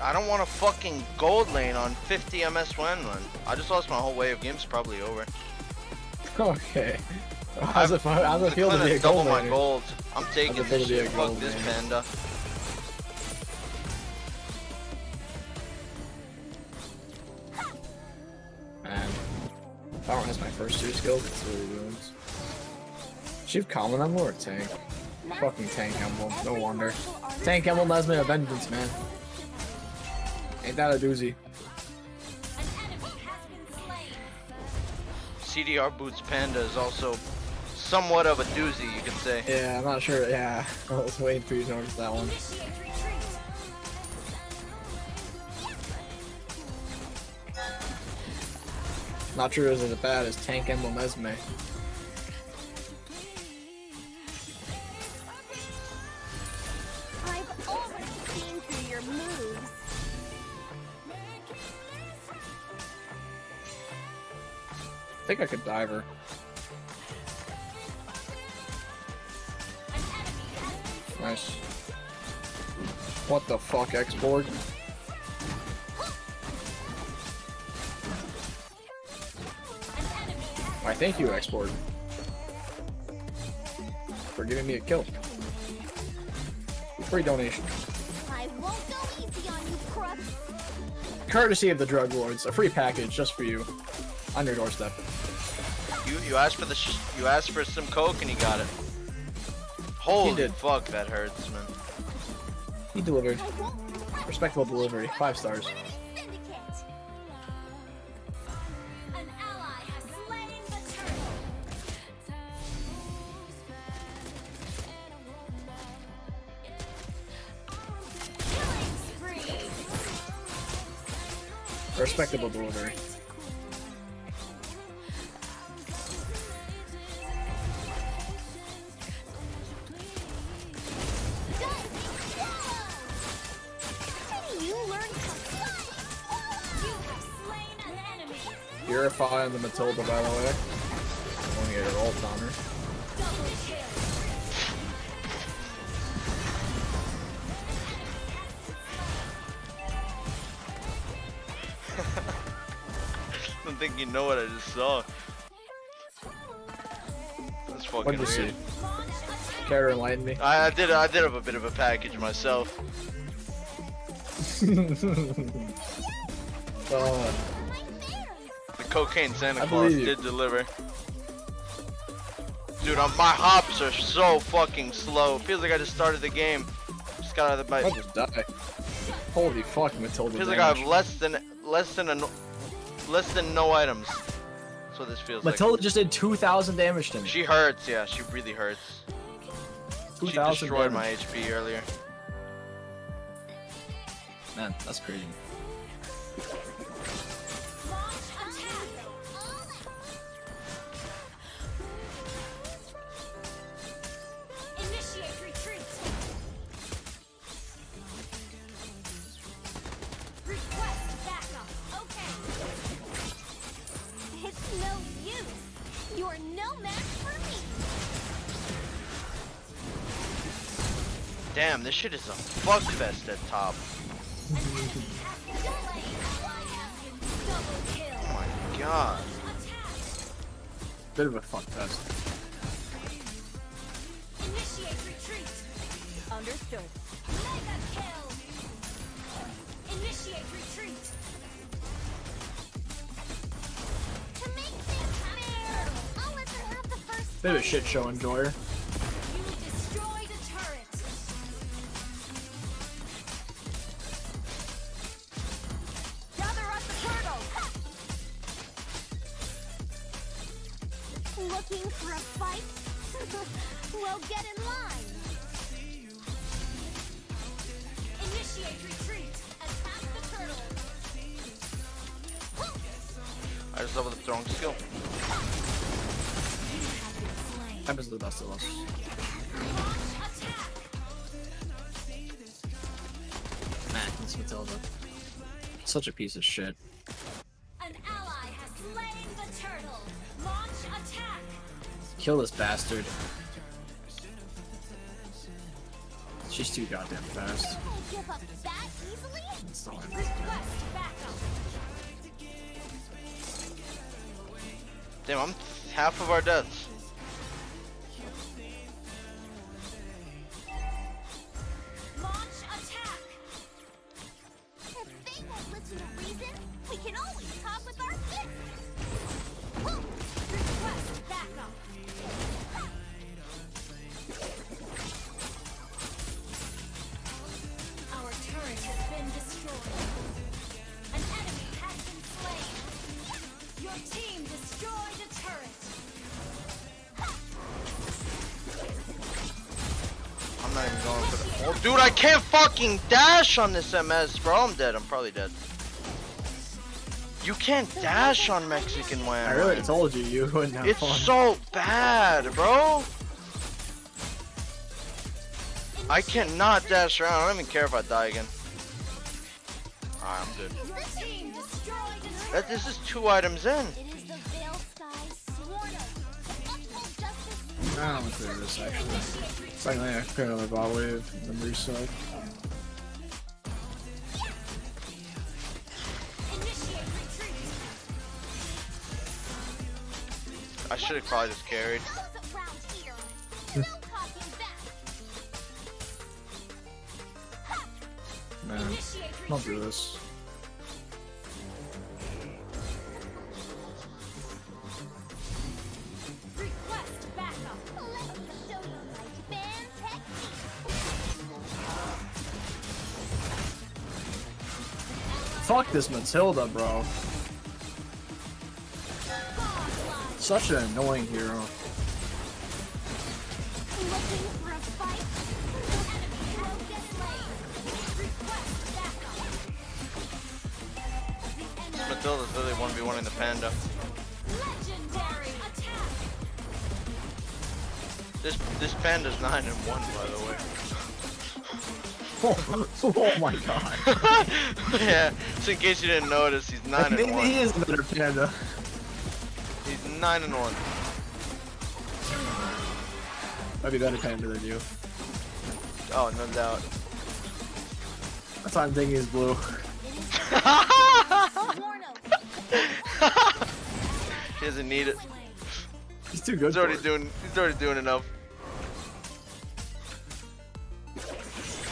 I don't want a fucking gold lane on 50 MS win run. I just lost my whole way of games. Probably over. Okay. How's it feel to be a double gold my laner? gold. I'm taking How's it feel this to be a shit. Fuck gold this laner? panda. Man, Power has my first 2 skills. It's really ruins. Chief Common Emblem or Tank? Fucking Tank Emblem. No wonder. Tank Emblem has me a vengeance, man. Ain't that a doozy? CDR Boots Panda is also somewhat of a doozy, you could say. Yeah, I'm not sure. Yeah, I was waiting for you to notice that one. Not sure as bad as Tank Emblem Esme. I've already seen through your moves. I think I could dive her. Nice. What the fuck, export? Why, thank you, export, for giving me a kill. Free donation. I won't go easy on you, crooks. Courtesy of the drug lords, a free package just for you, on your doorstep. You asked for you asked for some coke and you got it. Holy did. fuck, that hurts, man. He delivered. Respectable delivery. 5 stars. An ally has slain the turtle. Killing spree. Respectable delivery. You learn to fight. You have slain an enemy. Purify on the Matilda, by the way. I want to get her ult on her. Double kill. I don't think you know what I just saw. That's fucking What did you weird. see? Care to enlighten me? I did have a bit of a package myself. The cocaine Santa I Claus believe you. did deliver. Dude, my hops are so fucking slow. Feels like I just started the game. Just got out of the I bike. just die. Holy fuck, Matilda. Feels like I damage. have less than no items. That's what this feels Matilda like. just did 2,000 damage to me. She hurts, yeah. She really hurts. She 2,000 destroyed my damage. HP earlier. Man, that's crazy. Initiate retreat. Request backup. Okay. It's no use. You're no match for me. Damn, this shit is a fuck fest at top. Oh my god. Bit of a fuck fest. Initiate retreat. Understood. Mega kill. Initiate retreat. To make things fair, I'll let them have the first. Bit of a shit show enjoyer. You destroyed a turret. Gather up the turtle. Looking for a fight? Well, get in line. Initiate retreat. Attack the turtle. I just leveled the throwing skill. Happens to the best of us. Man, this Matilda. Such a piece of shit. An ally has slain the turtle. Launch attack. Kill this bastard. She's too goddamn fast. Won't give up that easily. That's all I know. Request backup. Damn, I'm half of our deaths. not even going for the. Oh, dude, I can't fucking dash on this MS, bro. I'm dead. I'm probably dead. You can't dash on Mexican Wham. I really told you you wouldn't have fun. It's so bad, bro. I cannot dash around. I don't even care if I die again. Alright, I'm good. This is 2 items in. I don't think there is actually. Secondly, I put another bot wave and then reset. I should have probably just carried. Man, don't do this. Fuck this Matilda, bro. Such an annoying hero. Matilda's literally 1v1 the Panda. This Panda's 9-1, by the way. Oh my god. Yeah, just in case you didn't notice, he's 9-1. Maybe he is a better Panda. He's 9-1. Might be better Panda than you. Oh, no doubt. That's why I'm thinking he's blue. He doesn't need it. He's too good. He's already doing enough.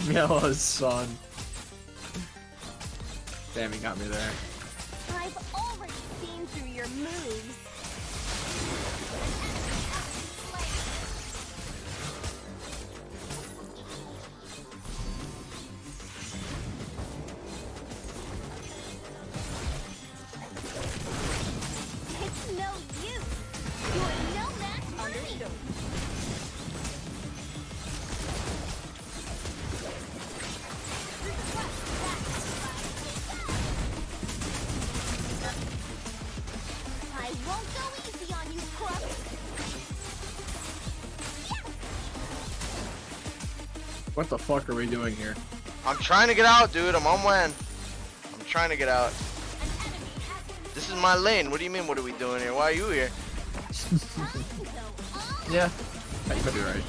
Yellow's son. Damn, he got me there. I've already seen through your moves. It's no use. You're no match for me. I won't go easy on you, crooks. What the fuck are we doing here? I'm trying to get out, dude. I'm on WAN. I'm trying to get out. This is my lane. What do you mean, what are we doing here? Why are you here? Yeah. You could be right.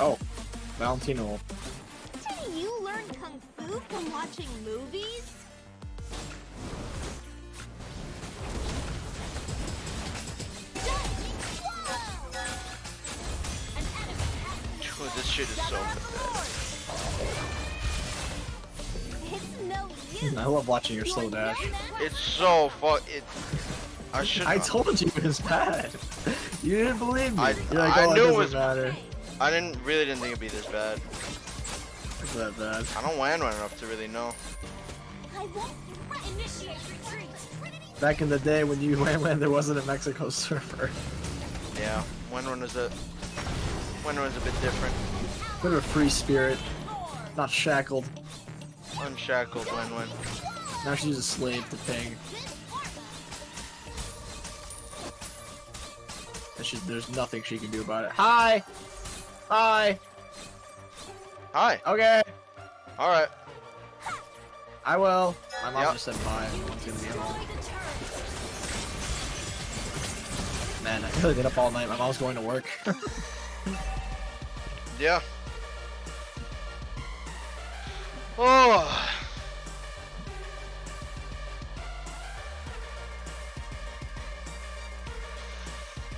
Oh, Valentino. Didn't you learn kung fu from watching movies? Dude, this shit is so pathetic. It's no use. I love watching your slow dash. It's so I told you it was bad. You didn't believe me. You're like, I oh, knew it it was doesn't matter. I really didn't think it'd be this bad. It's that bad. I don't WAN well enough to really know. I won't initiate retreat. Back in the day when you went when there wasn't a Mexico server. Yeah, WAN was a bit different. Bit of a free spirit, not shackled. Unshackled WAN. Now she's a slave to ping. And there's nothing she can do about it. Hi! Hi! Hi. Okay. Alright. I will. My mom just said bye. It's gonna be home. Man, I really been up all night. My mom's going to work. Yeah. Oh.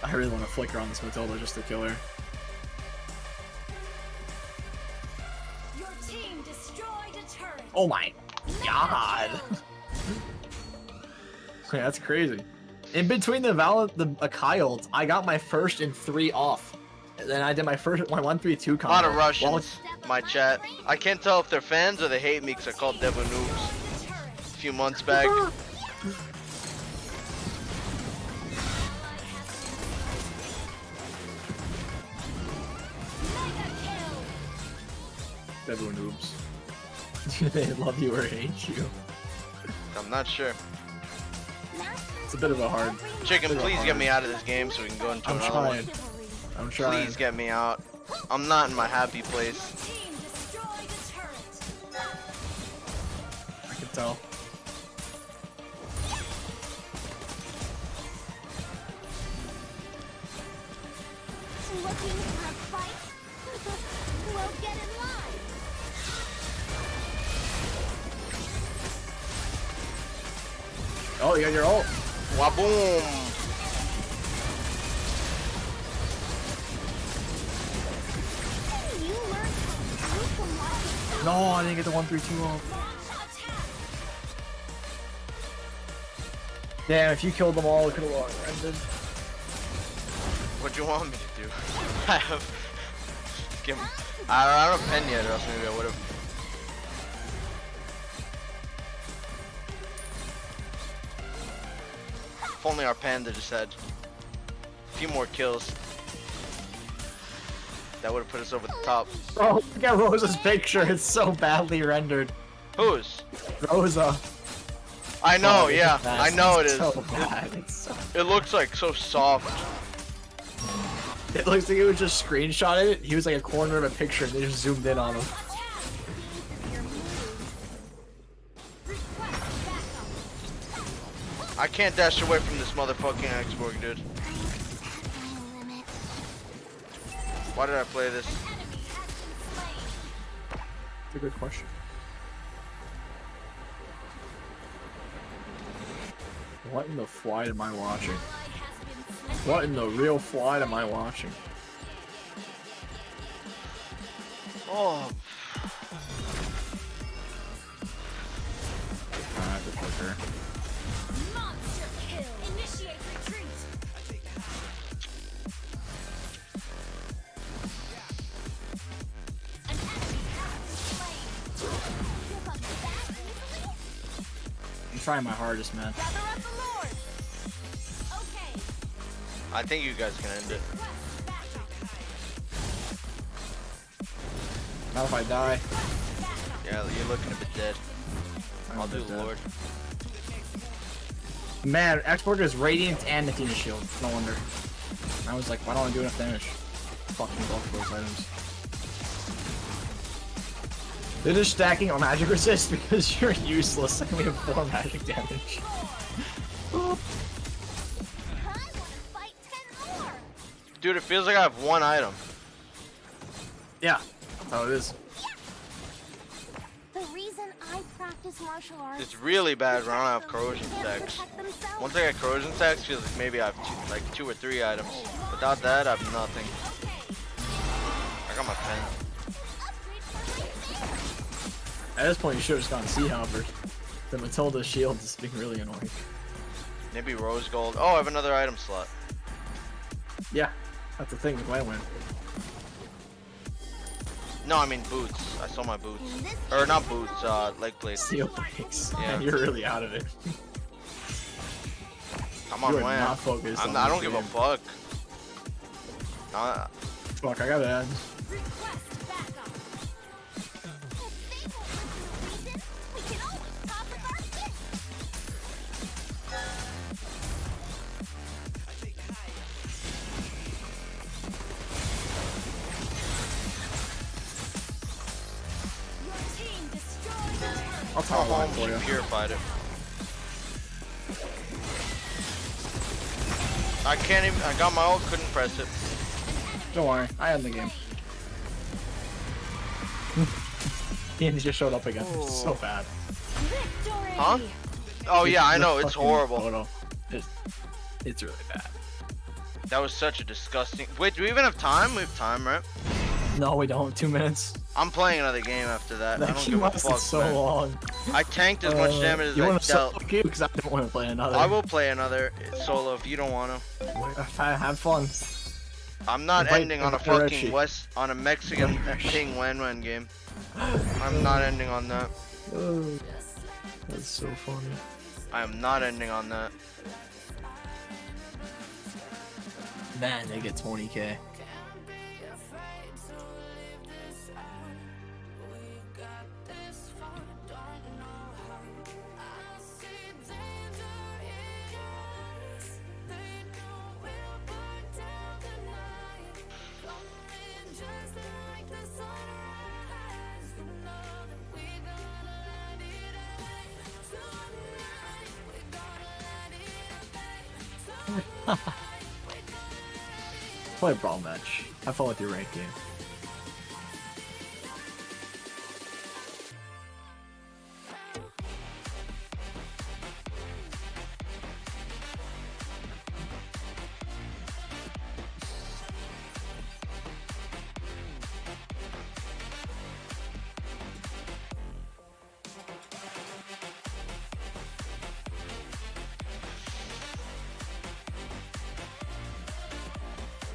I really want to flicker on this Matilda just to kill her. Your team destroyed a turret. Oh my god! Yeah, that's crazy. In between the Akai ults, I got my first in 3 off. And then I did my 1-3-2 combo. A lot of Russians, my chat. I can't tell if they're fans or they hate me because I call Devo noobs. few months back. Everyone noobs. Do they love you or hate you? I'm not sure. It's a bit of a hard. Chicken, please get me out of this game so we can go into another one. I'm trying. Please get me out. I'm not in my happy place. I can tell. Looking for a fight? Well, get in line. Oh, you got your ult. Waboom. No, I didn't get the 1-3-2 ult. Damn, if you killed them all, it could have ended. What do you want me to do? I have. I don't have a pen yet, or else maybe I would have. If only our panda just had a few more kills. That would have put us over the top. Oh, look at Rosa's picture. It's so badly rendered. Whose? Rosa. I know, Oh, yeah. I know it it's is. So bad. It's so... It looks like so soft. It looks like it was just screenshotted it. He was like a corner of a picture and they just zoomed in on him. I can't dash away from this motherfucking Xborg, dude. Why did I play this? That's a good question. What in the flight am I watching? What in the real flight am I watching? Oh. The clicker. Monster kill. Initiate retreat. An enemy has been slain. Give up that easily? I'm trying my hardest, man. Gather up the Lord. Okay. I think you guys can end it. Not if I die. Yeah, you're looking a bit dead. I'll do dead. Lord. Man, Xborg is Radiant and Athena Shield. No wonder. I was like, why don't I do enough damage? Fucking both of those items. They're just stacking on magic resist because you're useless and we have 4 magic damage. Dude, it feels like I have one item. Yeah, that's how it is. The reason I practice martial arts. It's really bad when I don't have corrosion stacks. Once I get corrosion stacks, feels like maybe I have two or three items. Without that, I have nothing. I got my pen. At this point, you should have just gone Sea Halberd. The Matilda shield is being really annoying. Maybe rose gold. Oh, I have another item slot. Yeah, that's the thing with my win. No, I mean boots. I saw my boots. Or not boots, leg plates. Steel plates. Yeah. You're really out of it. Come on, You are man. not focused on I this don't give a game. fuck. Fuck, I got ads. I'll top line for you. Purified it. I can't even. I got my ult, couldn't press it. Don't worry, I end the game. Ian just showed up again. It's so bad. Huh? Oh yeah, I know. It's horrible. Photo. It's really bad. That was such a disgusting. Wait, do we even have time? We have time, right? No, we don't. 2 minutes. I'm playing another game after that. I That don't game give a lasted fuck, so man. long. I tanked as much damage as you I want to dealt. solo queue? Because I don't want to play another. I will play another solo if you don't want to. Have fun. I'm not Invite- ending on a invite fucking Reggie. on a Mexican King Wen game. I'm not ending on that. That's so funny. I am not ending on that. Man, they get 20K. Play a brawl match. Have fun with your rank game.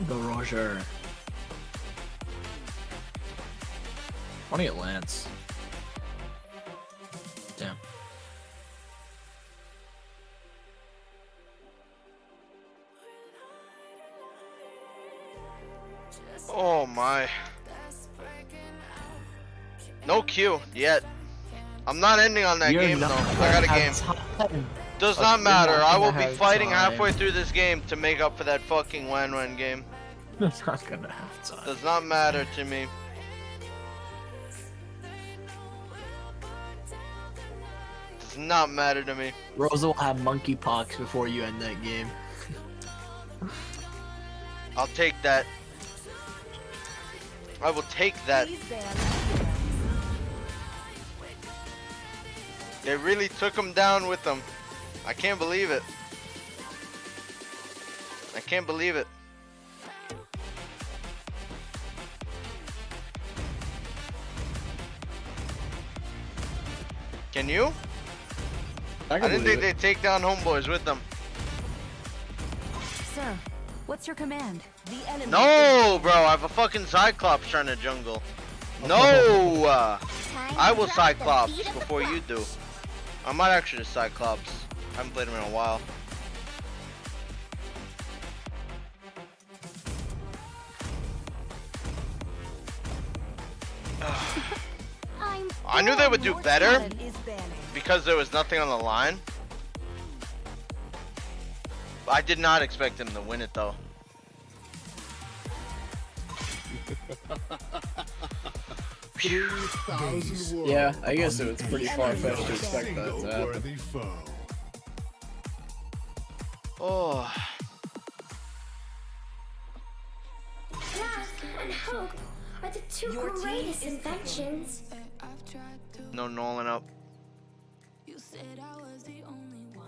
The Roger. I want to get Lance. Damn. Oh my. No Q yet. I'm not ending on that game though. I got a game. Does not matter. I will be fighting halfway through this game to make up for that fucking Wen game. It's not gonna have time. Does not matter to me. Does not matter to me. Rosa will have monkeypox before you end that game. I'll take that. I will take that. They really took him down with them. I can't believe it. I can't believe it. Can you? I didn't think they'd take down homeboys with them. Sir, what's your command? The enemy. No, bro, I have a fucking Cyclops trying to jungle. No! I will Cyclops before you do. I might actually just Cyclops. I haven't played him in a while. I knew they would do better because there was nothing on the line. I did not expect him to win it though. Yeah, I guess it's pretty far-fetched to expect that to happen. Oh. And hope are the two greatest inventions. No Nolan up. You said I was the only one.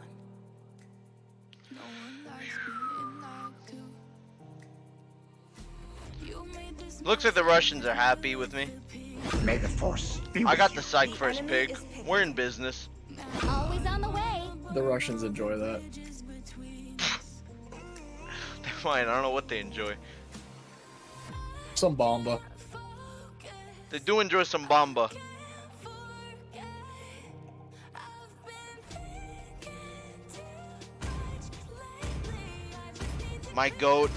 No one likes me like you. You made this. Looks like the Russians are happy with me. May the force be I got the psych first pick. We're in business. Always on the way. The Russians enjoy that. They're fine. I don't know what they enjoy. Some bomba. They do enjoy some bomba. My goat.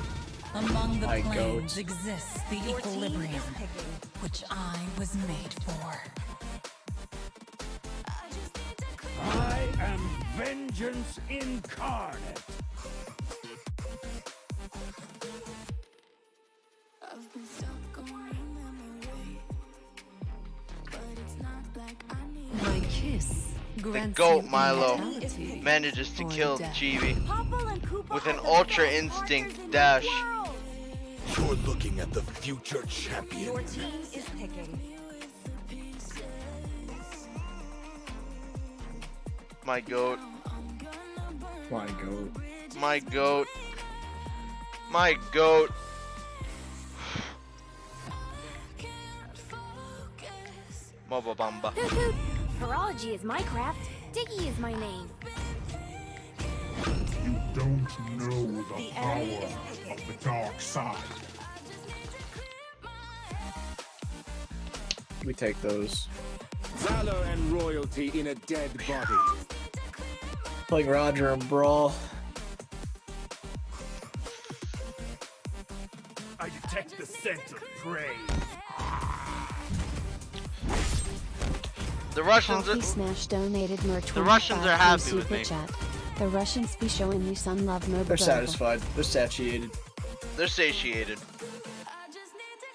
Among the My planes goat. exists the equilibrium, which I was made for. I am vengeance incarnate. I've been stuck on your memory, but it's not like I need My kiss The grants goat you Milo immortality manages to or kill death. Chibi with an ultra instinct dash. You're looking at the future champion. Your team is picking. My goat. My goat. My goat. My goat. Moba Bamba. Virology is my craft. Diggy is my name. You don't know the power of the dark side. We take those. Valor and royalty in a dead body. Like Roger and Brawl. I detect the scent of prey. The Russians Coffee Smash donated more the Russians are happy with super me. chat. The Russians be showing you some love, MobaZane. They're satisfied. They're satiated. They're satiated.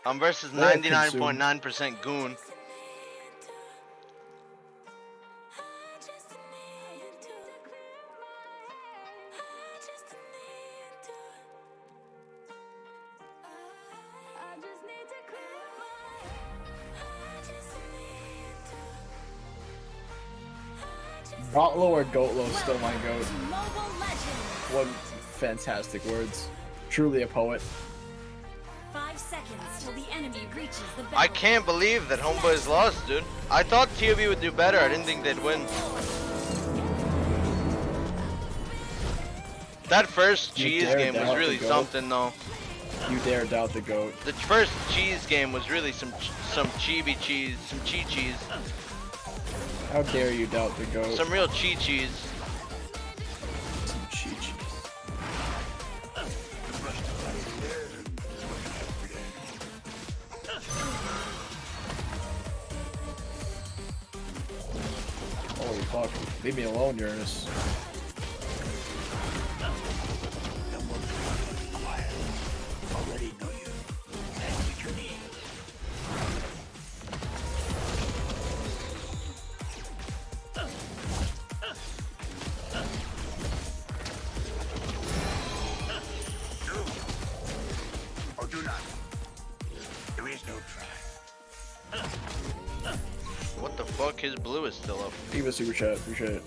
I'm versus They're 99.9% goon. Botlo or Goatlo is still my goat. What fantastic words. Truly a poet. 5 seconds till the enemy reaches the battle. I can't believe that Homeboys lost, dude. I thought TOB would do better. I didn't think they'd win. That first cheese game was really something, though. You dare doubt the GOAT. The first cheese game was really some chibi cheese, some cheese. How dare you doubt the GOAT? Some real cheese. Some cheese. Holy fuck. Leave me alone, Uranus. Already know you. And what you need. Or do not. There is no try. What the fuck? His blue is still up. Give us super chat. Appreciate it.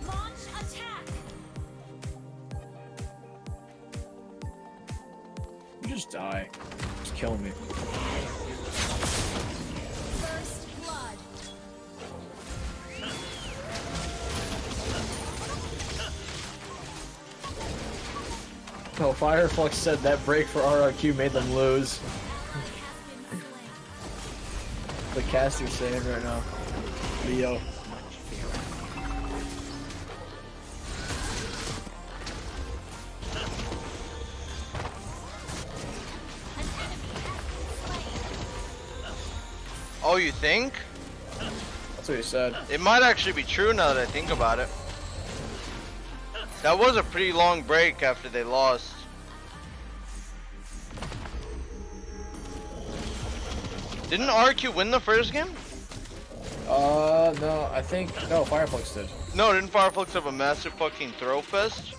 Launch attack. You just die. Just kill me. First blood. No, Fireflux said that break for RRQ made them lose. The caster's saying right now. Leo. Oh, you think? That's what he said. It might actually be true now that I think about it. That was a pretty long break after they lost. Didn't RQ win the first game? No, I think, no, Fireflux did. No, didn't Fireflux have a massive fucking throw fest?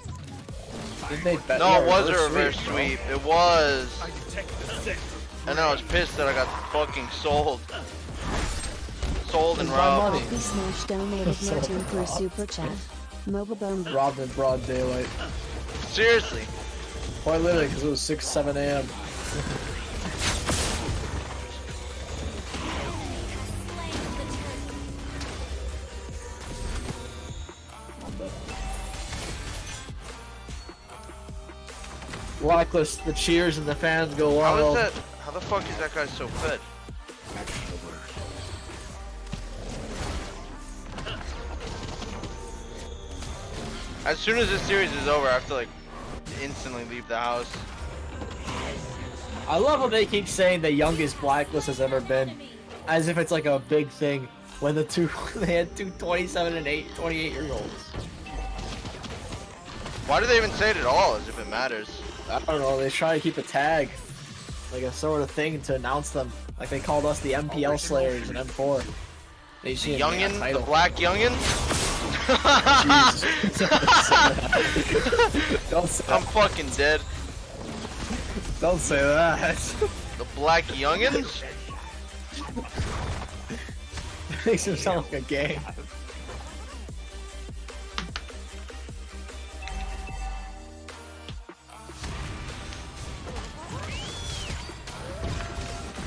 Didn't they bet? No, Yeah, it was a reverse reverse sweep, sweep. It was. And then I was pissed that I got fucking sold. Sold and robbed. Coffee Smash donated more for super chat. MobaBone Robbed in broad daylight. Seriously. Quite literally, because it was 6, 7 a.m. Blacklist, the cheers and the fans go How wild. is that? How the fuck is that guy so fed? As soon as this series is over, I have to like instantly leave the house. I love how they keep saying the youngest Blacklist has ever been, as if it's like a big thing. When the two, they had two 27 and 28-year-olds. Why do they even say it at all? As if it matters. I don't know. They try to keep a tag, like a sort of thing to announce them. Like they called us the MPL Slayers in M4. They The youngin, the black youngin. Don't say I'm fucking dead. Don't say that. The black youngins. Makes him sound like a gang.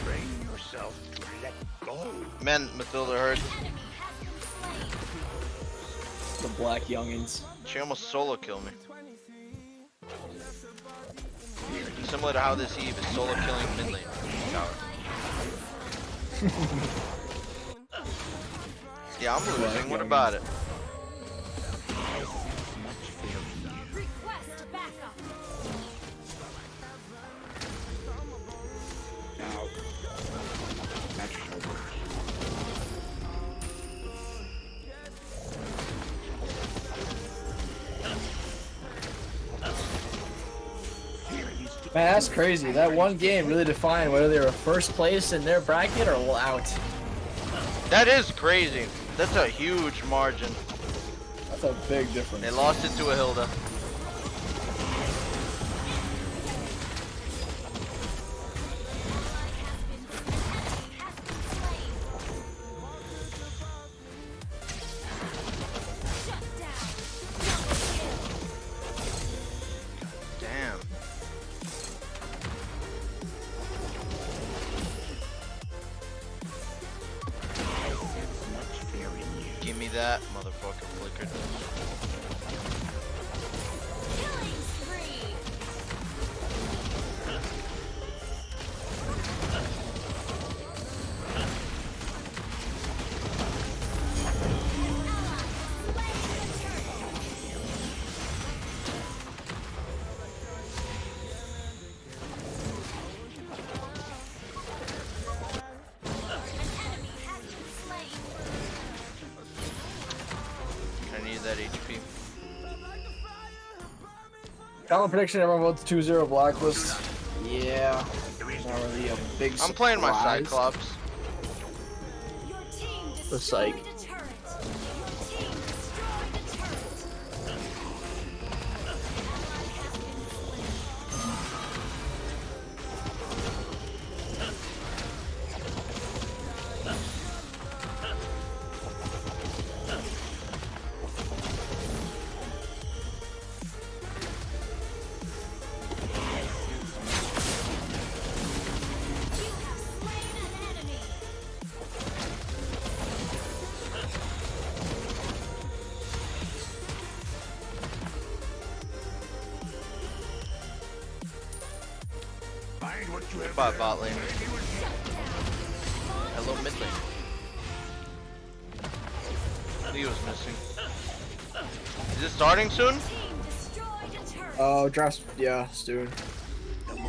Train yourself to let go. Man, Matilda hurts. The black youngins. She almost solo killed me. Similar to how this Eve is solo killing mid lane tower. Yeah, I'm losing. What about it? Request backup. Now, match over. Man, that's crazy. That one game really defined whether they were first place in their bracket or out. That is crazy. That's a huge margin. That's a big difference. They lost it to a Hilda. Damn. Give me that motherfucker flickered. I need that HP. Common prediction, everyone votes 2-0 Blacklist. Yeah. Not really a big surprise. I'm playing my Cyclops. The Psych. Bye, bot lane. Hello, mid lane. Leo's missing. Is it starting soon? Oh, drafts. Yeah, soon.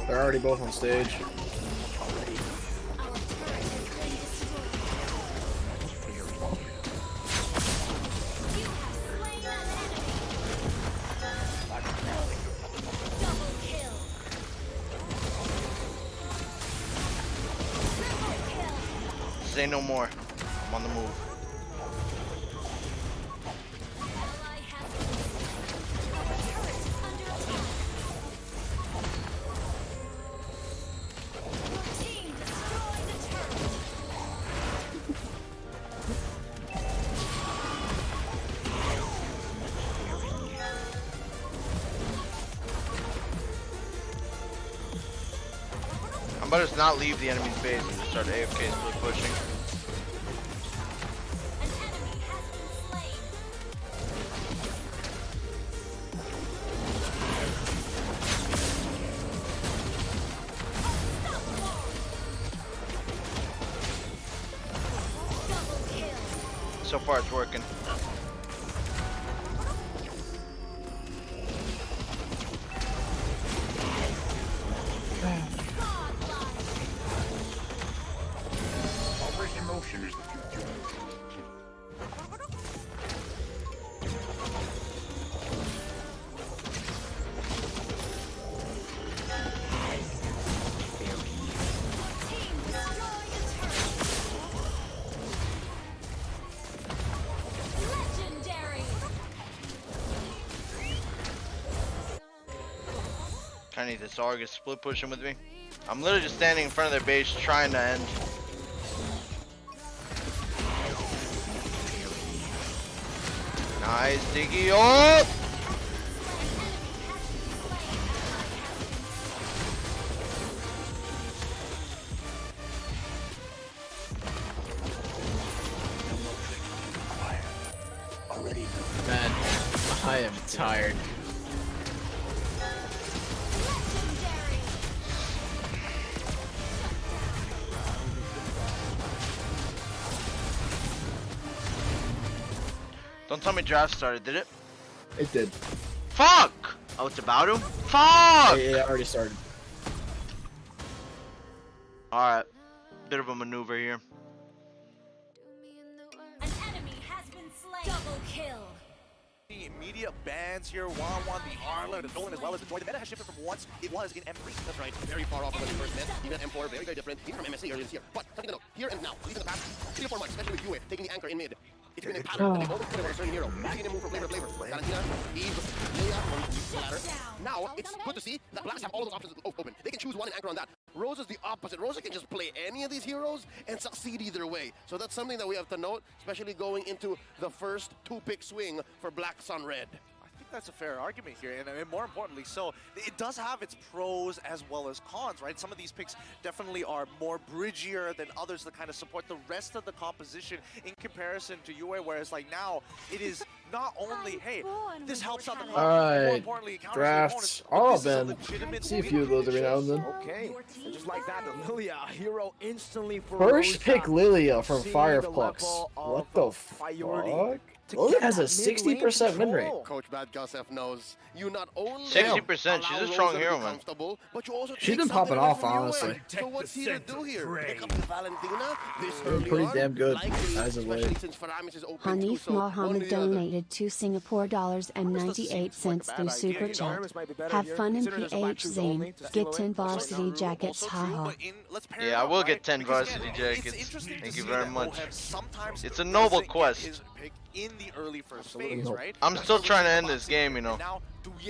They're already both on stage. Say no more. I'm on the move. I'm about to not leave the enemy's base and just start AFK split pushing. So far it's working. Operation Motion is the future. I need this Argus split pushing with me. I'm literally just standing in front of their base trying to end. Nice Diggy. Oh! Man, I am tired. Don't tell me draft started, did it? It did. Fuck! Oh, it's about him? Fuck! Yeah, it already started. Alright. Bit of a maneuver here. An enemy has been slain. Double kill. The immediate bans here, 1-1, the Arlo, the Nolan as well as the Joy. The meta has shifted from once it was in M3. That's right, very far off from when we first met. Even at M4, very, very different. Even from MSC earlier this year. But something to note, here and now, at least in the past 3 or 4 months, especially with Yue taking the anchor in mid, it's been a pattern that they've always put it on a certain hero. We've seen him move from flavor to flavor. Valentina, Eve, Leia, on the ladder. Now, it's good to see that Blacks have all of those options open. They can choose one and anchor on that. Rosa is the opposite. Rosa can just play any of these heroes and succeed either way. So that's something that we have to note, especially going into the first 2-pick swing for Black Sun Red. I think that's a fair argument here, and more importantly, so it does have its pros as well as cons, right? Some of these picks definitely are more bridgier than others that kind of support the rest of the composition in comparison to Yue, whereas like now it is not only, hey, this helps out the comp, more importantly, it counters drafts the opponents, all of them. See a few of those every now and then. Okay, and just like that, the Lilia hero instantly for First pick Lilia from seeing Fireflux. the What the fuck? Lilia has a 60% win rate. Coach Bad Gus F knows you not only 60%, she's a strong hero, man. But you also She's been popping off, honestly. So what's he to do here? Pick up the Valentina this early Pretty on? damn good Likely, as of late. since Faramis is open too, Hanif so one or Mohammed the other. donated $2 Singapore and 98 cents through Super Chat. Have fun in PH Zane. Get 10 varsity jackets, haha. Yeah, I will get 10 varsity jackets. Thank you very much. It's a noble quest. In the early first phase, right? I'm still trying to end this game, you know.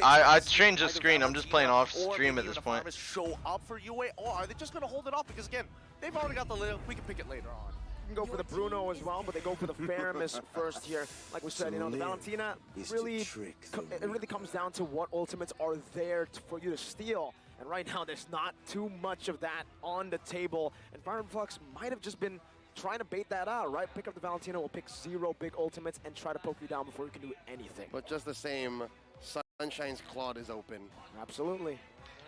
I changed the screen. I'm just playing off stream at this point. Show up for Yue, or are they just going to hold it off? Because again, they've already got the little. We can pick it later on. You can go for the Bruno as well, but they go for the Faramis first here. Like we said, you know, the Valentina really, it really comes down to what ultimates are there for you to steal. And right now, there's not too much of that on the table. And Fireflux might have just been trying to bait that out, right? Pick up the Valentina, we'll pick 0 big ultimates and try to poke you down before you can do anything. But just the same, Sunshine's Claude is open. Absolutely.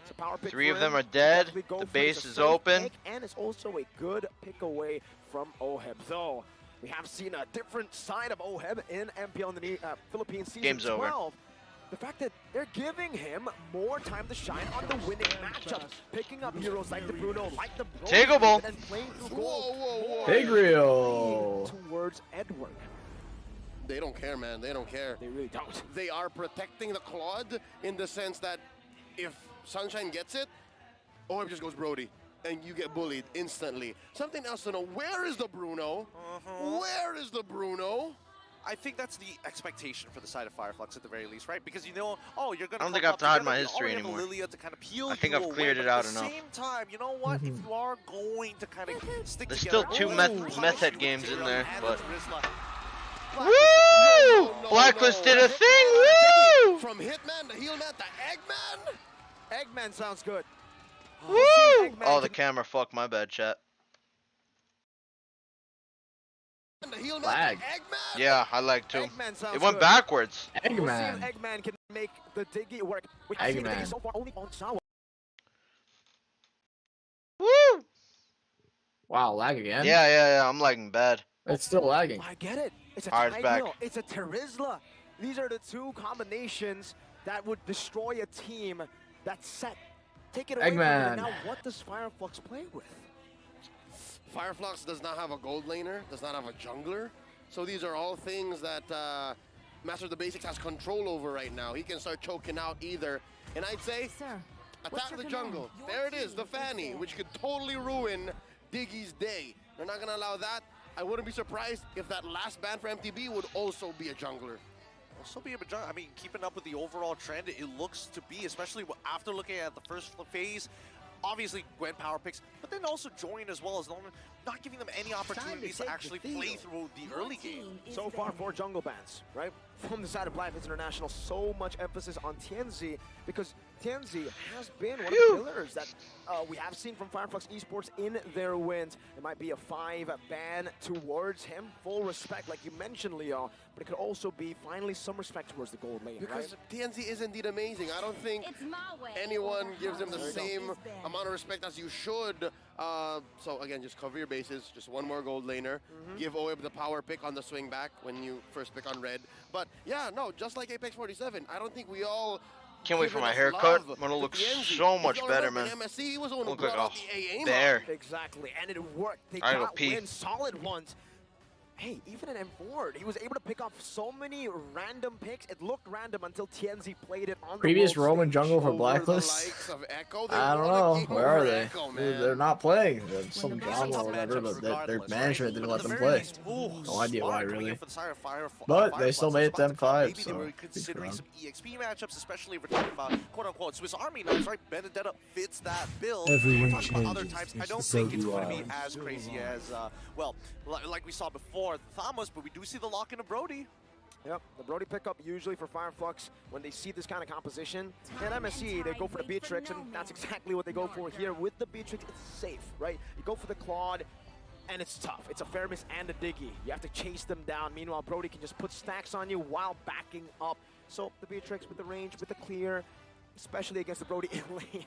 It's a power pick. 3 of them are dead. The base is open. And it's also a good pick away from Oheb. Though we have seen a different side of Oheb in MPL in the Philippines season Game's 12. over. The fact that they're giving him more time to shine on the winning matchups, picking up heroes like the Bruno, like the Takeable. and playing through gold. Tigreal. Towards Edward. They don't care, man. They don't care. They really don't. They are protecting the Claude in the sense that if Sunshine gets it, Oheb just goes Brody, and you get bullied instantly. Something else to know, where is the Bruno? Where is the Bruno? I think that's the expectation for the side of Fireflux at the very least, right? Because you know, oh, you're gonna. I don't think I have to hide my history anymore. Lilia to kind of peel I think you I've cleared away, it out but enough. At the same time, you know what? If you are going to kind of stick There's together, still 2 method games in there, but. Woo! Woo! Blacklist did a thing! Woo! From Hitman to Healman to Eggman? Eggman sounds good. Woo! Oh, the camera. Fuck, my bad, chat. Lag. Yeah, I like too. It went good. backwards. We'll see if Eggman. Eggman can make the Diggy work. We can see the Diggy Eggman. so far only on Sawa. Woo! Wow, lag again? Yeah, I'm lagging bad. It's still lagging. I get it. It's a Alright, it's back. Tigreal. It's a Terizla. These are the 2 combinations that would destroy a team that's set. Take it away from Eggman. them. Now, what does Fireflux play with? Fireflux does not have a gold laner, does not have a jungler. So these are all things that Master of the Basics has control over right now. He can start choking out either. And I'd say, attack the jungle. There it is, the Fanny, which could totally ruin Diggy's day. They're not going to allow that. I wouldn't be surprised if that last ban for MTB would also be a jungler. Also be a jungler. I mean, keeping up with the overall trend, it looks to be, especially after looking at the first phase. Obviously, Gwen power picks, but then also join as well as not giving them any opportunities to actually play through the early game. So far, 4 jungle bans, right? From the side of Black International, so much emphasis on Tianzi because Tianzi has been one of the pillars that we have seen from Fireflux Esports in their wins. It might be a 5 ban towards him. Full respect, like you mentioned, Leo, but it could also be finally some respect towards the gold lane, Because right? TNZ is indeed amazing. I don't think anyone gives him the same amount of respect as you should So again, just cover your bases. Just one more gold laner. Give Oeb the power pick on the swing back when you first pick on red. But yeah, no, just like Apex 47, I don't think we all. Can't wait for my haircut. I'm gonna look so much better, man. MSC was the one who Look like brought out a the AA bear. Exactly, and it worked. They I gotta got pee. wins, solid ones. Hey, even in M4, he was able to pick off so many random picks. It looked random until TNZ played it on Previous the world Roman stage. jungle for Blacklist? I don't know. Where are they? They're not playing. They're some drama or whatever, but their management didn't let them play. No idea why, really. But they still made it to M5, so. They were considering some EXP matchups, especially if we're talking about quote-unquote Swiss Army knives, right? Benedetta fits that bill. Everyone We're talking about other changes. types. I don't So think it's do going to I. be as crazy as, well, like we saw before, Thomas, but we do see the lock in of Brody. Yep, the Brody pickup usually for Fireflux when they see this kind of composition. And MSC, they go for the Beatrix, and that's exactly what they go for here. With the Beatrix, it's safe, right? You go for the Claude, and it's tough. It's a fair miss and a diggy. You have to chase them down. Meanwhile, Brody can just put stacks on you while backing up. So the Beatrix with the range, with the clear, especially against the Brody in lane.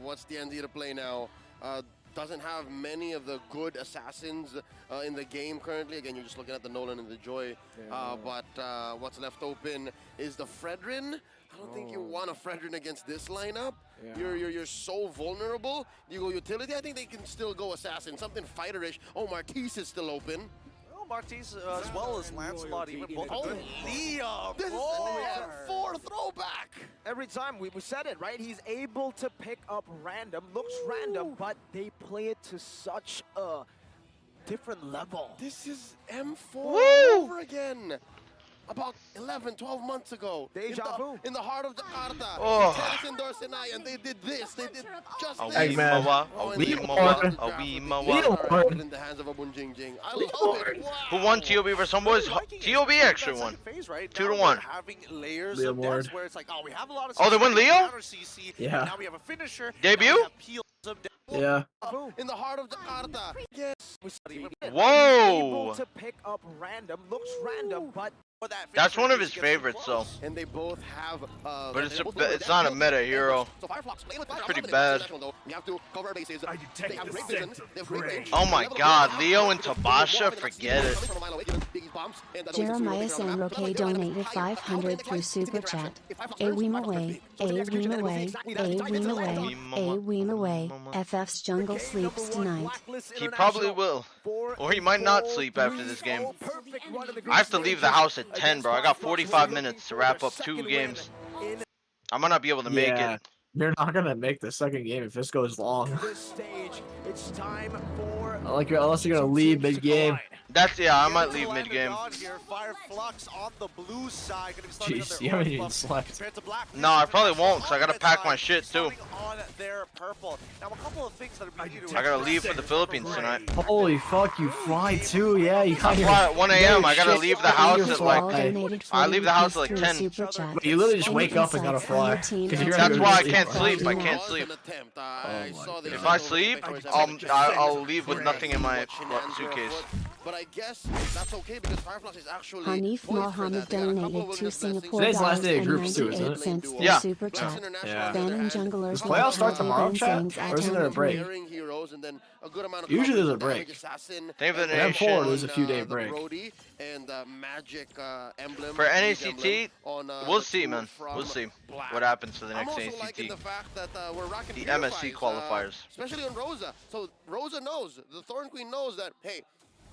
What's the idea to play now? Doesn't have many of the good assassins in the game currently. Again, you're just looking at the Nolan and the Joy. But what's left open is the Fredrin. I don't think you want a Fredrin against this lineup. You're so vulnerable. You go utility. I think they can still go assassin, something fighterish. Oh, Martise is still open. Martise as well as Lancelot, even both. Liam! This is an M4 throwback! Every time, we said it, right? He's able to pick up random, looks random, but they play it to such a different level. This is M4 all over again. About 11, 12 months ago. Deja vu. In the heart of Jakarta. Oh. Tennis in Dorsenai, and they did this. They did just this. In the hands of a Bunjingjing. I love it. Wow. Who won TOB versus Homeboys? TOB actually won. 2-1. Having layers Leo of Ward. depth where it's like, oh, we have a lot of Oh, they won Leo? CC, Yeah. Now we have a finisher. Debut? Yeah. In the heart of Jakarta. Yes. Whoa! Able to pick up random, looks random, but That's one of his favorites, though. And they both have. But it's not a meta hero. It's pretty bad. We have to cover our bases. They have great vision. They have great range. Oh my God, Leo and Tabasha, forget it. Jeremiah Sanroque donated 500 through Super Chat. A weem away, a weem away, a weem away, a weem away. FF's jungle sleeps tonight. He probably will. Or he might not sleep after this game. I have to leave the house at 10, bro. I got 45 minutes to wrap up 2 games. I might not be able to make it. You're not gonna make the second game if this goes long. It's time for Unless you're gonna leave mid-game. That's, yeah, I might leave mid-game. Fireflux on the blue side. Jeez, you haven't even slept. No, I probably won't, because I gotta pack my shit, too. On their purple. Now, a couple of things that are being I gotta leave for the Philippines tonight. Holy fuck, you fly too? Yeah, you got I fly at 1 a.m. I gotta leave the house at like... I leave the house at like 10. But you literally just wake up and gotta fly. That's why I can't sleep. I can't sleep. If I sleep, I'll leave with nothing in my suitcase. But I guess that's okay because Fireflux is actually. Hanif Mohammed donated 2 Singapore Today's dollars last day of and groups too, 98 isn't it? cents for Yeah. Super Chat. Yeah. Banning junglers Does playoffs start tomorrow, chat? Or isn't there a break? Usually there's a break. They have an M4, there's a few day break. For NACT, we'll see, man. We'll see what happens for the next NACT. The MSC qualifiers. Especially on Rosa. So Rosa knows, the Thorn Queen knows that, hey,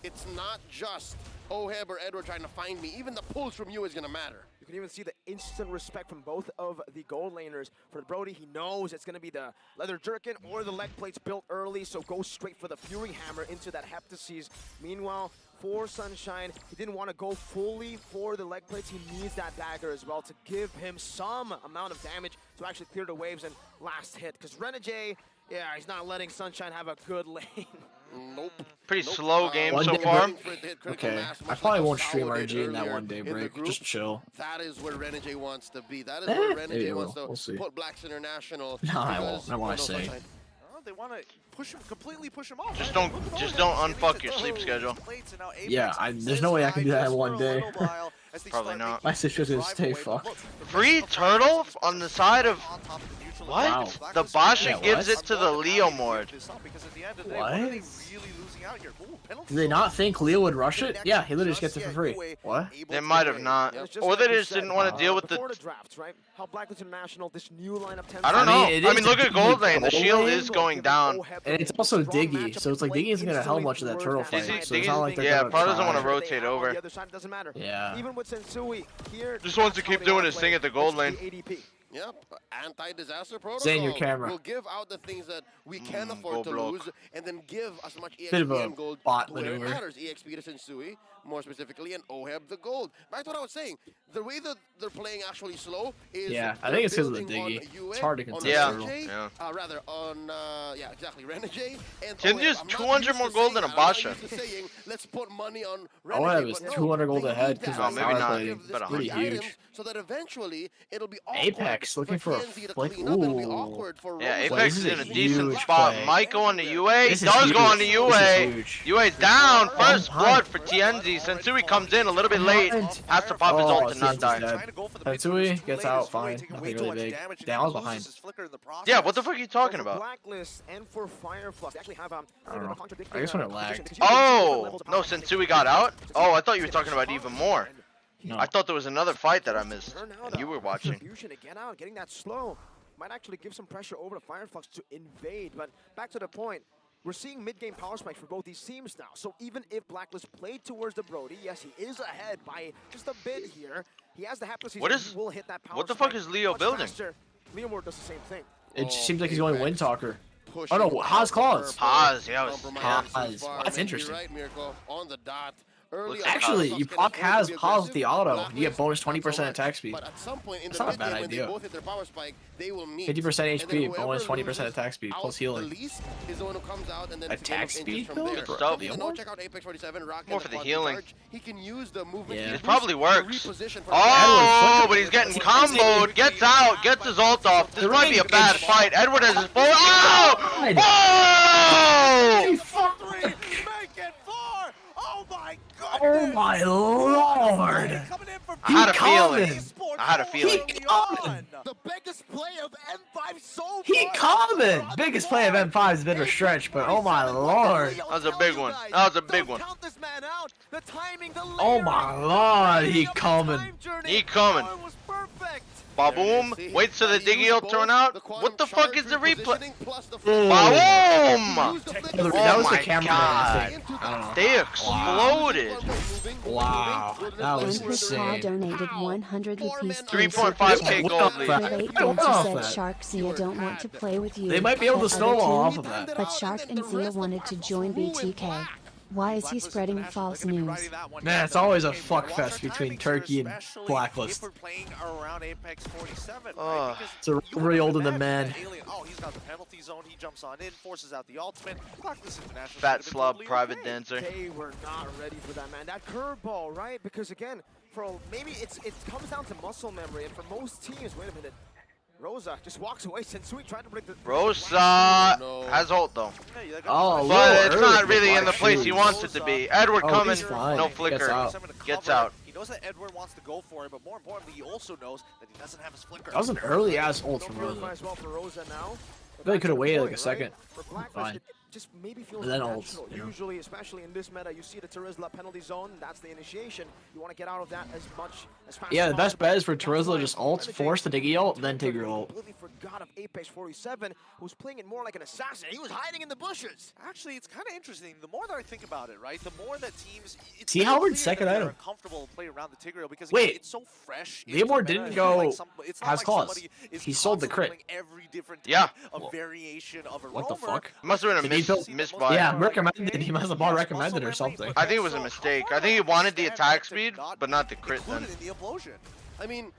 it's not just Oheb or Edward trying to find me. Even the pulls from you is going to matter. You can even see the instant respect from both of the gold laners. For Brody, he knows it's going to be the leather jerkin or the leg plates built early, so go straight for the Fury Hammer into that Heptases. Meanwhile, for Sunshine, he didn't want to go fully for the leg plates. He needs that dagger as well to give him some amount of damage to actually clear the waves and last hit. Because Renegade, yeah, he's not letting Sunshine have a good lane. Nope. Pretty slow game so day far. Okay, I probably won't stream RG in that 1 day break. Just chill. That is where Renegade wants to be. That is where Renegade wants to we'll see. put Blacks International. No, I won't. I want to say. They want to push him, completely push him off. Just don't unfuck your sleep schedule. Yeah, there's no way I can do that in 1 day. Probably not. My situation's gonna stay fucked. Free turtle on the side of What? Wow. The Basha Yeah, gives what? it to the Leo Mord. What? Did they not think Leo would rush it? Yeah, he literally just gets it for free. What? They might have not. Or they just didn't want to deal with the... drafts, right? How Blacklist International, this new lineup. I don't know. I mean, look at Gold Diggy Lane. The shield is going down. And it's also Diggy, so it's like Diggy isn't gonna help much of that turtle fight. So it's not like they're Yeah, gonna Pro doesn't try. want to rotate over. Yeah. Even with Sensui here, Just wants to keep doing his thing at the Gold Lane. Yep, anti-disaster protocol. Zane, your camera. We'll give out the things that we can afford to block. lose, and then give as much EXP Bit of a and gold bot where it maneuver. matters. EXP to Sensui, more specifically, and OHEB the gold. Back to what I was saying, the way that they're playing actually slow is Yeah, I think it's because of the building Diggy. on UA, It's hard to on contest turtle. Renegade, rather on yeah, exactly, Renegade and Tindy is OHEB. I'm not 200 used more to gold saying than a that. I'm not Basha. used to saying, let's put money on OHEB Renegade, is but no, 200 gold they ahead need because that. of maybe power not, plating. but Pretty 100. huge. So that eventually it'll be Apex looking for a TNZ to flick. clean up. It'll be Ooh. awkward for Yeah, Rosa. Apex this is is in a a decent huge spot. play. Might go on the UA. This is Does go on the huge. UA. This is huge. UA's down. First Oh, blood for TNZ. Sensui comes in a little bit late. Has to pop his ult and not die. Sensui gets out fine. Nothing really big. Damn, I was behind. Yeah, what the fuck are you talking about? Blacklist and for Fireflux, they actually have I don't know. I guess when it lagged. Oh! No, Sensui got out? Oh, I thought you were talking about even more. No. I thought there was another fight that I missed. And you were watching. Fusion to get out, getting that slow might actually give some pressure over to Fireflux to invade. But back to the point, we're seeing mid-game power spikes for both these teams now. So even if Blacklist played towards the Brody, yes, he is ahead by just a bit here. He has the hapless. What is? He will hit that power What the fuck spike is Leo much building? faster. Leo Moore does the same thing. It just seems like he's going Wind Talker. Oh no, Haas Claws. Haas, yeah. Haas. That's interesting. Right, Miracle, on the dot. Early Actually, you proc has Haas with the auto. You get bonus 20% attack speed. But at some point in That's the not a bad mid-game, when they idea. both hit their power spike, they will meet. 50% And then HP, whoever bonus 20% loses attack speed, plus out healing. the least is the one who comes out, and then Attack it's a game of speed, inches though? from there. Good stuff. If you don't check out Apex 47, Rock More and for the quad healing. charge, he can use the movement. Yeah. to It probably works. reposition for Oh, but he's getting comboed. Gets out. Gets his ult off. This might be a bad fight. Edward has his full. Oh! Oh! Oh my lord! I had a feeling. I had a feeling. the biggest play of M5 so He coming! Biggest play of M5 has been a stretch, but oh my lord! That was a big one. That was a big one. Oh my lord, he coming! He coming. Ba-boom. Waits till the Diggy ult turn out. What the fuck is the replay? Ba-boom! That was Oh the my camera. god. I don't know. They exploded. Wow, that was Input Paw insane. donated 100 rupees. 3.5k gold lead. Relate Dancer said Shark Zia don't want to play with you. They might be able to That snowball other off team, of that. But Shark and Zia wanted to join BTK. Why is he spreading false news? Man, it's always a fuckfest between Turkey and Blacklist. It's a rivalry older than man. Oh, he's got the penalty zone. He jumps on in, forces out the ultimate. Blacklist International. Fat slub, private dancer. They were not ready for that, man. That curveball, right? Because again, for maybe it comes down to muscle memory, and for most teams, wait a minute. Rosa just walks away. Sensui tried to break the. Rosa has ult though. Oh, but it's early not for really in the Black place he Shoes. wants it to be. Edward Oh, coming, he's fine. no Gets flicker. out. Gets out. He knows that Edward wants to go for it, but more importantly, he also knows that he doesn't have his flicker. That was an early ass ult from Don't Rosa. as well for Rosa now. Really could have waited like a second. For Blacklist, Fine. it just maybe feels And then unnatural. ults, you know. Usually, especially in this meta, you see the Terizla penalty zone. That's the initiation. You want to get out of that as fast Yeah, as the best possible. bet is for Terizla just ult, force the Diggy ult, then take your ult. Completely forgot of Apex 47, who's playing it more like an assassin. He was hiding in the bushes. Actually, it's kind of interesting. The more that I think about it, right, the more that teams. It's See very Howard's clear second that item. they're comfortable to play around the Tigreal because Wait, again, it's so fresh. Leomord didn't go it's not has like claws. somebody is He sold the crit. constantly playing every different Yeah. type of variation of a What the roamer. fuck? Must have been a misbuy. Yeah, recommended. He must have bought recommended or something. I think it was a mistake. I think he wanted the attack speed, but not the crit then. In the implosion. I mean,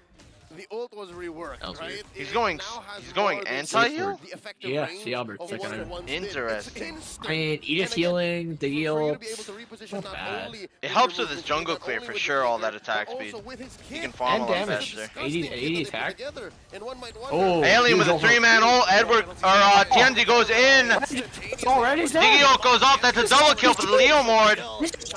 the ult was reworked, right? He's It going now has he's going more than anti-heal? the effective Yeah, range see Albert, of second what it item. once did. It's Interesting. instant. I mean, Edith healing, Diggy ult. Not bad. It helps with his jungle clear for sure, all that attack speed. He can farm And a lot damage. faster. 80 attack. Oh, Alien with a 3-man ult. Edward, or TNZ goes in. It's already Diggy ult goes off. That's a double kill for the Leo Mord.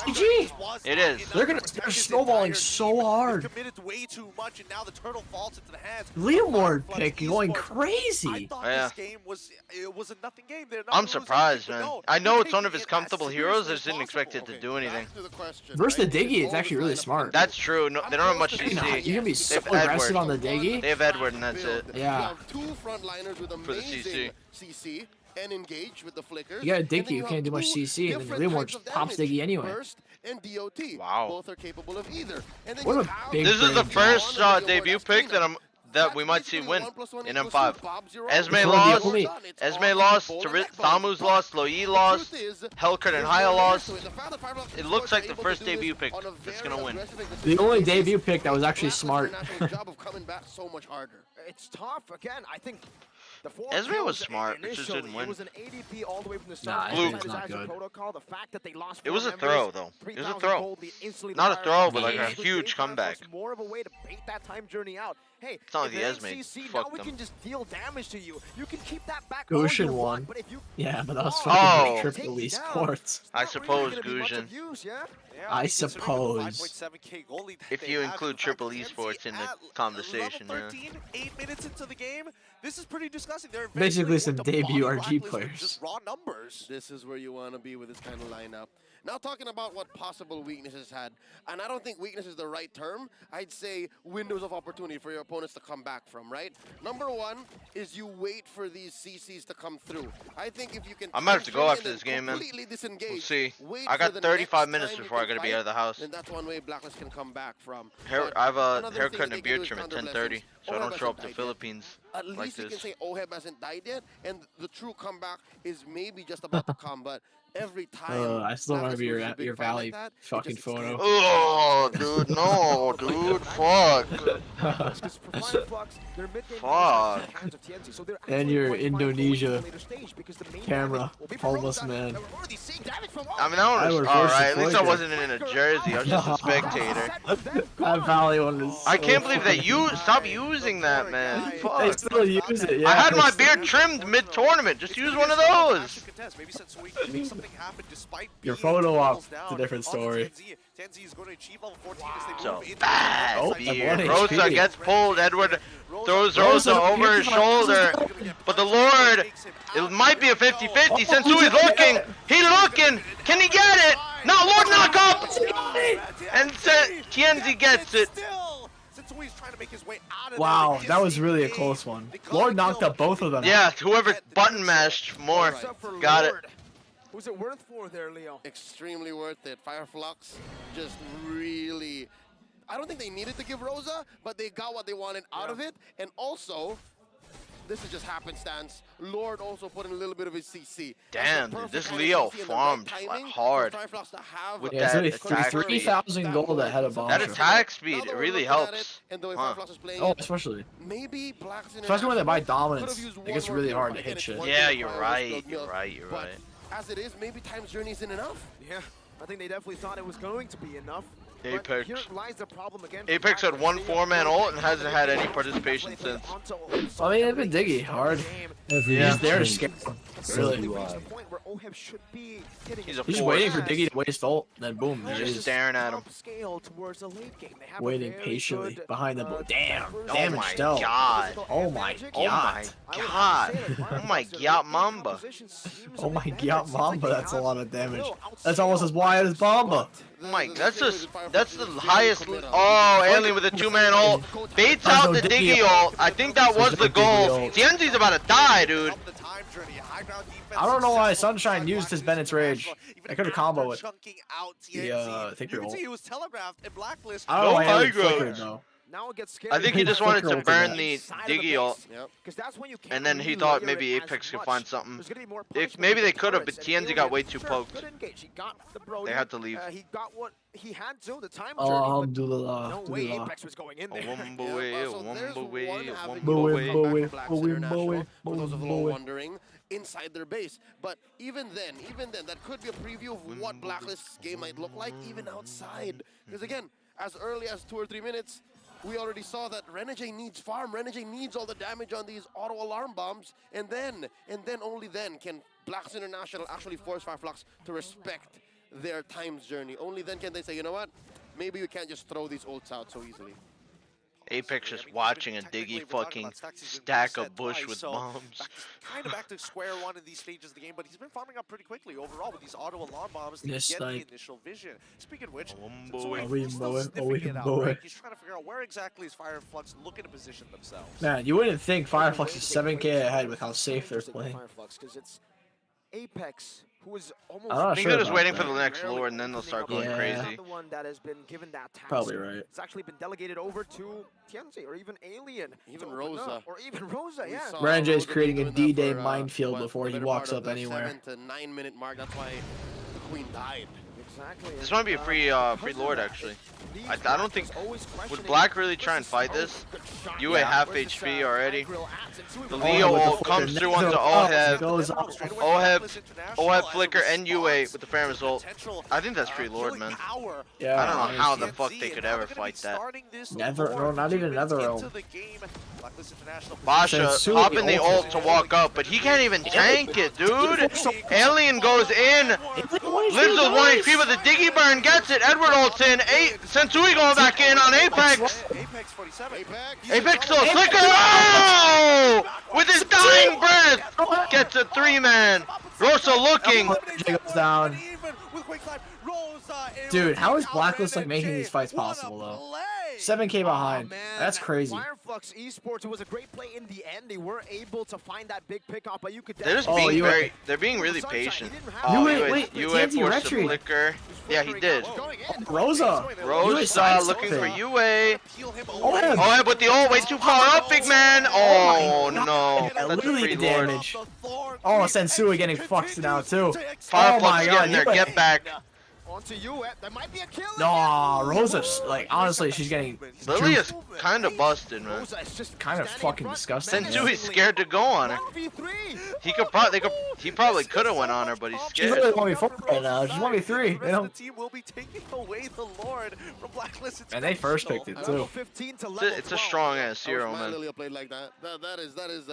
GG. It is. They're snowballing so hard. Committed way too much, and now the turtle falls into the hands. Leomord pick going crazy. I thought this game was a nothing game. I'm surprised, man. I know it's one of his comfortable heroes. I just didn't expect it to do anything. Versus the Diggy, it's actually really smart. That's true. No, they don't have much CC. You can be so aggressive on the Diggy. They have Edward, and that's it. Yeah. Two frontliners with amazing CC and engage with the flickers. You got a Diggy who can't do much CC, and then Leomord just pops Diggy anyway. Burst and DOT. Wow. Both are capable of either. And then What a big This is the first debut pick that we might see win in M5. Esme lost, Thamu's lost, Loi lost, Hellcurt and Haya lost. It looks like the first debut pick that's gonna win. The only debut pick that was actually smart. job of coming back so much harder. It's tough again. I think the Ezreal was smart, it just didn't win. It was an ADP all the way from the start. Nah, Ezreal's not good. Protocol, the fact that they lost It was a 4 throw, members, though. It was a 3,000 throw. gold lead, instantly Not a fired. throw, but like a With huge Dave comeback. Firefox, more of a way to bait that time journey out. Hey, It's not if like the they're Esme CC, now fucked we them. can just deal damage to you. You can keep that back all Gushin you won. want, but if you Yeah, but that was Oh. fucking triple esports. I suppose, Gujin. I suppose. 5.7k gold lead. If They you have, include in fact, triple TNC esports in the at conversation, level yeah. 13, 8 minutes into the game. This is pretty disgusting. They're Basically some eventually going to debut body RG blacklist with players. Just raw numbers. This is where you want to be with this kind of lineup. Now talking about what possible weaknesses had, and I don't think weakness is the right term. I'd say windows of opportunity for your opponents to come back from, right? Number one is you wait for these CCs to come through. I think if you can... I might have to go after this game, man. Disengage, We'll see. wait I for got the 35 next minutes time you before I can gotta be out of the fight, house. And that's one way Blacklist can come back from. I have a Another haircut thing and a they can beard do is trim at counter 10:30, blessings. so I Oheb don't show up hasn't to died yet. Philippines At like least you can this. say Oheb hasn't died yet, and the true comeback is maybe just about to come, but every time... I still Blacklist remember loses a big your fight like Valley that, it fucking just photo. Oh, dude, no, dude, fuck. Fuck. And your Indonesia camera, homeless man. I mean, that one was alright. At least I wasn't in a jersey. I was just a spectator. That Valley one is. I can't believe that you stop using that, man. They Fuck. still use it. Yeah. I had my beard trimmed mid-tournament. Just use one of those. Maybe since we can make something happen despite Your photo op. It's a different story. Tenzi is going to achieve level 14 as they So move into bad. Oh, Beard. I'm Rosa 1 HP. gets pulled. Edward throws Rosa over his shoulder. But the Lord, it might be a 50-50. Sensui's looking. He's looking. Can he get it? No, Lord knock up. And Tienzi gets it. Wow, that was really a close one. Lord knocked up both of them. Yeah, whoever button mashed more got it. Who's it worth for there, Leo? Extremely worth it. Fireflux just really... I don't think they needed to give Rosa, but they got what they wanted out of it. And also, this is just happenstance. Lord also put in a little bit of his CC. Damn, dude, this Leo farmed hard with that attack speed. 3,000 gold ahead of Bomb. That attack speed, it really helps. Huh. Oh, especially. Especially when they buy dominance, it gets really hard to hit shit. Yeah, you're right. You're right. As it is, maybe Time's Journey isn't enough. Yeah, I think they definitely thought it was going to be enough. Apex. Here lies the problem again. Apex had one 4-man ult and hasn't had any participation since. I mean, they've been diggy hard. He's there to scare him. Really. He's waiting for Diggy to waste ult, then boom, there he Just is. staring at him. Waiting patiently behind the board. Damn, Oh damage my still. god. Oh my Oh my god. god. Oh my god, Mamba. Oh my god, Mamba, that's a lot of damage. That's almost as wide as Bomba. Mike, that's the highest. Oh, Alien with a 2-man ult. Baits out the Diggy ult. I think that was the goal. Tienzi's about to die, dude. I don't know why Sunshine used his Bennett's Rage. I could have comboed it. I think you're ult. He was telegraphed and blacklist. I don't know why high he flickered though. Now it gets scary. I think he just wanted to burn the Diggy ult. That's when you And then he thought maybe Apex could find something. Maybe they could have, but Tienzi got way too poked. They had to leave. He got what he had to, the time Alhamdulillah. no way Apex was going in there. For those of you wondering, inside their base. But even then, that could be a preview of what Blacklist's game might look like, even outside. Because again, as early as 2 or 3 minutes, we already saw that Renegade needs farm. Renegade needs all the damage on these auto alarm bombs, and then only then can Blacklist International actually force Fireflux to respect their time's journey. Only then can they say, you know what? Maybe we can't just throw these ults out so easily. Apex just watching a Diggy fucking stack a bush with bombs. Kind of back to square one in these stages of the game, but he's been farming up pretty quickly overall with these auto alarm bombs to Yes, get like- the initial vision. Speaking of which, boy. he's still sniffing it out, right? He's trying to figure out where exactly is Fireflux looking to position themselves. Man, you wouldn't think Fireflux is 7K ahead with how safe they're playing. Because it's Apex, who is almost. I'm not I think sure they're just about waiting that. for the next lure and then they'll start going Yeah. crazy. The one that has been given that task. Probably right. It's actually been delegated over to Tianzi or even Alien. Even to open Rosa. up, or even Rosa, yeah. Renjay is creating a doing that D-Day for, minefield what, before the he better walks part up of the anywhere. 7 to 9 minute mark. That's why the Queen died. Exactly. This might be a free Lord actually. I don't think would Black really try and fight this? UA half HP already. The Leo ult comes through onto Oheb. Oheb flicker and UA with the Framers ult. I think that's free Lord, man. Yeah. I don't know how the fuck they could ever fight that. Never, no, not even another realm. Basha Sensui popping the ult. ult to walk up, but he can't even tank it, dude. Alien goes in, lives with 1 HP, but the Diggy Burn gets it. Edward ults in. Sensui going back in on Apex. Apex still a flicker. Oh! With his dying breath, gets a 3-man. Rosa looking. Goes down. Dude, how is Blacklist like making these fights possible though? 7K behind. That's crazy. Fireflux Esports, it was a great play in the end. They were able to find that big pickup, but you could. They're just being they're being really patient. Wait, UA TNT forced the retreat. flicker. Yeah, he did. Rosa. Rosa looking for UA. Oheb. Oheb with the ult, way too far up, big man. Oh no. Yeah, That's a literally free the Lord. damage. Oh, Sensui getting fucked now too. Fireflux Oh my god, getting their UA. get back. Onto you, that might be a kill. No, Rosa's like honestly, she's getting. Lily is kind of busted, man. Kind of fucking disgusting. Sensui's scared to go on her. He probably could have went on her, but he's She's scared. literally 1v4 right now. She's 1v3. They don't. The team will be taking away the Lord from Blacklisted. And they first picked it too. It's a strong ass zero, Man, man. Lilia played like that. That is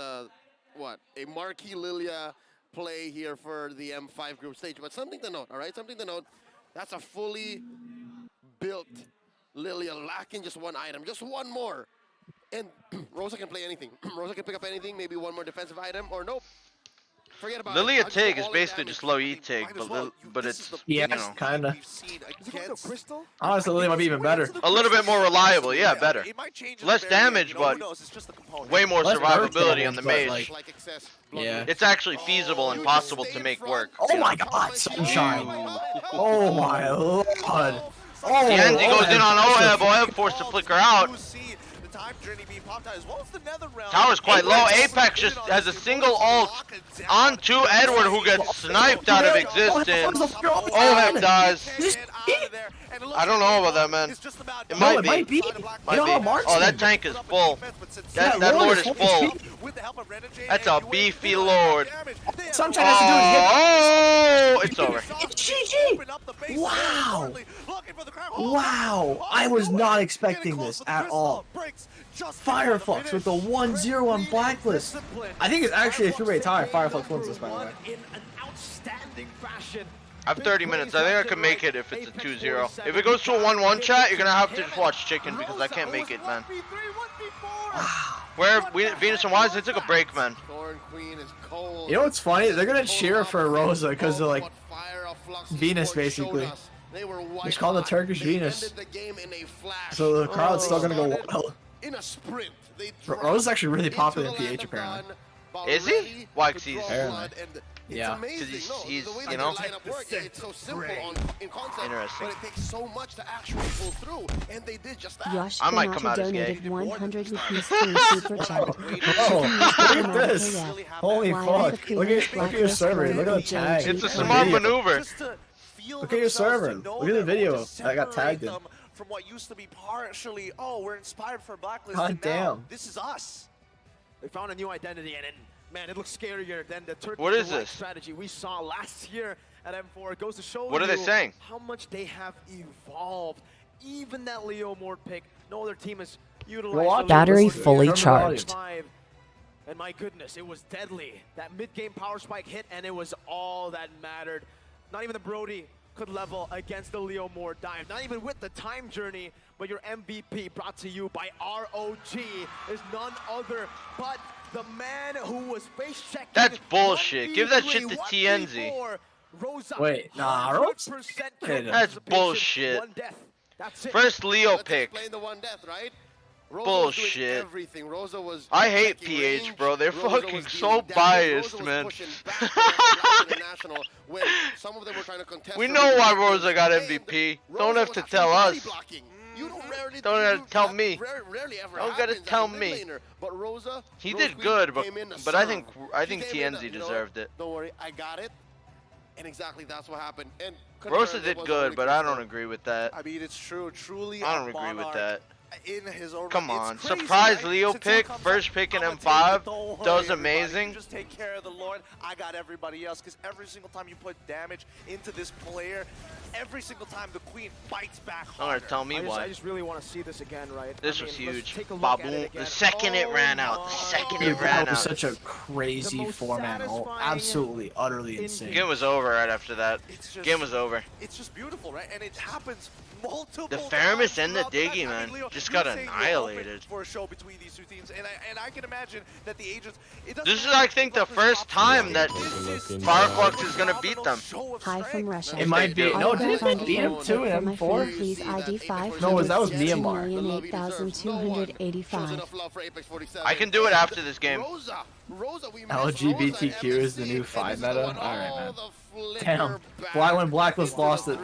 what a marquee Lilia play here for the M5 group stage. But something to note, all right? Something to note. That's a fully built Lilia lacking just one item, just one more. And Rosa can play anything. Rosa can pick up anything, maybe one more defensive item, or nope. Forget about Lilia it. Tig is basically just low E Tig, but it's, Yeah, you know, kinda. Honestly, Lily might be even better. a little bit more reliable. Yeah, better. Less damage, but way more Less burst survivability on the damage, mage. but, Yeah. It's actually feasible and possible to make work. Oh my god, Sunshine. Oh my lord. Oh, Tianzi goes in on Oheb. Oheb forced to flicker out. Tower's quite low. Apex just has a single ult onto Edward, who gets sniped out of existence. Oheb dies. I don't know about that, man. It might be. Oh, that tank is full. That Lord is full. That's a beefy Lord. Sunshine has to do it. Oh, it's over. GG! Wow! Wow! I was not expecting this at all. Fireflux with the 1-0 on Blacklist. I think it's actually a 3-way tie. Fireflux wins this, by the way. In an outstanding fashion. I have 30 minutes. I think I can make it if it's a 2-0. If it goes to a 1-1 chat, you're gonna have to just watch Chicken because I can't make it, man. Where Venus and Wise, they took a break, man. You know what's funny? They're gonna cheer for Rosa because they're like Venus, basically. It's called the Turkish Venus. So the crowd's still gonna go wild. In a sprint, Rosa's actually really popular in PH apparently. Is he? Why? 'Cause he's yeah. Because he's you know. It's so simple in concept, Interesting. but it takes so much to actually pull through, and they did just that. Yosh I might come out as gay. donated 100 rupees through super chat. Oh, look at this! Holy fuck! Look at your server. Look at the tag. It's a smart maneuver. Look at your server. Look at the video. I got tagged in. From what used to be partially, we're inspired for Blacklist. God and damn. Now, this is us. They found a new identity, and man, it looks scarier than the Turkish What is this? strategy we saw last year at M4. It goes to show What are they saying? how much they have evolved. Even that Leo Mort pick, no other team has utilized. Battery fully charged. And my goodness, it was deadly. That mid-game power spike hit, and it was all that mattered. Not even the Brody could level against the Leo Moore dive. Not even with the time journey, but your MVP brought to you by ROG is none other but the man who was face checking. That's bullshit. Give that shit to TNZ. Wait, nah, Rosa? That's bullshit. First Leo pick. Playing the one death, right? Bullshit. Everything. Rosa was I hate PH, bro. They're fucking so biased, man. We know why Rosa got MVP. Don't have to tell us. Don't have to tell me. Don't gotta tell me. He did good, but I think TNZ deserved it. Don't worry, I got it. And exactly that's what happened. And Rosa did good, but I don't agree with that. I mean, it's true. Truly, I don't agree with that. In his own Come right. on, It's crazy, surprise right? Leo pick, first pick in M5, does amazing. You just take care of the Lord. I got everybody else, because every single time you put damage into this player, every single time the Queen bites back harder. Don't tell me why. I just really want to see this again, right? This was huge. Baboon, the second it ran out, That was such a crazy format. Absolutely, utterly insane. Game was over right after that. Game was over. It's just beautiful, right? And it happens multiple The Faramis and the times Diggy, throughout man, Leo, just got you're saying you're annihilated. open for a show between these two teams, and I can imagine that the agents. This is, I think, the first time that Fireflux is gonna beat them. Hi from Russia. It might be. No, didn't they beat him too in M4? Please ID 5. No, that was Myanmar. 2,8285. I can do it after this game. LGBTQ is the new 5 meta? Alright, man. Damn. When Blacklist lost it,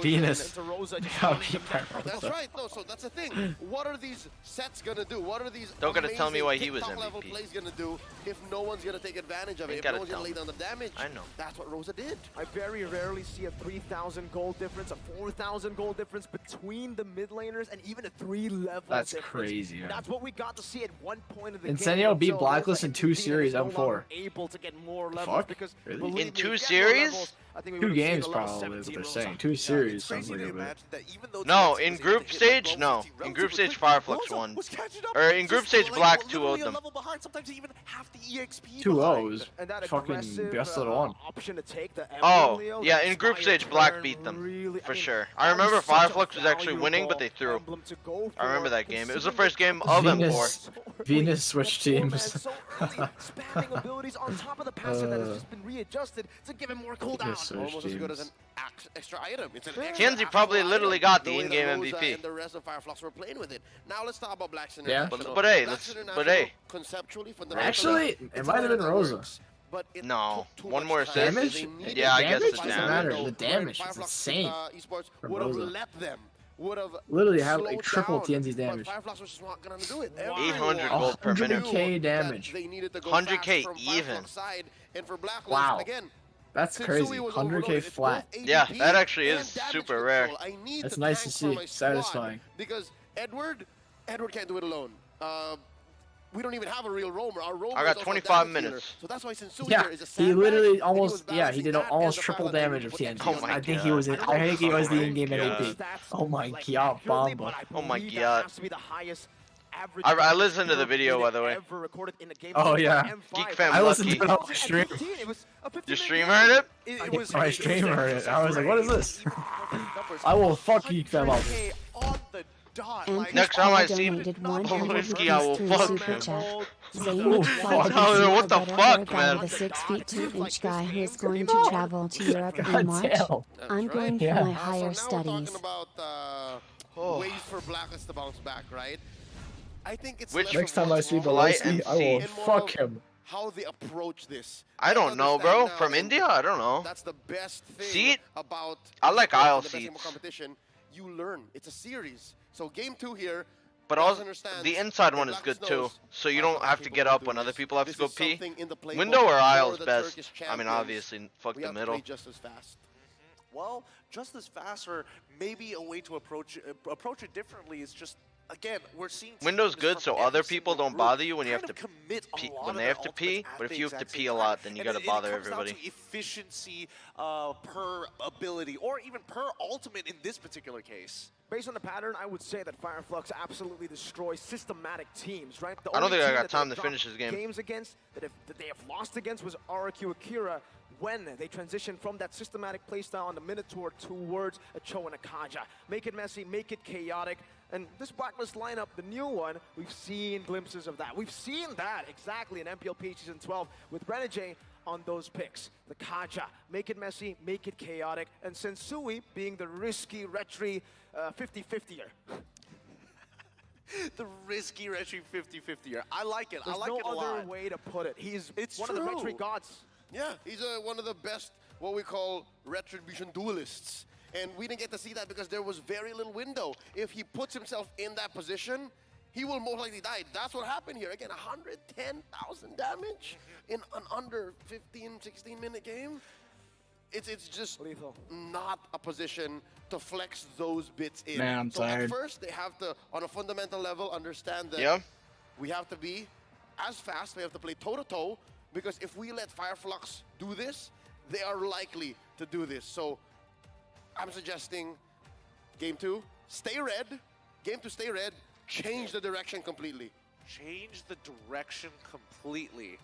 Venus. That's right. No, so that's the thing. What are these sets gonna do? What are these? Don't gotta tell me why he was level MVP. plays gonna do if no one's gonna take advantage of it? If no one's gonna lay down the damage? I know. That's what Rosa did. I very rarely see a 3,000 gold difference, a 4,000 gold difference between the mid laners, and even a 3-level That's difference. crazy, man. That's what we got to see at one point of the game. Incendio beat So Blacklist Rosa in 2 series M4. Able to get more levels Fuck? because Really? In 2 series? 2 games probably is what they're saying. 2 series sounds like a bit. No, in group stage, no. In group stage, Fireflux won. Or in group stage, Black 2-0'd them. 2-0s. Fucking best of the one. Oh, yeah, in group stage, Black beat them. For sure. I remember Fireflux was actually winning, but they threw. I remember that game. It was the first game of M4. Venus switched teams. Spamming abilities on top of the passive that has just been readjusted to give him more cooldown. Almost as good as an extra item. It's an Kenzie probably literally got the in-game Rosa MVP. And the rest of Fireflux were playing with it. Now let's talk about Black's Yeah. International. But hey, Black's but International, hey. Conceptually, Actually, it might have been Rosa. But it No, took too one much more time. assist. Damage? Yeah, I guess Damage the doesn't damage. matter. The damage is insane. Esports from would have Rosa. let them. Would have Literally have like slowed triple down, TNZ's damage. But Fireflux was just not gonna do it. 800 gold per minute. 100k damage. They needed to go 100k fast from even. Fireflux side, and for Blacklist, Wow. again, That's crazy. 100k flat. Yeah, that actually is super rare. That's nice to see. Satisfying. Because Edward can't do it alone. We don't even have a real roamer. Our roamer I got is also a 25 damage dealer. minutes. So that's why Sensui Yeah, here is a he sandbag, literally and almost, was yeah, he did balancing almost that and triple the fact that damage he of put TNT. Oh my I think God. he was, I think he was the in-game God. MVP. Oh my god, Bomba. Oh my god. I listened to the video, by the way. Oh yeah. Geek Fam I listened Lucky. to it on the stream. Your stream heard it? My stream heard it. I was like, what is this? I will fuck Geek Fam up. Next time I see Whiskey, I will fuck him. Oh, what the fuck, man? The 6'2" guy who is going to travel to Europe in March. I'm going for my higher studies. Ways for Blacklist to bounce back, right? I think it's Next time I see Belowski, I will fuck him. How they approach this. I don't know, bro. From India? I don't know. That's the best thing Seat? about I like aisle the best seats. competition. You learn. It's a series. So game 2 here. But also, the inside one is good too, so you don't have to get up when other people have to go pee. Window or aisle is best. I mean, obviously, fuck the middle. Just as fast. Well, just as fast, or maybe a way to approach it differently is just, again, we're seeing Window's good, so other people don't bother you when you have to commit pee. a lot When of they their have to ultimates pee, at but the if you have to exact pee same a lot, time. then you And gotta it bother comes down everybody. to efficiency per ability, or even per ultimate in this particular case. Based on the pattern, I would say that Fireflux absolutely destroys systematic teams, right? The I don't only think I team got that time they've to finish this game. Games against that they have lost against was RQ Akira. when they transition from that systematic playstyle on the Minotaur towards a Cho and a Kaja. Make it messy, make it chaotic. And this Blacklist lineup, the new one, we've seen glimpses of that. We've seen that exactly in MPLP Season 12 with Renegade on those picks. The Kaja, make it messy, make it chaotic, and Sensui being the risky, retry 50-50er. The risky retry 50-50er. I like it. There's I like no it a lot. other way to put it. He's It's one of the true. retry gods. Yeah, he's one of the best, what we call retribution duelists. And we didn't get to see that because there was very little window. If he puts himself in that position, he will most likely die. That's what happened here. Again, 110,000 damage in an under 15, 16-minute game. It's just lethal. Not a position to flex those bits in. Man, I'm so tired. at first, they have to, on a fundamental level, understand that we have to be as fast. We have to play toe-to-toe, because if we let Fireflux do this, they are likely to do this. So I'm suggesting game 2, stay red. Game 2, stay red. Change the direction completely. Change the direction completely.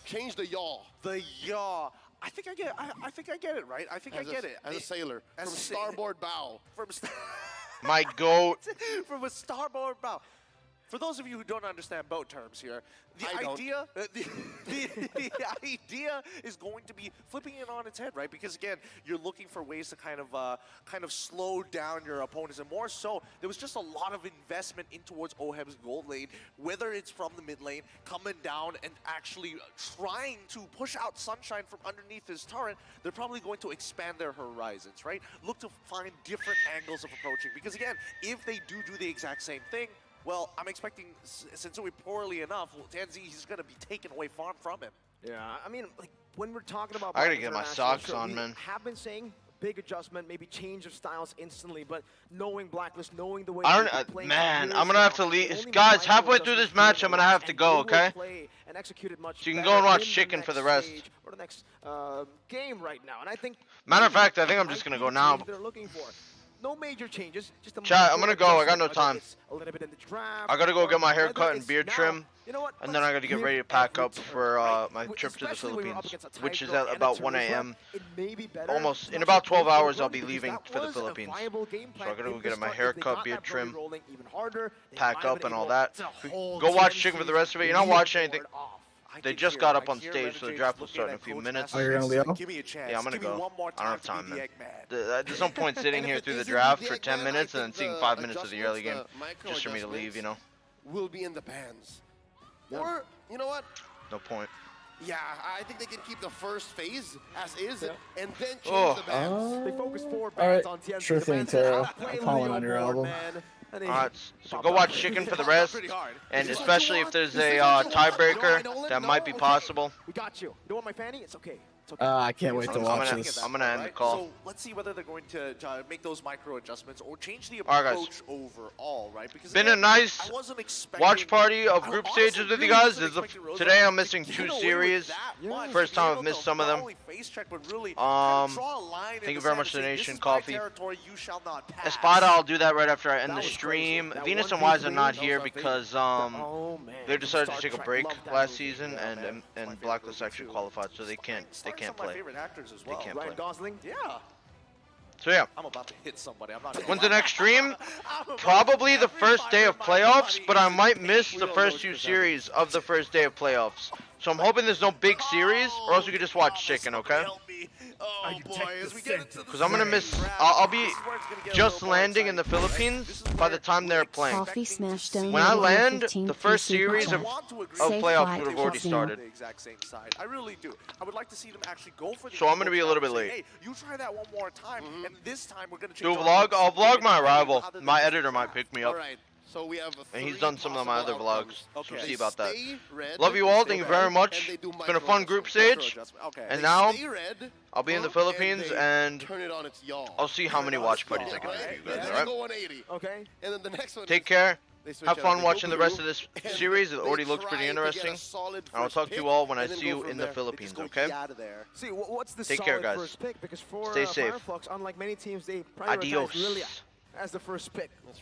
Change the yaw. The yaw. I think I get. I think I get it, right? I think I get it. As a sailor, As from a starboard bow. From My goat. From a starboard bow. For those of you who don't understand boat terms here, the idea is going to be flipping it on its head, right? Because again, you're looking for ways to kind of slow down your opponents, and more so, there was just a lot of investment in towards Oheb's gold lane, whether it's from the mid lane, coming down and actually trying to push out Sunshine from underneath his turret. They're probably going to expand their horizons, right? Look to find different angles of approaching, because again, if they do the exact same thing, well, I'm expecting Sensui poorly enough, Tanzi, he's going to be taken away far from him. Yeah, I mean, like, when we're talking about... I gotta get my socks on, man. We have been saying big adjustment, maybe change of styles instantly, but knowing Blacklist, knowing the way... Man, I'm gonna have to leave. Guys, halfway through this match, I'm gonna have to go, okay? So you can go and watch Chicken for the rest. Or the next game right now, and I think... Matter of fact, I think I'm just gonna go now. They're looking for. No major changes. Just a Chat, I'm gonna go. I got no time. A little bit in the draft, I gotta go get my hair cut and beard trim. You know what? And then I gotta get ready to pack up for my trip to the Philippines, which is at about 1 a.m. Almost in about 12 hours, I'll be leaving for the Philippines. So I gotta go get my hair cut, beard trim, pack up, and all that. Go watch Chicken for the rest of it. You're not watching anything. They just got up on stage, so the draft will start in a few minutes. Oh, you're gonna Leo? Give me a chance. Yeah, I'm gonna go. I don't have time, man. Eggman. There's no point sitting here through the draft for 10 minutes and then seeing 5 minutes of the early game just for me to leave, you know? Will be in the pans. Or, you know what? No point. Yeah, I think they can keep the first phase as is and then change the bans. They focus 4 Alright, bans on TNC. sure thing, Taro. I'm calling on your album. Alright, so go watch Chicken for the rest, and especially if there's a tiebreaker that might be possible. We got you. You don't want my fanny? It's okay. It's okay. I can't wait to watch this. I'm gonna end the call. So let's see whether they're going to make those micro adjustments or change the Alright, approach guys. overall, right? Because Been again, a nice I wasn't expecting watch party of group honestly stages with you really guys. wasn't expecting Rose Today I'm to missing get 2 away with series. that much, First to be time able I've missed to some of not them. only face check, but really kind of draw a line in Thank you the very sand much and for the say, this donation, is my coffee. territory, you shall not pass. Espada, I'll do that right after I end the stream. Venus and Wise are not here because they decided to take a break last season, and Blacklist actually qualified, so they can't Some of my play. favorite actors as They well. can't play. Gosling? Yeah. So yeah. I'm about to hit somebody. I'm not. When's the next stream? Probably the first day of playoffs, but I might miss the first 2 series of the first day of playoffs. So I'm hoping there's no big series, or else we could just watch Chicken, okay? Oh boy, as we get into Because I'm gonna miss. I'll be just landing in the Philippines by the time they're playing. Coffee Smash Donut When I land, 15 the first through Super series of Chat. Safe playoffs flight would have already to started. the exact same side. I really do. I would like to see them actually go for the So I'm gonna be a little bit late. Hey, you try that one more time, and this time we're gonna Do a change vlog? I'll vlog my arrival. My editor might pick me up. Alright, so we have And he's done some of my other vlogs, so Okay. we'll see about that. Stay red, Love you all, stay thank you red, very much. and they do It's been a fun group stage, and They now stay red, I'll be in the and Philippines, they and turn it on its yaw. I'll see how many watch parties I can do for you And guys, then alright? they go 180. Okay. And then the next one Take is care. they switch Have out. fun They watching go the rest blue, of this and series. It they already looks try pretty to get a interesting. solid And I'll first talk to pick, you all when I and then see go you from in the there. Philippines, Just go okay? out of there. See, what's the Take solid care, guys. first pick? Because for Stay safe. Fireflux, unlike many teams, they prioritize Adios. Lilia as the first pick.